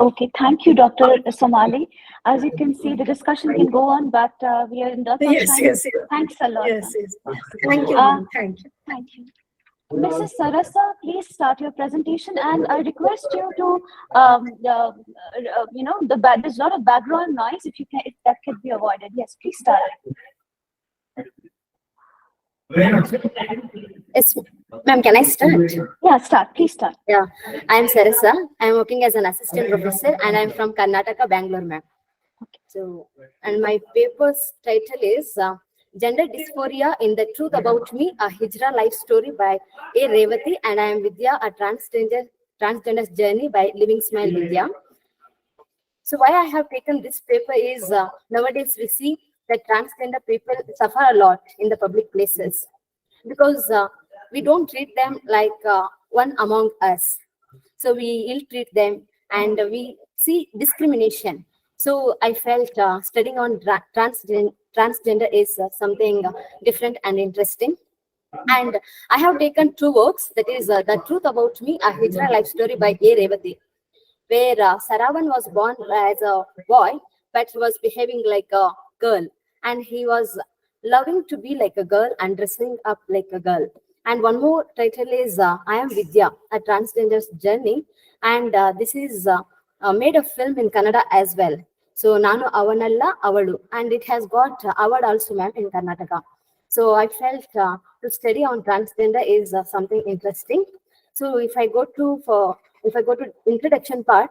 Okay, thank you, Dr. Somali. As you can see, the discussion can go on, but we are in the time. Yes. Thanks a lot. Yes. Thank you. Thank you. Mrs. Sarasa, please start your presentation, and I request you to, there's a lot of background noise. If that could be avoided, yes, please start. Yes, ma'am, can I start? Yeah, start. Please start. Yeah, I am Sarasa. I am working as an assistant professor, and I am from Karnataka, Bangalore, ma'am. So, and my paper's title is Gender Dysphoria in the Truth About Me, a Hijra Life Story by A. Revati, and I am Vidya, a transgender's journey by Living Smile Vidya. So why I have taken this paper is nowadays we see that transgender people suffer a lot in the public places because we don't treat them like one among us. So we ill treat them and we see discrimination. So I felt studying on transgender is something different and interesting. And I have taken two works, that is The Truth About Me, a Hijra life story by A. Revati, where Saravan was born as a boy, but he was behaving like a girl. And he was loving to be like a girl and dressing up like a girl. And one more title is I Am Vidya, a transgender's journey. And this is made a film in Kannada as well. So Nanu Avanalla Avalu. And it has got award also, ma'am, in Karnataka. So I felt to study on transgender is something interesting. So if I go to introduction part,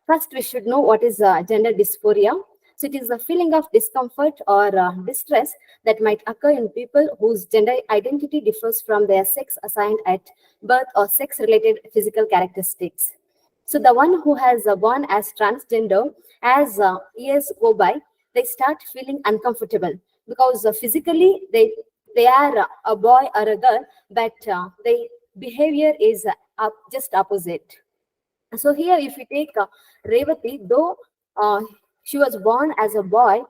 first we should know what is gender dysphoria. So it is a feeling of discomfort or distress that might occur in people whose gender identity differs from their sex assigned at birth or sex-related physical characteristics. So the one who has born as transgender, as years go by, they start feeling uncomfortable because physically they are a boy or a girl, but their behavior is just opposite. So here, if we take Revati, though she was born as a boy,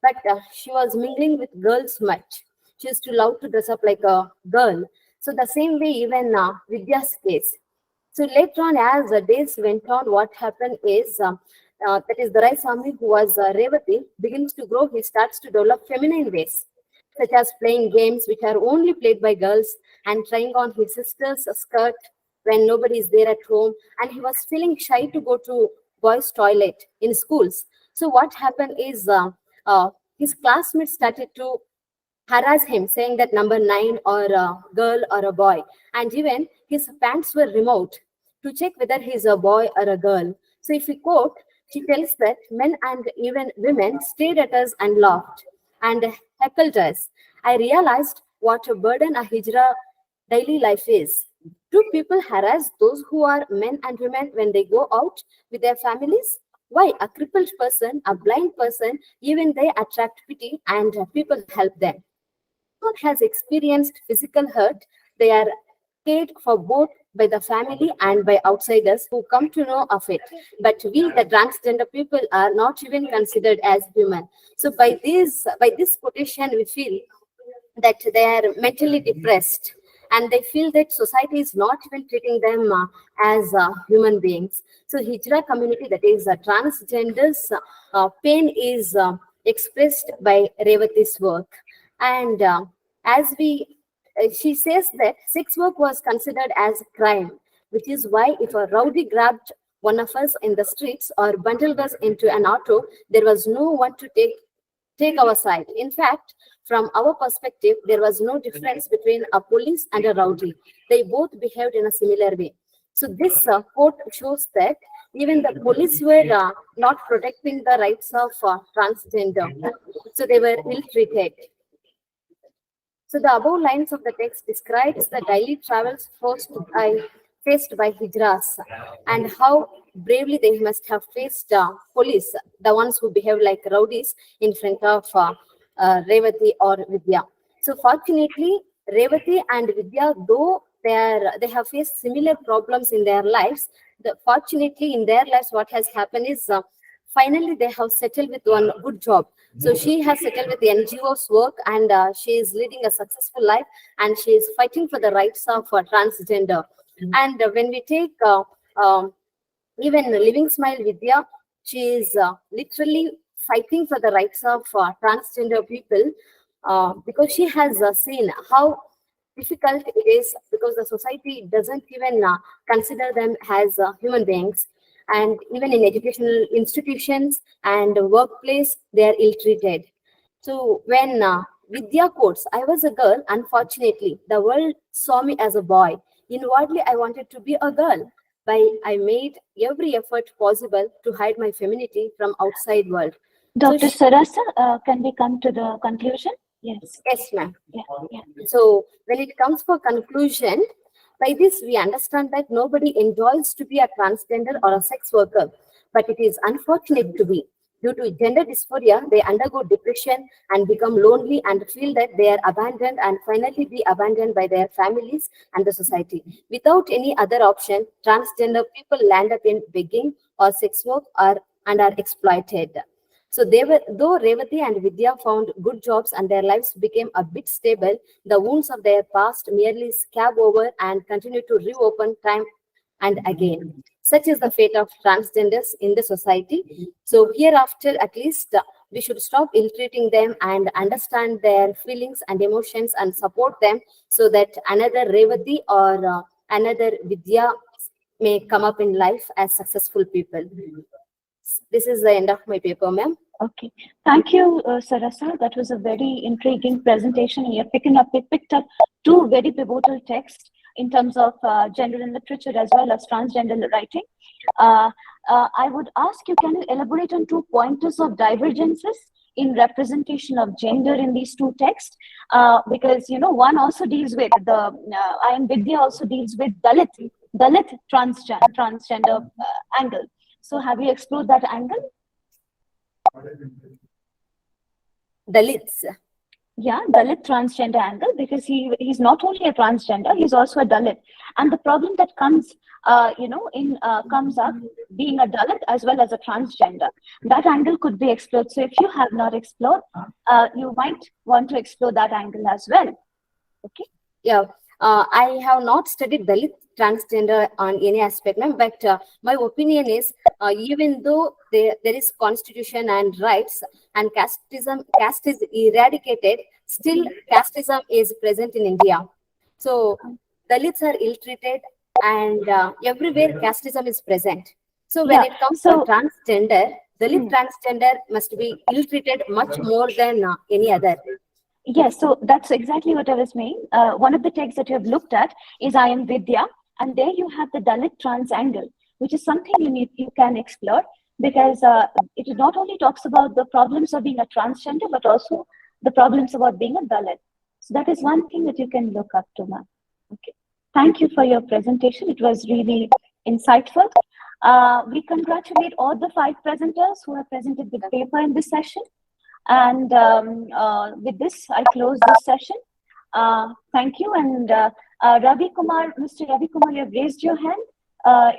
but she was mingling with girls much. She used to love to dress up like a girl. So the same way, even Vidya's case. So later on, as the days went on, what happened is that is the Swami, who was Revati, begins to grow. He starts to develop feminine ways, such as playing games which are only played by girls and trying on his sister's skirt when nobody is there at home. And he was feeling shy to go to boys' toilet in schools. So what happened is his classmates started to harass him, saying that number 9 or a girl or a boy. And even his pants were removed to check whether he's a boy or a girl. So if we quote, she tells that men and even women stared at us and laughed and heckled us. I realized what a burden a hijra daily life is. Do people harass those who are men and women when they go out with their families? Why? A crippled person, a blind person, even they attract pity and people help them. One has experienced physical hurt, they are cared for both by the family and by outsiders who come to know of it. But we, the transgender people, are not even considered as human. So by this quotation, we feel that they are mentally depressed and they feel that society is not even treating them as human beings. So Hijra community, that is transgenders, pain is expressed by Revati's work. And she says that sex work was considered as a crime, which is why if a rowdy grabbed one of us in the streets or bundled us into an auto, there was no one to take our side. In fact, from our perspective, there was no difference between a police and a rowdy. They both behaved in a similar way. So this quote shows that even the police were not protecting the rights of transgender. So they were ill-treated. So the above lines of the text describes the daily travels faced by hijras and how bravely they must have faced police, the ones who behave like rowdies in front of Revati or Vidya. So fortunately, Revati and Vidya, though they have faced similar problems in their lives, fortunately in their lives what has happened is finally they have settled with one good job. So she has settled with the NGO's work and she is leading a successful life and she is fighting for the rights of transgender. And when we take even Living Smile Vidya, she is literally fighting for the rights of transgender people because she has seen how difficult it is because the society doesn't even consider them as human beings. And even in educational institutions and workplace, they are ill-treated. So when Vidya quotes, I was a girl, unfortunately, the world saw me as a boy. Inwardly, I wanted to be a girl. I made every effort possible to hide my femininity from outside world. Dr. Sarasa, can we come to the conclusion? Yes. Yes, ma'am. Yeah. So when it comes for conclusion, by this we understand that nobody enjoys to be a transgender or a sex worker, but it is unfortunate to be. Due to gender dysphoria, they undergo depression and become lonely and feel that they are abandoned and finally be abandoned by their families and the society. Without any other option, transgender people land up in begging or sex work or and are exploited. So though Revati and Vidya found good jobs and their lives became a bit stable, the wounds of their past merely scab over and continue to reopen time and again. Such is the fate of transgenders in the society. So hereafter, at least, we should stop ill-treating them and understand their feelings and emotions and support them so that another Revati or another Vidya may come up in life as successful people. This is the end of my paper, ma'am. Okay, thank you, Sarasa. That was a very intriguing presentation. You have picked up two very pivotal texts in terms of gender in literature as well as transgender writing. I would ask you, can you elaborate on 2 pointers of divergences in representation of gender in these two texts? Because, you know, one also deals with I am Vidya also deals with Dalit transgender angle. So have you explored that angle? Dalits. Yeah, Dalit transgender angle, because he's not only a transgender, he's also a Dalit. And the problem that comes, comes up being a Dalit as well as a transgender, that angle could be explored. So if you have not explored, you might want to explore that angle as well. Okay. Yeah, I have not studied Dalit transgender on any aspect, ma'am, but my opinion is even though there is constitution and rights and caste is eradicated, still casteism is present in India. So Dalits are ill-treated and everywhere casteism is present. So when it comes to transgender, Dalit transgender must be ill-treated much more than any other. Yes, so that's exactly what I was saying. One of the texts that you have looked at is I Am Vidya, and there you have the Dalit trans angle, which is something you can explore, because it not only talks about the problems of being a transgender, but also the problems about being a Dalit. So that is one thing that you can look up to, ma'am. Okay. Thank you for your presentation. It was really insightful. We congratulate all the 5 presenters who have presented the paper in this session. And with this, I close this session. Thank you. And Ravi Kumar, Mr. Ravi Kumar, you have raised your hand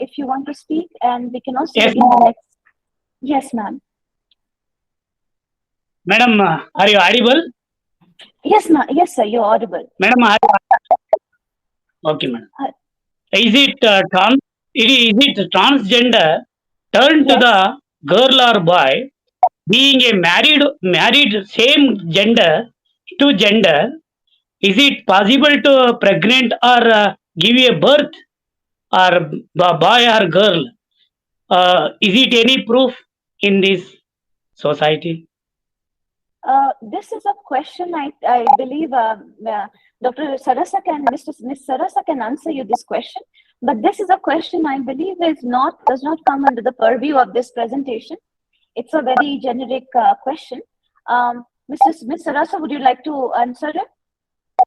if you want to speak, and we can also begin the next. Yes, ma'am. Madam, are you audible? Yes, ma'am. Yes, sir, you're audible. Madam, okay, madam. Is it is it transgender turn to the girl or boy being a married same gender to gender? Is it possible to pregnant or give a birth or boy or girl? Is it any proof in this society? This is a question I believe Dr. Sarasa Ms. Sarasa can answer you this question. But this is a question I believe does not come under the purview of this presentation. It's a very generic question. Ms. Sarasa, would you like to answer it?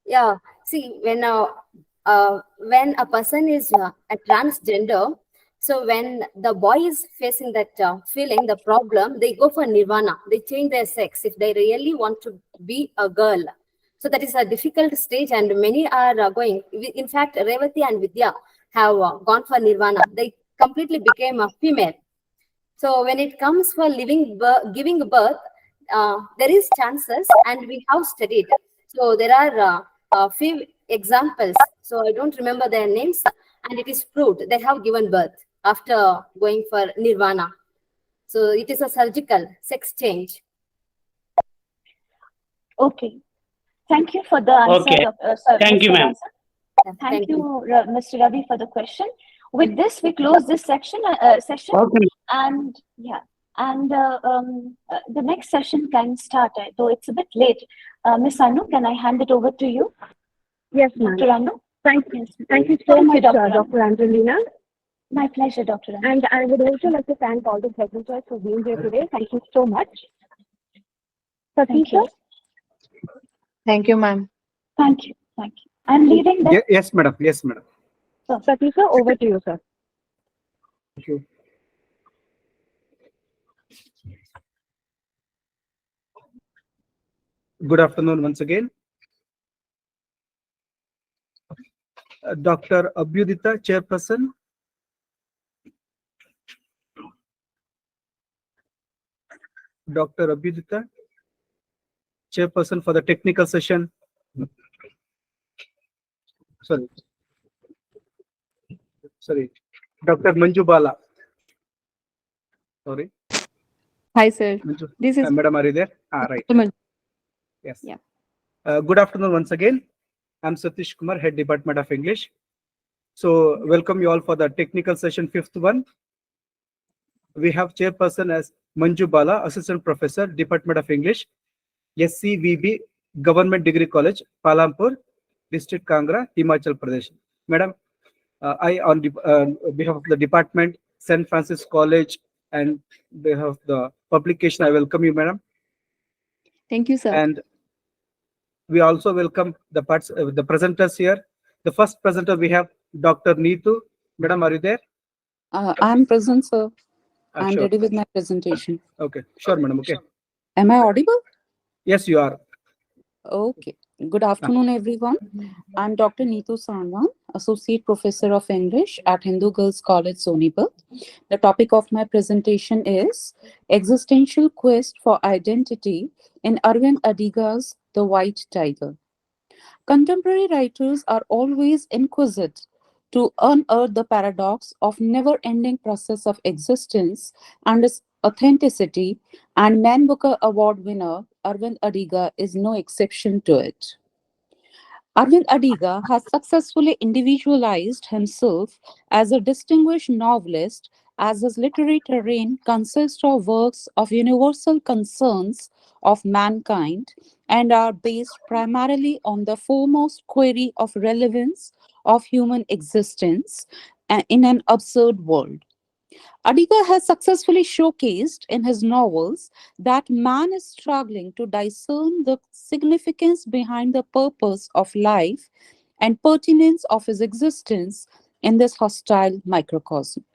Yeah. See, when a person is a transgender, so when the boy is facing that feeling, the problem, they go for nirvana. They change their sex if they really want to be a girl. So that is a difficult stage, and many are going. In fact, Revati and Vidya have gone for nirvana. They completely became a female. So when it comes for giving birth, there is chances, and we have studied. So there are a few examples. So I don't remember their names, and it is proved they have given birth after going for nirvana. So it is a surgical sex change. Okay. Thank you for the answer. Okay. Thank you, ma'am. Thank you, Mr. Ravi, for the question. With this, we close this session. Okay. And yeah, and the next session can start, though it's a bit late. Ms. Anu, can I hand it over to you? Yes, ma'am. Dr. Anu? Thank you so much, Dr. Angelina. My pleasure, Dr. Anu. And I would also like to thank all the presenters for being here today. Thank you so much. Thank you. Thank you, ma'am. Thank you. Thank you. I'm leaving the. Yes, madam. Yes, madam. Satisha, over to you, sir. Thank you. Good afternoon once again. Dr. Abhyudita, Chairperson. Dr. Abhidita, chairperson for the technical session. Sorry, Dr. Manju Bala. Sorry. Hi, sir. Manju. This is Madam, are you there? Right. Yes. Yeah. Good afternoon once again. I'm Satish Kumar, Head Department of English. So welcome you all for the technical session, fifth one. We have chairperson as Manju Bala, Assistant Professor, Department of English, SCVB, Government Degree College, Palampur, District Kangra, Himachal Pradesh. Madam, I on behalf of the department, St. Francis College, and behalf of the publication, I welcome you, madam. Thank you, sir. And we also welcome the presenters here. The first presenter we have Dr. Neetu. Madam, are you there? I'm present, sir. I'm Sure. ready with my presentation. Okay, sure, madam. Okay. Am I audible? Yes, you are. Okay. Good afternoon, everyone. I'm Dr. Neetu Sanwan, Associate Professor of English at Hindu Girls College, Sonipat. The topic of my presentation is Existential Quest for Identity in Arvind Adiga's The White Tiger. Contemporary writers are always inquisitive to unearth the paradox of never-ending process of existence and its authenticity, and Man Booker Award winner Arvind Adiga is no exception to it. Arvind Adiga has successfully individualized himself as a distinguished novelist, as his literary terrain consists of works of universal concerns of mankind and are based primarily on the foremost query of relevance of human existence in an absurd world. Adiga has successfully showcased in his novels that man is struggling to discern the significance behind the purpose of life and pertinence of his existence in this hostile microcosm.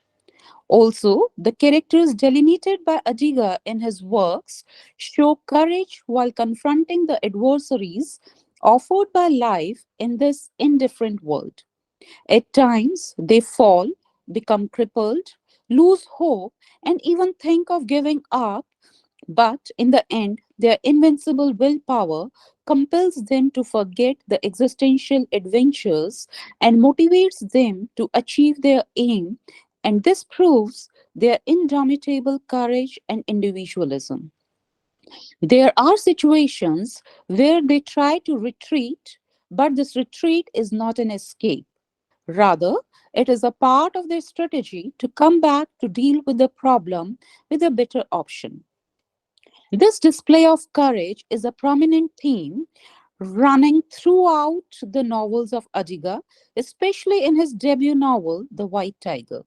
Also, the characters delineated by Adiga in his works show courage while confronting the adversaries offered by life in this indifferent world. At times, they fall, become crippled, lose hope, and even think of giving up. But in the end, their invincible willpower compels them to forget the existential adventures and motivates them to achieve their aim. And this proves their indomitable courage and individualism. There are situations where they try to retreat, but this retreat is not an escape. Rather, it is a part of their strategy to come back to deal with the problem with a better option. This display of courage is a prominent theme running throughout the novels of Adiga, especially in his debut novel, The White Tiger.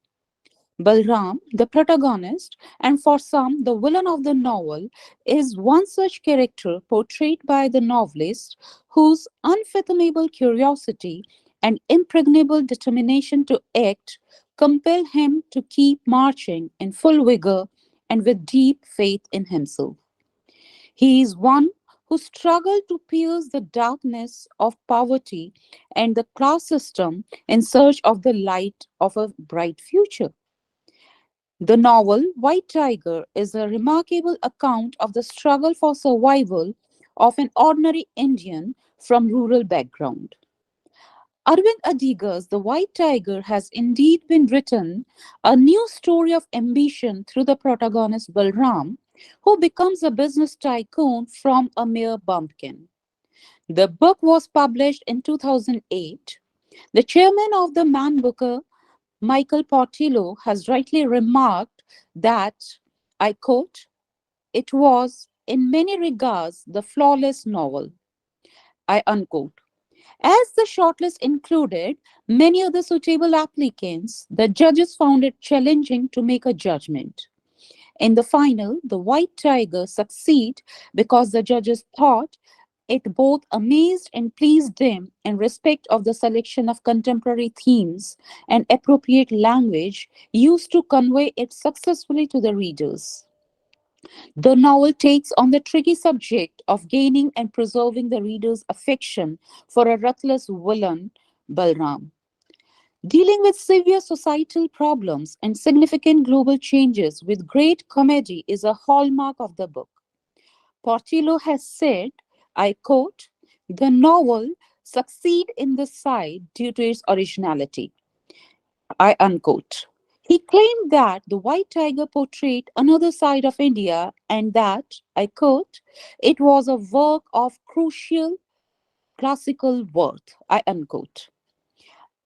Balram, the protagonist, and for some, the villain of the novel, is one such character portrayed by the novelist whose unfathomable curiosity and impregnable determination to act compel him to keep marching in full vigor and with deep faith in himself. He is one who struggled to pierce the darkness of poverty and the class system in search of the light of a bright future. The novel White Tiger is a remarkable account of the struggle for survival of an ordinary Indian from rural background. Arvind Adiga's The White Tiger has indeed been written, a new story of ambition through the protagonist Balram, who becomes a business tycoon from a mere bumpkin. The book was published in 2008. The chairman of the Man Booker, Michael Portillo, has rightly remarked that, I quote, "It was, in many regards, the flawless novel," I unquote. As the shortlist included many other suitable applicants, the judges found it challenging to make a judgment. In the final, the White Tiger succeeded because the judges thought it both amazed and pleased them in respect of the selection of contemporary themes and appropriate language used to convey it successfully to the readers. The novel takes on the tricky subject of gaining and preserving the reader's affection for a ruthless villain, Balram. Dealing with severe societal problems and significant global changes with great comedy is a hallmark of the book. Portillo has said, I quote, the novel succeed in this side due to its originality. I unquote. He claimed that the white tiger portrayed another side of India and that, I quote, it was a work of crucial classical worth. I unquote.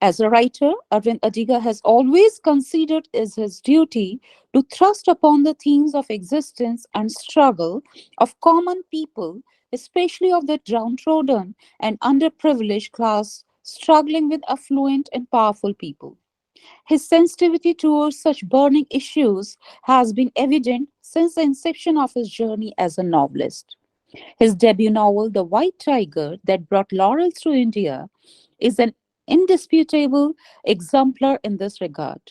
As a writer, Arvind Adiga has always considered it his duty to thrust upon the themes of existence and struggle of common people, especially of the downtrodden and underprivileged class struggling with affluent and powerful people. His sensitivity towards such burning issues has been evident since the inception of his journey as a novelist. His debut novel, The White Tiger, that brought laurels to India, is an indisputable exemplar in this regard.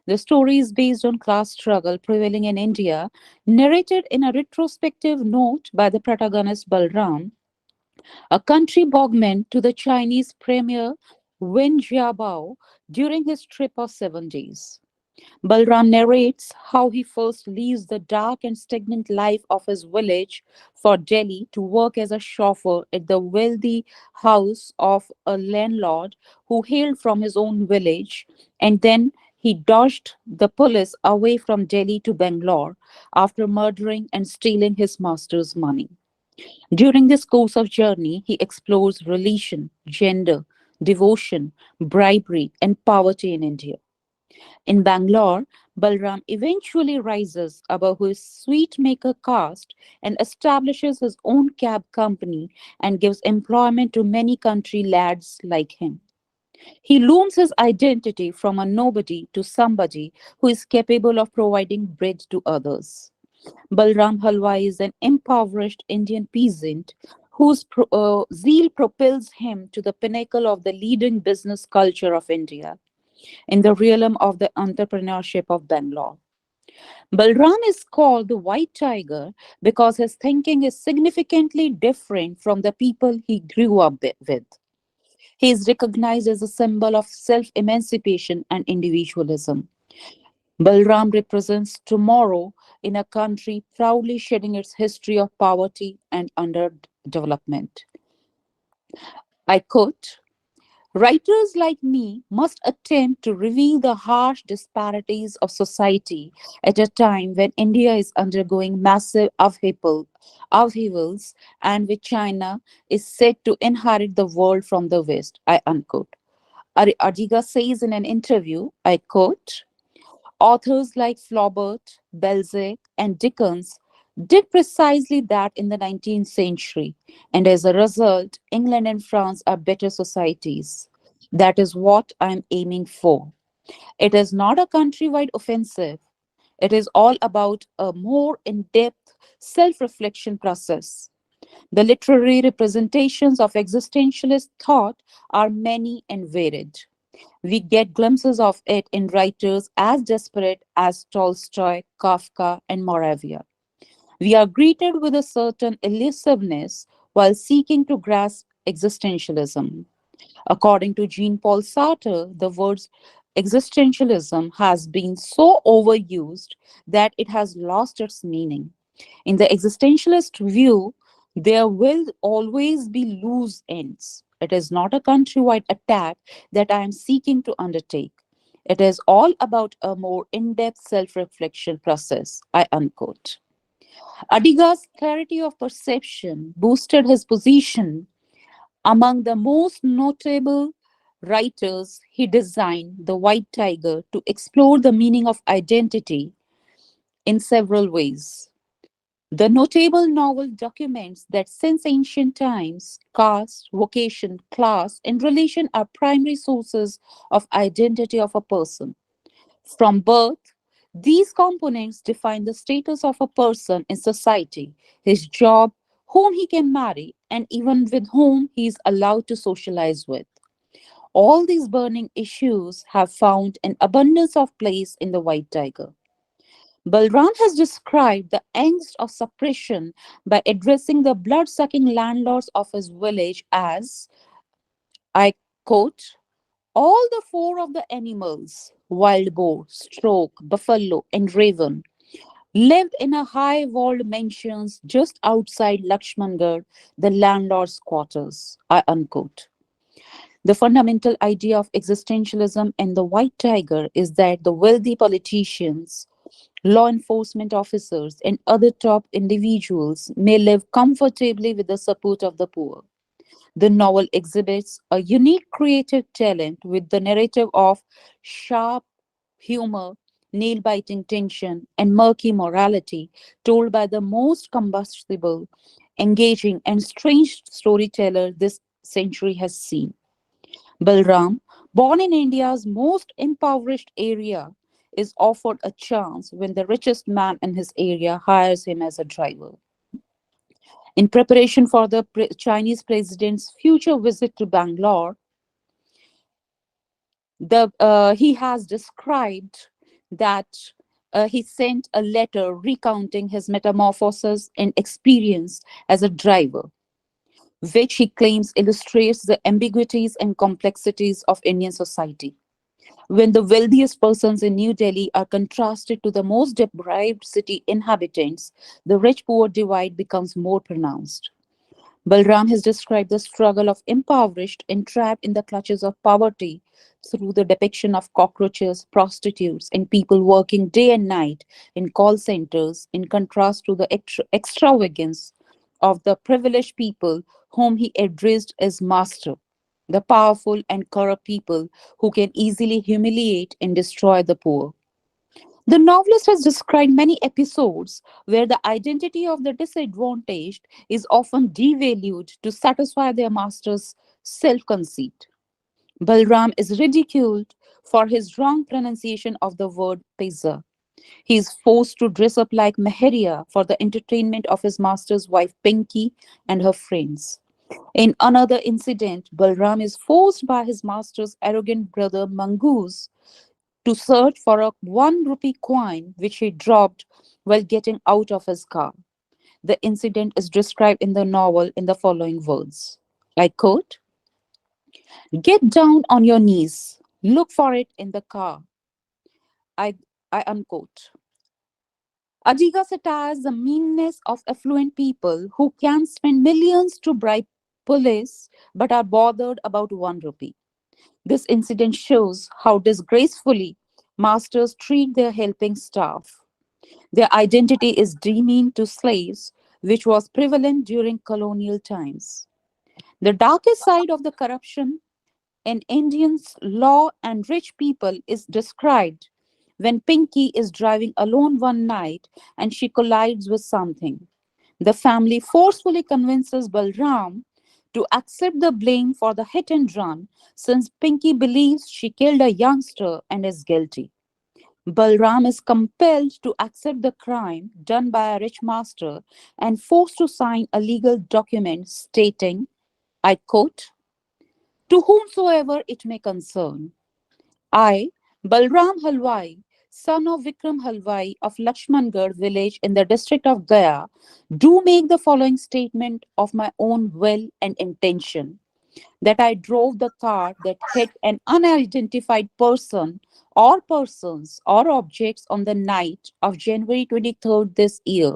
The story is based on class struggle prevailing in India, narrated in a retrospective note by the protagonist Balram, a country bogman to the Chinese premier Wen Jiabao during his trip of 7 days. Balram narrates how he first leaves the dark and stagnant life of his village for Delhi to work as a chauffeur at the wealthy house of a landlord who hailed from his own village, and then he dodged the police away from Delhi to Bangalore after murdering and stealing his master's money. During this course of journey, he explores religion, gender, devotion, bribery, and poverty in India. In Bangalore, Balram eventually rises above his sweet maker caste and establishes his own cab company and gives employment to many country lads like him. He looms his identity from a nobody to somebody who is capable of providing bread to others. Balram Halwai is an impoverished Indian peasant whose zeal propels him to the pinnacle of the leading business culture of India in the realm of the entrepreneurship of Bangalore. Balram is called the White Tiger because his thinking is significantly different from the people he grew up with. He is recognized as a symbol of self emancipation and individualism. Balram represents tomorrow in a country proudly shedding its history of poverty and underdevelopment. I quote, writers like me must attempt to reveal the harsh disparities of society at a time when India is undergoing massive upheavals and when China is set to inherit the world from the West. I unquote. Adiga says in an interview, I quote, authors like Flaubert, Balzac, and Dickens did precisely that in the 19th century, and as a result, England and France are better societies. That is what I'm aiming for. It is not a countrywide offensive. It is all about a more in depth self reflection process. The literary representations of existentialist thought are many and varied. We get glimpses of it in writers as desperate as Tolstoy, Kafka, and Moravia. We are greeted with a certain elusiveness while seeking to grasp existentialism. According to Jean Paul Sartre, the word existentialism has been so overused that it has lost its meaning. In the existentialist view, there will always be loose ends. It is not a countrywide attack that I am seeking to undertake. It is all about a more in depth self reflection process. I unquote. Adiga's clarity of perception boosted his position among the most notable writers. He designed The White Tiger to explore the meaning of identity in several ways. The notable novel documents that since ancient times, caste, vocation, class, and religion are primary sources of identity of a person. From birth, these components define the status of a person in society, his job, whom he can marry, and even with whom he is allowed to socialize with. All these burning issues have found an abundance of place in the White Tiger. Balram has described the angst of suppression by addressing the blood sucking landlords of his village as, I quote, all the four of the animals wild boar, stork, buffalo, and raven lived in a high-walled mansions just outside Lakshmangarh, the landlord's quarters. I unquote. The fundamental idea of existentialism in the White Tiger is that the wealthy politicians, law enforcement officers, and other top individuals may live comfortably with the support of the poor. The novel exhibits a unique creative talent with the narrative of sharp humor, nail biting tension, and murky morality told by the most combustible, engaging, and strange storyteller this century has seen. Balram, born in India's most impoverished area, is offered a chance when the richest man in his area hires him as a driver. In preparation for the Chinese president's future visit to Bangalore, he has described that he sent a letter recounting his metamorphosis and experience as a driver, which he claims illustrates the ambiguities and complexities of Indian society. When the wealthiest persons in New Delhi are contrasted to the most deprived city inhabitants, the rich poor divide becomes more pronounced. Balram has described the struggle of impoverished and trapped in the clutches of poverty through the depiction of cockroaches, prostitutes, and people working day and night in call centers, in contrast to the extravagance of the privileged people whom he addressed as master, the powerful and corrupt people who can easily humiliate and destroy the poor. The novelist has described many episodes where the identity of the disadvantaged is often devalued to satisfy their master's self conceit. Balram is ridiculed for his wrong pronunciation of the word pizza. He is forced to dress up like Meheria for the entertainment of his master's wife Pinky and her friends. In another incident, Balram is forced by his master's arrogant brother Mangoose to search for a 1 rupee coin which he dropped while getting out of his car. The incident is described in the novel in the following words. I quote, "Get down on your knees. Look for it in the car." I, I unquote. Adiga satires the meanness of affluent people who can spend millions to bribe police but are bothered about 1 rupee. This incident shows how disgracefully masters treat their helping staff. Their identity is demeaned to slaves, which was prevalent during colonial times. The darkest side of the corruption in Indians' law and rich people is described when Pinky is driving alone one night and she collides with something. The family forcefully convinces Balram to accept the blame for the hit and run since Pinky believes she killed a youngster and is guilty. Balram is compelled to accept the crime done by a rich master and forced to sign a legal document stating, I quote, "To whomsoever it may concern, I, Balram Halwai, son of Vikram Halwai of Lakshmangarh village in the district of Gaya, do make the following statement of my own will and intention, that I drove the car that hit an unidentified person or persons or objects on the night of January 23rd this year,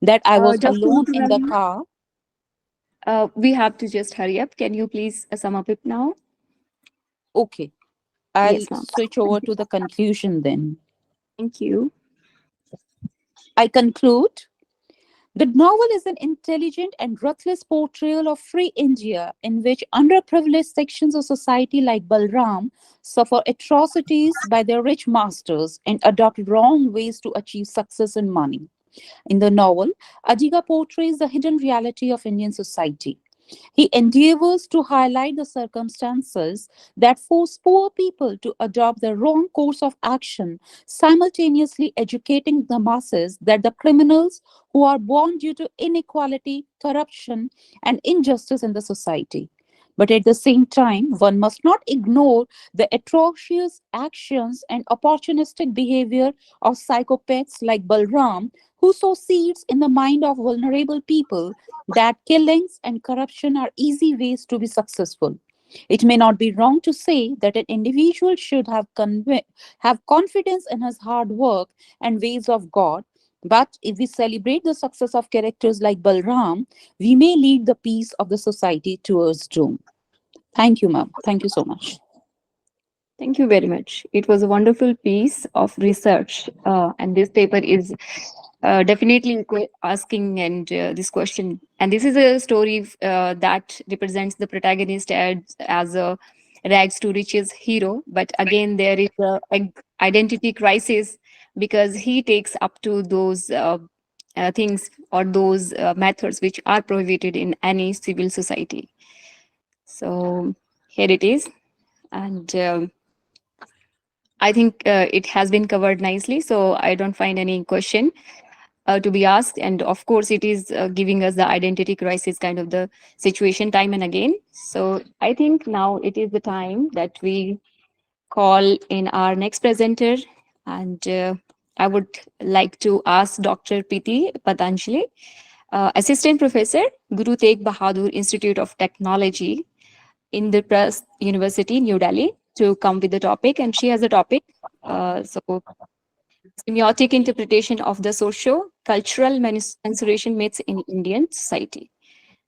that I was Dr. alone in the Nityanand, car." we have to just hurry up. Can you please sum up it now? Okay, I'll Yes, ma'am. switch over to the conclusion then. Thank you. I conclude, the novel is an intelligent and ruthless portrayal of free India in which underprivileged sections of society like Balram suffer atrocities by their rich masters and adopt wrong ways to achieve success and money. In the novel, Adiga portrays the hidden reality of Indian society. He endeavors to highlight the circumstances that force poor people to adopt the wrong course of action, simultaneously educating the masses that the criminals who are born due to inequality, corruption, and injustice in the society. But at the same time, one must not ignore the atrocious actions and opportunistic behavior of psychopaths like Balram, who sow seeds in the mind of vulnerable people that killings and corruption are easy ways to be successful. It may not be wrong to say that an individual should have confidence in his hard work and ways of God, But if we celebrate the success of characters like Balram, we may lead the peace of the society towards doom. Thank you, ma'am. Thank you so much. Thank you very much. It was a wonderful piece of research, and this paper is definitely asking and this question. And this is a story that represents the protagonist as a rags to riches hero. But again, there is a identity crisis because he takes up to those things or those methods which are prohibited in any civil society. So here it is, and I think it has been covered nicely, so I don't find any question to be asked. And of course, it is giving us the identity crisis kind of the situation time and again. So I think now it is the time that we call in our next presenter. And I would like to ask Dr. Priti Patanjali, Assistant Professor, Guru Tegh Bahadur Institute of Technology, Indraprasth University, New Delhi, to come with the topic. And she has a topic. So semiotic interpretation of the socio-cultural mensuration myths in Indian society.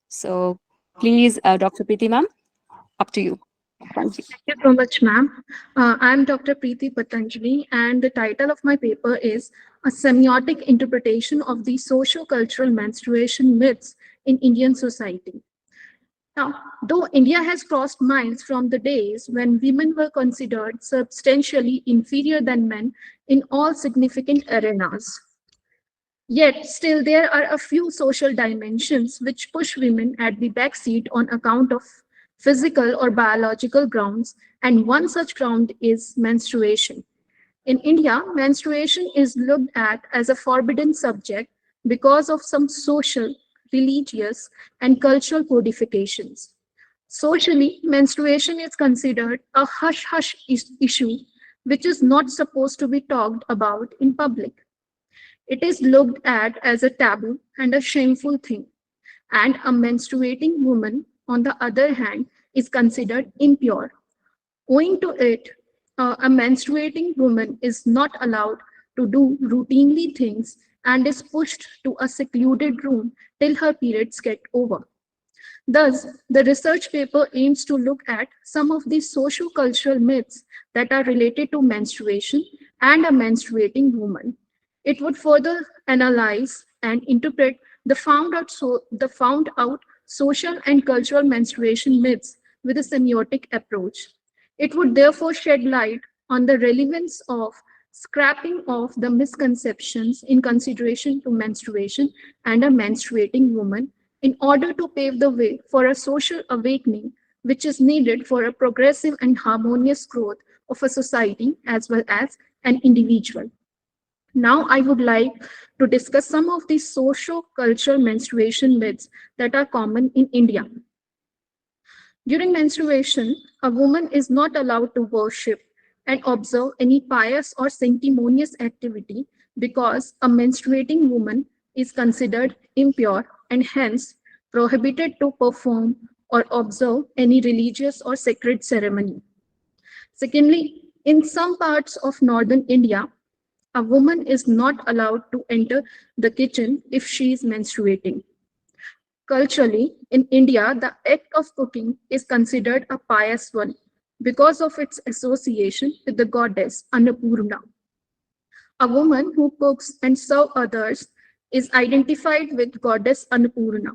So please, Dr. Preeti ma'am, up to you. Thank you. Thank you so much, ma'am. I'm Dr. Preeti Patanjali, and the title of my paper is A Semiotic Interpretation of the Socio-Cultural Menstruation Myths in Indian Society. Now, though India has crossed miles from the days when women were considered substantially inferior than men in all significant arenas, yet still there are a few social dimensions which push women at the back seat on account of physical or biological grounds, and one such ground is menstruation. In India, menstruation is looked at as a forbidden subject because of some social, religious, and cultural codifications. Socially, menstruation is considered a hush-hush issue which is not supposed to be talked about in public. It is looked at as a taboo and a shameful thing, and a menstruating woman, on the other hand, is considered impure. Owing to it, a menstruating woman is not allowed to do routinely things and is pushed to a secluded room till her periods get over. Thus, the research paper aims to look at some of the socio-cultural myths that are related to menstruation and a menstruating woman. It would further analyze and interpret the found out social and cultural menstruation myths with a semiotic approach. It would therefore shed light on the relevance of scrapping off the misconceptions in consideration to menstruation and a menstruating woman in order to pave the way for a social awakening which is needed for a progressive and harmonious growth of a society as well as an individual. Now, I would like to discuss some of the socio-cultural menstruation myths that are common in India. During menstruation, a woman is not allowed to worship and observe any pious or sanctimonious activity because a menstruating woman is considered impure and hence prohibited to perform or observe any religious or sacred ceremony. Secondly, in some parts of northern India, a woman is not allowed to enter the kitchen if she is menstruating. Culturally, in India, the act of cooking is considered a pious one because of its association with the goddess Annapurna. A woman who cooks and serves others is identified with goddess Annapurna.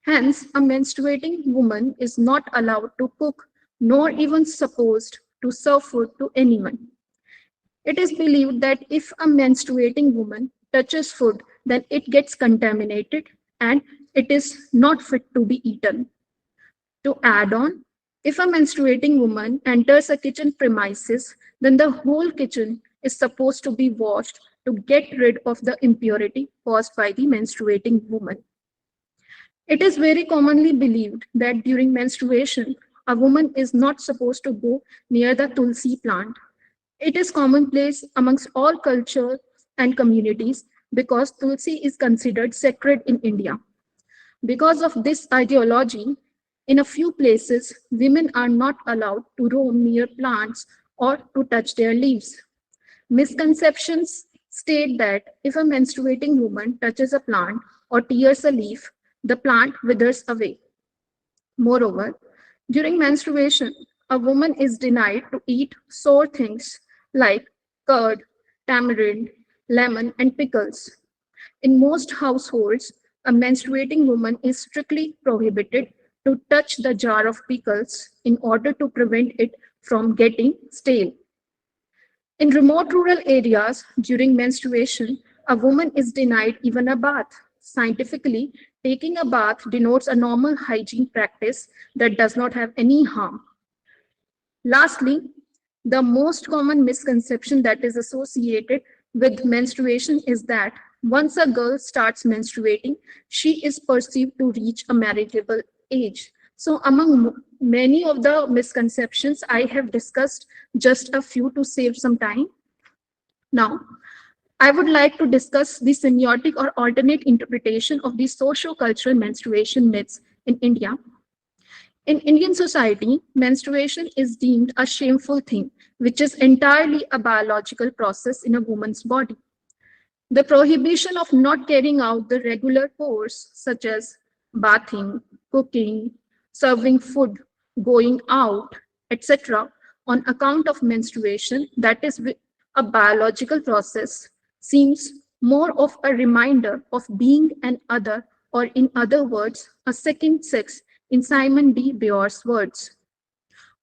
Hence, a menstruating woman is not allowed to cook nor even supposed to serve food to anyone. It is believed that if a menstruating woman touches food, then it gets contaminated and it is not fit to be eaten. To add on, if a menstruating woman enters a kitchen premises, then the whole kitchen is supposed to be washed to get rid of the impurity caused by the menstruating woman. It is very commonly believed that during menstruation, a woman is not supposed to go near the tulsi plant. It is commonplace amongst all cultures and communities because tulsi is considered sacred in India. Because of this ideology, in a few places, women are not allowed to roam near plants or to touch their leaves. Misconceptions state that if a menstruating woman touches a plant or tears a leaf, the plant withers away. Moreover, during menstruation, a woman is denied to eat sour things like curd, tamarind, lemon, and pickles. In most households, a menstruating woman is strictly prohibited to touch the jar of pickles in order to prevent it from getting stale. In remote rural areas, during menstruation, a woman is denied even a bath. Scientifically, taking a bath denotes a normal hygiene practice that does not have any harm. Lastly, the most common misconception that is associated with menstruation is that once a girl starts menstruating, she is perceived to reach a marriageable age. So, among many of the misconceptions, I have discussed just a few to save some time. Now, I would like to discuss the semiotic or alternate interpretation of the socio-cultural menstruation myths in India. In Indian society, menstruation is deemed a shameful thing, which is entirely a biological process in a woman's body. The prohibition of not carrying out the regular chores, such as bathing, cooking, serving food, going out, etc., on account of menstruation, that is a biological process, seems more of a reminder of being an other, or in other words, a second sex, in Simon D. Beor's words.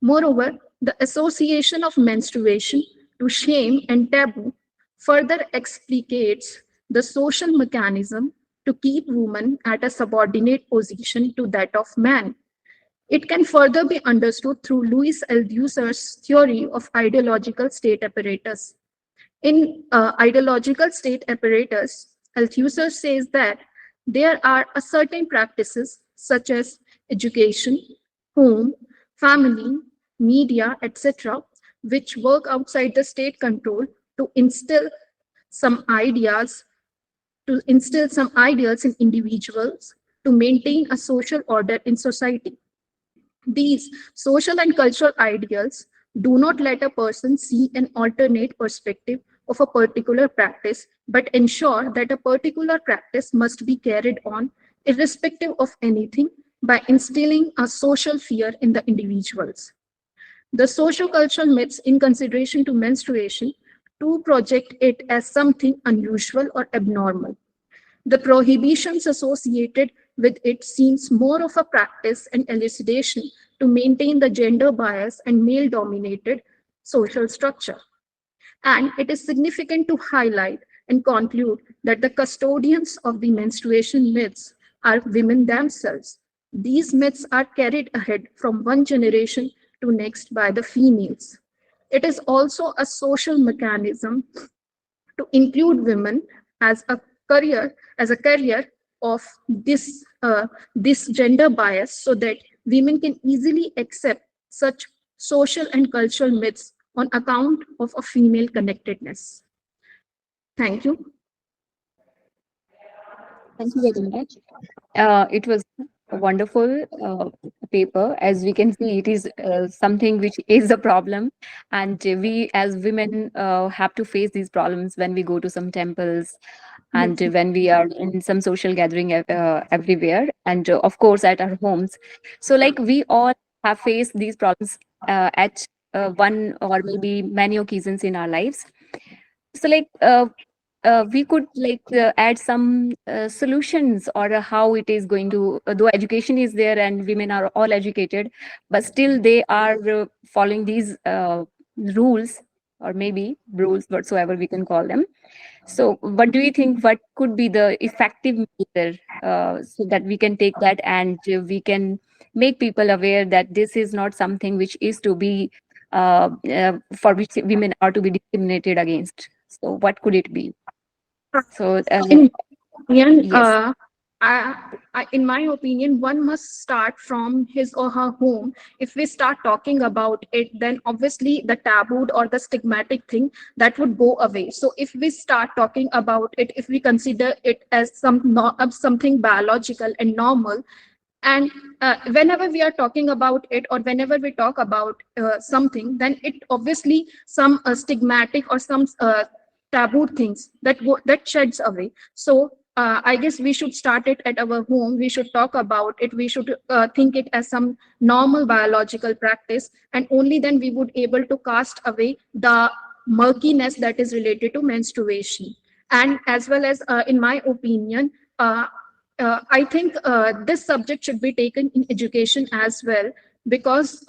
Moreover, the association of menstruation to shame and taboo further explicates the social mechanism to keep women at a subordinate position to that of man. It can further be understood through Louis Althusser's theory of ideological state apparatus. In ideological state apparatus, Althusser says that there are a certain practices such as education, home, family, media, etc., which work outside the state control to instill some ideas, to instill some ideals in individuals to maintain a social order in society. These social and cultural ideals do not let a person see an alternate perspective of a particular practice, but ensure that a particular practice must be carried on irrespective of anything by instilling a social fear in the individuals. The socio-cultural myths in consideration to menstruation to project it as something unusual or abnormal. The prohibitions associated with it seems more of a practice and elucidation to maintain the gender bias and male-dominated social structure. And it is significant to highlight and conclude that the custodians of the menstruation myths are women themselves. These myths are carried ahead from one generation to next by the females. It is also a social mechanism to include women as a carrier of this gender bias, so that women can easily accept such social and cultural myths on account of a female connectedness. Thank you. Thank you very much. It was a wonderful paper. As we can see, it is something which is a problem, and we as women have to face these problems when we go to some temples and when we are in some social gathering everywhere, and of course at our homes. So like we all have faced these problems at one or maybe many occasions in our lives. So like we could like add some solutions, or how it is going to, though education is there and women are all educated, but still they are following these rules, or maybe rules whatsoever we can call them. So what do you think, what could be the effective measure so that we can take that and we can make people aware that this is not something which is to be for which women are to be discriminated against? So what could it be? So In opinion, yes. in my opinion, one must start from his or her home. If we start talking about it, then obviously the tabooed or the stigmatic thing that would go away. So if we start talking about it, if we consider it as something biological and normal, and whenever we are talking about it, or whenever we talk about something, then it obviously some stigmatic or some taboo things that sheds away. So I guess we should start it at our home. We should talk about it. We should think it as some normal biological practice, and only then we would able to cast away the murkiness that is related to menstruation. And as well as, in my opinion, I think this subject should be taken in education as well, because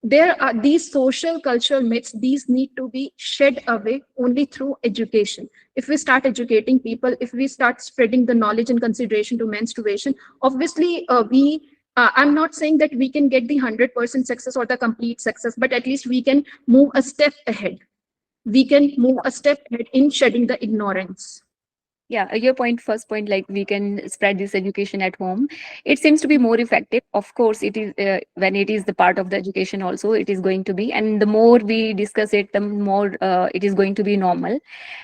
there are these social cultural myths. These need to be shed away only through education. If we start educating people, if we start spreading the knowledge and consideration to menstruation, obviously I'm not saying that we can get the 100% success or the complete success, but at least we can move a step ahead. We can move a step ahead in shedding the ignorance. Yeah, your first point, like we can spread this education at home. It seems to be more effective. Of course, it is when it is the part of the education also, it is going to be. And the more we discuss it, the more it is going to be normal.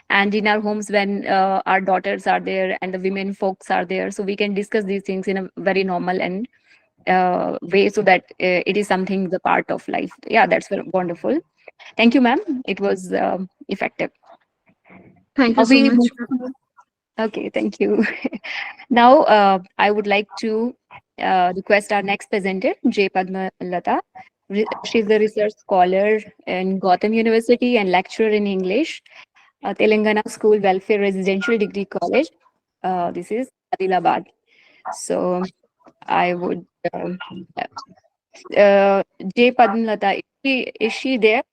And in our homes, when our daughters are there and the women folks are there, so we can discuss these things in a very normal and way, so that it is something the part of life. Yeah, that's very wonderful. Thank you, ma'am. It was effective. Thank you so much. Okay, thank you. Now, I would like to request our next presenter, J. Padma Lata. She's a research scholar in Gotham University and lecturer in English, Telangana School Welfare Residential Degree College. This is Adilabad. So, I would, J. Padma Lata, is she there?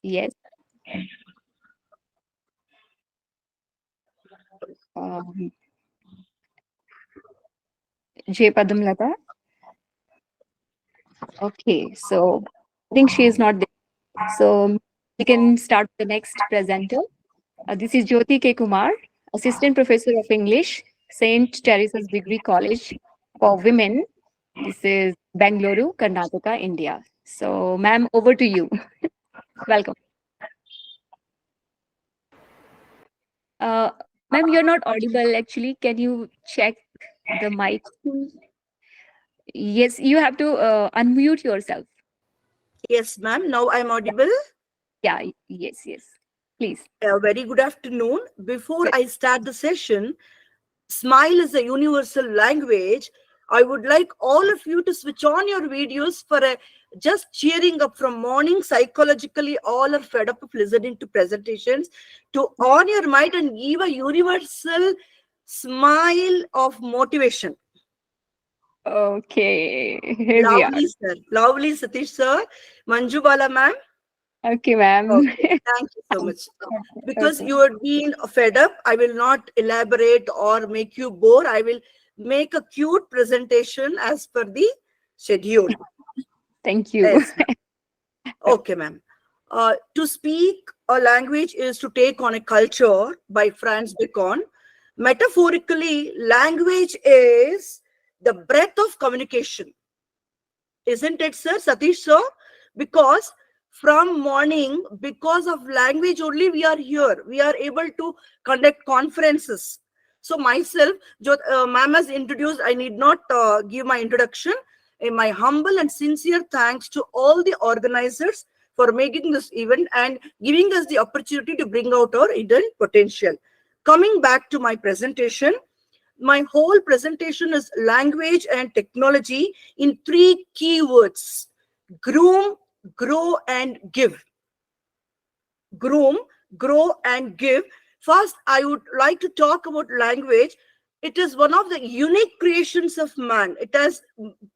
Yes. J. Padamlata. Okay, so I think she is not there. So we can start the next presenter. This is Jyoti K. Kumar, Assistant Professor of English, St. Teresa's Degree College for Women. This is Bangalore, Karnataka, India. So, ma'am, over to you. Welcome. Ma'am, you're not audible actually. Can you check the mic? Yes, you have to unmute yourself. Yes, ma'am. Now I'm audible. Yeah, yes. Please. Very good afternoon. Before I start the session, smile is a universal language. I would like all of you to switch on your videos for a just cheering up from morning. Psychologically, all are fed up of listening to presentations. To on your mic and give a universal smile of motivation. Okay, here we are. Lovely, sir. Lovely, Satish, sir. Manjubala, ma'am. Okay, ma'am. Okay, thank you so much. Because you are being fed up, I will not elaborate or make you bore. I will make a cute presentation as per the schedule. Thank you. Yes, okay, ma'am. To speak a language is to take on a culture by Franz Bacon. Metaphorically, language is the breadth of communication. Isn't it, sir? Satish, sir? Because from morning, because of language only, we are here. We are able to conduct conferences. So myself, ma'am has introduced, I need not give my introduction. My humble and sincere thanks to all the organizers for making this event and giving us the opportunity to bring out our hidden potential. Coming back to my presentation, my whole presentation is language and technology in 3 keywords: groom, grow, and give. Groom, grow, and give. First, I would like to talk about language. It is one of the unique creations of man. It has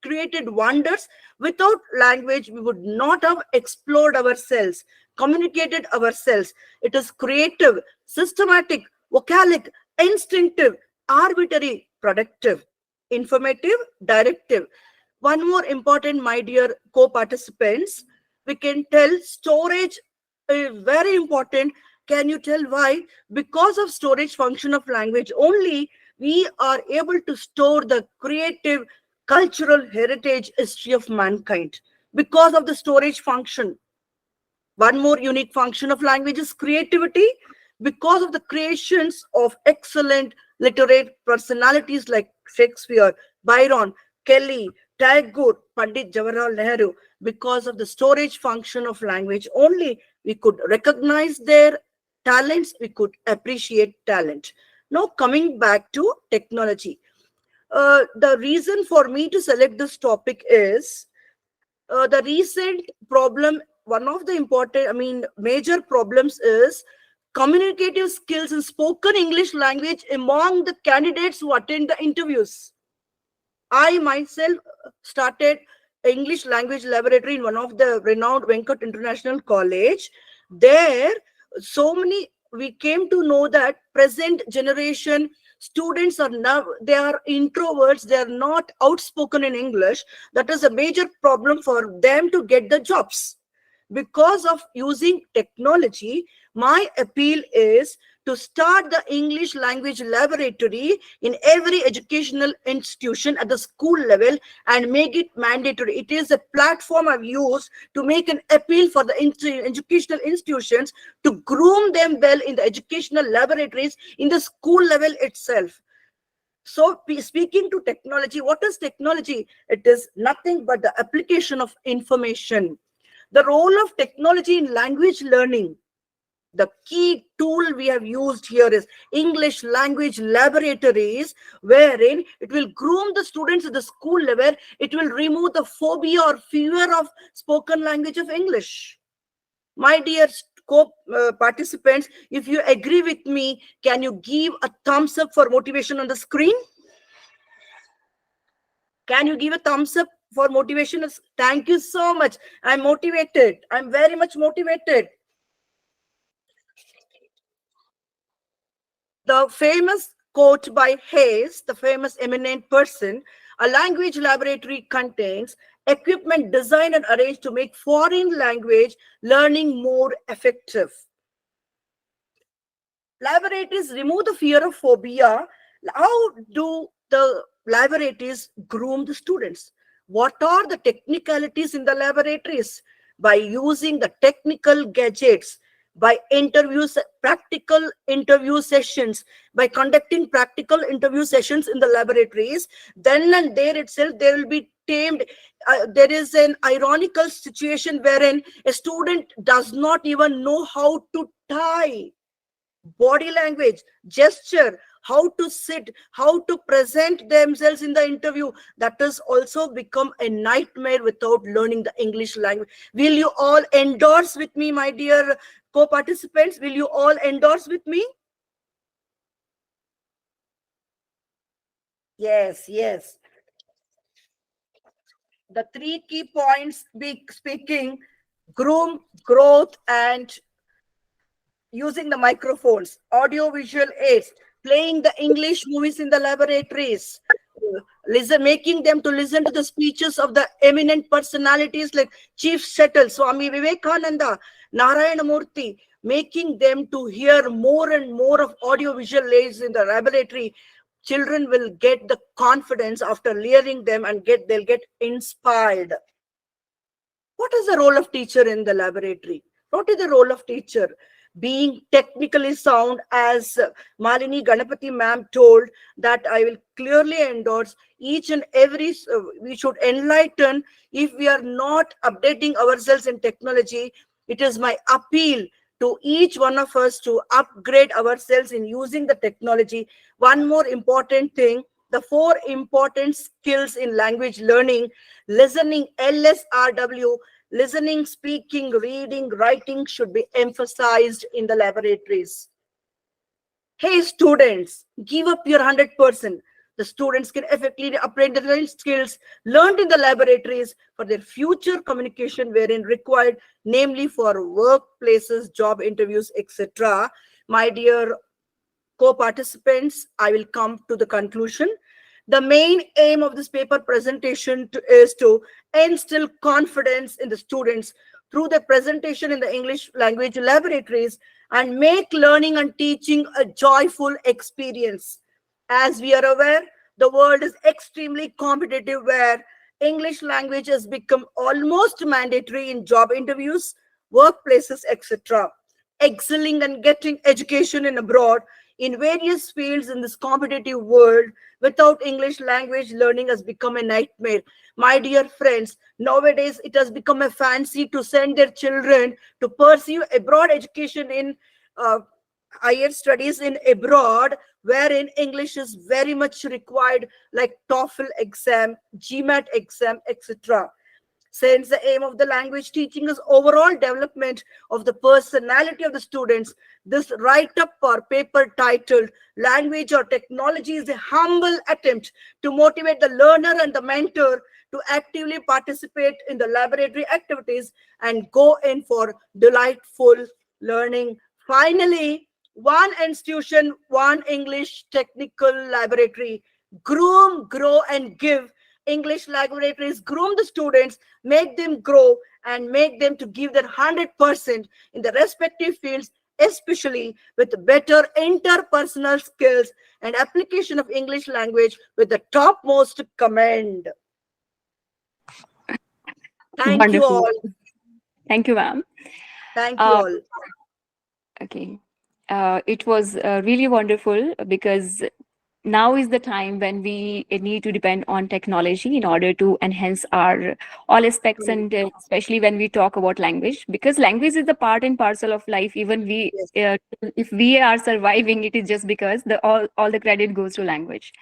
created wonders. Without language, we would not have explored ourselves, communicated ourselves. It is creative, systematic, vocalic, instinctive, arbitrary, productive, informative, directive. One more important, my dear co-participants, we can tell storage is very important. Can you tell why? Because of storage function of language only, we are able to store the creative, cultural heritage history of mankind. Because of the storage function. One more unique function of language is creativity. Because of the creations of excellent literate personalities like Shakespeare, Byron, Kelly, Tagore, Pandit Jawaharlal Nehru, because of the storage function of language only, we could recognize their talents, we could appreciate talent. Now coming back to technology. The reason for me to select this topic is the recent problem, one of the important, major problems is communicative skills in spoken English language among the candidates who attend the interviews. I myself started English language laboratory in one of the renowned Venkat International College. There, we came to know that present generation students are now, they are introverts, they are not outspoken in English. That is a major problem for them to get the jobs. Because of using technology, my appeal is to start the English language laboratory in every educational institution at the school level and make it mandatory. It is a platform I've used to make an appeal for the educational institutions to groom them well in the educational laboratories in the school level itself. So speaking to technology, what is technology? It is nothing but the application of information. The role of technology in language learning. The key tool we have used here is English language laboratories, wherein it will groom the students at the school level. It will remove the phobia or fear of spoken language of English. My dear participants, if you agree with me, can you give a thumbs up for motivation on the screen? Can you give a thumbs up for motivation? Thank you so much. I'm motivated. I'm very much motivated. The famous quote by Hayes, the famous eminent person, a language laboratory contains equipment designed and arranged to make foreign language learning more effective. Laboratories remove the fear of phobia. How do the laboratories groom the students? What are the technicalities in the laboratories? By using the technical gadgets, by interviews, practical interview sessions, by conducting practical interview sessions in the laboratories, then and there itself, they will be tamed. There is an ironical situation wherein a student does not even know how to tie. Body language, gesture, how to sit, how to present themselves in the interview, that has also become a nightmare without learning the English language. Will you all endorse with me, my dear co-participants? Will you all endorse with me? Yes, yes. The three key points speaking: groom, growth, and using the microphones, audio-visual aids, playing the English movies in the laboratories, making them to listen to the speeches of the eminent personalities like Chief Settle, Swami Vivekananda, Narayana Murthy, making them to hear more and more of audio-visual aids in the laboratory. Children will get the confidence after hearing them and they'll get inspired. What is the role of teacher in the laboratory? What is the role of teacher? Being technically sound, as Malini Ganapati ma'am told, that I will clearly endorse. Each and every, we should enlighten. If we are not updating ourselves in technology, it is my appeal to each one of us to upgrade ourselves in using the technology. One more important thing, the 4 important skills in language learning: listening, LSRW, listening, speaking, reading, writing should be emphasized in the laboratories. Hey students, give up your 100%. The students can effectively upgrade their skills learned in the laboratories for their future communication wherein required, namely for workplaces, job interviews, etc. My dear co-participants, I will come to the conclusion. The main aim of this paper presentation is to instill confidence in the students through the presentation in the English language laboratories and make learning and teaching a joyful experience. As we are aware, the world is extremely competitive, where English language has become almost mandatory in job interviews, workplaces, etc. Excelling and getting education in abroad in various fields in this competitive world. Without English language, learning has become a nightmare. My dear friends, nowadays it has become a fancy to send their children to pursue abroad education in higher studies in abroad, wherein English is very much required, like TOEFL exam, GMAT exam, etc. Since the aim of the language teaching is overall development of the personality of the students, this write-up or paper titled Language or Technology is a humble attempt to motivate the learner and the mentor to actively participate in the laboratory activities and go in for delightful learning. Finally, one institution, one English technical laboratory. Groom, grow, and give. English laboratories groom the students, make them grow, and make them to give their 100% in the respective fields, especially with better interpersonal skills and application of English language with the topmost commend. Thank you Wonderful. all. Thank you, ma'am. Thank you all. Okay. It was really wonderful because now is the time when we need to depend on technology in order to enhance our all aspects, and especially when we talk about language, because language is the part and parcel of life. Even we, if we are surviving, it is just because the all the credit goes to language.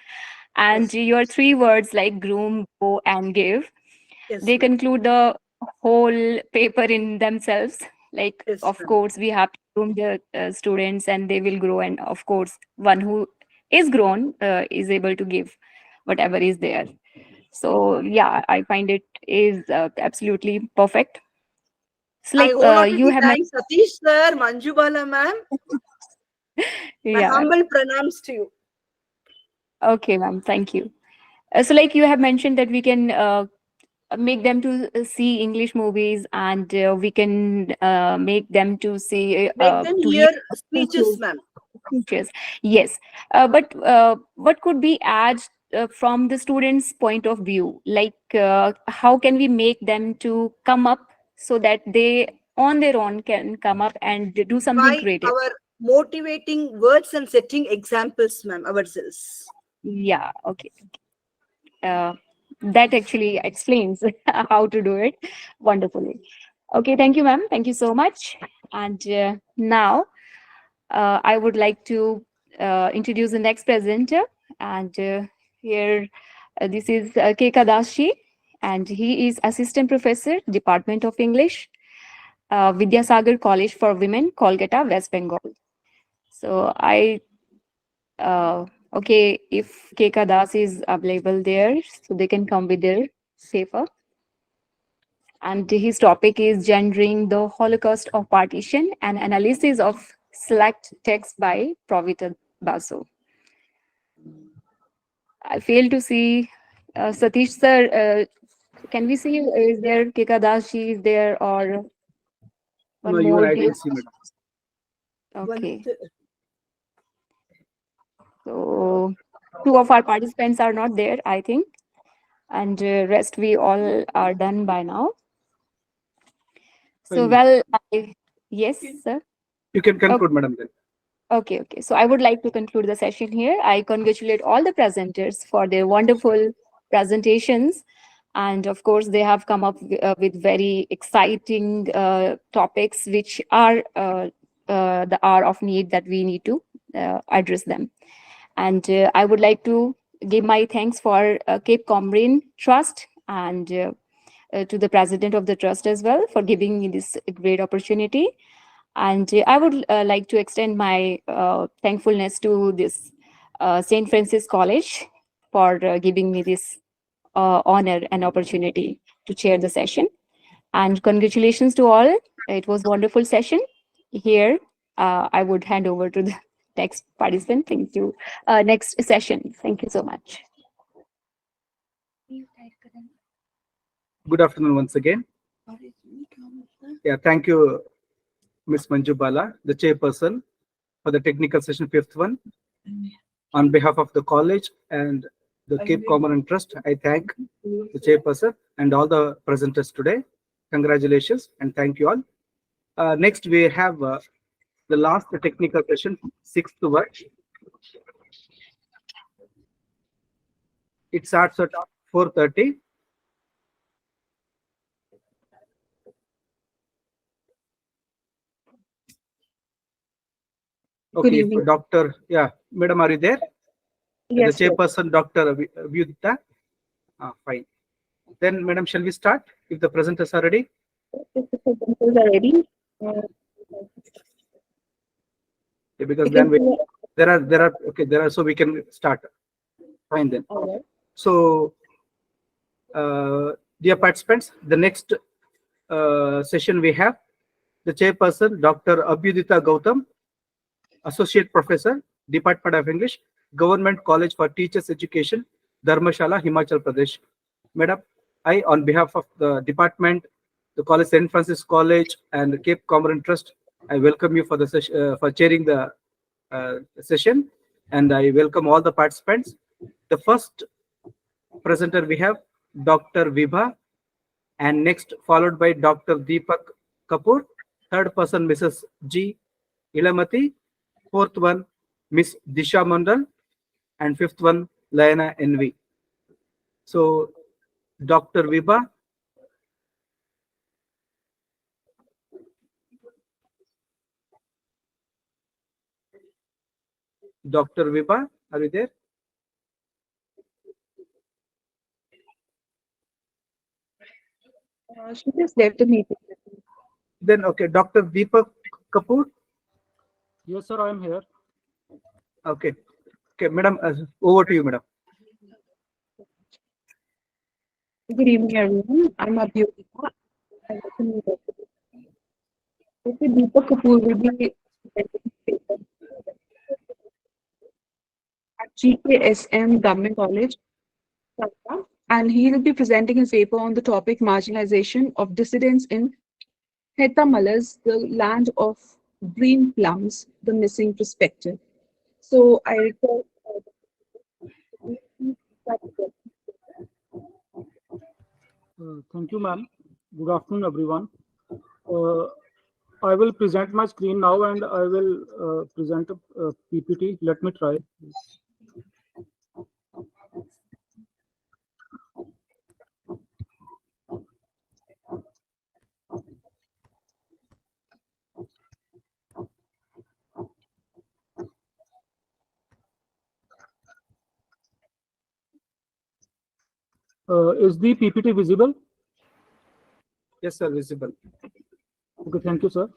And your three words like groom, go, and give, they conclude the whole paper in themselves. Like, of course, we have to groom the students and they will grow. And of course, one who is grown is able to give whatever is there. So yeah, I find it is absolutely perfect. So I like you wholeheartedly have thank Satish sir, Manjubala ma'am. My yeah, humble pranams to you. okay, ma'am, thank you. So like you have mentioned that we can make them to see English movies, and we can make them to see Make them to hear hear speeches, ma'am. speeches. Yes, but what could be added from the students' point of view? Like, how can we make them to come up so that they on their own can come up and do something By creative? our motivating words and setting examples, ma'am, ourselves. Yeah, okay. That actually explains how to do it wonderfully. Okay, thank you, ma'am. Thank you so much. And now I would like to introduce the next presenter. And here, this is Keka Dashi, and he is Assistant Professor, Department of English, Vidyasagar College for Women, Kolkata, West Bengal. So okay, if Keka Das is available there, so they can come with their paper. And his topic is Gendering the Holocaust of Partition, an analysis of select text by Pravita Basu. I fail to see Satish sir. Can we see, is there Keka Dashi is there, or one No, even more? I didn't see, madam. Okay. So two of our participants are not there, I think, and rest we all are done by now. So well, yes, sir. You can conclude, madam, then. Okay, okay. So I would like to conclude the session here. I congratulate all the presenters for their wonderful presentations. And of course, they have come up with very exciting topics, which are the hour of need that we need to address them. And I would like to give my thanks for Cape Comrine Trust and to the president of the trust as well for giving me this great opportunity. And I would like to extend my thankfulness to this St. Francis College for giving me this honor and opportunity to chair the session. And congratulations to all. It was a wonderful session. Here, I would hand over to the next participant. Thank you. Next session. Thank you so much. Good afternoon once again. Yeah, thank you, Ms. Manjubala, the chairperson, for the technical session, fifth one. On behalf of the college and the Cape Common Trust, I thank the chairperson and all the presenters today. Congratulations and thank you all. Next, we have the last technical session, sixth one. It starts at 4:30. Good Okay, evening. Dr. Yeah, Madam, are you there? Yes, The sir. chairperson, Dr. Vyudita. Fine. Then, Madam, shall we start if the presenters are ready? If the presenters are ready, Yeah, because we then can see. there are, so we can start. Fine then. All right. So, dear participants, the next session we have the chairperson, Dr. Abhyudita Gautam, Associate Professor, Department of English, Government College for Teachers Education, Dharmashala, Himachal Pradesh. Madam, I, on behalf of the department, the college, St. Francis College, and Cape Comorin Trust, I welcome you for the for chairing the session, and I welcome all the participants. The first presenter we have Dr. Vibha, and next followed by Dr. Deepak Kapoor. Third person, Mrs. G. Ilamati. Fourth one, Miss Disha Mandal. And fifth one, Layana NV. So, Dr. Vibha. Dr. Vibha, are you there? She just left the meeting. Then, okay, Dr. Deepak Kapoor. Yes, sir, I am here. Okay. Okay, madam, over to you, madam. Good evening, everyone. I'm Abhyudita. I welcome you. Dr. Deepak Kapoor will be presenting his paper at GKSM Government College, Kolkata, and he will be presenting his paper on the topic marginalization of dissidents in Hetamalas, the land of green plums, the missing perspective. So I request. Thank you, ma'am. Good afternoon, everyone. I will present my screen now and I will present a PPT. Let me try. Is the PPT visible? Yes, sir, visible. Okay, thank you, sir.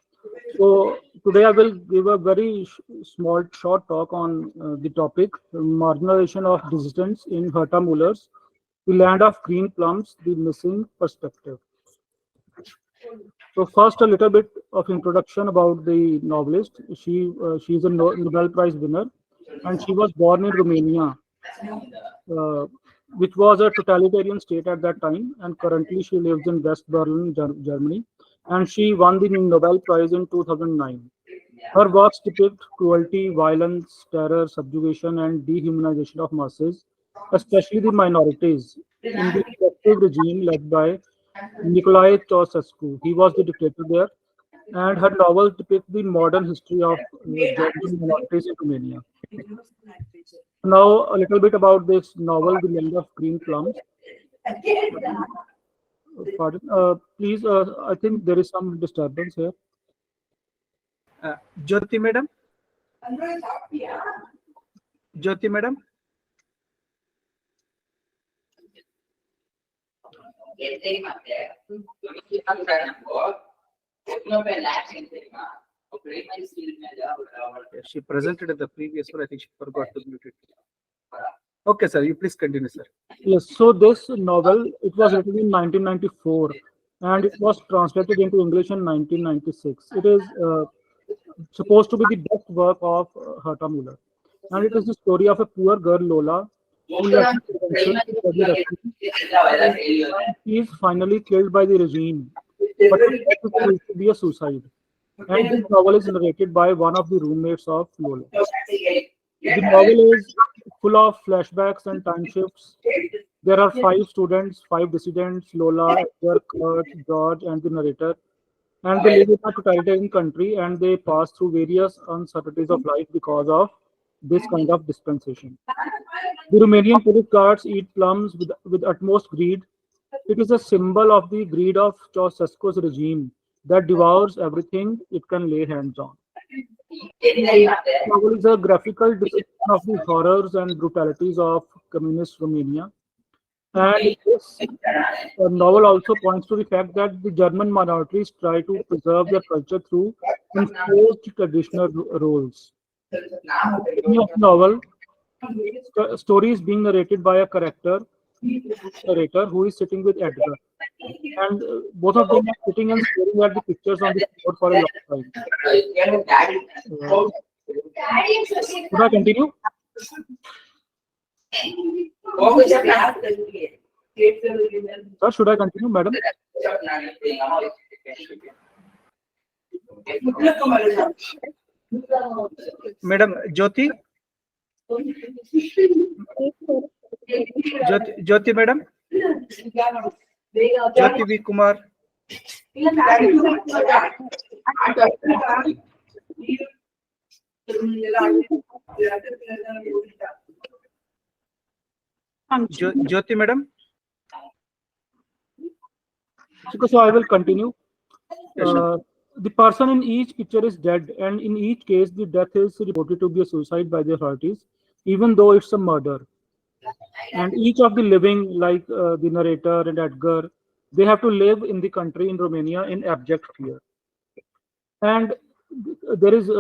So today I will give a very small, short talk on the topic marginalization of dissidents in Herta Muller's The Land of Green Plums, the Missing Perspective. So first, a little bit of introduction about the novelist. She is a Nobel Prize winner, and she was born in Romania, which was a totalitarian state at that time. And currently, she lives in West Berlin, Germany, and she won the Nobel Prize in 2009. Her works depict cruelty, violence, terror, subjugation, and dehumanization of masses, especially the minorities, in the oppressive regime led by Nicolae Ceausescu. He was the dictator there, and her novels depict the modern history of Georgian minorities in Romania. Now, a little bit about this novel, The Land of Green Plums. Pardon, please, I think there is some disturbance here. Jyoti, madam. Jyoti, madam. She presented at the previous one. I think she forgot to mute it. Okay, sir. You please continue, sir. Yes. So this novel, it was written in 1994, and it was translated into English in 1996. It is supposed to be the best work of Herta Müller, and it is the story of a poor girl Lola who left her potential to study Russian. She is finally killed by the regime, but the death is proved to be a suicide. And this novel is narrated by one of the roommates of Lola. The novel is full of flashbacks and time shifts. There are 5 students, 5 dissidents, Lola, Edgar, Kurt, George, and the narrator. And they live in a totalitarian country and they pass through various uncertainties of life because of this kind of dispensation. The Romanian police guards eat plums with utmost greed. It is a symbol of the greed of Ceausescu's regime that devours everything it can lay hands on. The novel is a graphical description of the horrors and brutalities of communist Romania. And this novel also points to the fact that the German minorities try to preserve their culture through enforced traditional roles. In the novel, story is being narrated by a narrator who is sitting with Edgar. And both of them are sitting and staring at the pictures on the board for a long time. Should I continue? Sir, should I continue, madam? Madam Jyoti? Jyoti madam? Jyoti V. Kumar? Jyoti madam? So I will continue. The person in each picture is dead, and in each case, the death is reported to be a suicide by the authorities, even though it's a murder. And each of the living, like the narrator and Edgar, they have to live in the country in Romania in abject fear. And there is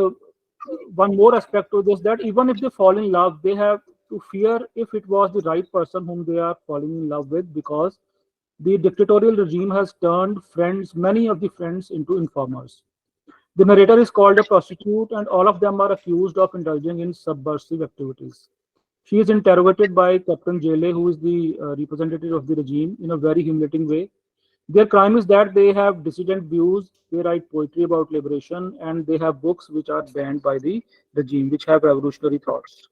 one more aspect to this, that even if they fall in love, they have to fear if it was the right person whom they are falling in love with, because the dictatorial regime has turned many of the friends into informers. The narrator is called a prostitute, and all of them are accused of indulging in subversive activities. She is interrogated by Captain Jele, who is the representative of the regime, in a very humiliating way. Their crime is that they have dissident views, they write poetry about liberation, and they have books which are banned by the regime, which have revolutionary thoughts.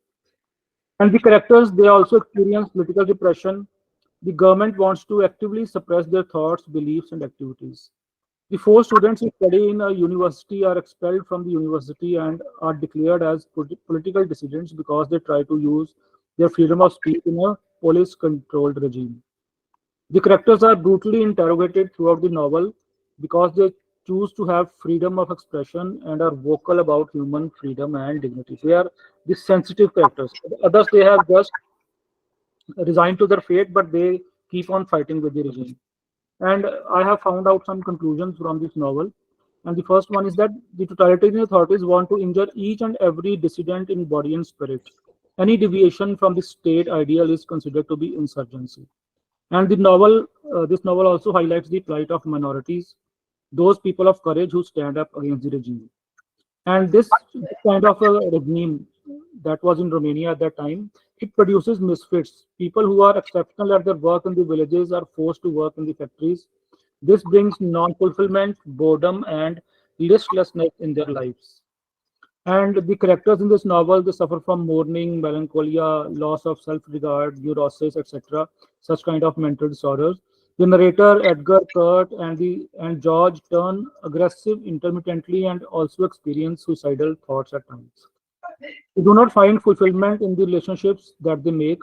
And the characters, they also experience political repression. The government wants to actively suppress their thoughts, beliefs, and activities. The 4 students who study in a university are expelled from the university and are declared as political dissidents because they try to use their freedom of speech in a police-controlled regime. The characters are brutally interrogated throughout the novel because they choose to have freedom of expression and are vocal about human freedom and dignity. They are the sensitive characters. Others, they have just resigned to their fate, but they keep on fighting with the regime. And I have found out some conclusions from this novel. And the first one is that the totalitarian authorities want to injure each and every dissident in body and spirit. Any deviation from the state ideal is considered to be insurgency. And this novel also highlights the plight of minorities, those people of courage who stand up against the regime. And this kind of a regime that was in Romania at that time, it produces misfits. People who are exceptional at their work in the villages are forced to work in the factories. This brings non-fulfillment, boredom, and listlessness in their lives. And the characters in this novel, they suffer from mourning, melancholia, loss of self-regard, neurosis, etc., such kind of mental disorders. The narrator, Edgar, Kurt, and George turn aggressive intermittently and also experience suicidal thoughts at times. They do not find fulfillment in the relationships that they make.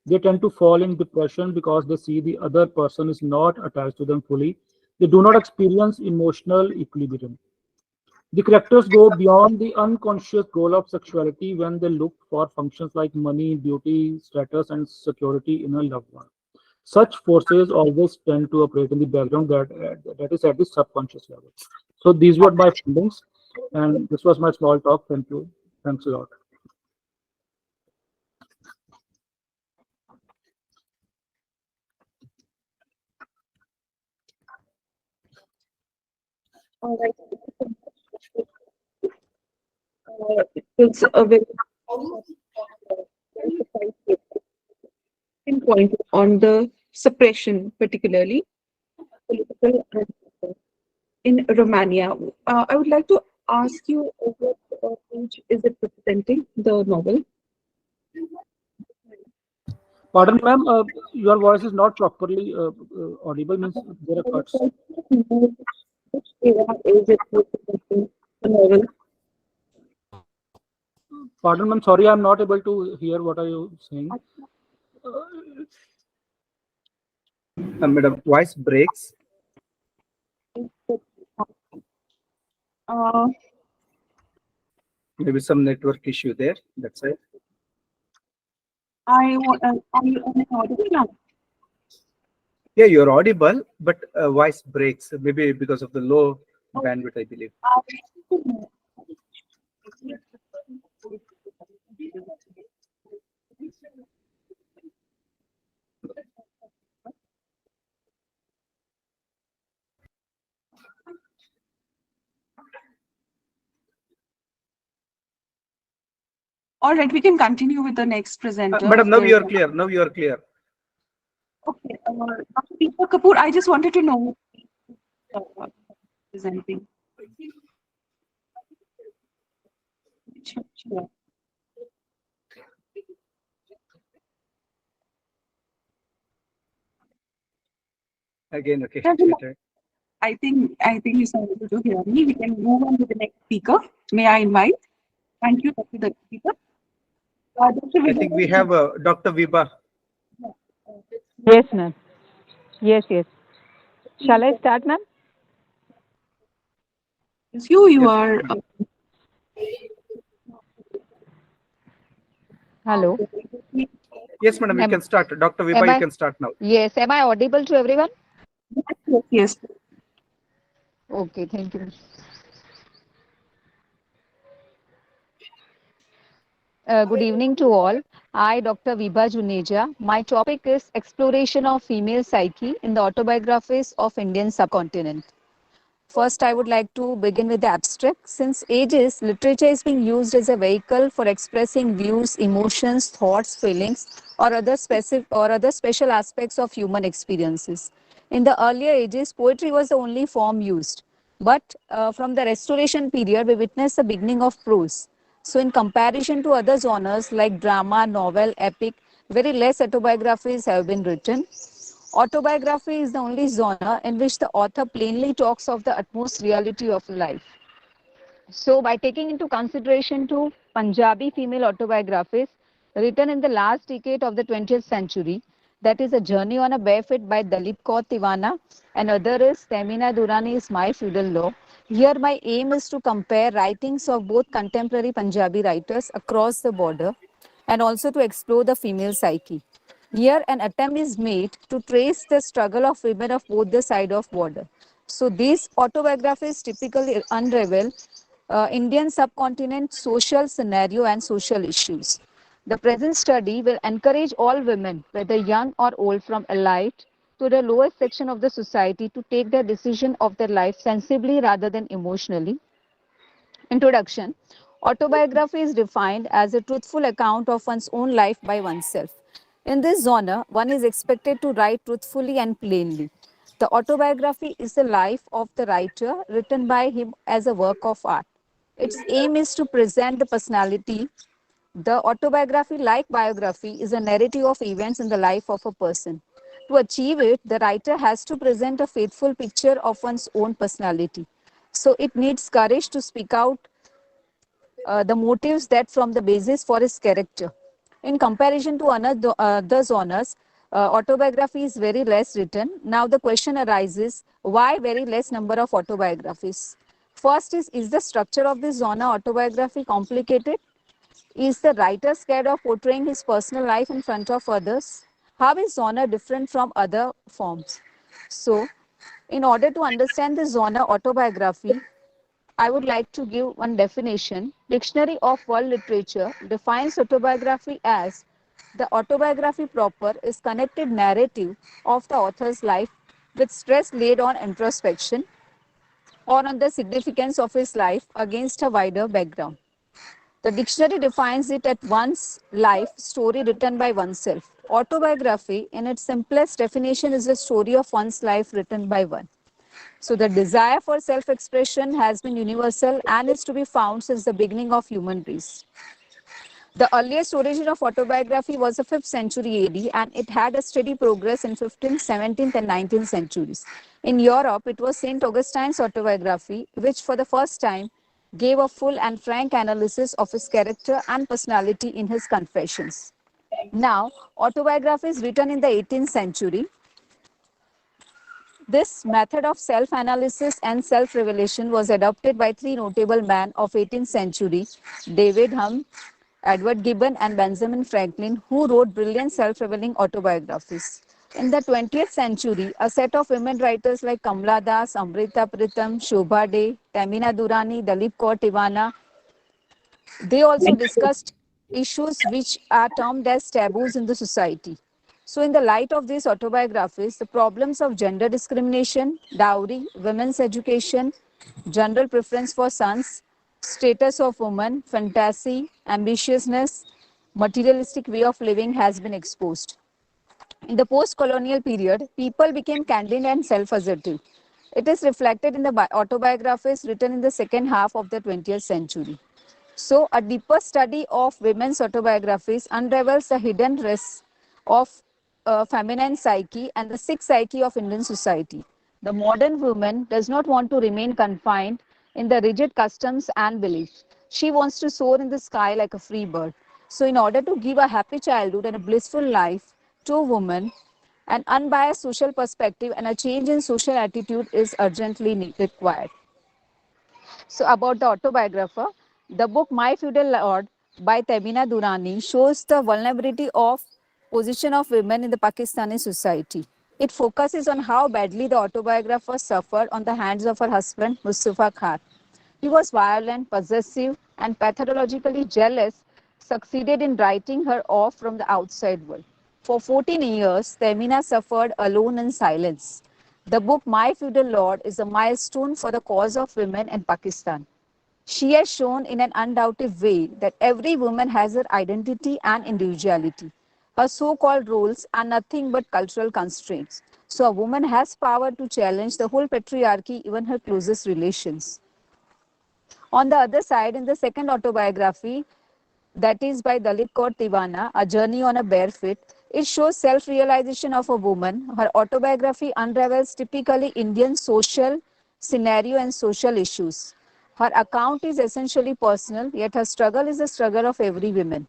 They tend to fall in depression because they see the other person is not attached to them fully. They do not experience emotional equilibrium. The characters go beyond the unconscious goal of sexuality when they look for functions like money, beauty, status, and security in a loved one. Such forces always tend to operate in the background that is at the subconscious level. So these were my findings, and this was my small talk. Thank you. Thanks a lot. All right. It was a very point on the suppression, particularly political and in Romania. I would like to ask you what age is it representing, the novel? Pardon, ma'am, your voice is not properly audible, means there are cuts. Which era is it representing, the novel? Pardon, ma'am. Sorry, I'm not able to hear. What are you saying? Madam, voice breaks. Uh, Maybe some network issue there. That's it. are you audible now? Yeah, you're audible, but voice breaks. Maybe because of the low bandwidth, I believe. All right, we can continue with the next presenter. Madam, now you are clear. Now you are clear. Okay, Dr. Deepak Kapoor, I just wanted to know presenting. Sure. Again, okay. I think you are able to hear me. We can move on to the next speaker. May I invite? Thank you, Dr. Deepak. I think we have Dr. Vibha. Yes, ma'am. Yes. Shall I start, ma'am? You are. Hello. Yes, madam, you can start. Dr. Vibha, you can start now. Yes. Am I audible to everyone? Yes. Okay, thank you. Good evening to all. I, Dr. Vibha Juneja. My topic is exploration of female psyche in the autobiographies of Indian subcontinent. First, I would like to begin with the abstract. Since ages, literature is being used as a vehicle for expressing views, emotions, thoughts, feelings, or other special aspects of human experiences. In the earlier ages, poetry was the only form used. But from the Restoration period, we witnessed the beginning of prose. So in comparison to other genres like drama, novel, epic, very less autobiographies have been written. Autobiography is the only genre in which the author plainly talks of the utmost reality of life. So by taking into consideration two Punjabi female autobiographies written in the last decade of the 20th century, that is A Journey on a Barefoot by Dalit Kaur Tiwana and other is Temina Durrani's My Feudal Law. Here my aim is to compare writings of both contemporary Punjabi writers across the border and also to explore the female psyche. Here an attempt is made to trace the struggle of women of both the side of border. So these autobiographies typically unravel Indian subcontinent social scenario and social issues. The present study will encourage all women, whether young or old, from elite to the lowest section of the society, to take their decision of their life sensibly rather than emotionally. Introduction. Autobiography is defined as a truthful account of one's own life by oneself. In this genre, one is expected to write truthfully and plainly. The autobiography is the life of the writer written by him as a work of art. Its aim is to present the personality. The autobiography, like biography, is a narrative of events in the life of a person. To achieve it, the writer has to present a faithful picture of one's own personality. So it needs courage to speak out the motives that form the basis for his character. In comparison to other genres, autobiography is very less written. Now the question arises, why very less number of autobiographies? First is the structure of this genre autobiography complicated? Is the writer scared of portraying his personal life in front of others? How is genre different from other forms? So, in order to understand the genre autobiography, I would like to give one definition. Dictionary of World Literature defines autobiography as the autobiography proper is connected narrative of the author's life with stress laid on introspection or on the significance of his life against a wider background. The dictionary defines it as one's life story written by oneself. Autobiography, in its simplest definition, is a story of one's life written by one. So the desire for self-expression has been universal and is to be found since the beginning of human race. The earliest origin of autobiography was the 5th century AD and it had a steady progress in 15th, 17th and 19th centuries. In Europe, it was St. Augustine's autobiography which for the first time gave a full and frank analysis of his character and personality in his confessions. Now, autobiographies written in the 18th century. This method of self-analysis and self-revelation was adopted by three notable men of 18th century, David Hume, Edward Gibbon, and Benjamin Franklin, who wrote brilliant self-revealing autobiographies. In the 20th century, a set of women writers like Kamala Das, Amrita Pritam, Shobha De, Tamina Durrani, Dalip Kaur Tiwana, they also discussed issues which are termed as taboos in the society. So, in the light of these autobiographies, the problems of gender discrimination, dowry, women's education, general preference for sons, status of women, fantasy, ambitiousness, materialistic way of living has been exposed. In the post-colonial period, people became candid and self-assertive. It is reflected in the autobiographies written in the second half of the 20th century. So, a deeper study of women's autobiographies unravels the hidden risks of feminine psyche and the sick psyche of Indian society. The modern woman does not want to remain confined in the rigid customs and beliefs. She wants to soar in the sky like a free bird. So, in order to give a happy childhood and a blissful life to a woman, an unbiased social perspective and a change in social attitude is urgently required. So, about the autobiographer, the book My Feudal Lord by Tamina Durrani shows the vulnerability of position of women in the Pakistani society. It focuses on how badly the autobiographer suffered on the hands of her husband, Mustafa Khan. He was violent, possessive, and pathologically jealous, succeeded in writing her off from the outside world. For 14 years, Tamina suffered alone in silence. The book My Feudal Lord is a milestone for the cause of women in Pakistan. She has shown in an undoubted way that every woman has her identity and individuality. Her so-called roles are nothing but cultural constraints. So a woman has power to challenge the whole patriarchy, even her closest relations. On the other side, in the second autobiography, that is by Dalit Kaur Tiwana, A Journey on a Bare Feet, it shows self-realization of a woman. Her autobiography unravels typically Indian social scenario and social issues. Her account is essentially personal, yet her struggle is the struggle of every woman.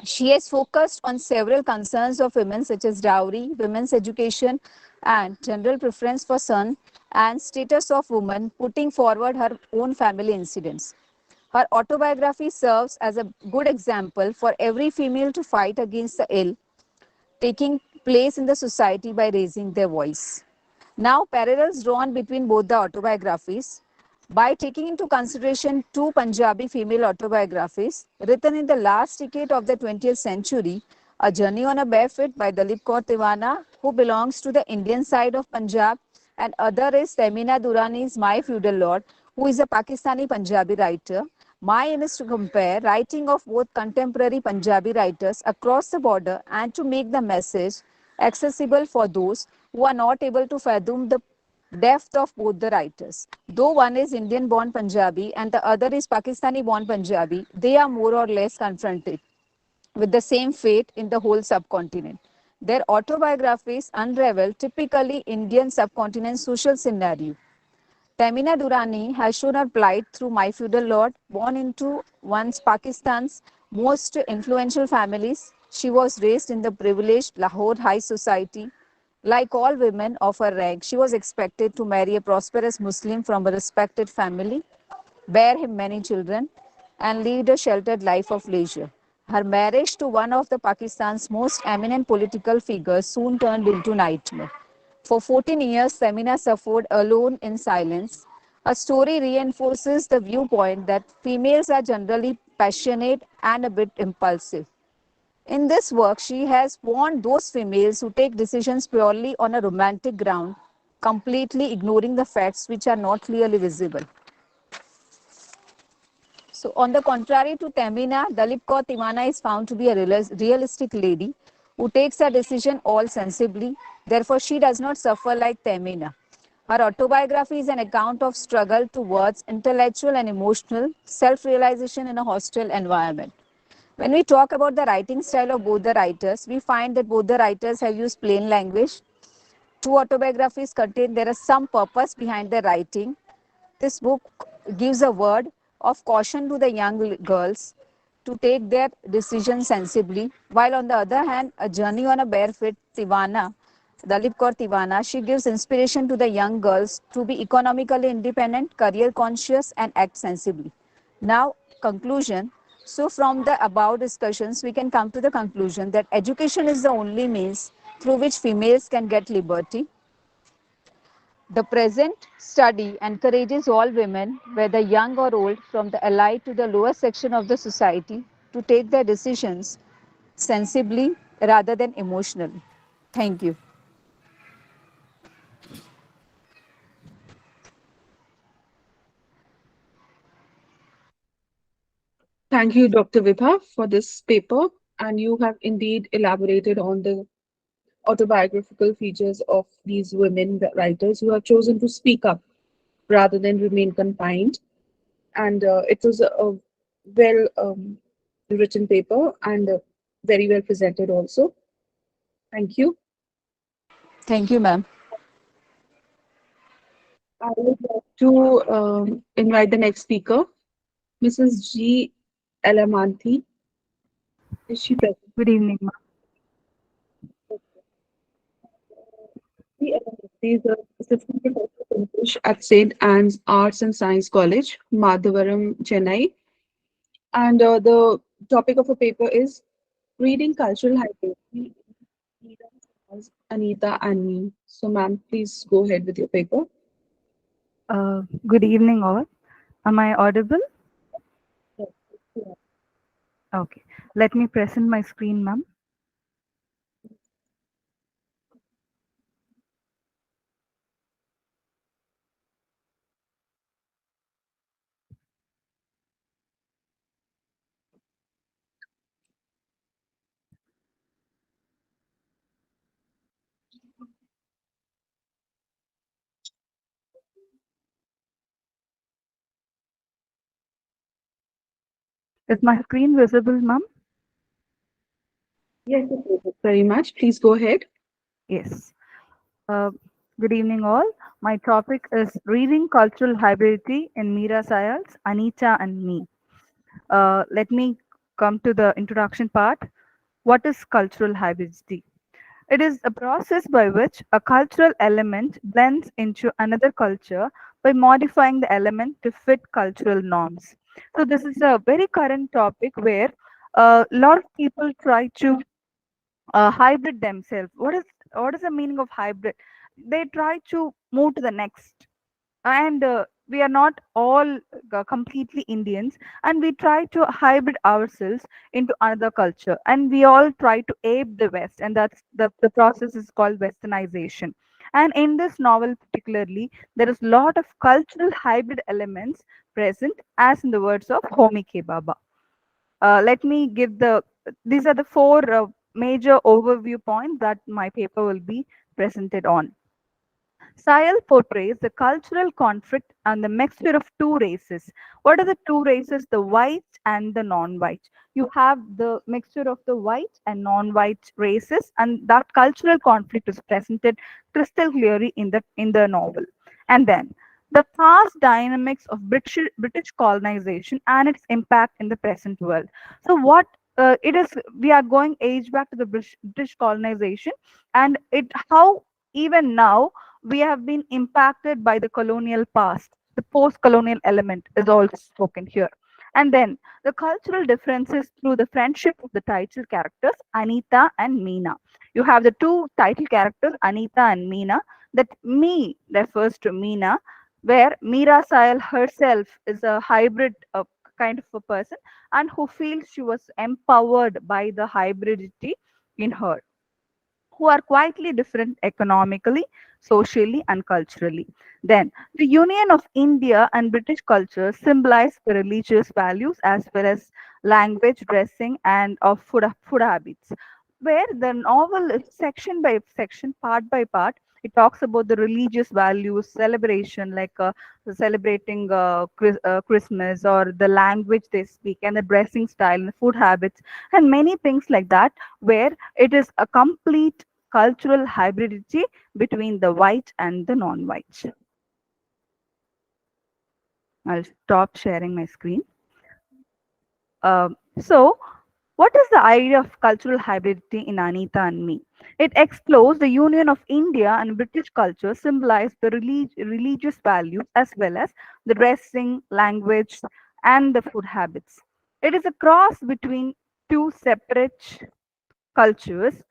She has focused on several concerns of women such as dowry, women's education, and general preference for son and status of women, putting forward her own family incidents. Her autobiography serves as a good example for every female to fight against the ill taking place in the society by raising their voice. Now, parallels drawn between both the autobiographies. By taking into consideration two Punjabi female autobiographies written in the last decade of the 20th century, A Journey on a Bare Feet by Dalip Kaur Tiwana, who belongs to the Indian side of Punjab, and other is Tamina Durrani's My Feudal Lord, who is a Pakistani Punjabi writer. My aim is to compare writing of both contemporary Punjabi writers across the border and to make the message accessible for those who are not able to fathom the depth of both the writers. Though one is Indian-born Punjabi and the other is Pakistani-born Punjabi, they are more or less confronted with the same fate in the whole subcontinent. Their autobiographies unravel typically Indian subcontinent social scenario. Tamina Durrani has shown her plight through My Feudal Lord. Born into once Pakistan's most influential families, she was raised in the privileged Lahore high society. Like all women of her rank, she was expected to marry a prosperous Muslim from a respected family, bear him many children, and lead a sheltered life of leisure. Her marriage to one of the Pakistan's most eminent political figures soon turned into nightmare. For 14 years, Samina suffered alone in silence. Her story reinforces the viewpoint that females are generally passionate and a bit impulsive. In this work, she has warned those females who take decisions purely on a romantic ground, completely ignoring the facts which are not clearly visible. So, on the contrary to Tamina, Dalip Kaur Tiwana is found to be a realistic lady who takes her decision all sensibly. Therefore, she does not suffer like Tamina. Her autobiography is an account of struggle towards intellectual and emotional self-realization in a hostile environment. When we talk about the writing style of both the writers, we find that both the writers have used plain language. Two autobiographies contain there is some purpose behind the writing. This book gives a word of caution to the young girls to take their decisions sensibly, while on the other hand, a journey on a barefoot, Tivana, Dalip Kaur Tivana, she gives inspiration to the young girls to be economically independent, career conscious, and act sensibly. Now, conclusion. So, from the above discussions, we can come to the conclusion that education is the only means through which females can get liberty. The present study encourages all women, whether young or old, from the elite to the lower section of the society, to take their decisions sensibly rather than emotionally. Thank you. Thank you, Dr. Vibha, for this paper. And you have indeed elaborated on the autobiographical features of these women writers who have chosen to speak up rather than remain confined. And it was a well written paper and very well presented also. Thank you. Thank you, ma'am. I would like to invite the next speaker, Mrs. G. Elamanthi. Is she present? Good evening, ma'am. G. Elamanthi is the assistant professor of English at St. Anne's Arts and Science College, Madhavaram, Chennai. And the topic of a paper is Reading Cultural Hierarchy, Anita and me. So, ma'am, please go ahead with your paper. Good evening, all. Am I audible? Okay. Let me present my screen, ma'am. Is my screen visible, ma'am? Yes, very much. Please go ahead. Yes. Good evening, all. My topic is Reading Cultural Hybridity in Meera Sayal's Anita and Me. Let me come to the introduction part. What is cultural hybridity? It is a process by which a cultural element blends into another culture by modifying the element to fit cultural norms. So, this is a very current topic where a lot of people try to hybrid themselves. What is the meaning of hybrid? They try to move to the next, and we are not all completely Indians, and we try to hybrid ourselves into another culture, and we all try to ape the West, and that's the process is called westernization. And in this novel particularly, there is a lot of cultural hybrid elements present, as in the words of Homi K. Baba. Let me give these are the four major overview points that my paper will be presented on. Sayal portrays the cultural conflict and the mixture of two races. What are the two races? The white and the non-white. You have the mixture of the white and non-white races, and that cultural conflict is presented crystal clearly in the novel. And then the past dynamics of British colonization and its impact in the present world. So what it is, we are going age back to the British colonization, and it how even now we have been impacted by the colonial past. The post-colonial element is also spoken here. And then the cultural differences through the friendship of the title characters, Anita and Meena. You have the two title characters, Anita and Meena. That me refers to Meena, where Meera Sayal herself is a hybrid kind of a person, and who feels she was empowered by the hybridity in her, who are quietly different economically, socially, and culturally. Then, the union of India and British culture symbolize the religious values as well as language, dressing, and of food habits. Where the novel is section by section, part by part, it talks about the religious values, celebration, like celebrating Christmas, or the language they speak, and the dressing style, and the food habits, and many things like that, where it is a complete cultural hybridity between the white and the non-white. I'll stop sharing my screen. So, what is the idea of cultural hybridity in Anita and Me? It explores the union of India and British culture, symbolized the religious values as well as the dressing, language, and the food habits. It is a cross between two separate cultures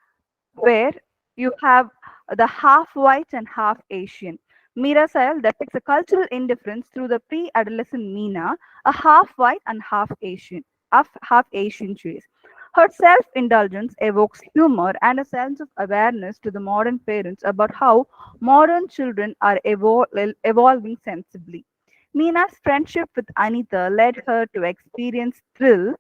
where you have the half white and half Asian. Meera Sayal depicts a cultural indifference through the pre-adolescent Meena, a half white and half Asian choice. Her self-indulgence evokes humor and a sense of awareness to the modern parents about how modern children are evolving sensibly. Meena's friendship with Anita led her to experience thrill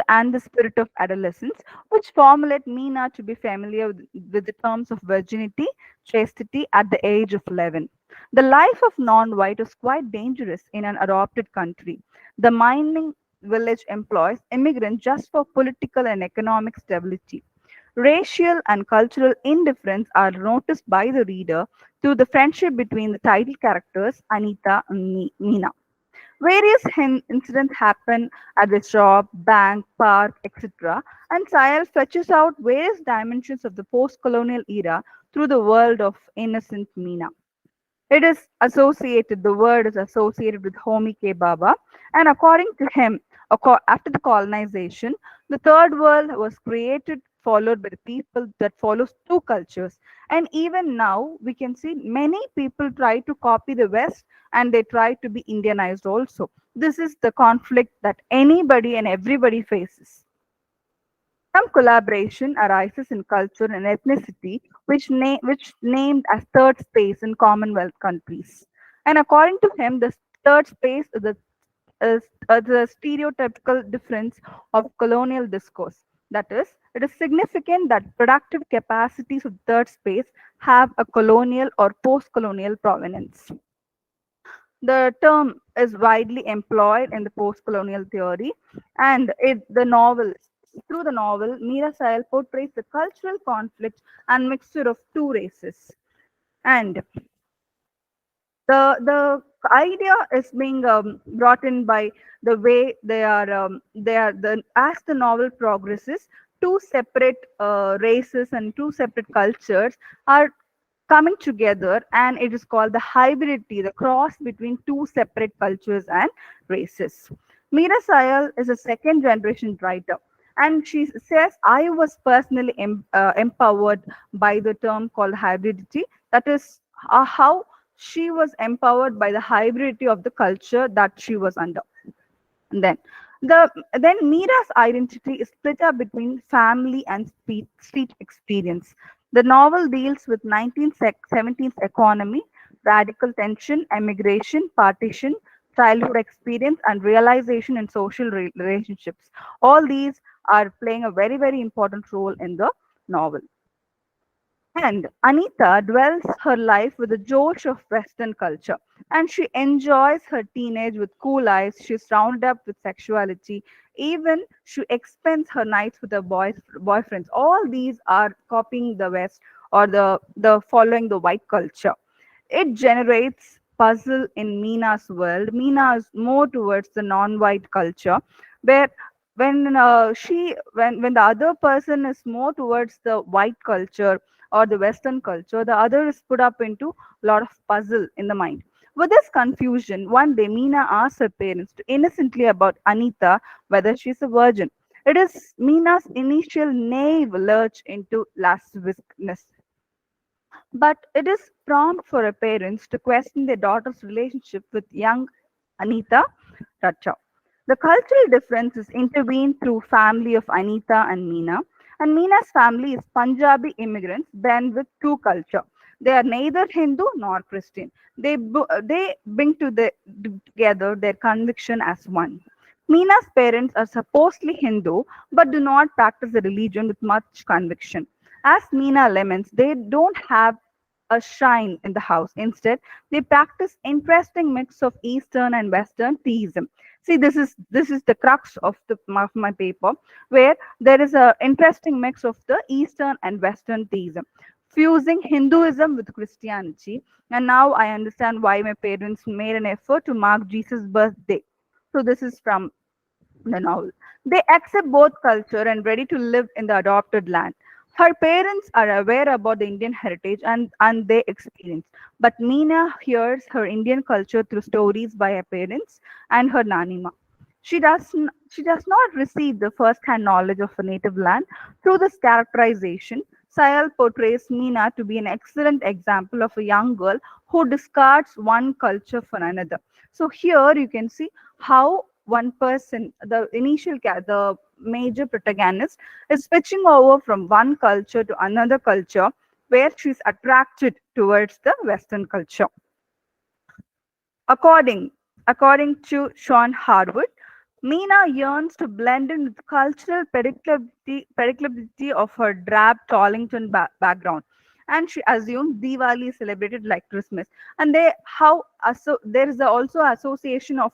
and the spirit of adolescence, which formulate Meena to be familiar with the terms of virginity, chastity at the age of 11. The life of non-white is quite dangerous in an adopted country. The mining village employs immigrants just for political and economic stability. Racial and cultural indifference are noticed by the reader through the friendship between the title characters Anita and Meena. Various incidents happen at the shop, bank, park, etc. And Sayal fetches out various dimensions of the post-colonial era through the world of innocent Meena. It is associated, the word is associated with Homi K. Baba, and according to him, after the colonization, the third world was created, followed by the people that follows two cultures. And even now, we can see many people try to copy the West and they try to be Indianized also. This is the conflict that anybody and everybody faces. Some collaboration arises in culture and ethnicity, which named as third space in Commonwealth countries. And according to him, the third space is the stereotypical difference of colonial discourse. That is, it is significant that productive capacities of third space have a colonial or post-colonial provenance. The term is widely employed in the post-colonial theory, and through the novel, Meera Sayal portrays the cultural conflict and mixture of two races. And the idea is being brought in by the way as the novel progresses, two separate races and two separate cultures are coming together, and it is called the hybridity, the cross between two separate cultures and races. Meera Sayal is a second generation writer, and she says, I was personally empowered by the term called hybridity. That is how she was empowered by the hybridity of the culture that she was under. And then Meera's identity is split up between family and street experience. The novel deals with 1970s economy, radical tension, emigration, partition, childhood experience, and realization in social relationships. All these are playing a very, very important role in the novel. And Anita dwells her life with the josh of Western culture, and she enjoys her teenage with cool eyes. She's rounded up with sexuality. Even she expends her nights with her boyfriends. All these are copying the West or the following the white culture. It generates puzzle in Meena's world. Meena is more towards the non-white culture, where when the other person is more towards the white culture or the Western culture, the other is put up into a lot of puzzle in the mind. With this confusion, one day Meena asks her parents to innocently about Anita whether she's a virgin. It is Meena's initial naive lurch into lasciviousness, but it is prompt for her parents to question their daughter's relationship with young Anita Racha. The cultural differences intervene through family of Anita and Meena. And Meena's family is Punjabi immigrants born with two culture. They are neither Hindu nor Christian. They bring together their conviction as one. Meena's parents are supposedly Hindu but do not practice the religion with much conviction. As Meena laments, they don't have a shrine in the house. Instead, they practice interesting mix of Eastern and Western theism. See, this is the crux of my paper, where there is a interesting mix of the Eastern and Western theism. fusing Hinduism with Christianity. And now I understand why my parents made an effort to mark Jesus' birthday. So this is from the novel. They accept both culture and ready to live in the adopted land. Her parents are aware about the Indian heritage and they experience. But Meena hears her Indian culture through stories by her parents and her nanima. She does not receive the first-hand knowledge of her native land. Through this characterization, Sayal portrays Meena to be an excellent example of a young girl who discards one culture for another. So here you can see how one person, the major protagonist, is switching over from one culture to another culture where she's attracted towards the Western culture. According, according to Sean Harwood, Meena yearns to blend in with cultural predictability of her drab Tollington background, and she assumes Diwali is celebrated like Christmas. And there is also association of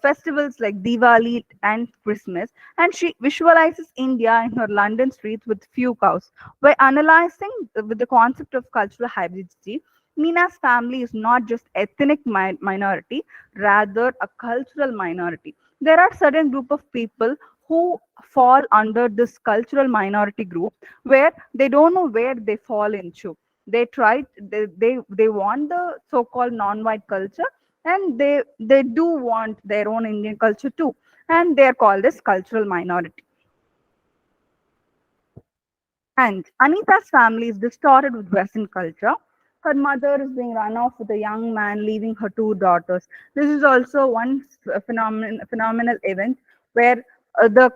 festivals like Diwali and Christmas, and she visualizes India in her London streets with few cows. By analyzing with the concept of cultural hybridity, Mina's family is not just ethnic minority, rather a cultural minority. There are certain group of people who fall under this cultural minority group where they don't know where they fall into. They want the so-called non-white culture, and they do want their own Indian culture too, and they are called as cultural minority. And Anita's family is distorted with Western culture. Her mother is being run off with a young man, leaving her two daughters. This is also one phenomenal event where the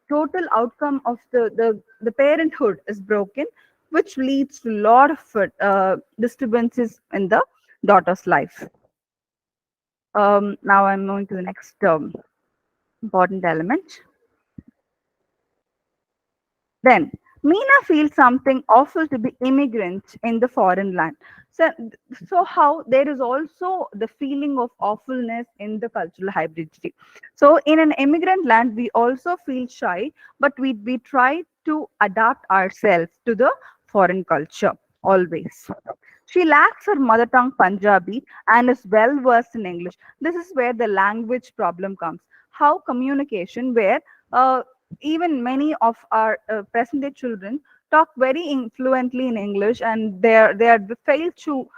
total outcome of the parenthood is broken, which leads to a lot of disturbances in the daughter's life. Now I'm moving to the next important element. Then Meena feels something awful to be immigrant in the foreign land. So how there is also the feeling of awfulness in the cultural hybridity. So in an immigrant land, we also feel shy, but we try to adapt ourselves to the foreign culture always. She lacks her mother tongue Punjabi and is well versed in English. This is where the language problem comes. How communication, where even many of our present day children talk very fluently in English, and they are failed to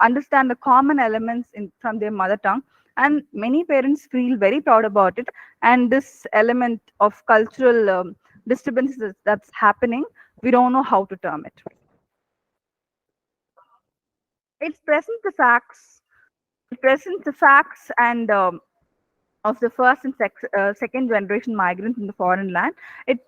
understand the common elements from their mother tongue. And many parents feel very proud about it. And this element of cultural disturbances that's happening, we don't know how to term it. It presents the facts. It presents the facts and of the first and second generation migrants in the foreign land.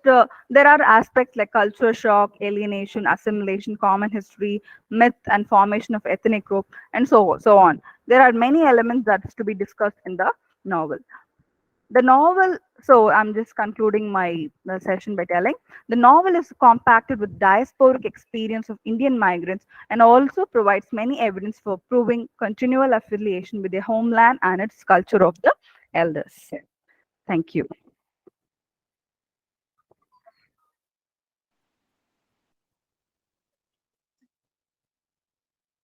There are aspects like cultural shock, alienation, assimilation, common history, myth, and formation of ethnic group, and so on. There are many elements that is to be discussed in the novel. The novel, so I'm just concluding my session by telling the novel is compacted with diasporic experience of Indian migrants and also provides many evidence for proving continual affiliation with their homeland and its culture of the elders. Thank you.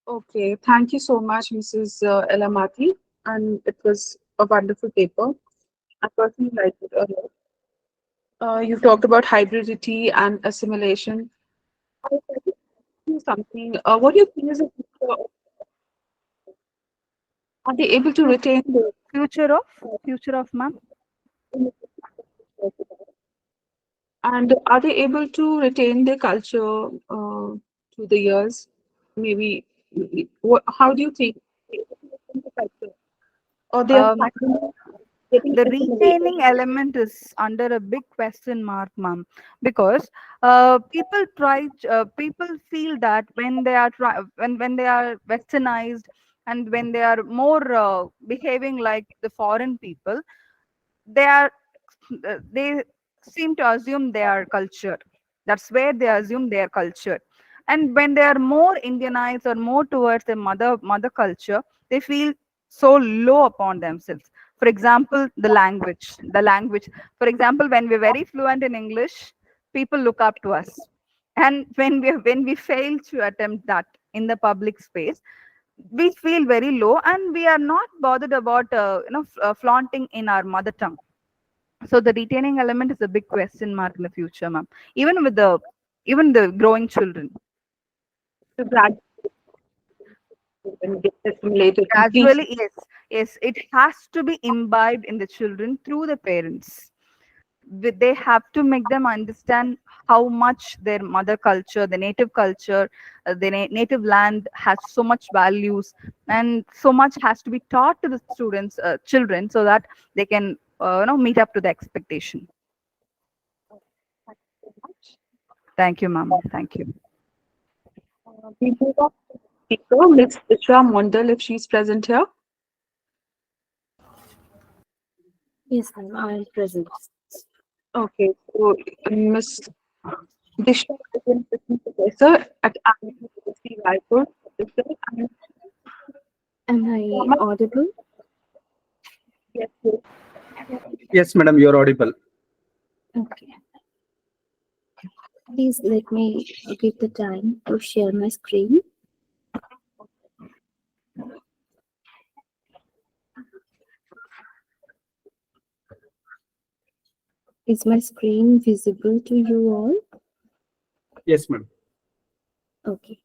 Okay, thank you so much, Mrs. Elamati, and it was a wonderful paper. I personally liked it a lot. You talked about hybridity and assimilation. I would like to ask you something. What do you think is the future of, are they able to retain the Future of ma'am? And are they able to retain their culture through the years? Maybe, how do you think? Or they are getting The assimilated? retaining element is under a big question mark, ma'am, because people feel that when they are when they are westernized and when they are more behaving like the foreign people, they are they seem to assume their culture. That's where they assume their culture. And when they are more Indianized or more towards their mother culture, they feel so low upon themselves. For example, the language. For example, when we're very fluent in English, people look up to us. And when we fail to attempt that in the public space, we feel very low, and we are not bothered about flaunting in our mother tongue. So the retaining element is a big question mark in the future, ma'am. Even the growing children. To get assimilated Gradually, completely. yes, it has to be imbibed in the children through the parents. They have to make them understand how much their mother culture, the native culture, the native land has so much values, and so much has to be taught to the students, children, so that they can meet up to the expectation. Thank you, ma'am. Thank you. We move up to speaker, Ms. Isha Mondal, if she's present here. Yes, ma'am, I am present. Okay, so Ms. Disha is an assistant professor at IIT University, Raipur. Am I audible? Yes, yes. Yes, madam, you're audible. Okay. Please let me give the time to share my screen. Is my screen visible to you all? Yes, madam. Okay.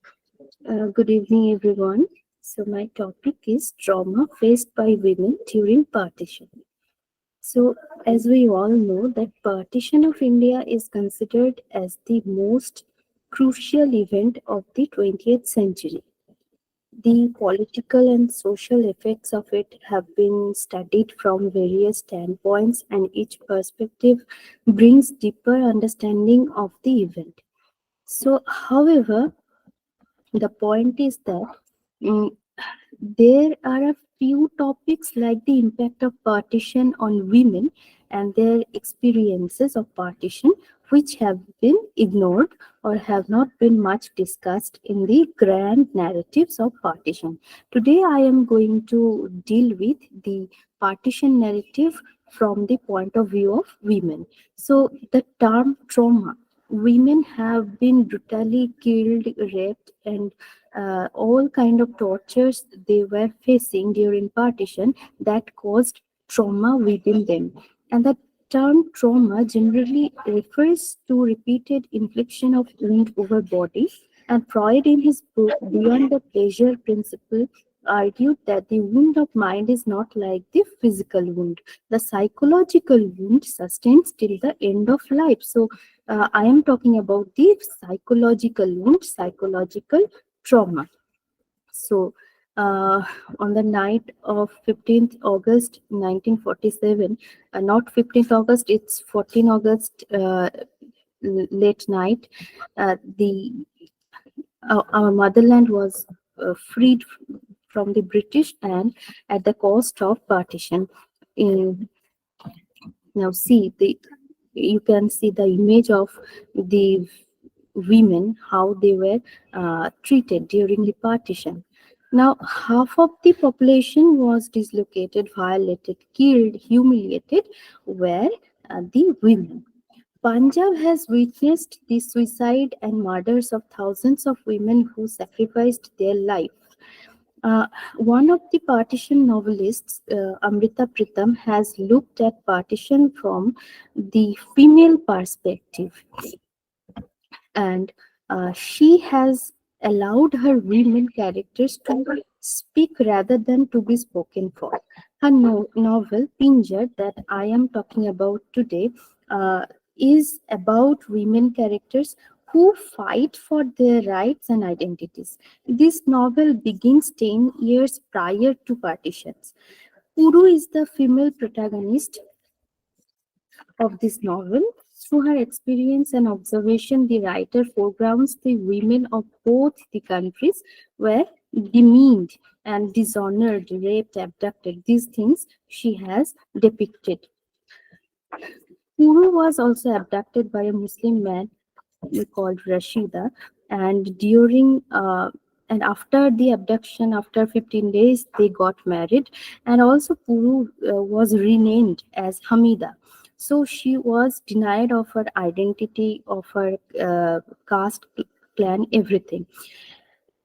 Good evening, everyone. So my topic is trauma faced by women during partition. So as we all know that partition of India is considered as the most crucial event of the 20th century. The political and social effects of it have been studied from various standpoints, and each perspective brings deeper understanding of the event. So, however, the point is that mm, there are a few topics like the impact of partition on women and their experiences of partition, which have been ignored or have not been much discussed in the grand narratives of partition. Today, I am going to deal with the partition narrative from the point of view of women. So, the term trauma, women have been brutally killed, raped, and all kind of tortures they were facing during partition that caused trauma within them. And the term trauma generally refers to repeated infliction of wound over body. And Freud, in his book Beyond the Pleasure Principle, argued that the wound of mind is not like the physical wound. The psychological wound sustains till the end of life. So I am talking about the psychological wound, psychological trauma. So, on the night of 15th August 1947, not 15th August, it's 14 August late night, our motherland was freed from the British, and at the cost of partition. Now, you can see the image of the women, how they were treated during the partition. Now, half of the population was dislocated, violated, killed, humiliated, were the women. Punjab has witnessed the suicide and murders of thousands of women who sacrificed their life. One of the partition novelists, Amrita Pritam, has looked at partition from the female perspective, and she has allowed her women characters to speak rather than to be spoken for. Her novel Pinjar, that I am talking about today, is about women characters who fight for their rights and identities. This novel begins 10 years prior to partitions. Puru is the female protagonist of this novel. Through her experience and observation, the writer foregrounds the women of both the countries were demeaned and dishonored, raped, abducted. These things she has depicted. Puru was also abducted by a Muslim man called Rashida, and after the abduction, after 15 days, they got married, and also Puru was renamed as Hamida. So she was denied of her identity, of her caste, clan, everything.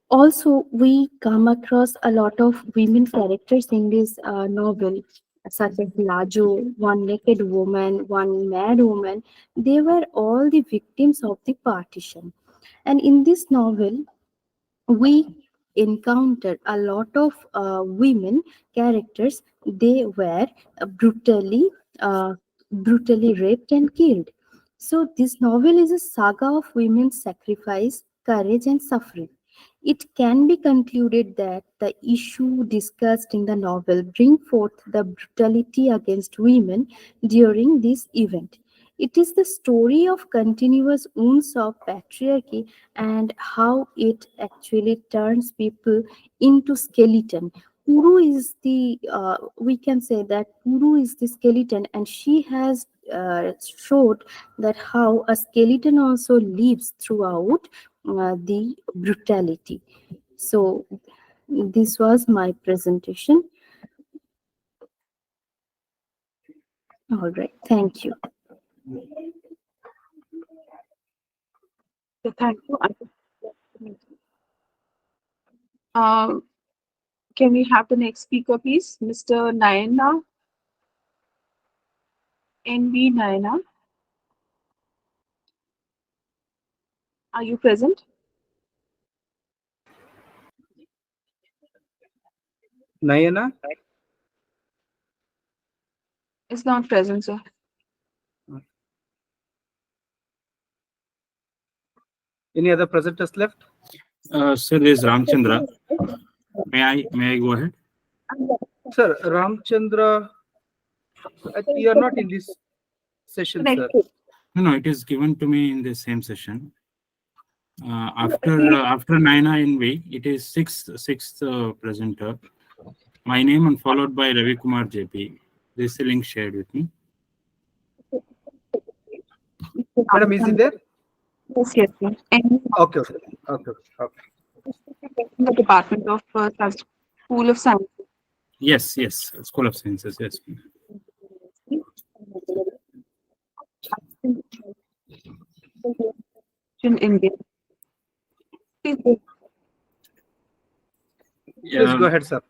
Also, we come across a lot of women characters in this novel, such as Lajo, one naked woman, one mad woman. They were all the victims of the partition. And in this novel, we encounter a lot of women characters. They were brutally uh, brutally raped and killed. So this novel is a saga of women's sacrifice, courage, and suffering. It can be concluded that the issue discussed in the novel bring forth the brutality against women during this event. It is the story of continuous wounds of patriarchy and how it actually turns people into skeleton. Puru is the we can say that Puru is the skeleton, and she has showed that how a skeleton also lives throughout the brutality. So this was my presentation. All right, thank you. Thank you. Can we have the next speaker, please? Mr. Nayana? NB Nayana? Are you present? Nayana? Is not present, sir. Any other presenters left? Sir, there is Ramchandra. May I go ahead? Sir, Ramchandra, you are not in this session, sir. No, it is given to me in the same session. After Naina NV, it is sixth presenter. My name and followed by Ravi Kumar JP. This is the link shared with me. Madam, is it there? Yes, yes, yes. Okay. The Department of School of Science. Yes, School of Sciences, yes. In India. Please go ahead, sir.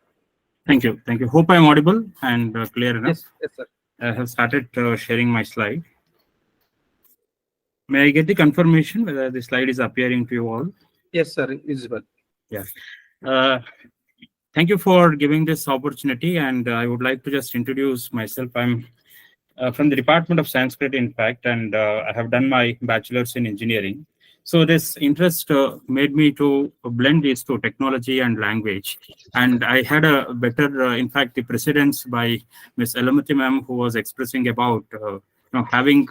Thank you. Hope I am audible and clear enough. Yes, sir. I have started sharing my slide. May I get the confirmation whether the slide is appearing to you all? Yes, sir, visible. Yeah. Thank you for giving this opportunity, and I would like to just introduce myself. I'm from the Department of Sanskrit, in fact, and I have done my bachelor's in engineering. So this interest made me to blend these two, technology and language. And I had a better, in fact, the precedence by Ms. Elamati ma'am, who was expressing about having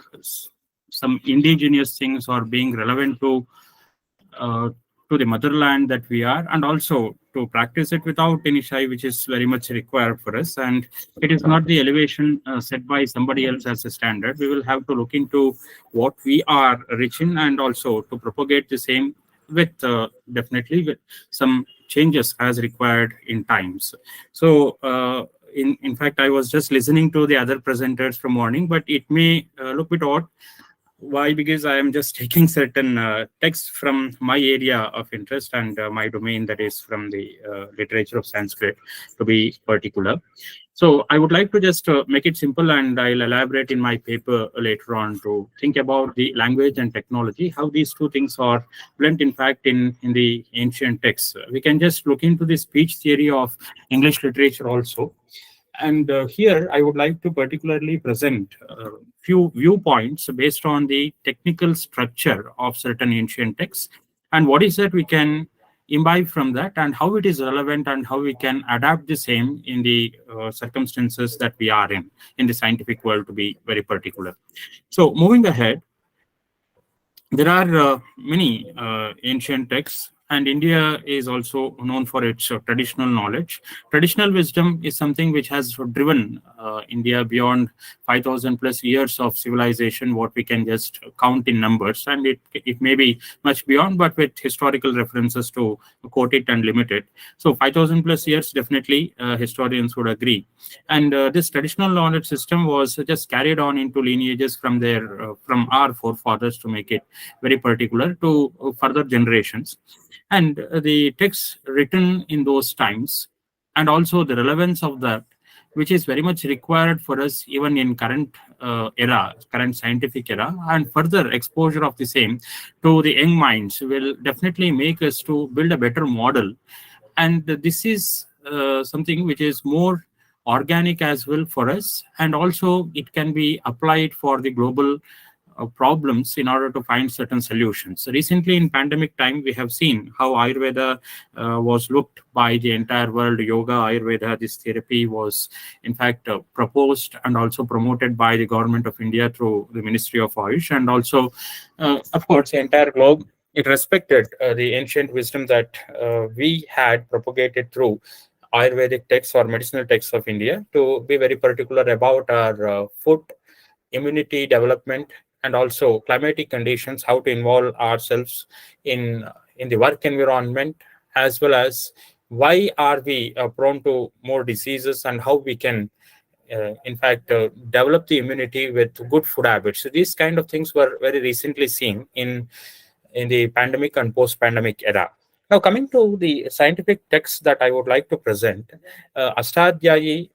some indigenous things or being relevant to the motherland that we are, and also to practice it without any shy, which is very much required for us. And it is not the elevation set by somebody else as a standard. We will have to look into what we are rich in, and also to propagate the same with definitely with some changes as required in times. So in fact, I was just listening to the other presenters from morning, but it may look a bit odd. Why? Because I am just taking certain texts from my area of interest and my domain, that is from the literature of Sanskrit, to be particular. So I would like to just make it simple, and I'll elaborate in my paper later on to think about the language and technology, how these two things are blent, in fact, in the ancient texts. We can just look into the speech theory of English literature also. And here I would like to particularly present a few viewpoints based on the technical structure of certain ancient texts, and what is that we can imbibe from that, and how it is relevant, and how we can adapt the same in the circumstances that we are in the scientific world, to be very particular. So moving ahead, there are many ancient texts And India is also known for its traditional knowledge. Traditional wisdom is something which has driven India beyond 5,000 plus years of civilization, what we can just count in numbers. And it may be much beyond, but with historical references to quote it and limit it. So 5,000 plus years, definitely historians would agree. And this traditional knowledge system was just carried on into lineages from our forefathers, to make it very particular, to further generations. And the texts written in those times, and also the relevance of that, which is very much required for us even in current current scientific era, and further exposure of the same to the young minds will definitely make us to build a better model. And this is something which is more organic as well for us, and also it can be applied for the global problems in order to find certain solutions. So recently in pandemic time, we have seen how Ayurveda was looked by the entire world. Yoga, Ayurveda, this therapy was in fact proposed and also promoted by the government of India through the Ministry of Ayush, and also of course the entire globe. It respected the ancient wisdom that we had propagated through Ayurvedic texts or medicinal texts of India, to be very particular about our food, immunity development, and also climatic conditions, how to involve ourselves in the work environment, as well as why are we prone to more diseases, and how we can in fact develop the immunity with good food habits. So these kind of things were very recently seen in the pandemic and post-pandemic era. Now, coming to the scientific text that I would like to present, Astadhyayi,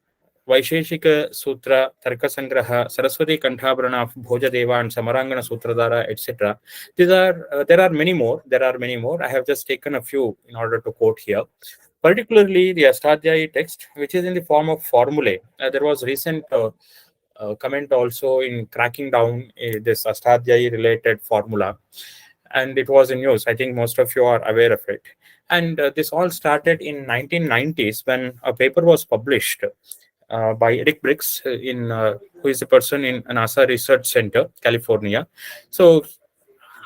Vaisheshika Sutra, Tarkasangraha, Saraswati Kantabharana of Bhojadeva, and Samarangana Sutradhara, etc. There are many more. There are many more. I have just taken a few in order to quote here. Particularly the Astadhyayi text, which is in the form of formulae. There was recent comment also in cracking down this Astadhyayi related formula, and it was in news. I think most of you are aware of it. And this all started in 1990s when a paper was published by Eric Briggs, who is a person in NASA Research Center, California. So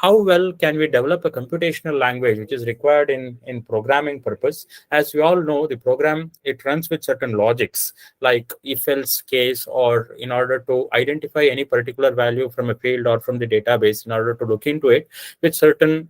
how well can we develop a computational language which is required in programming purpose? As we all know, the program, it runs with certain logics, like if else case, or in order to identify any particular value from a field or from the database, in order to look into it with certain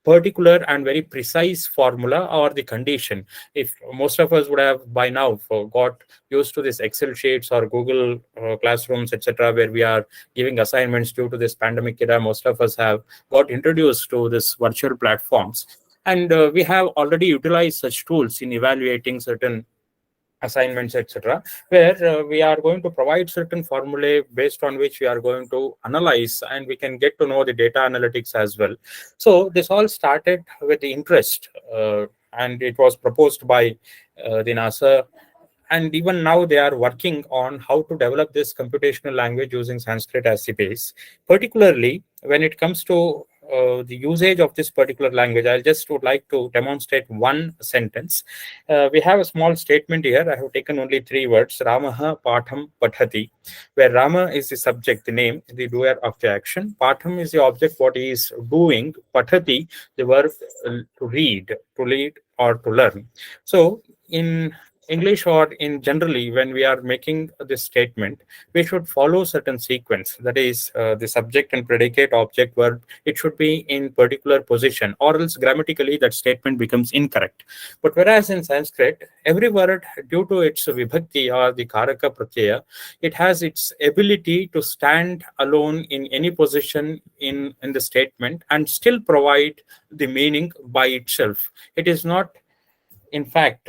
particular and very precise formula or the condition. If most of us would have by now got used to this Excel sheets or Google classrooms, etc., where we are giving assignments due to this pandemic era, most of us have got introduced to this virtual platforms, and we have already utilized such tools in evaluating certain assignments, etc., where we are going to provide certain formulae based on which we are going to analyze, and we can get to know the data analytics as well. So this all started with the interest, and it was proposed by the NASA, and even now they are working on how to develop this computational language using Sanskrit as the base. Particularly when it comes to the usage of this particular language, I just would like to demonstrate one sentence. We have a small statement here. I have taken only 3 words: Ramaha Patham Pathati, where Rama is the subject, the name, the doer of the action. Patham is the object, what he is doing. Pathati, the verb to read, to lead, or to learn. So in English, or in generally, when we are making this statement, we should follow certain sequence. That is, the subject and predicate, object, verb. It should be in particular position, or else grammatically that statement becomes incorrect. But whereas in Sanskrit, every word, due to its vibhakti or the karaka pratyaya, it has its ability to stand alone in any position in the statement and still provide the meaning by itself. It is not, in fact,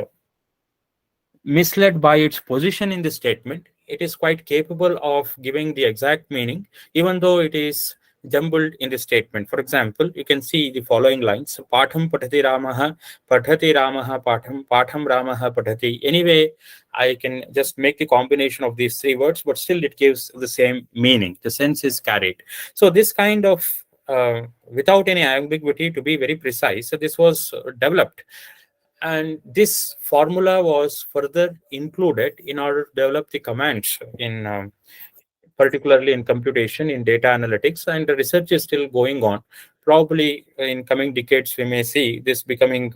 misled by its position in the statement. It is quite capable of giving the exact meaning, even though it is jumbled in the statement. For example, you can see the following lines: Patham Pathati Ramaha, Patham, Patham Ramaha Pathati. Anyway, I can just make the combination of these 3 words, but still it gives the same meaning. The sense is carried. So this kind of, without any ambiguity, to be very precise, so this was developed. And this formula was further included in order to develop the commands in particularly in computation, in data analytics, and the research is still going on probably in coming decades we may see this becoming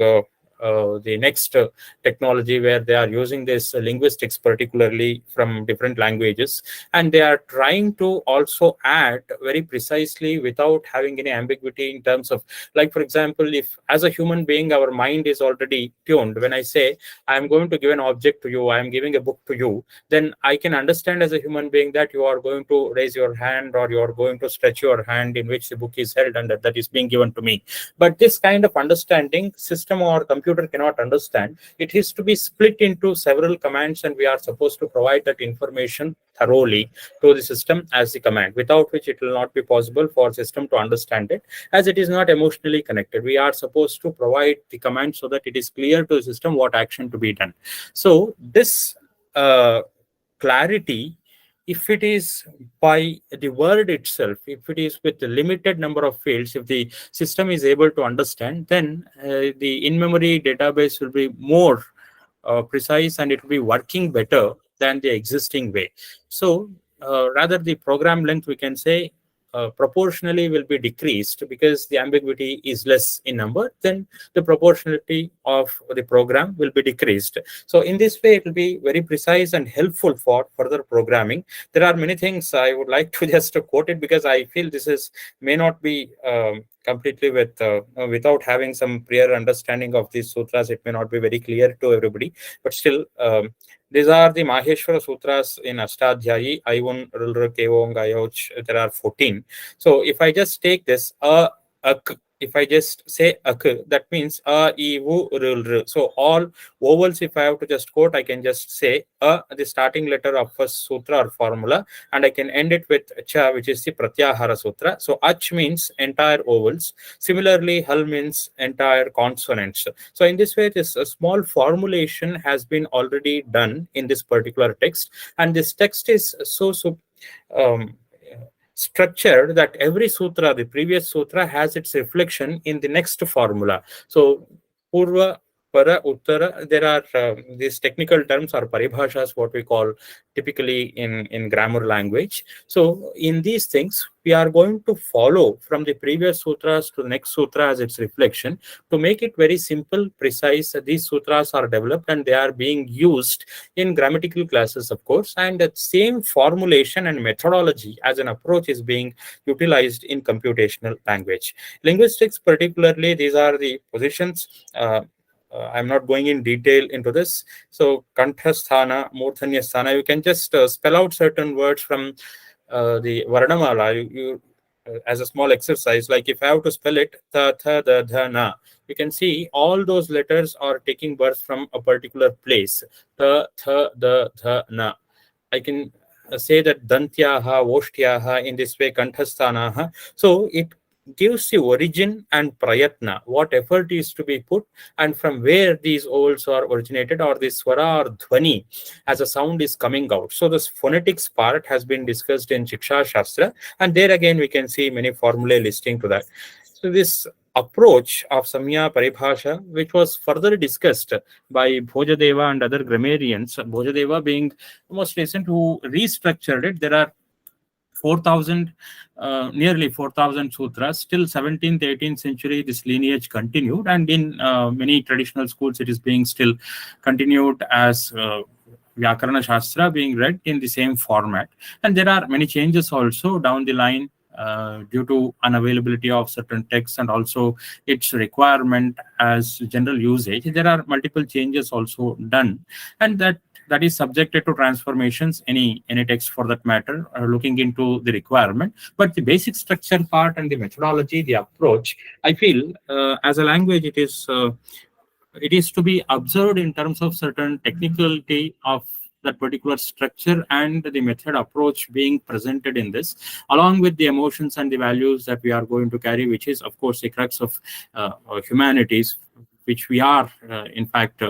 the next technology, where they are using this linguistics particularly from different languages, and they are trying to also add very precisely without having any ambiguity in terms of, like for example, if as a human being our mind is already tuned, when I say I am going to give an object to you, I am giving a book to you, then I can understand as a human being that you are going to raise your hand, or you are going to stretch your hand in which the book is held and that is being given to me. But this kind of understanding system or computer cannot understand. It is to be split into several commands, and we are supposed to provide that information thoroughly to the system as the command, without which it will not be possible for system to understand it, as it is not emotionally connected. We are supposed to provide the command so that it is clear to the system what action to be done. So this clarity, if it is by the word itself, if it is with a limited number of fields, if the system is able to understand, then the in-memory database will be more precise, and it will be working better than the existing way. So rather the program length, we can say, proportionally will be decreased, because the ambiguity is less in number, then the proportionality of the program will be decreased. So in this way, it will be very precise and helpful for further programming. There are many things I would like to just quote it, because I feel this is may not be completely without having some prior understanding of these sutras, it may not be very clear to everybody. But still, these are the Maheshwara Sutras in Ashtadhyayi, Aivun, Rulra, Kevong, Ayoch. There are 14. So if I just take this, ak, if I just say ak, that means a, I, u, r. So all vowels, if I have to just quote, I can just say the starting letter of a sutra or formula, and I can end it with cha, which is the Pratyahara Sutra. So ach means entire vowels. Similarly, hal means entire consonants. So in this way, this small formulation has been already done in this particular text, and this text is so structured that every sutra, the previous sutra, has its reflection in the next formula. So Purva, Para, Uttara, there are these technical terms or paribhashas, what we call typically in grammar language. So in these things, we are going to follow from the previous sutras to the next sutra as its reflection. To make it very simple, precise, these sutras are developed and they are being used in grammatical classes, of course, and that same formulation and methodology as an approach is being utilized in computational language. Linguistics, particularly, these are the positions. I'm not going in detail into this. So Kanthasthana, Murthanya Sthana, you can just spell out certain words from the Varnamala as a small exercise. Like if I have to spell it, tha, tha, da, dha, na, you can see all those letters are taking birth from a particular place. Tha, tha, da, dha, na. I can say that dantyaha, voshtyaha, in this way, kanthasthanaha. So it gives the origin and prayatna, what effort is to be put, and from where these vowels are originated, or the swara or dhvani as a sound is coming out. So this phonetics part has been discussed in Shiksha Shastra, and there again we can see many formulae listing to that. So this approach of Samya Paribhasha, which was further discussed by Bhojadeva and other grammarians, Bhojadeva being the most recent who restructured it. There are 4,000, nearly 4,000 sutras. Still 17th, 18th century, this lineage continued, and in many traditional schools, it is being still continued as Vyakarana Shastra being read in the same format. And there are many changes also down the line due to unavailability of certain texts and also its requirement as general usage. There are multiple changes also done, and that is subjected to transformations, any text for that matter, looking into the requirement. But the basic structure part and the methodology, the approach, I feel as a language, it is to be observed in terms of certain technicality of that particular structure and the method approach being presented in this, along with the emotions and the values that we are going to carry, which is, of course, the crux of humanities, which we are, in fact,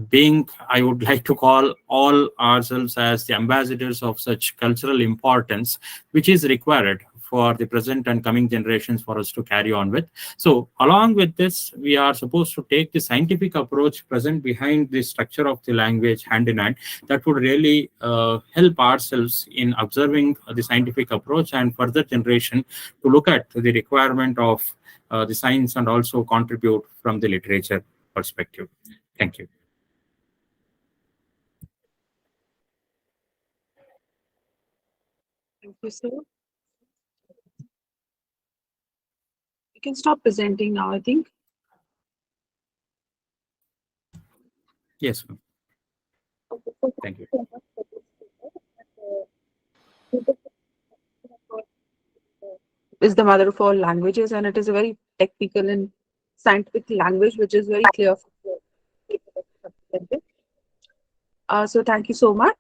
being, I would like to call all ourselves as the ambassadors of such cultural importance, which is required for the present and coming generations for us to carry on with. So along with this, we are supposed to take the scientific approach present behind the structure of the language hand in hand. That would really help ourselves in observing the scientific approach and further generation to look at the requirement of the science and also contribute from the literature perspective. Thank you. Thank you, sir. You can stop presenting now, I think. Yes, ma'am. Thank you. Is the mother of all languages, and it is a very technical and scientific language which is very clear. So thank you so much.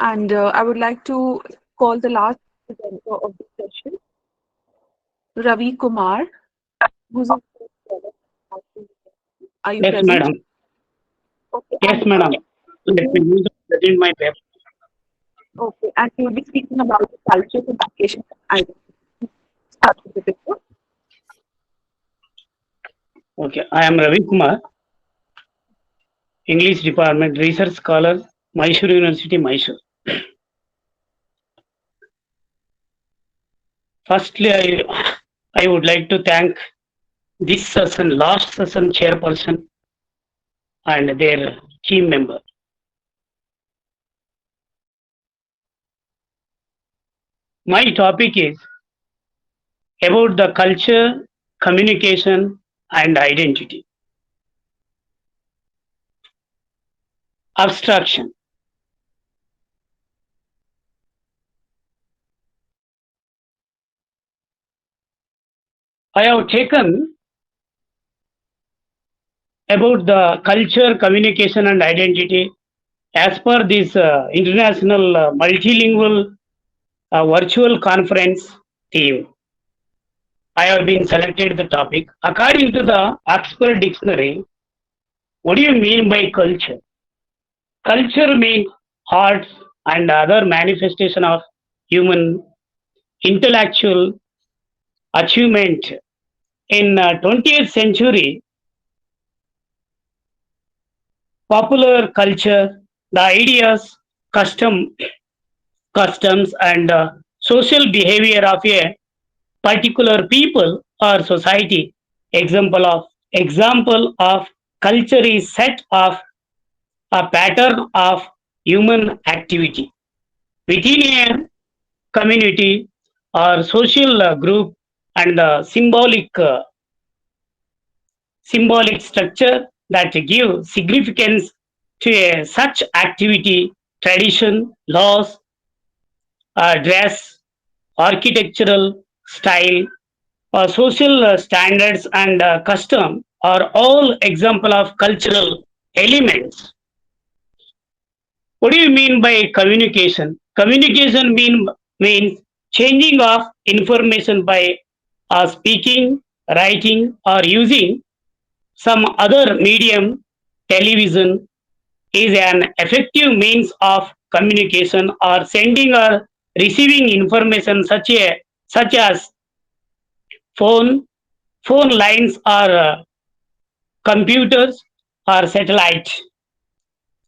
And I would like to call the last presenter of the session, Ravi Kumar, who's a Are you Yes, present? madam. Okay. Yes, madam. Let me use present my paper. Okay, and we will be speaking about the culture, communication, and start with the picture. Okay, I am Ravi Kumar, English Department Research Scholar, Mysore University, Mysore. Firstly, I would like to thank this session, last session chairperson and their team member. My topic is about the culture, communication, and identity. Abstraction. I have taken about the culture, communication, and identity as per this international multilingual virtual conference theme. I have been selected the topic. According to the Oxford Dictionary, what do you mean by culture? Culture means arts and other manifestation of human intellectual achievement. In 20th century, popular culture, the ideas, customs, and social behavior of a particular people or society. Example of culture is set of a pattern of human activity within a community or social group, and the symbolic structure that give significance to a such activity, tradition, laws, dress, architectural style, social standards, and custom are all example of cultural elements. What do you mean by communication? Communication means changing of information by speaking, writing, or using some other medium. Television is an effective means of communication or sending or receiving information such as phone, phone lines, or computers or satellite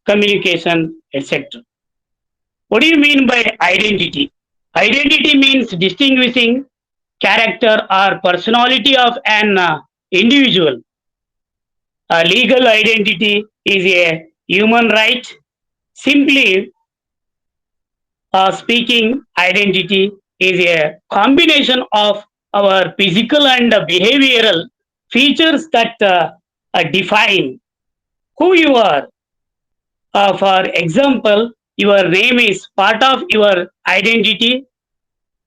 communication, etc. What do you mean by identity? Identity means distinguishing character or personality of an individual. A legal identity is a human right. Simply speaking, identity is a combination of our physical and behavioral features that define who you are. For example, your name is part of your identity,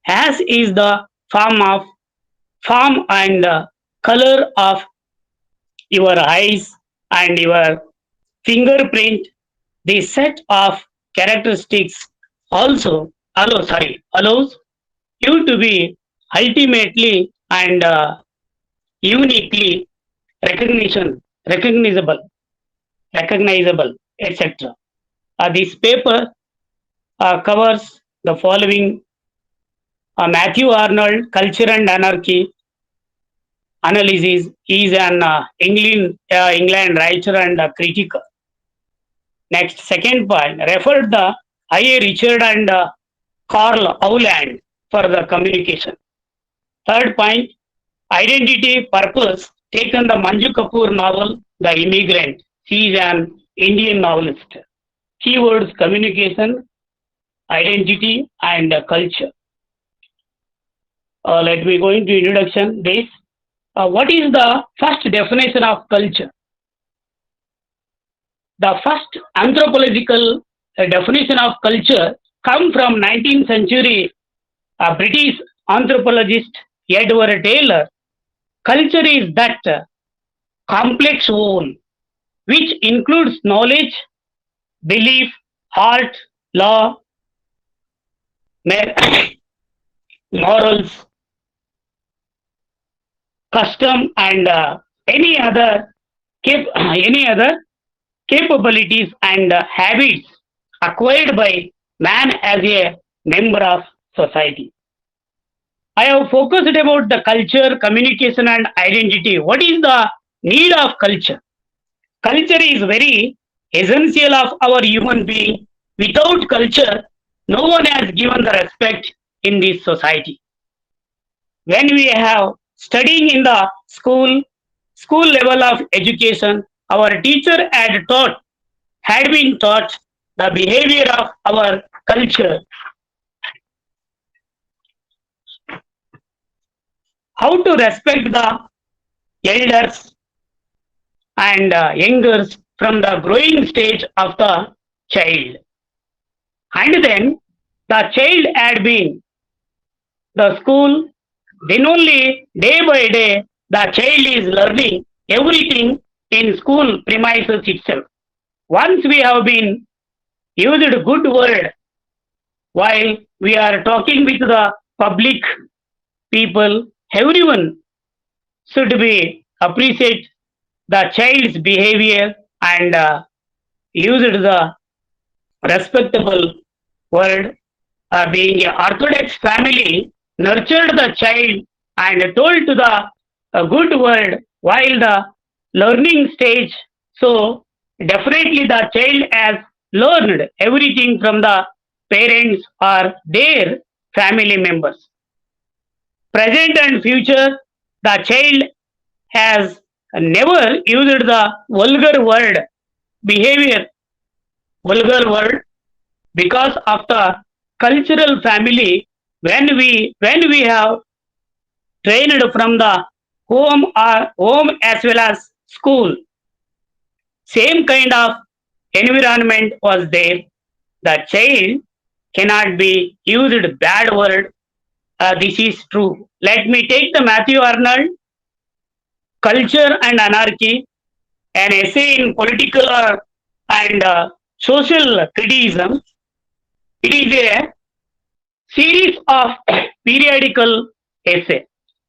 as is the form and color of your eyes and your fingerprint. This set of characteristics also allows you to be ultimately and uniquely recognizable, recognizable, etc. This paper covers the following Matthew Arnold, Culture and Anarchy Analysis, is an England writer and critic. Next, second point, referred the I.A. Richard and Carl Howland for the communication. Third point, identity, purpose, taken the Manju Kapoor novel, The Immigrant. She is an Indian novelist. Keywords, communication, identity, and culture. Let me go into introduction. This. What is the first definition of culture? The first anthropological definition of culture come from 19th century British anthropologist Edward Taylor. Culture is that complex whole which includes knowledge, belief, art, law, morals, custom, and any other capabilities and habits acquired by man as a member of society. I have focused about the culture, communication, and identity. What is the need of culture? Culture is very essential of our human being. Without culture, no one has given the respect in this society. When we have studying in the school level of education, our teacher had been taught the behavior of our culture. How to respect the elders and youngers from the growing stage of the child. And then the child had been the school, then only day by day the child is learning everything in school premises itself. Once we have been used a good word while we are talking with the public people, everyone should be appreciate the child's behavior and used the respectable word. Being an Orthodox family, nurtured the child and told to the good word while the learning stage. So definitely the child has learned everything from the parents or their family members. Present and future, the child has never used the vulgar word, because of the cultural family. When we have trained from the home as well as school, same kind of environment was there. The child cannot be used bad word. This is true. Let me take the Matthew Arnold, Culture and Anarchy, an essay in political and social criticism. It is a series of periodical essay.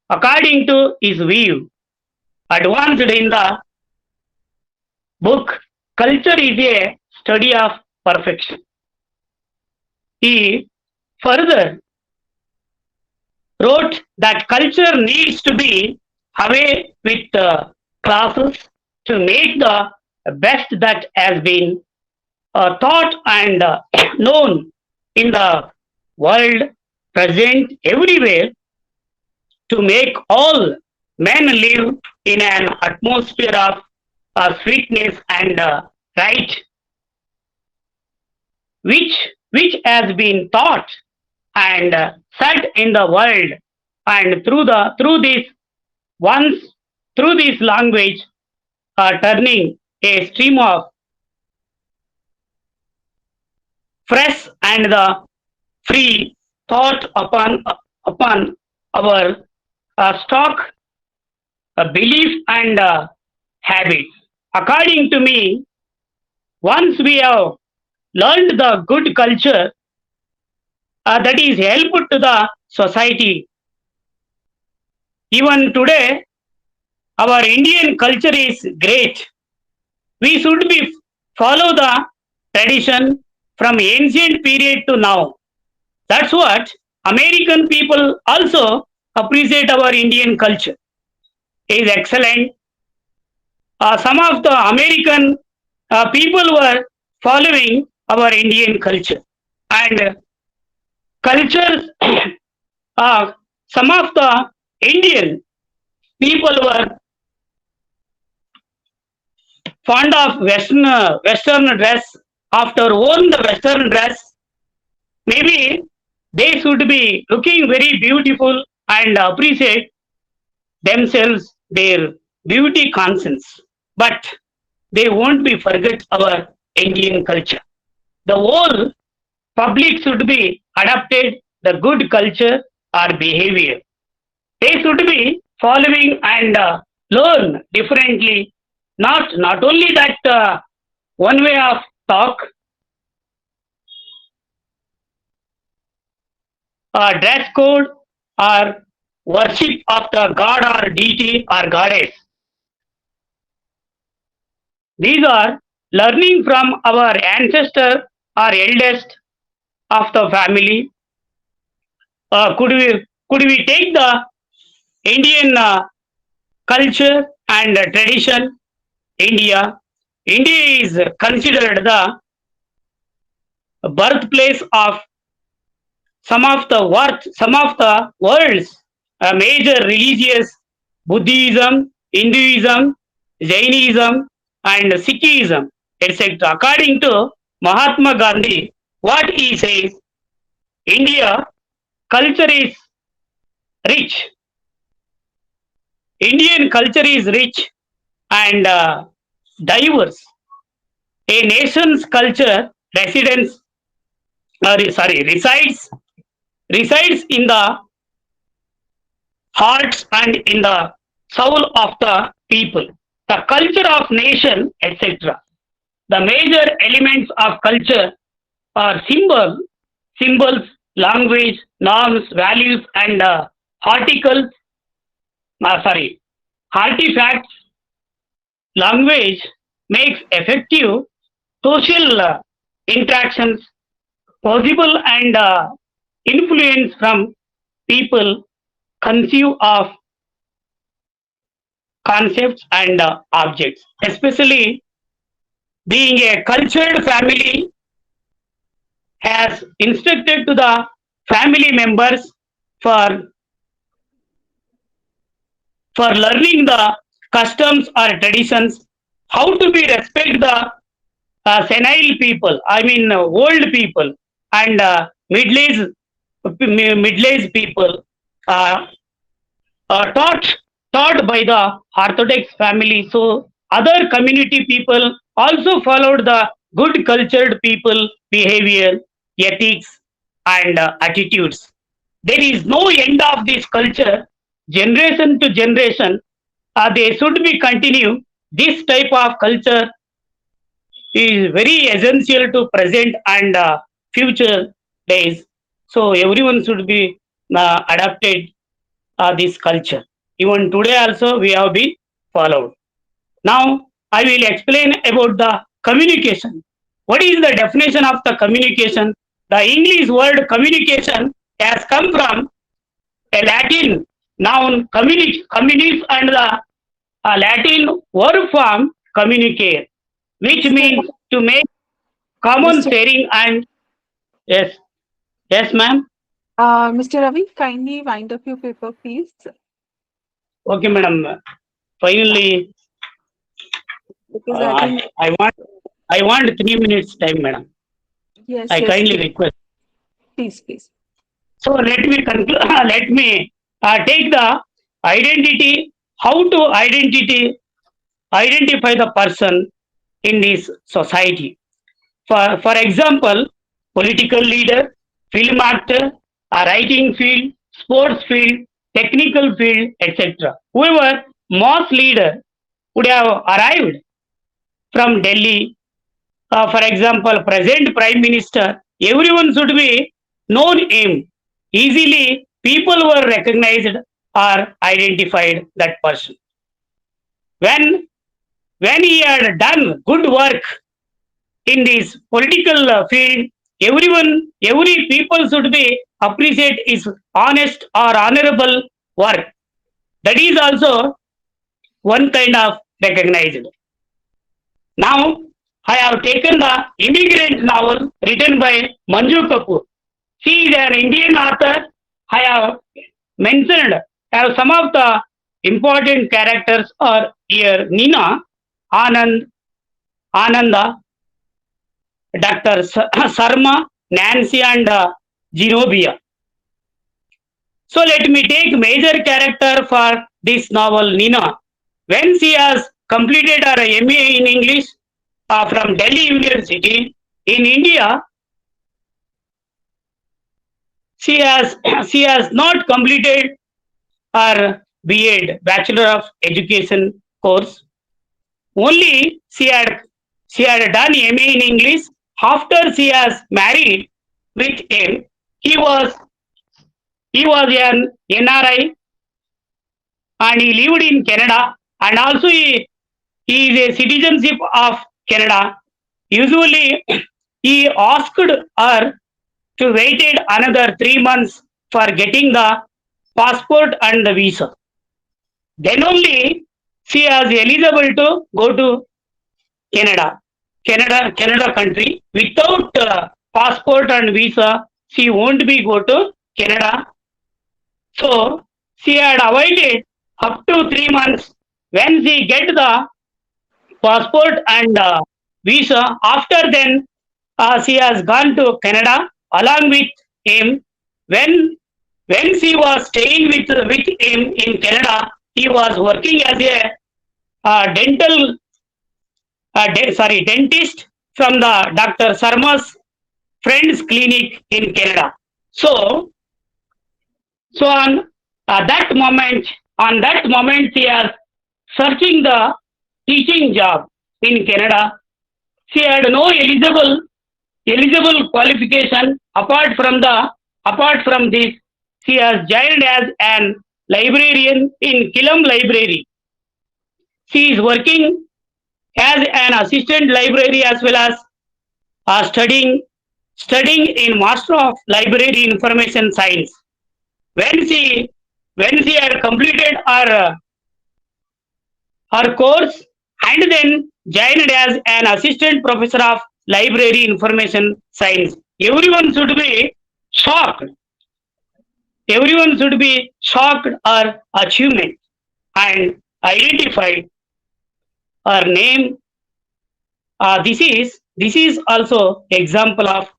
According to his view, advanced in the book, Culture is a study of perfection. He further wrote that culture needs to be away with classes to make the best that has been thought and known in the world, present everywhere, to make all men live in an atmosphere of sweetness and right, which has been taught and set in the world, and through this language, turning a stream of fresh and the free thought upon our stock belief and habits. According to me, once we have learned the good culture that is helpful to the society, even today, our Indian culture is great. We should be follow the tradition from ancient period to now. That's what American people also appreciate our Indian culture. Is excellent. Some of the American people were following our Indian culture and cultures. Some of the Indian people were fond of Western dress. After worn the Western dress, maybe they should be looking very beautiful and appreciate themselves, their beauty conscience. But they won't be forget our Indian culture. The whole public should be adapted the good culture or behavior. They should be following and learn differently. Not only that one way of talk, dress code, or worship of the god or deity or goddess. These are learning from our ancestor or eldest of the family. Could we take the Indian culture and tradition? India. India is considered the birthplace of some of the world's major religious Buddhism, Hinduism, Jainism, and Sikhism, etc. According to Mahatma Gandhi, what he says, India culture is rich. Indian culture is rich and diverse. A nation's culture resides in the hearts and in the soul of the people. The culture of nation, etc. The major elements of culture are symbols, language, norms, values, and artifacts. Language makes effective social interactions possible and influence from people conceive of concepts and objects. Especially being a cultured family has instructed to the family members for learning the customs or traditions, how to be respect the senile people, I mean old people and middle-aged people uh, taught by the Orthodox family. So other community people also followed the good cultured people behavior, ethics, and attitudes. There is no end of this culture, generation to generation. They should be continue. This type of culture is very essential to present and future days. So everyone should be adapted this culture. Even today also we have been followed. Now I will explain about the communication. What is the definition of the communication? The English word communication has come from a Latin noun communis and the Latin verb form communicate, which means to make common Mr. sharing and yes, yes, ma'am. Mr. Ravi, kindly wind up your paper, please. Okay, madam. Finally, Because I think I want 3 minutes time, madam. yes, I yes, kindly please, request. please. So let me conclude. Let me take the identity. How to identify the person in this society. For example, political leader, film actor, a writing field, sports field, technical field, etc. Whoever mass leader would have arrived from Delhi. For example, present prime minister, everyone should be known him. Easily, people were recognized or identified that person. When when he had done good work in this political field, every people should be appreciate his honest or honorable work. That is also one kind of recognized. Now, I have taken the immigrant novel written by Manju Kapoor. She is an Indian author. I have mentioned some of the important characters are here: Nina, Ananda, Dr. Sarma, Nancy, and Zenobia. So let me take major character for this novel, Nina. When she has completed her MA in English from Delhi University in India, she has not completed her B.Ed, Bachelor of Education course. Only she had done MA in English. After she has married with him, he was an NRI and he lived in Canada, and also he is a citizenship of Canada. Usually he asked her to waited another 3 months for getting the passport and the visa. Then only she is eligible to go to Canada country. Without passport and visa, she won't be go to Canada. So she had avoided up to 3 months. When she get the passport and visa, after then she has gone to Canada along with him. When she was staying with him in Canada, he was working as a dentist from the Dr. Sarma's friend's clinic in Canada. So on that moment, she was searching the teaching job in Canada. She had no eligible qualification. Apart from this, she has joined as an librarian in Killam Library. She is working as an assistant library as well as studying in Master of Library Information Science. When she had completed her course and then joined as an assistant professor of library information science, everyone should be shocked. Everyone should be shocked her achievement and identified her name. This is also example of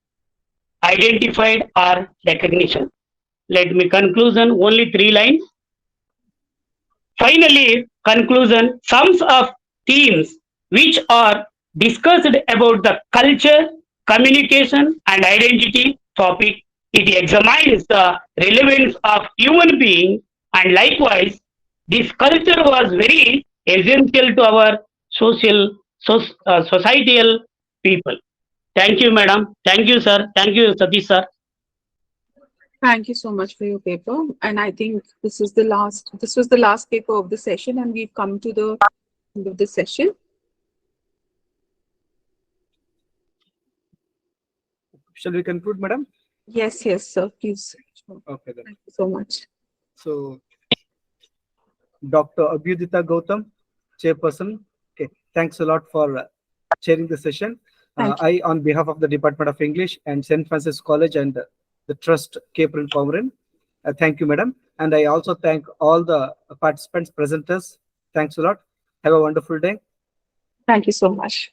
identified or recognition. Let me conclusion, only 3 lines. Finally, conclusion, sums of themes which are discussed about the culture, communication, and identity topic. It examines the relevance of human being, and likewise, this culture was very essential to our societal people. Thank you, madam. Thank you, sir. Thank you, Satish, sir. Thank you so much for your paper. And I think this was the last paper of the session, and we've come to the end of the session. Shall we conclude, madam? Yes, sir. Please. Okay, then. Thank you so much. So, Dr. Abhyudita Gautam, chairperson. Okay, thanks a lot for chairing the session. I, on behalf of the Department of English and St. Francis College and the Trust Cape and Pomeran, thank you, madam. And I also thank all the participants, presenters. Thanks a lot. Have a wonderful day. Thank you so much.